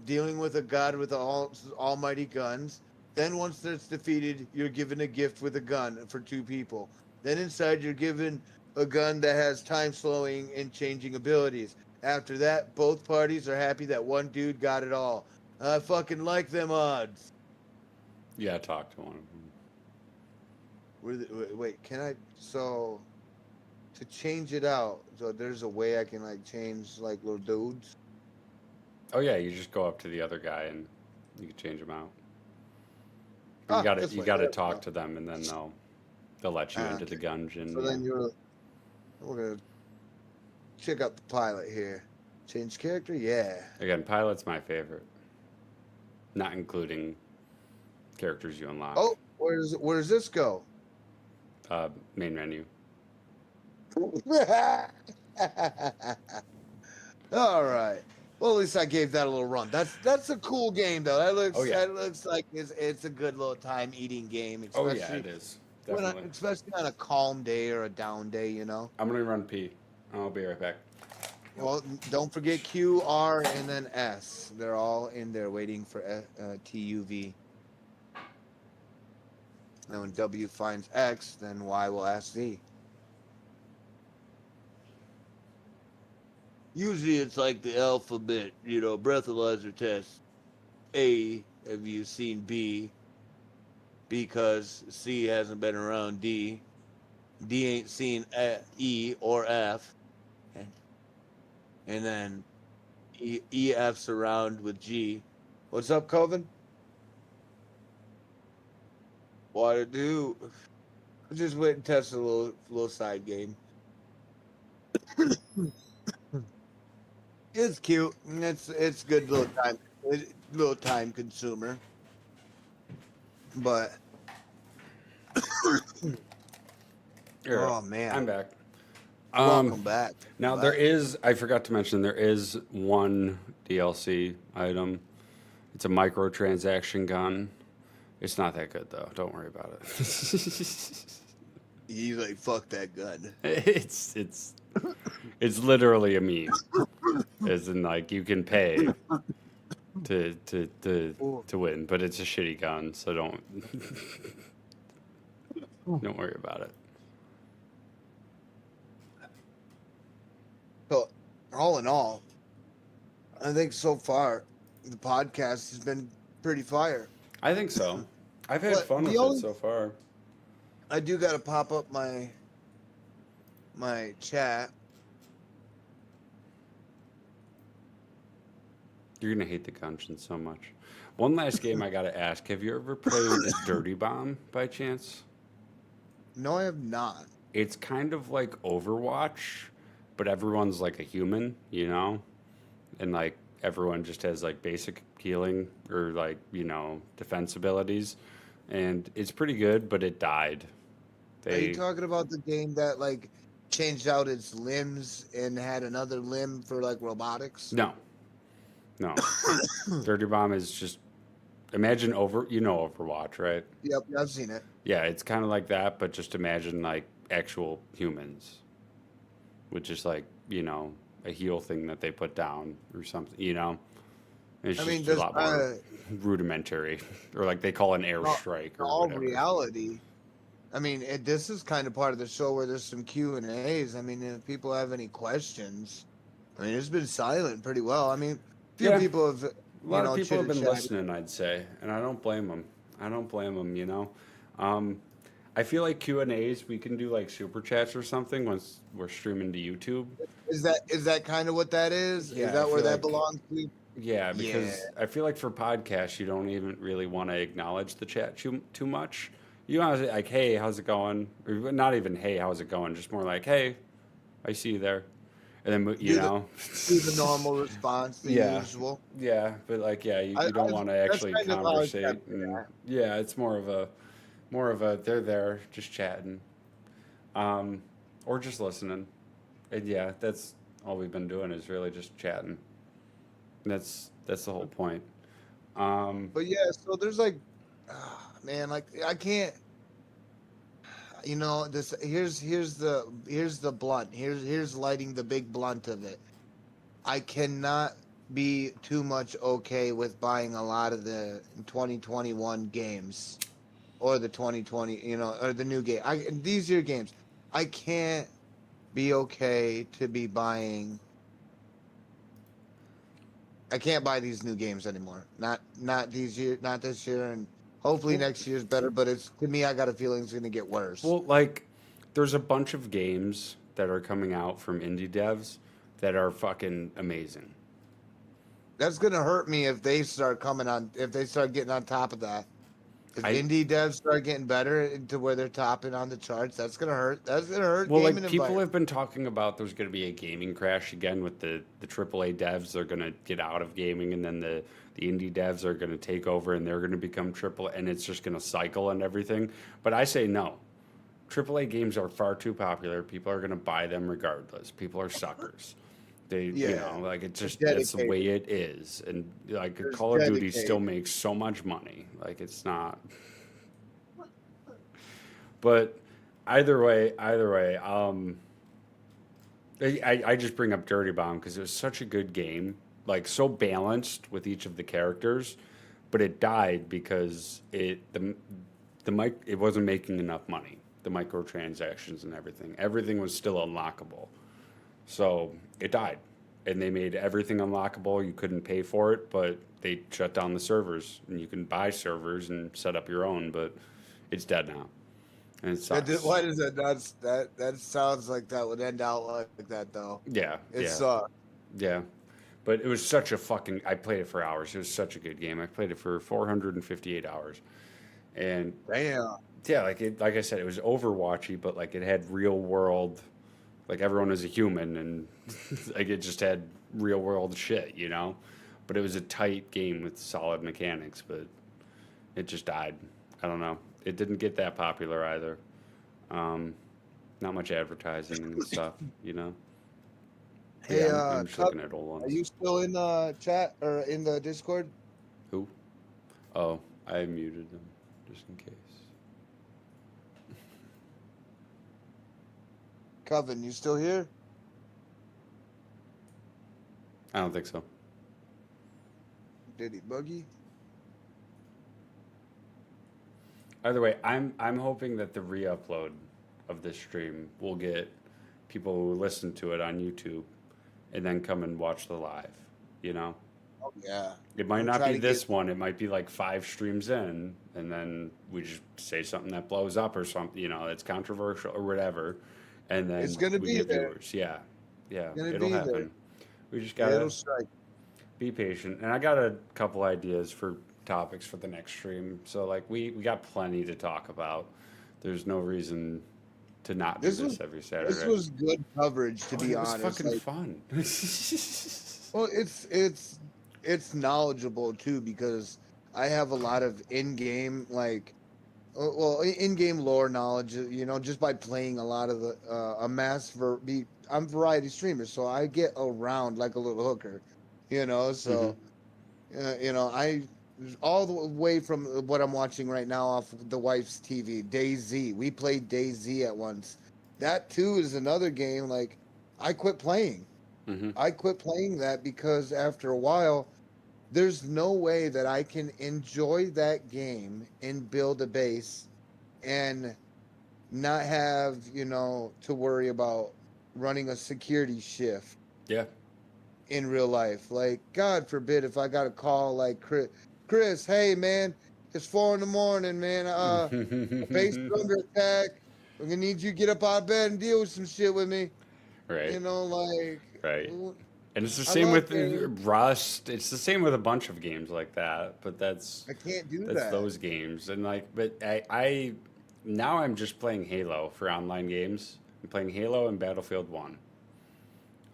dealing with a god with almighty guns. Then once that's defeated, you're given a gift with a gun for 2 people. Then inside, you're given a gun that has time slowing and changing abilities. After that, both parties are happy that one dude got it all. I fucking like them odds. Yeah, talk to one of them. Wait, can I? So, to change it out, so there's a way I can like change like little dudes. Oh yeah, you just go up to the other guy and you can change them out. Or you This way, gotta there we talk go. to them, and then they'll let you into the Okay. gungeon. So yeah. then we're gonna check out the pilot here. Change character, yeah. Again, pilot's my favorite, not including characters you unlock. Oh, where does this go? Main menu. All right. Well, at least I gave that a little run. That's a cool game though. Oh, yeah. That looks like it's a good little time eating game. Oh Especially yeah, it is when definitely. especially on a calm day or a down day, you know. I'm gonna run P. I'll be right back. Well, don't forget Q, R, and then S. They're all in there waiting for TUV. And when W finds X, then Y will ask Z. Usually it's like the alphabet, breathalyzer test. A, have you seen B? Because C hasn't been around D. D ain't seen E or F. And then EF's around with G. What's up, Coven? What to do? I just went and tested a little side game. It's cute. And it's good little time consumer. But Here, oh man, I'm back. welcome back. Now there is, I forgot to mention, there is one DLC item. It's a microtransaction gun. It's not that good though. Don't worry about it. He's like, fuck that gun. it's literally a meme. As in, like, you can pay to win, but it's a shitty gun, so don't worry about it. So, all in all, I think so far the podcast has been pretty fire. I think so. I've had But fun the with only- it so far. I do got to pop up my chat. You're gonna hate the gungeon so much. One last game I gotta ask: have you ever played Dirty Bomb by chance? No, I have not. It's kind of like Overwatch, but everyone's like a human, and like everyone just has like basic healing or like defense abilities, and it's pretty good. But it died. Are you talking about the game that like changed out its limbs and had another limb for like robotics? No. Dirty Bomb is just imagine Overwatch, right? Yep, I've seen it. Yeah, it's kind of like that, but just imagine like actual humans, with just like a heal thing that they put down or something. It's I just mean, a there's lot more rudimentary, or like they call an airstrike or all whatever. reality. I mean, this is kind of part of the show where there's some Q and A's. I mean, if people have any questions, I mean, it's been silent pretty well. I mean, a few Yeah. people have. A lot of people have been chitter-chatted. listening, I'd say, and I don't blame them. I feel like Q&As, we can do like super chats or something once we're streaming to YouTube. Is that kind of what that is? Yeah, Is I that where feel that like- belongs to? Yeah, because Yeah. I feel like for podcasts, you don't even really want to acknowledge the chat too much. You want to say like, hey, how's it going? Or not even, hey, how's it going? Just more like, hey, I see you there. And then, Do the normal response, the Yeah. usual. Yeah, but like, yeah, you I- don't want to that's actually kind of how I conversate. kept it, And, yeah, it's more of a they're there just chatting, or just listening. And yeah, that's all we've been doing is really just chatting. And that's the whole point. But yeah, so there's like, man, like I can't. You know, this here's the blunt. Here's lighting the big blunt of it. I cannot be too much okay with buying a lot of the 2021 games or the 2020, or the new game. These year games. I can't be okay to be buying. I can't buy these new games anymore. Not these year, not this year, and hopefully next year's better. But it's, to me, I got a feeling it's gonna get worse. Well, like, there's a bunch of games that are coming out from indie devs that are fucking amazing. That's gonna hurt me if they start getting on top of that. If indie devs start getting better to where they're topping on the charts, that's gonna hurt. That's gonna hurt. Well, like, gaming people environment. have been talking about there's going to be a gaming crash again with the AAA devs. They're going to get out of gaming, and then the indie devs are going to take over, and they're going to become AAA, and it's just going to cycle and everything. But I say no. AAA games are far too popular. People are going to buy them regardless. People are suckers. They, like, it's just, that's the way it is. And like, There's Call of Duty dedicated. still makes so much money. Like, it's not. But either way, I just bring up Dirty Bomb because it was such a good game, like so balanced with each of the characters, but it died because it wasn't making enough money. The microtransactions and everything was still unlockable, so it died. And they made everything unlockable. You couldn't pay for it, but they shut down the servers, and you can buy servers and set up your own. But it's dead now. And it sucks. Why does that not? That sounds like that would end out like that though. Yeah, It yeah, sucks. yeah. But it was such a fucking. I played it for hours. It was such a good game. I played it for 458 hours, and Damn. yeah, like I said, it was Overwatchy, but like it had real world. Like everyone was a human, and like it just had real world shit, But it was a tight game with solid mechanics. But it just died. I don't know. It didn't get that popular either. Not much advertising and stuff, Hey, I'm just looking at old Are ones. you still in the chat or in the Discord? Who? Oh, I muted them just in case. Coven, you still here? I don't think so. Did he boogie? Either way, I'm hoping that the re-upload of this stream will get people who listen to it on YouTube and then come and watch the live, Oh yeah. It might I'm not trying be to this get- one. It might be like 5 streams in, and then we just say something that blows up or something, that's controversial or whatever, and then It's gonna we be get there. viewers. Yeah, gonna it'll be there. happen. We just Yeah, gotta it'll strike. be patient. And I got a couple ideas for topics for the next stream. So like we got plenty to talk about. There's no reason to not do This this was- every Saturday. This was good coverage, to be it was honest. fucking Like, fun. well, it's knowledgeable too, because I have a lot of in-game in-game lore knowledge. Just by playing a lot of the I'm variety streamer, so I get around like a little hooker. So I all the way from what I'm watching right now off the wife's TV, DayZ. We played DayZ at once. That too is another game. Like, I quit playing. hmm I quit playing that because after a while, there's no way that I can enjoy that game and build a base and not have, to worry about running a security shift Yeah. in real life. Like, God forbid if I got a call like Chris, hey man, it's 4 a.m, man. Base is under attack. I'm gonna need you to get up out of bed and deal with some shit with me. Right. Right. And it's the I same love with games. Rust. It's the same with a bunch of games like that. But that's I can't do that's that. those games. And but I now I'm just playing Halo for online games. I'm playing Halo and Battlefield 1.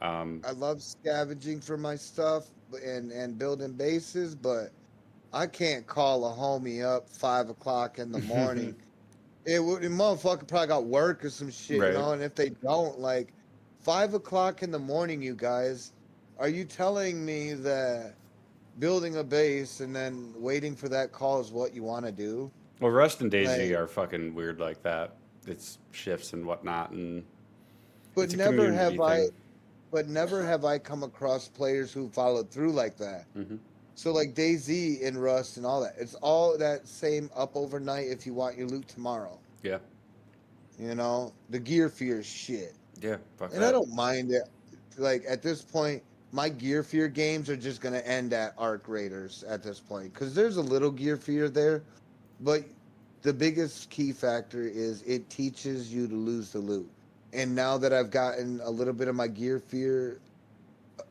I love scavenging for my stuff and building bases, but I can't call a homie up 5 o'clock in the morning. The motherfucker probably got work or some shit, Right. And if they don't, like 5 o'clock in the morning, you guys, are you telling me that building a base and then waiting for that call is what you want to do. Well, Rust and Daisy Like- are fucking weird like that. It's shifts and whatnot, and But it's a never community have I, thing. but never have I come across players who followed through like that. Hmm. So like DayZ and Rust and all that, it's all that same up overnight if you want your loot tomorrow. Yeah, You know, the Gear Fear shit. yeah. Fuck And that. I don't mind it. Like at this point, my Gear Fear games are just gonna end at Arc Raiders at this point because there's a little Gear Fear there, but the biggest key factor is it teaches you to lose the loot. And now that I've gotten a little bit of my Gear Fear,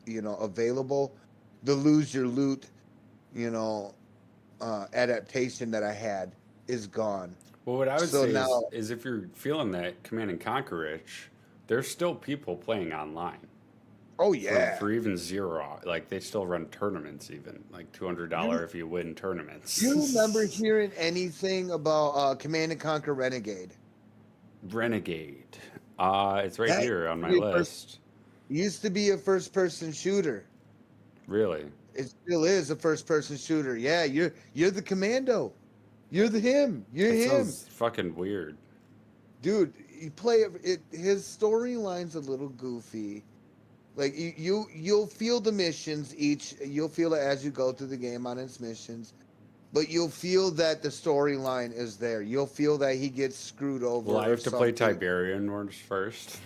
available, the lose your loot, adaptation that I had is gone. Well, what I would So say now- is if you're feeling that Command and Conquer itch, there's still people playing online. Oh For, yeah. for even zero, like they still run tournaments, even like $200 if you win tournaments. Do you remember hearing anything about Command and Conquer Renegade? Renegade? It's right That here on my is a first- list. It used to be a first-person shooter. Really? It still is a first-person shooter. Yeah, you're the commando. You're him. You're It him, sounds fucking weird. dude. You play it. His storyline's a little goofy. Like you'll feel the missions you'll feel it as you go through the game on its missions, but you'll feel that the storyline is there. You'll feel that he gets screwed over. Well, I or have to play something. Tiberian Wars first.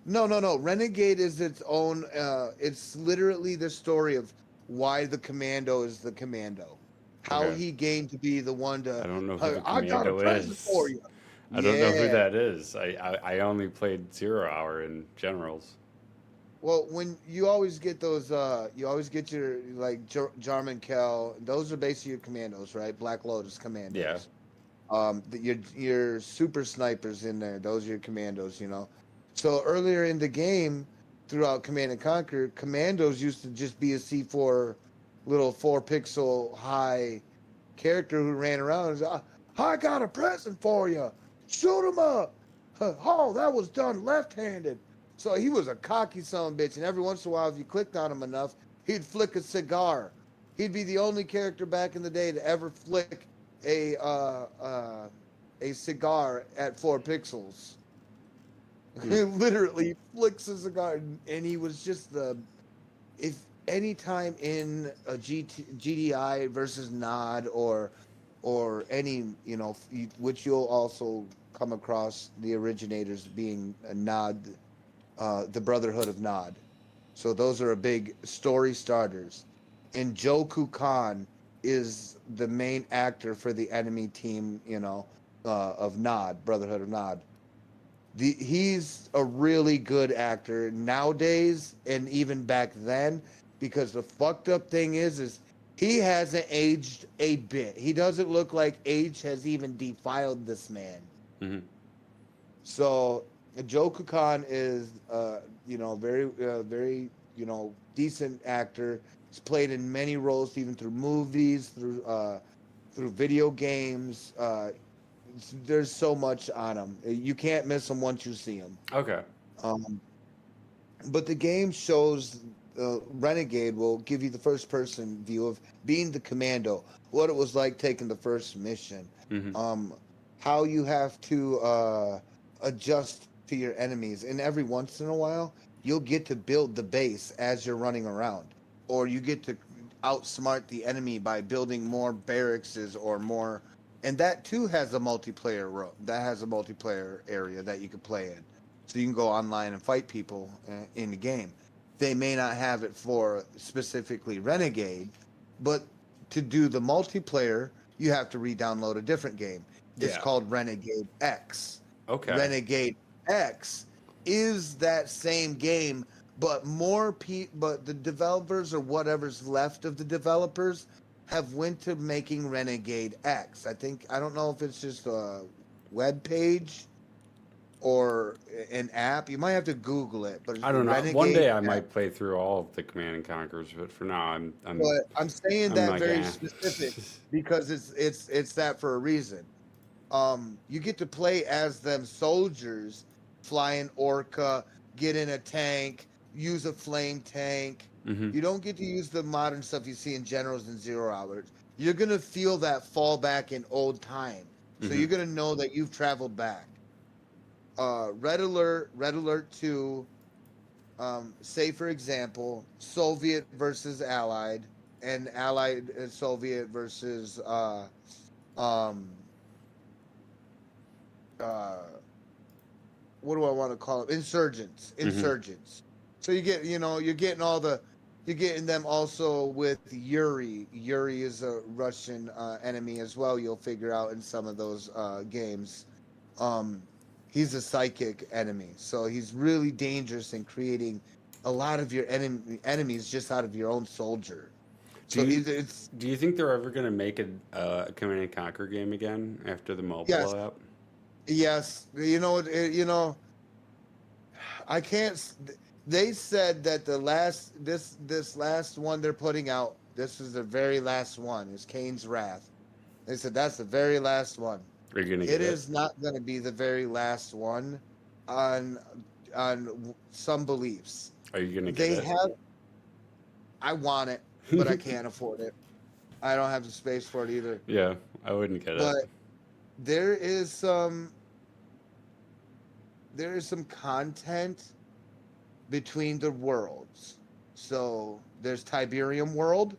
No. Renegade is its own. It's literally the story of why the commando is the commando. How Okay. he gained to be the one to. I don't know who the I got a commando present is. for you. I don't know who Yeah. that is. I only played 0 Hour in Generals. Well, when you always get those, you always get your like Jarman Kell. Those are basically your commandos, right? Black Lotus commandos. Yeah. Your super snipers in there. Those are your commandos. So earlier in the game, throughout Command and Conquer, commandos used to just be a C4, little 4-pixel high character who ran around and said, "I got a present for you. Shoot him up." Oh, that was done left-handed. So he was a cocky son of a bitch, and every once in a while, if you clicked on him enough, he'd flick a cigar. He'd be the only character back in the day to ever flick a cigar at 4 pixels. Literally flicks a cigar, and he was just if any time in a GDI versus Nod or any which you'll also come across the originators being a Nod. The Brotherhood of Nod. So those are a big story starters. And Joku Khan is the main actor for the enemy team, of Nod, Brotherhood of Nod. He's a really good actor nowadays and even back then, because the fucked up thing is he hasn't aged a bit. He doesn't look like age has even defiled this man. Hmm. So Joku Khan is, very, very, decent actor. He's played in many roles, even through movies, through video games. There's so much on him. You can't miss him once you see him. Okay. But the game shows Renegade will give you the first-person view of being the commando, what it was like taking the first mission, Hmm. how you have to adjust to your enemies, and every once in a while you'll get to build the base as you're running around, or you get to outsmart the enemy by building more barracks or more, and that too has a multiplayer area that you can play in, so you can go online and fight people in the game. They may not have it for specifically Renegade, but to do the multiplayer you have to re-download a different game. It's Yeah. called Renegade X. Okay. Renegade X is that same game, but but the developers or whatever's left of the developers have went to making Renegade X. I don't know if it's just a web page or an app. You might have to Google it, but I don't know. Renegade One day I X. might play through all of the Command and Conquers, but for now I'm But I'm saying I'm that like, very eh. specific because it's that for a reason. You get to play as them soldiers, fly an Orca, get in a tank, use a flame tank. Hmm. You don't get to use the modern stuff you see in Generals and Zero Hours. You're gonna feel that fall back in old time. So Mhm. you're gonna know that you've traveled back. Red Alert 2, say for example, Soviet versus Allied, and Allied and Soviet versus um uh what do I want to call it? Insurgents. Mhm. Insurgents. So you get, you're getting you're getting them also with Yuri. Yuri is a Russian enemy as well. You'll figure out in some of those games. Um, he's a psychic enemy, so he's really dangerous in creating a lot of your enemies just out of your own soldier. Do So you it's do you think they're ever going to make a Command and Conquer game again after the yes, mobile app? yes. I can't. They said that this last one they're putting out. This is the very last one. Is Kane's Wrath. They said that's the very last one. Are you going to It get it? is not going to be the very last one on some beliefs. Are you going to get They it? have. I want it, but I can't afford it. I don't have the space for it either. Yeah, I wouldn't get But it. there is some content between the worlds. So there's Tiberium world,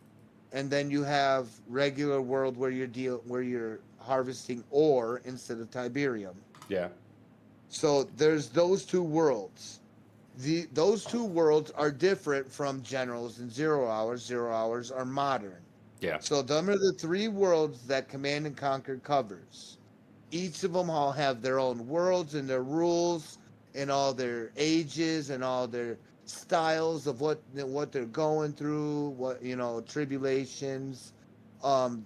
and then you have regular world where you're harvesting ore instead of Tiberium. Yeah. So there's those two worlds. Those two worlds are different from Generals and Zero Hours. Zero Hours are modern. Yeah. So them are the three worlds that Command and Conquer covers. Each of them all have their own worlds and their rules and all their ages and all their styles of what they're going through, tribulations,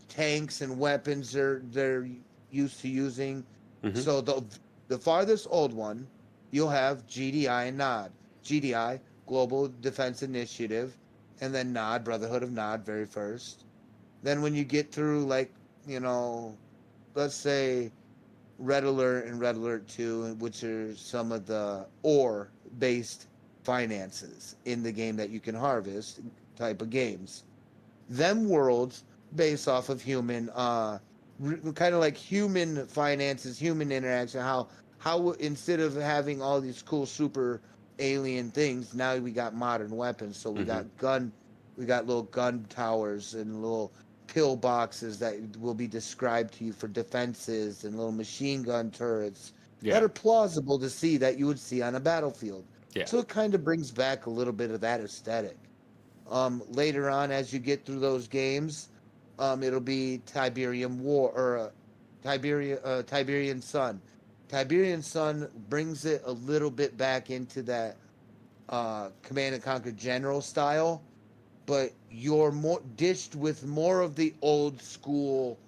tanks and weapons they're used to using. Mhm. So the farthest old one, you'll have GDI and NOD. GDI, Global Defense Initiative, and then NOD, Brotherhood of NOD, very first. Then when you get through, let's say Red Alert and Red Alert 2, which are some of the ore-based finances in the game that you can harvest type of games. Them worlds based off of human, kind of like human finances, human interaction, how instead of having all these cool super alien things, now we got modern weapons. So we got little gun towers and little pill boxes that will be described to you for defenses and little machine gun turrets Yeah. that are plausible to see that you would see on a battlefield. Yeah. So it kind of brings back a little bit of that aesthetic. Later on, as you get through those games, it'll be Tiberium War or Tiberian Sun. Tiberian Sun brings it a little bit back into that Command and Conquer General style, but you're more dished with more of the old school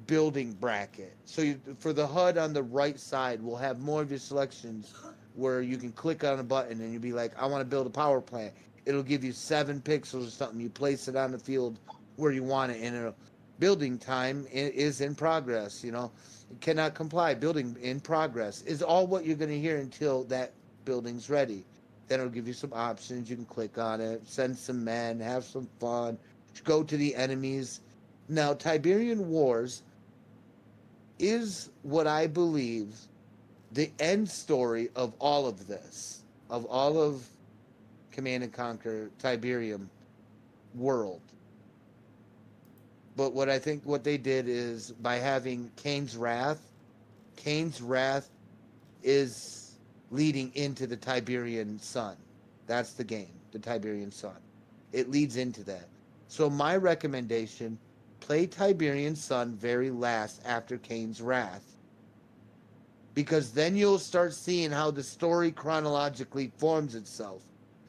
building bracket. So for the HUD on the right side, we'll have more of your selections where you can click on a button and you'll be like, I want to build a power plant. It'll give you 7 pixels or something. You place it on the field where you want it, and building time is in progress. It cannot comply. Building in progress is all what you're going to hear until that building's ready. Then it'll give you some options. You can click on it, send some men, have some fun, go to the enemies. Now, Tiberian Wars is what I believe the end story of all of this, of all of Command and Conquer Tiberium world. But what I think what they did is by having Kane's Wrath is leading into the Tiberian Sun. That's the game, the Tiberian Sun. It leads into that. So my recommendation, play Tiberian Sun very last after Kane's Wrath. Because then you'll start seeing how the story chronologically forms itself.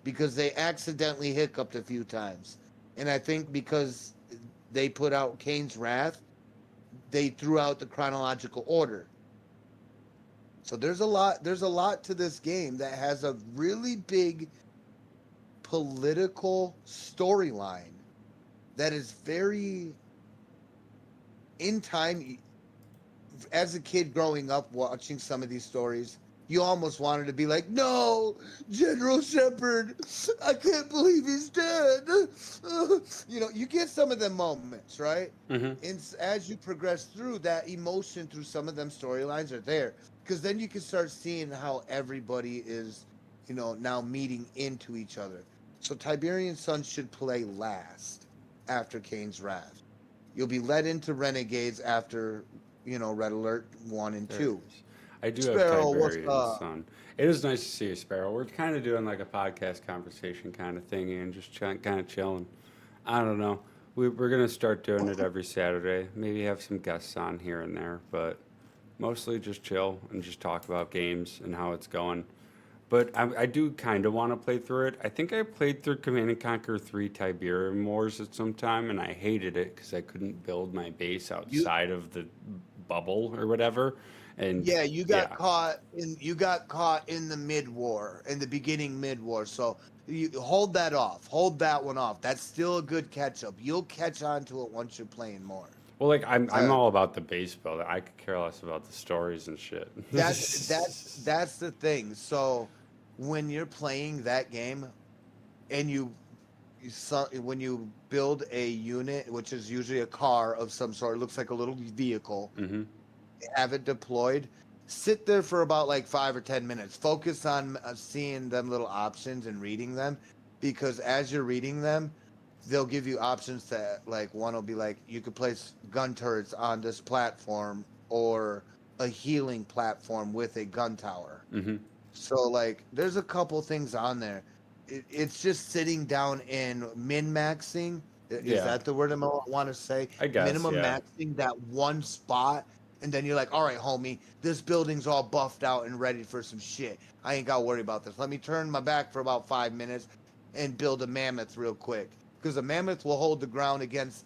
Because they accidentally hiccuped a few times. And I think because they put out Kane's Wrath, they threw out the chronological order. So there's a lot to this game that has a really big political storyline that is very in time. As a kid growing up watching some of these stories, you almost wanted to be like, no, General Shepard, I can't believe he's dead. You know, you get some of them moments, right? Mm-hmm. And as you progress through, that emotion through some of them storylines are there. Because then you can start seeing how everybody is, you know, now meeting into each other. So Tiberian Sun should play last after Kane's Wrath. You'll be led into Renegades after, you know, Red Alert 1 and 2. I do Sparrow, have what's Tiberian up? Sun. It is nice to see you, Sparrow. We're kind of doing like a podcast conversation kind of thing and just kind of chilling. I don't know. We're going to start doing it every Saturday. Maybe have some guests on here and there, but mostly just chill and just talk about games and how it's going. But I do kind of want to play through it. I think I played through Command and Conquer 3 Tiberium Wars at some time, and I hated it because I couldn't build my base outside of the bubble or whatever. And Yeah, you got caught in the mid war, in the beginning mid war. So you hold that off. Hold that one off. That's still a good catch up. You'll catch on to it once you're playing more. Well, like I'm all about the base build. I could care less about the stories and shit. That's the thing. So when you're playing that game, and when you build a unit, which is usually a car of some sort, it looks like a little vehicle. Mm-hmm. Have it deployed. Sit there for about like 5 or 10 minutes. Focus on seeing them little options and reading them, because as you're reading them, they'll give you options that, like, one will be like, you could place gun turrets on this platform or a healing platform with a gun tower. Mm-hmm. So, like, there's a couple things on there. It's just sitting down and min-maxing. Is that the word I want to say? I guess, Minimum maxing that one spot, and then you're like, all right, homie, this building's all buffed out and ready for some shit. I ain't got to worry about this. Let me turn my back for about 5 minutes and build a mammoth real quick. Because a mammoth will hold the ground against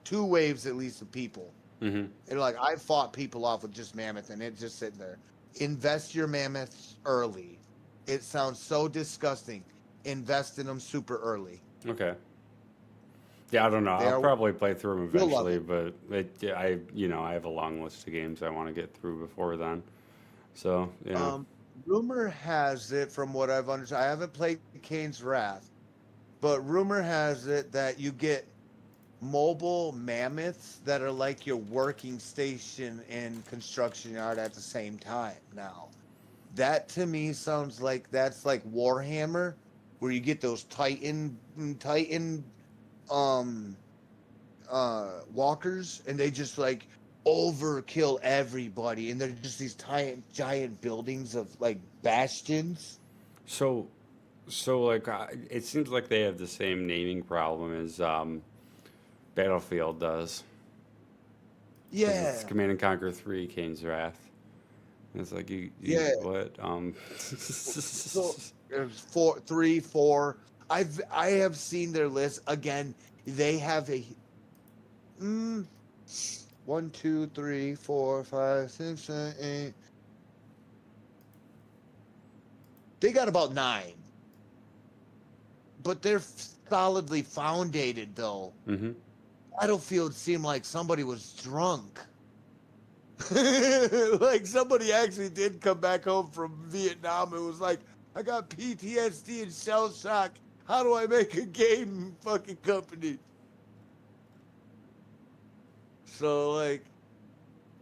2 waves at least of people. Mm-hmm. And like, I fought people off with just mammoth, and it's just sitting there. Invest your mammoths early. It sounds so disgusting. Invest in them super early. Okay. Yeah, I don't know. I'll probably play through them You'll love eventually, but I have a long list of games I want to get through before then. So yeah. Rumor has it, from what I've understood, I haven't played Kane's Wrath, but rumor has it that you get mobile mammoths that are like your working station and construction yard at the same time now. That to me sounds like that's like Warhammer, where you get those Titan walkers, and they just like overkill everybody, and they're just these giant buildings of like bastions. So like it seems like they have the same naming problem as Battlefield does. 'Cause Yeah. it's Command and Conquer 3, Kane's Wrath. And it's like you what? So there's 4, 3, 4. I have seen their list again. They have a 1, 2, 3, 4, 5, 6, 7, 8. They got about 9, but they're solidly founded though. Mm-hmm. Battlefield seemed like somebody was drunk. Like somebody actually did come back home from Vietnam and was like, I got PTSD and shell shock. How do I make a game fucking company? So, like,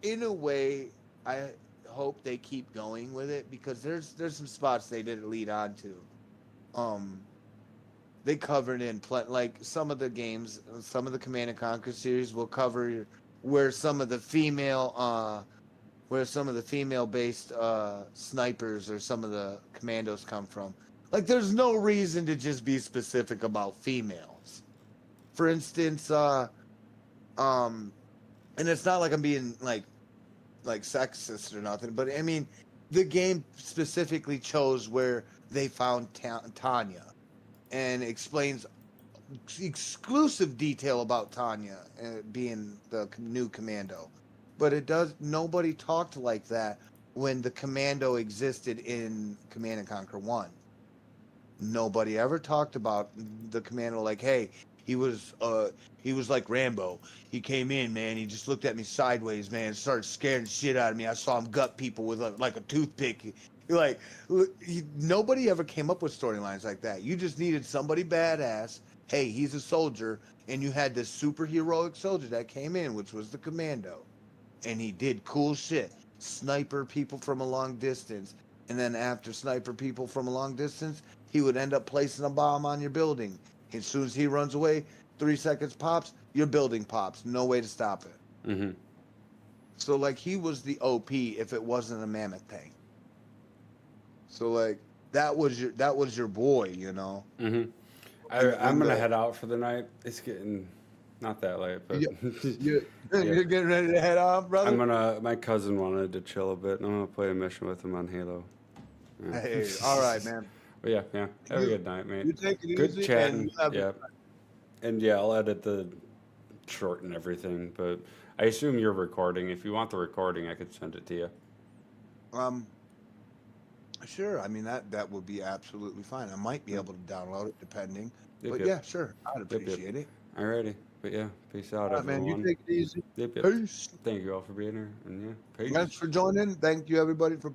in a way, I hope they keep going with it, because there's some spots they didn't lead on to. They covered in like some of the games, some of the Command and Conquer series will cover where some of the female based snipers or some of the commandos come from. Like, there's no reason to just be specific about females. For instance, and it's not like I'm being like sexist or nothing, but I mean, the game specifically chose where they found Tanya, and explains exclusive detail about Tanya being the new commando. But nobody talked like that when the commando existed in Command and Conquer 1. Nobody ever talked about the commando like, hey, He was like Rambo. He came in, man. He just looked at me sideways, man. Started scaring the shit out of me. I saw him gut people with like a toothpick. Like, nobody ever came up with storylines like that. You just needed somebody badass. Hey, he's a soldier, and you had this super heroic soldier that came in, which was the commando, and he did cool shit. Sniper people from a long distance, and then after sniper people from a long distance, he would end up placing a bomb on your building. As soon as he runs away, 3 seconds pops, your building pops. No way to stop it. Mm-hmm. So, like, he was the OP if it wasn't a mammoth tank. So, like, that was your boy, you know. Mm-hmm. I'm gonna head out for the night. It's getting not that late, but You're getting ready to head off, brother. My cousin wanted to chill a bit, and I'm gonna play a mission with him on Halo. Yeah. Hey, all right, man. But yeah. Have a good night, mate. You take it Good easy. chatting. And have a- Yeah. And yeah, I'll edit the short and everything, but I assume you're recording. If you want the recording, I could send it to you. Sure. I mean, that would be absolutely fine. I might be able to download it, depending. Yep, But yep. yeah, sure. I'd appreciate it. Alrighty. But yeah, peace out, All right, man. everyone. You take it easy. Yep. Peace. Thank you all for being here. And yeah, peace. Thanks for joining. Thank you, everybody, for